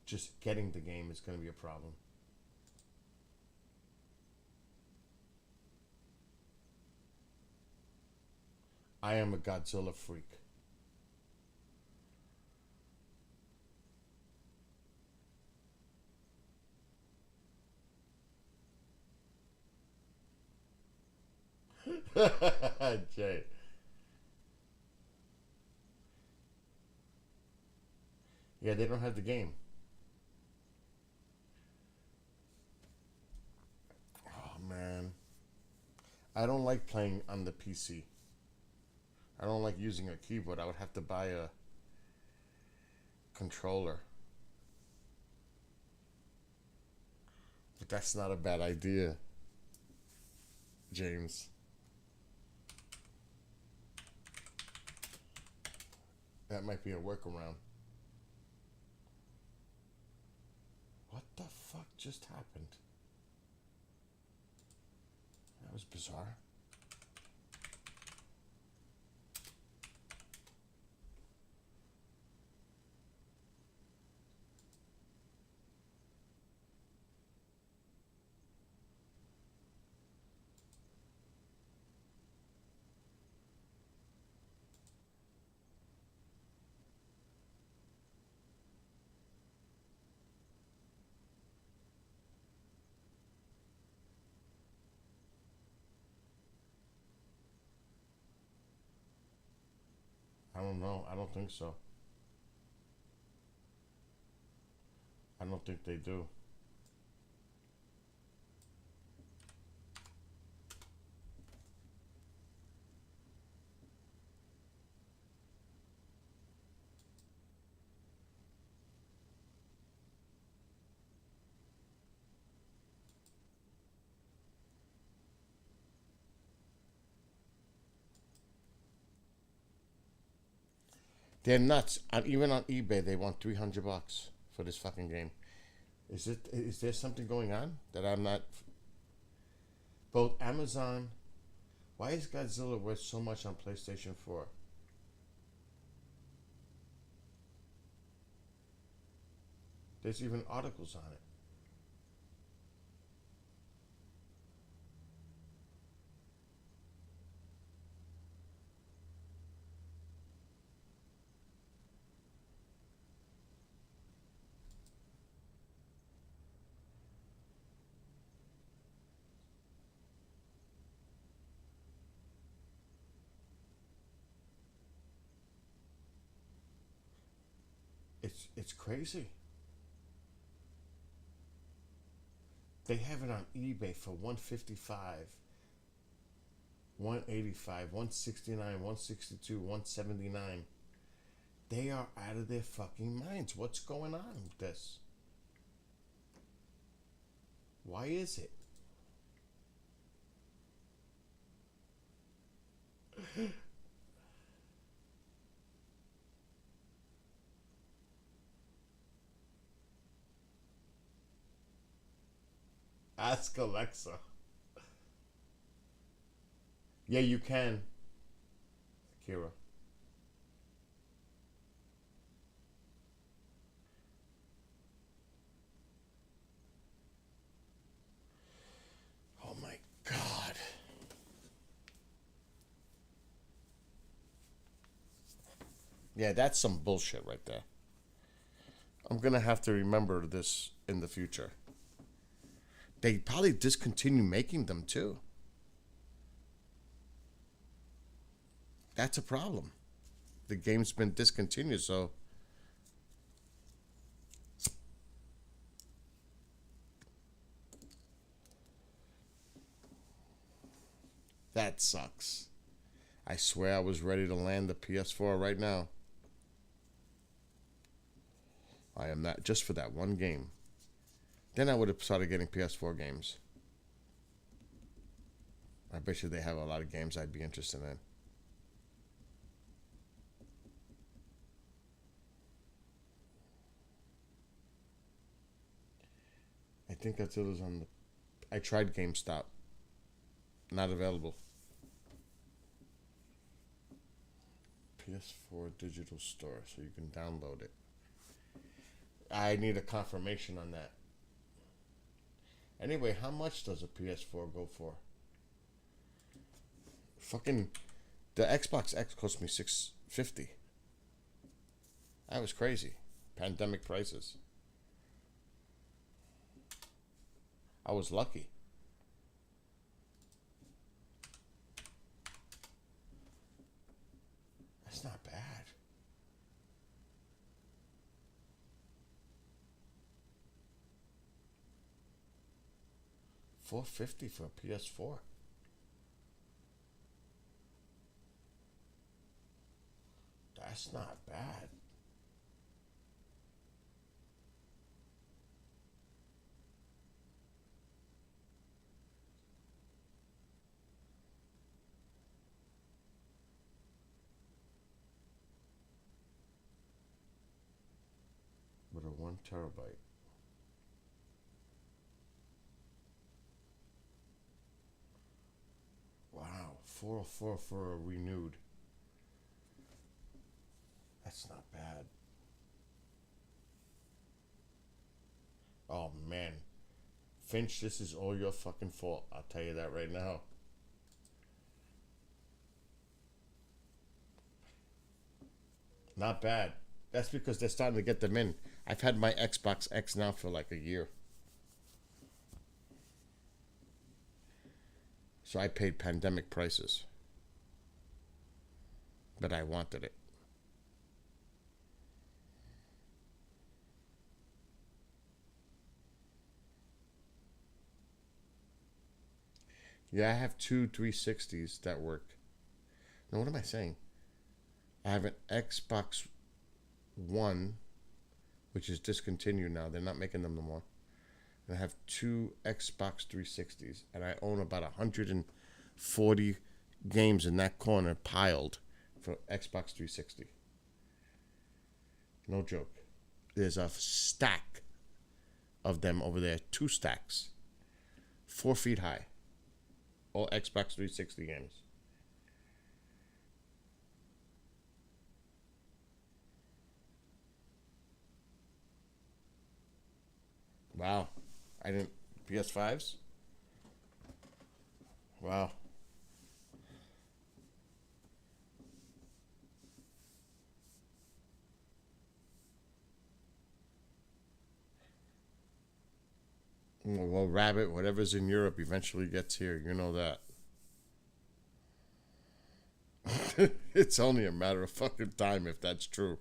Speaker 1: Just getting the game is going to be a problem. I am a Godzilla freak. Jay. Yeah, they don't have the game. Oh, man. I don't like playing on the PC. I don't like using a keyboard. I would have to buy a controller. But that's not a bad idea, James. That might be a workaround. What the fuck just happened? That was bizarre. I don't know. I don't think so. I don't think they do. They're nuts. Even on eBay, they want $300 for this fucking game. Is there something going on that I'm not? Both Amazon. Why is Godzilla worth so much on PlayStation 4? There's even articles on it. It's crazy. They have it on eBay for $155, $185, $169, $162, $179. They are out of their fucking minds. What's going on with this? Why is it? Ask Alexa. Yeah, you can, Kira. Oh my God. Yeah, that's some bullshit right there. I'm gonna have to remember this in the future. They probably discontinue making them too. That's a problem. The game's been discontinued, so That sucks. I swear I was ready to land the PS4 right now. I am not, just for that one game. Then I would have started getting PS4 games. I bet you they have a lot of games I'd be interested in. I think that's it was on the... I tried GameStop. Not available. PS4 digital store, so you can download it. I need a confirmation on that. Anyway, how much does a PS4 go for? Fucking the Xbox X cost me $650. That was crazy. Pandemic prices. I was lucky. That's not bad. $450 for a PS4. That's not bad. With a 1 terabyte. Wow, 404 for a renewed. That's not bad. Oh man. Finch, this is all your fucking fault. I'll tell you that right now. Not bad. That's because they're starting to get them in. I've had my Xbox X now for like a year. So I paid pandemic prices. But I wanted it. Yeah, I have two 360s that work. Now, what am I saying? I have an Xbox One, which is discontinued now. They're not making them no more. And I have two Xbox 360s, and I own about 140 games in that corner piled for Xbox 360. No joke. There's a stack of them over there, 2 stacks, 4 feet high. All Xbox 360 games. Wow. I didn't... PS5s? Wow. Well, Rabbit, whatever's in Europe eventually gets here. You know that. It's only a matter of fucking time if that's true.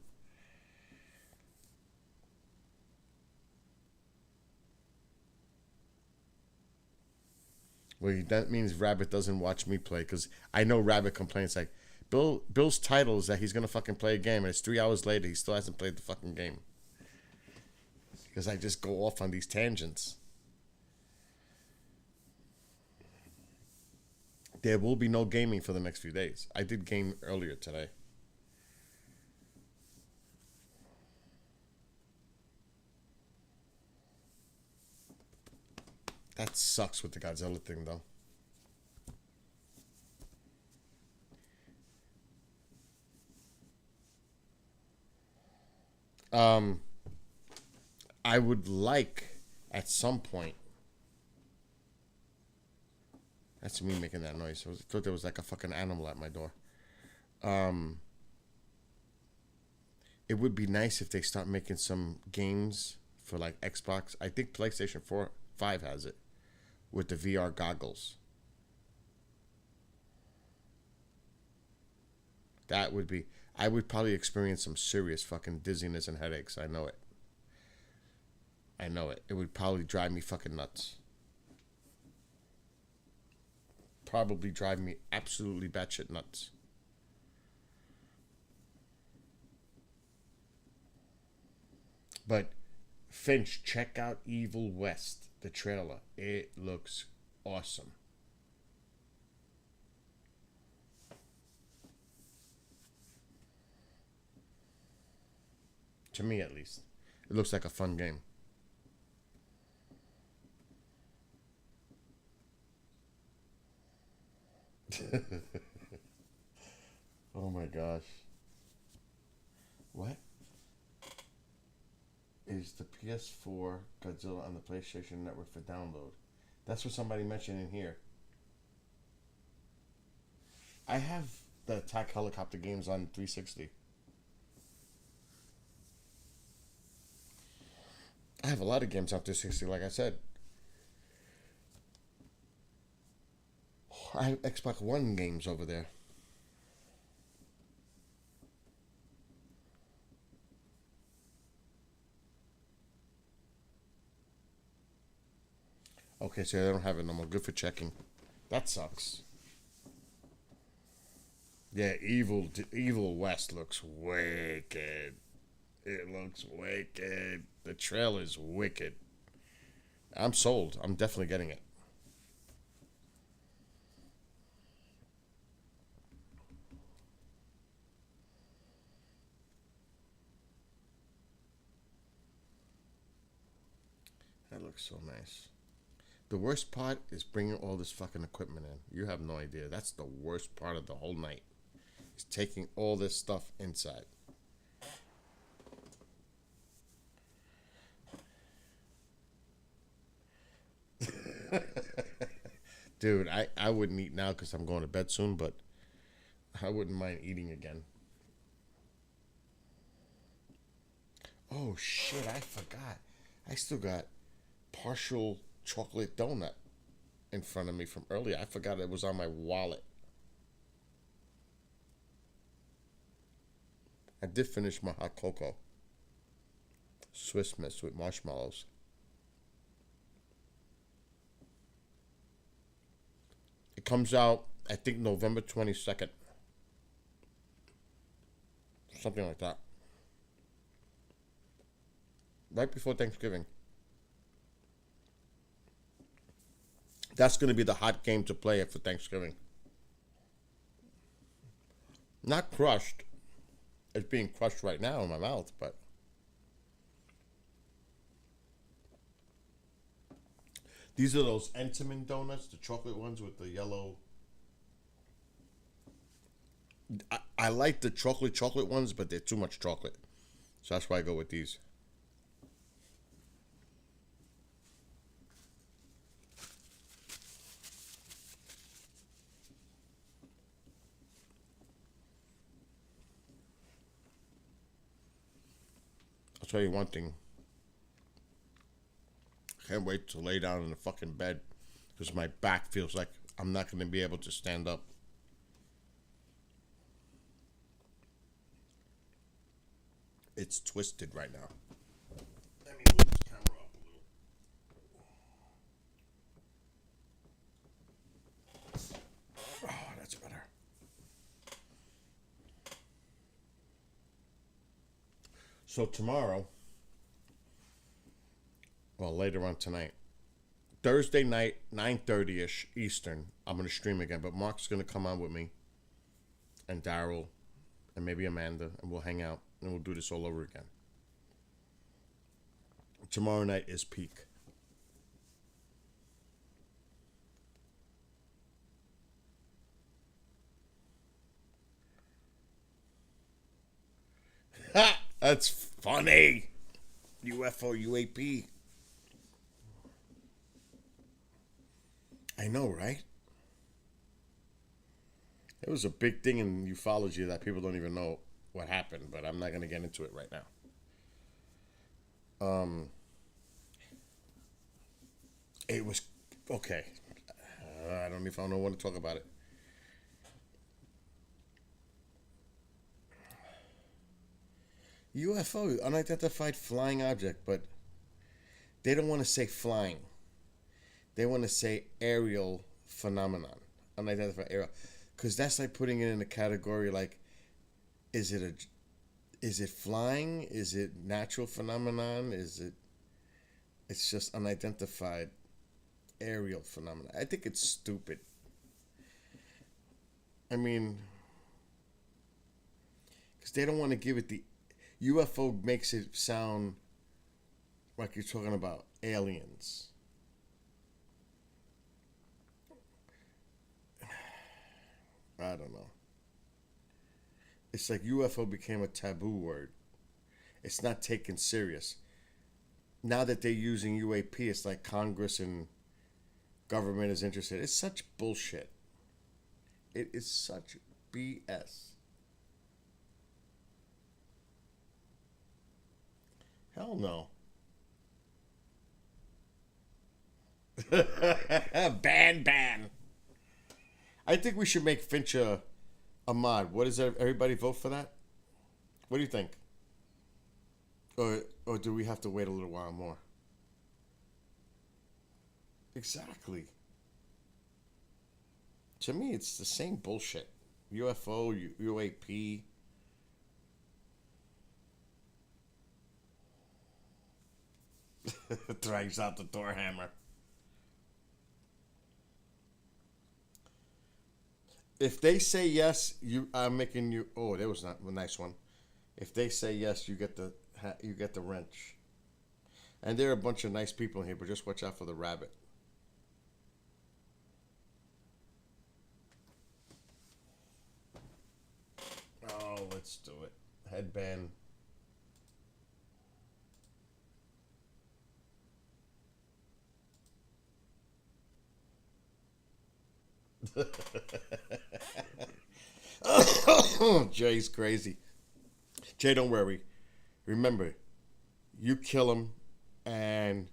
Speaker 1: Well, that means Rabbit doesn't watch me play, because I know Rabbit complains like, Bill's title is that he's going to fucking play a game, and it's 3 hours later, he still hasn't played the fucking game. Because I just go off on these tangents. There will be no gaming for the next few days. I did game earlier today. That sucks with the Godzilla thing, though. I would like, at some point... That's me making that noise. I thought there was like a fucking animal at my door. It would be nice if they start making some games for like Xbox. I think PlayStation 5 has it with the VR goggles. That would be... I would probably experience some serious fucking dizziness and headaches. I know it. I know it. It would probably drive me fucking nuts. probably drive me absolutely batshit nuts. But Finch, check out Evil West, the trailer. It looks awesome. To me, at least. It looks like a fun game. Oh my gosh. What? Is the PS4 Godzilla on the PlayStation Network for download? That's what somebody mentioned in here. I have the attack helicopter games on 360. I have a lot of games on 360, like I said. I have Xbox One games over there. Okay, so I don't have it no more. Good for checking. That sucks. Yeah, Evil West looks wicked. It looks wicked. The trailer's wicked. I'm sold. I'm definitely getting it. That looks so nice. The worst part is bringing all this fucking equipment in. You have no idea. That's the worst part of the whole night. Is taking all this stuff inside. Dude, I wouldn't eat now because I'm going to bed soon, but I wouldn't mind eating again. Oh shit, I forgot. I still got partial chocolate donut in front of me from earlier. I forgot it was on my wallet. I did finish my hot cocoa. Swiss Miss with marshmallows. It comes out, I think, November 22nd. Something like that. Right before Thanksgiving. That's going to be the hot game to play for Thanksgiving. Not crushed. It's being crushed right now in my mouth, but these are those Entenmann donuts, the chocolate ones with the yellow. I like the chocolate ones, but they're too much chocolate. So that's why I go with these. I'll tell you one thing. Can't wait to lay down in the fucking bed because my back feels like I'm not going to be able to stand up. It's twisted right now. Let me move this camera up a little. Oh, that's better. So tomorrow, well, later on tonight, Thursday night, 9:30ish Eastern, I'm going to stream again, but Mark's going to come on with me and Daryl and maybe Amanda, and we'll hang out and we'll do this all over again. Tomorrow night is peak. Ha! That's funny. UFO UAP. I know, right? It was a big thing in ufology that people don't even know what happened, but I'm not going to get into it right now. It was okay. I don't know if I don't want to talk about it. UFO, unidentified flying object, but they don't want to say flying. They want to say aerial phenomenon. unidentified aerial, because that's like putting it in a category like, is it flying? Is it natural phenomenon? It's just unidentified aerial phenomenon. I think it's stupid. I mean, because they don't want to give it the UFO makes it sound like you're talking about aliens. I don't know. It's like UFO became a taboo word. It's not taken serious. Now that they're using UAP, it's like Congress and government is interested. It's such bullshit. It is such BS. Hell no. Ban. I think we should make Finch a mod. What is that? Everybody vote for that? What do you think? Or do we have to wait a little while more? Exactly. To me, it's the same bullshit. UFO, UAP. Drags out the door hammer. If they say yes, I'm making you. Oh, that was not a nice one. If they say yes, you get the wrench. And there are a bunch of nice people in here, but just watch out for the rabbit. Oh, let's do it. Headband. Jay's crazy. Jay, don't worry. Remember, you kill him, and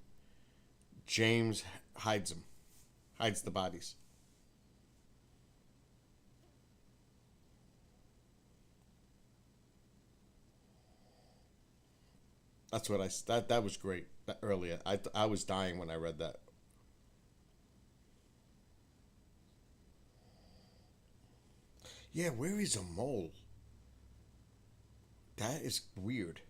Speaker 1: James hides the bodies. That's what that was great. Earlier, I was dying when I read that. Yeah, where is a mole? That is weird.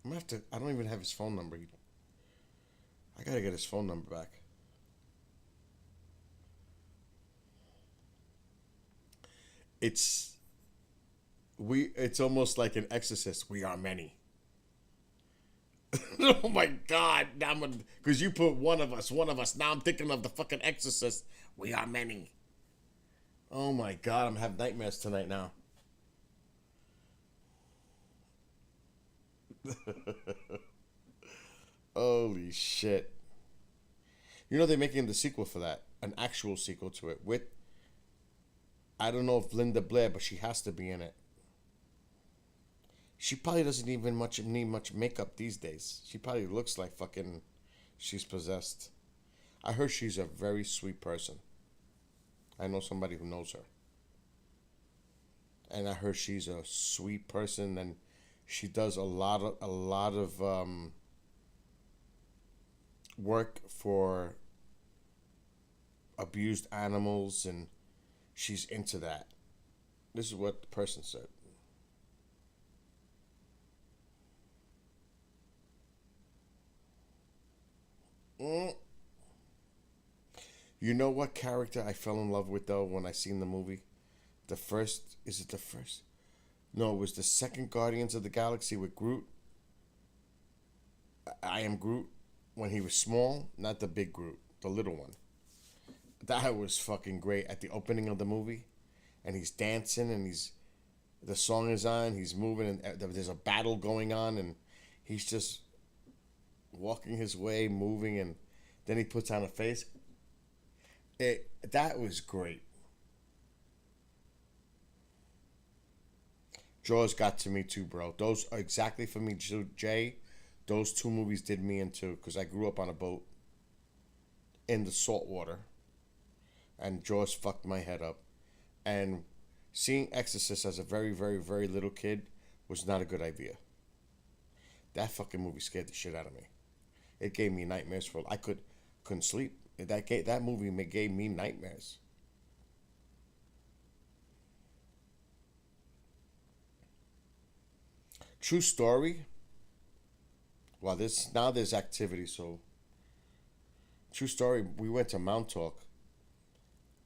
Speaker 1: I'm gonna have to. I don't even have his phone number. I gotta get his phone number back. It's It's almost like an exorcist. We are many. Oh my God! Now because you put one of us. Now I'm thinking of the fucking exorcist. We are many. Oh my God! I'm having nightmares tonight now. Holy shit! You know they're making the sequel for that, an actual sequel to it with. I don't know if Linda Blair, but she has to be in it. She probably doesn't even need much makeup these days. She probably looks like fucking she's possessed. I heard she's a very sweet person. I know somebody who knows her. And I heard she's a sweet person, and she does a lot of work for abused animals, and she's into that. This is what the person said. You know what character I fell in love with though when I seen the movie? The first, is it the first? No, it was the second Guardians of the Galaxy with Groot. I am Groot when he was small, not the big Groot, the little one. That was fucking great at the opening of the movie, and he's dancing and the song is on, he's moving, and there's a battle going on, and he's just walking his way, moving, and then he puts on a face. That was great. Jaws got to me too, bro. Those are exactly for me, Jay. Those two movies did me in too, because I grew up on a boat in the salt water, and Jaws fucked my head up. And seeing Exorcist as a very, very, very little kid was not a good idea. That fucking movie scared the shit out of me. It gave me nightmares I couldn't sleep. That movie gave me nightmares. True story. Well, there's activity. So, true story. We went to Montauk,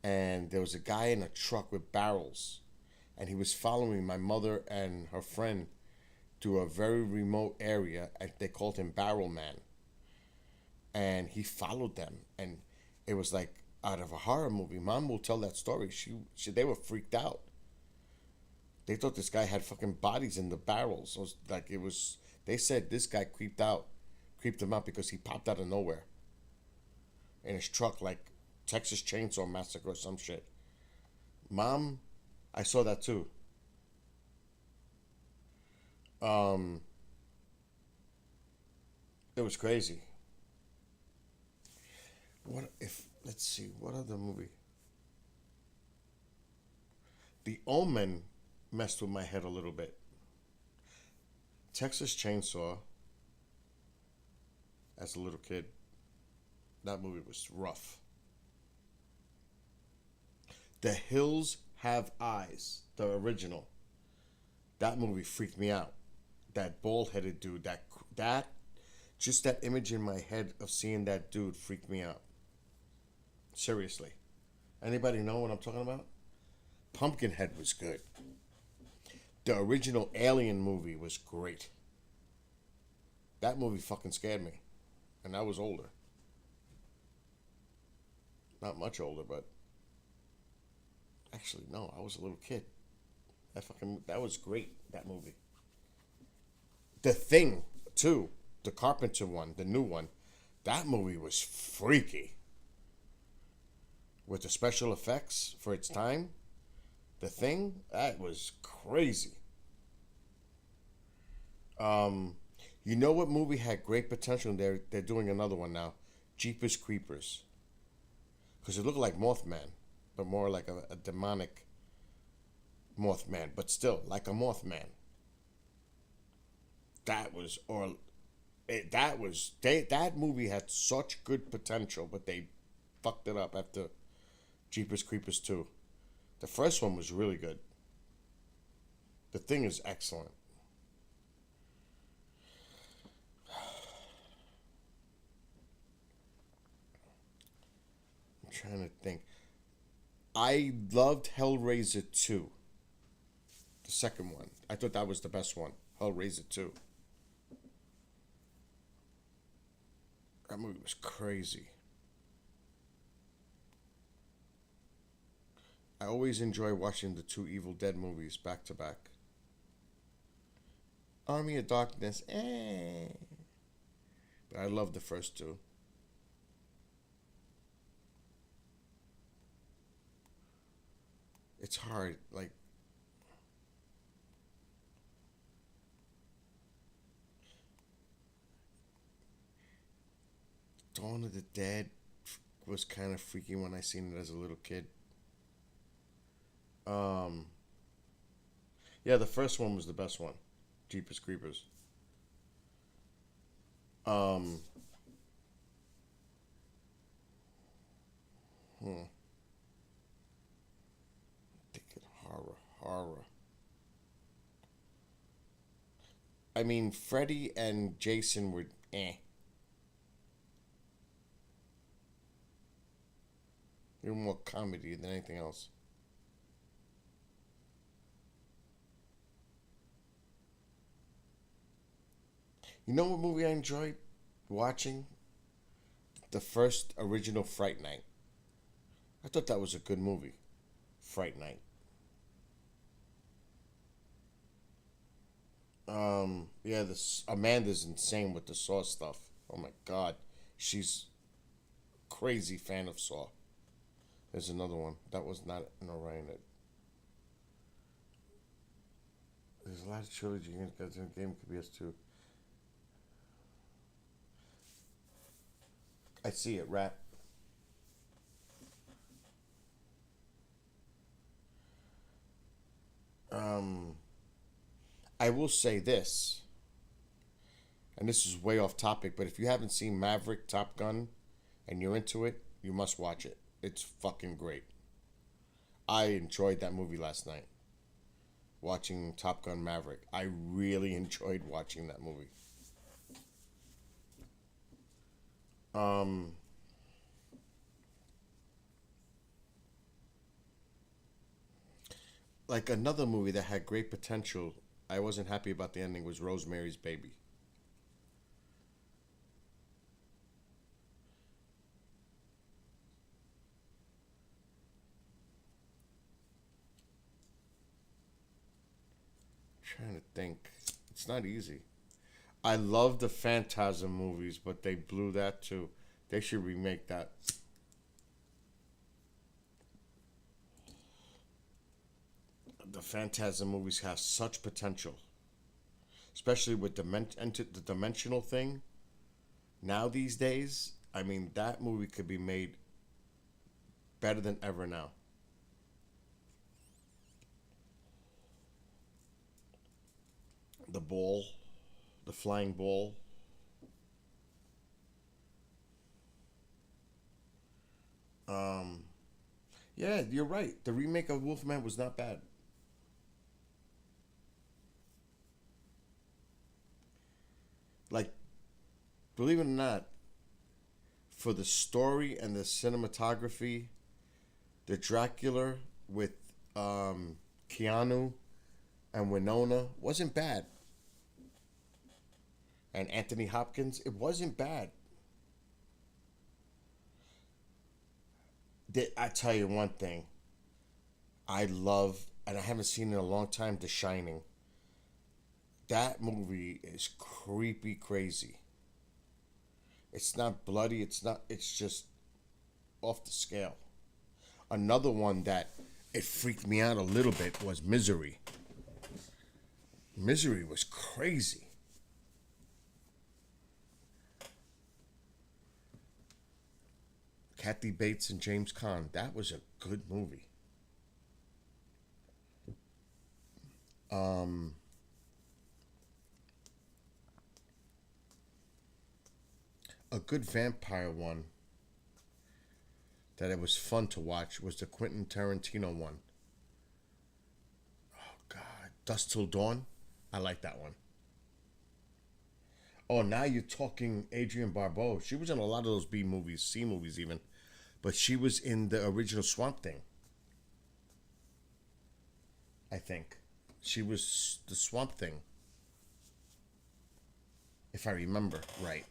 Speaker 1: and there was a guy in a truck with barrels, and he was following my mother and her friend to a very remote area, and they called him Barrel Man. And he followed them, and it was like out of a horror movie. Mom will tell that story. They were freaked out. They thought this guy had fucking bodies in the barrels. It was. They said this guy creeped them out because he popped out of nowhere in his truck like Texas Chainsaw Massacre or some shit. Mom, I saw that too. It was crazy. Let's see, what other movie? The Omen messed with my head a little bit. Texas Chainsaw, as a little kid, that movie was rough. The Hills Have Eyes, the original. That movie freaked me out. That bald-headed dude, just that image in my head of seeing that dude freaked me out. Seriously. Anybody know what I'm talking about? Pumpkinhead was good. The original Alien movie was great. That movie fucking scared me. And I was older. Not much older, but... Actually, no, I was a little kid. That was great, that movie. The Thing, too. The Carpenter one, the new one. That movie was freaky. With the special effects for its time. The Thing, that was crazy. You know what movie had great potential? They're doing another one now. Jeepers Creepers. Because it looked like Mothman, but more like a demonic Mothman, but still like a Mothman. That movie had such good potential, but they fucked it up after Jeepers Creepers 2. The first one was really good. The Thing is excellent. I'm trying to think. I loved Hellraiser 2. The second one. I thought that was the best one. Hellraiser 2. That movie was crazy. I always enjoy watching the two Evil Dead movies back to back. Army of Darkness, But I love the first two. It's hard, like... Dawn of the Dead was kind of freaky when I seen it as a little kid. Yeah, the first one was the best one. Jeepers Creepers. Thinking horror. I mean, Freddy and Jason were They were more comedy than anything else. You know what movie I enjoyed watching? The first original Fright Night. I thought that was a good movie. Fright Night. Yeah, Amanda's insane with the Saw stuff. Oh my God. She's crazy fan of Saw. There's another one. That was not an Orionid. There's a lot of trilogy in the game could be us too. I see it, Rat. I will say this, and this is way off topic, but if you haven't seen Maverick, Top Gun, and you're into it, You must watch it. It's fucking great. I enjoyed that movie last night. Watching Top Gun Maverick. I really enjoyed watching that movie. Like another movie that had great potential, I wasn't happy about the ending, was Rosemary's Baby. Trying to think. It's not easy. I love the Phantasm movies, but they blew that too. They should remake that. The Phantasm movies have such potential, especially with the dimensional thing. Now these days, I mean, that movie could be made better than ever now. The ball, the flying ball. Yeah, you're right. The remake of Wolfman was not bad. Like, believe it or not, for the story and the cinematography, the Dracula with Keanu and Winona wasn't bad. And Anthony Hopkins, it wasn't bad. I tell you one thing, I love, and I haven't seen in a long time, The Shining. That movie is creepy crazy. It's not bloody, it's just off the scale. Another one that it freaked me out a little bit was Misery. Misery was crazy. Kathy Bates and James Caan. That was a good movie. A good vampire one that it was fun to watch was the Quentin Tarantino one. Oh God, Dusk Till Dawn. I like that one. Oh, now you're talking Adrienne Barbeau. She was in a lot of those B movies, C movies even, but she was in the original Swamp Thing. I think she was the Swamp Thing, if I remember right.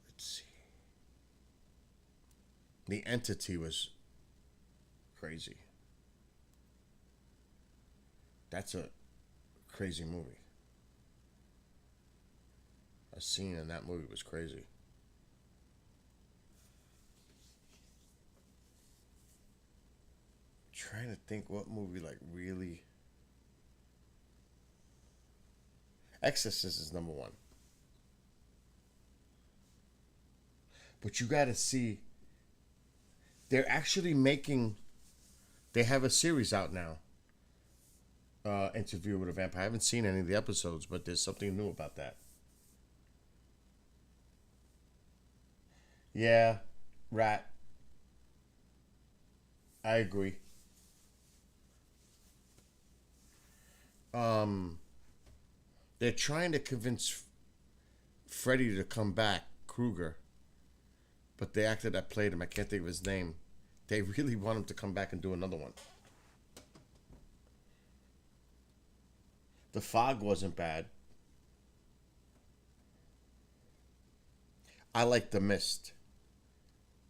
Speaker 1: Let's see. The Entity was crazy. That's a crazy movie. A scene in that movie was crazy. Trying to think what movie like really. Exorcist is number one. But you gotta see. They're actually making. They have a series out now. Interview with a Vampire. I haven't seen any of the episodes, but there's something new about that. Yeah, Rat. I agree. They're trying to convince Freddy to come back, Krueger, but the actor that played him, I can't think of his name. They really want him to come back and do another one. The Fog wasn't bad. I like The Mist.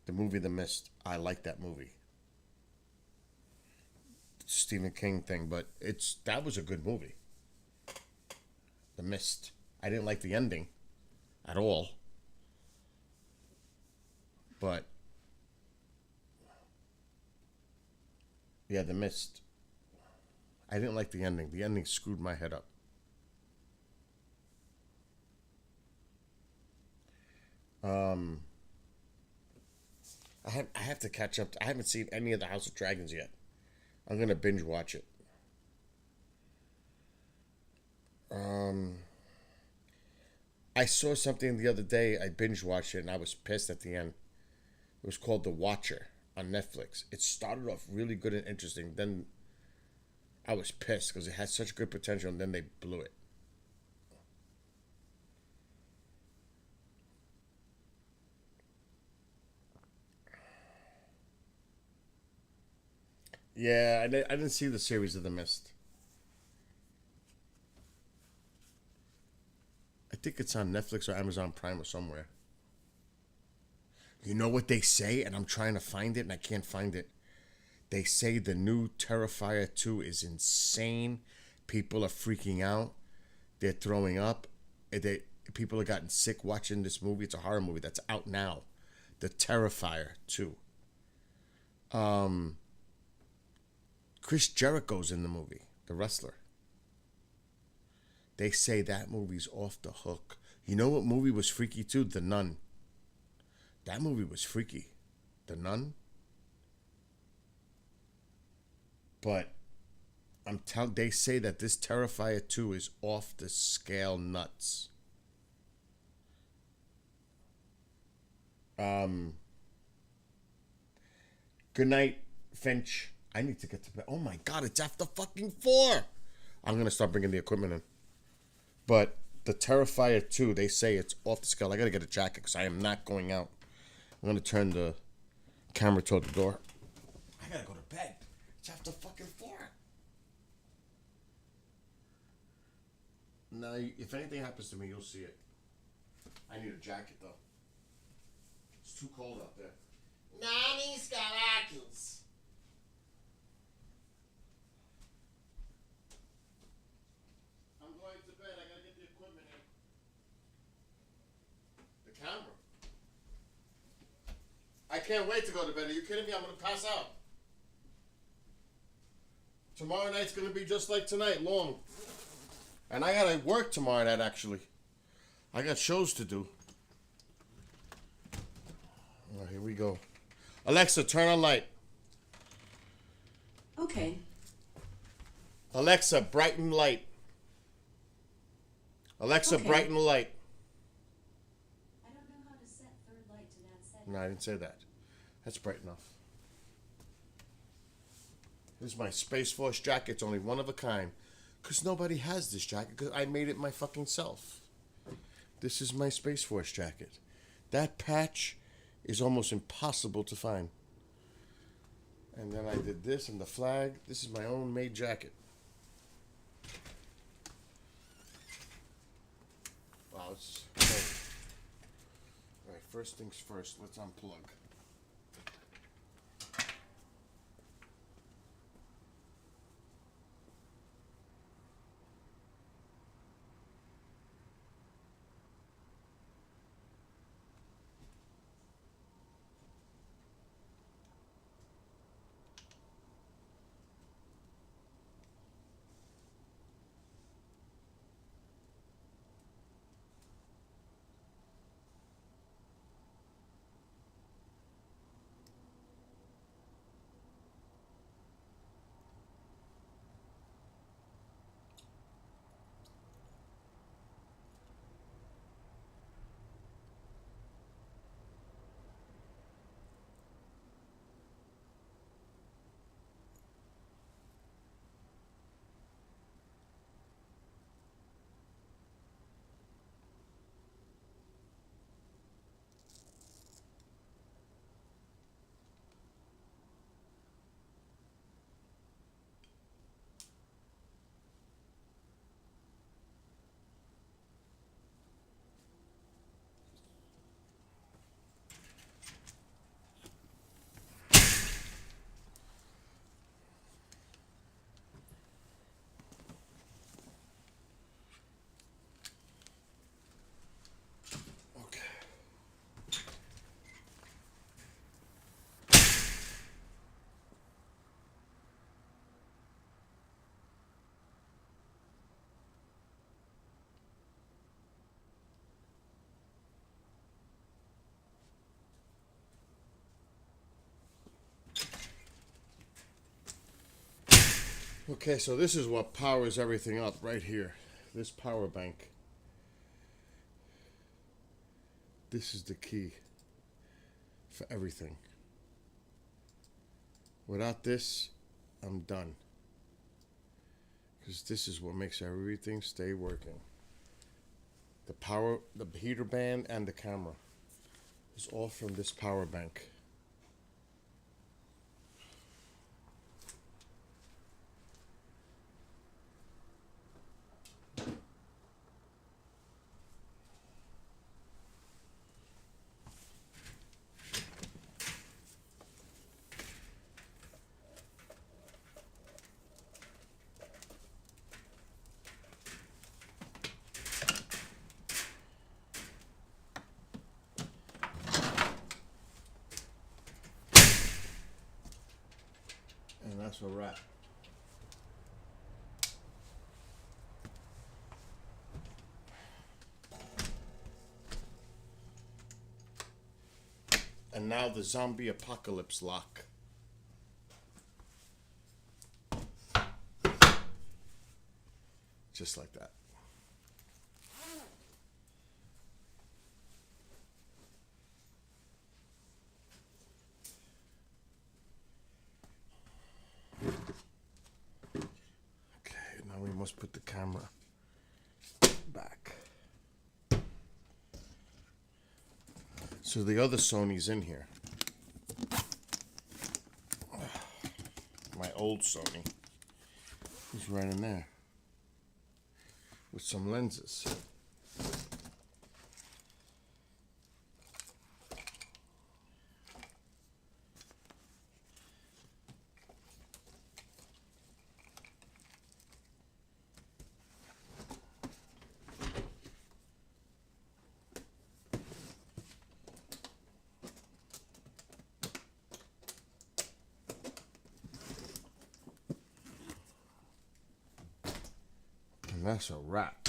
Speaker 1: The movie The Mist. I like that movie. Stephen King thing, but that was a good movie. The Mist. I didn't like the ending at all. But yeah, The Mist. I didn't like the ending. The ending screwed my head up. I have to catch up. I haven't seen any of the House of Dragons yet. I'm gonna binge watch it. I saw something the other day. I binge watched it and I was pissed at the end. It was called The Watcher on Netflix. It started off really good and interesting. Then I was pissed because it had such good potential and then they blew it. Yeah, I didn't see the series of The Mist. I think it's on Netflix or Amazon Prime or somewhere. You know what they say, and I'm trying to find it and I can't find it. They say the new Terrifier 2 is insane. People are freaking out. They're throwing up. People have gotten sick watching this movie. It's a horror movie that's out now. The Terrifier 2. Chris Jericho's in the movie, the wrestler. They say that movie's off the hook. You know what movie was freaky too? The Nun. That movie was freaky. The Nun. But they say that this Terrifier 2 is off the scale nuts. Good night, Finch. I need to get to bed. Oh my God, it's after fucking 4. I'm going to start bringing the equipment in. But the Terrifier 2, they say it's off the scale. I got to get a jacket because I am not going out. I'm going to turn the camera toward the door. I got to go to bed. It's after fucking 4. Now, if anything happens to me, you'll see it. I need a jacket, though. It's too cold out there. Nanny's got apples. I'm going to bed. I gotta get the equipment in. The camera. I can't wait to go to bed. Are you kidding me? I'm gonna pass out. Tomorrow night's gonna be just like tonight, long. And I gotta work tomorrow night, actually. I got shows to do. Oh, here we go. Alexa, turn on light.
Speaker 3: Okay.
Speaker 1: Alexa, brighten light. Alexa,
Speaker 3: Okay.
Speaker 1: brighten light.
Speaker 3: I don't know how to set third light to that setting.
Speaker 1: No, I didn't say that. That's bright enough. This is my Space Force jacket. It's only one of a kind. Because nobody has this jacket. Because I made it my fucking self. This is my Space Force jacket. That patch is almost impossible to find. And then I did this and the flag. This is my own made jacket. Wow, it's cold. All right, first things first. Let's unplug. Okay, so this is what powers everything up right here. This power bank. This is the key for everything. Without this, I'm done. Because this is what makes everything stay working. The power, the heater band, and the camera is all from this power bank. And that's a wrap. And now the zombie apocalypse lock. Just like that. Okay, now we must put the camera back. So the other Sony's in here. My old Sony is right in there with some lenses. And that's a wrap.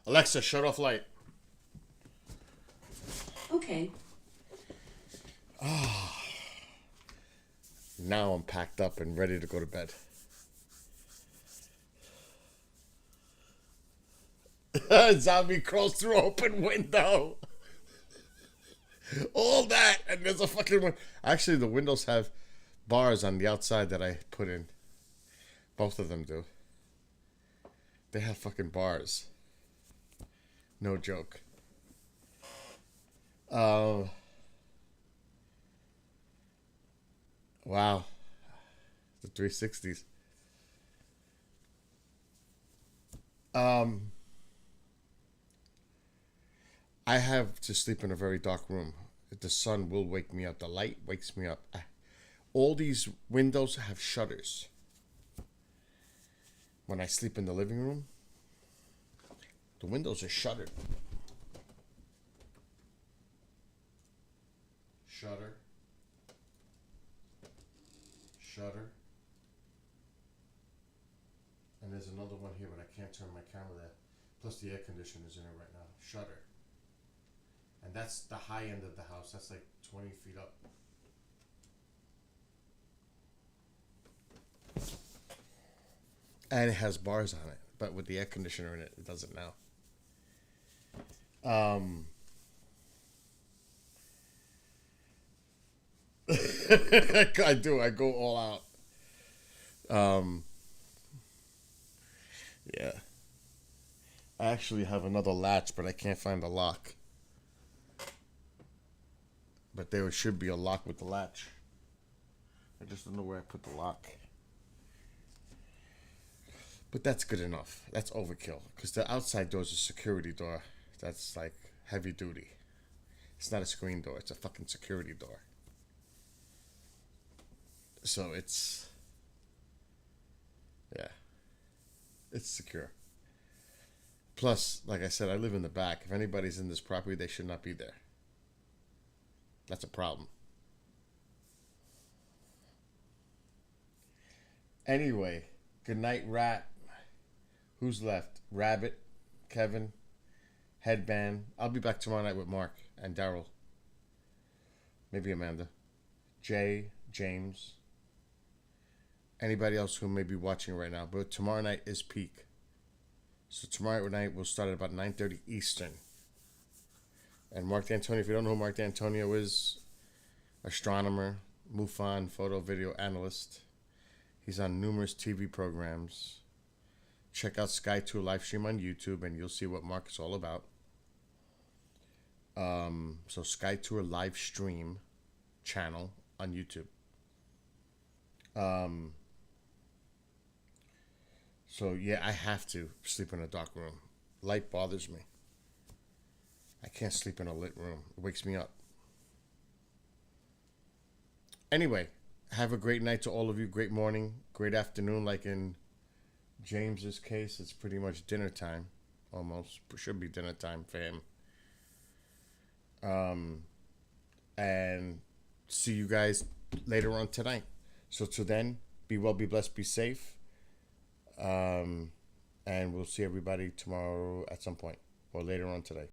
Speaker 1: Alexa, shut off light.
Speaker 3: Okay.
Speaker 1: Now I'm packed up and ready to go to bed. Zombie crawls through open window. All that, and there's a fucking one. Actually, the windows have bars on the outside that I put in. Both of them do. They have fucking bars. No joke. Wow. The 360s. I have to sleep in a very dark room. The sun will wake me up. The light wakes me up. All these windows have shutters. When I sleep in the living room, the windows are shuttered. Shutter. Shutter. And there's another one here, but I can't turn my camera there. Plus the air conditioner's in it right now. Shutter. And that's the high end of the house. That's like 20 feet up. And it has bars on it. But with the air conditioner in it, it doesn't now. I do. I go all out. Yeah. I actually have another latch, but I can't find the lock. But there should be a lock with the latch. I just don't know where I put the lock. But that's good enough. That's overkill. Because the outside door is a security door. That's like heavy duty. It's not a screen door. It's a fucking security door. So it's... yeah. It's secure. Plus, like I said, I live in the back. If anybody's in this property, they should not be there. That's a problem. Anyway, good night, Rat. Who's left? Rabbit, Kevin, Headband. I'll be back tomorrow night with Mark and Daryl. Maybe Amanda. Jay, James, anybody else who may be watching right now. But tomorrow night is peak. So tomorrow night we'll start at about 9:30 Eastern. And Mark D'Antonio, if you don't know who Mark D'Antonio is, astronomer, MUFON, photo video analyst. He's on numerous TV programs. Check out Sky Tour live stream on YouTube and you'll see what Mark is all about. So Sky Tour live stream channel on YouTube. So yeah, I have to sleep in a dark room. Light bothers me. I can't sleep in a lit room. It wakes me up. Anyway, have a great night to all of you. Great morning, great afternoon. Like in James's case, it's pretty much dinner time. Almost. Should be dinner time for him. And see you guys later on tonight. So till then, be well, be blessed, be safe. And we'll see everybody tomorrow at some point or later on today.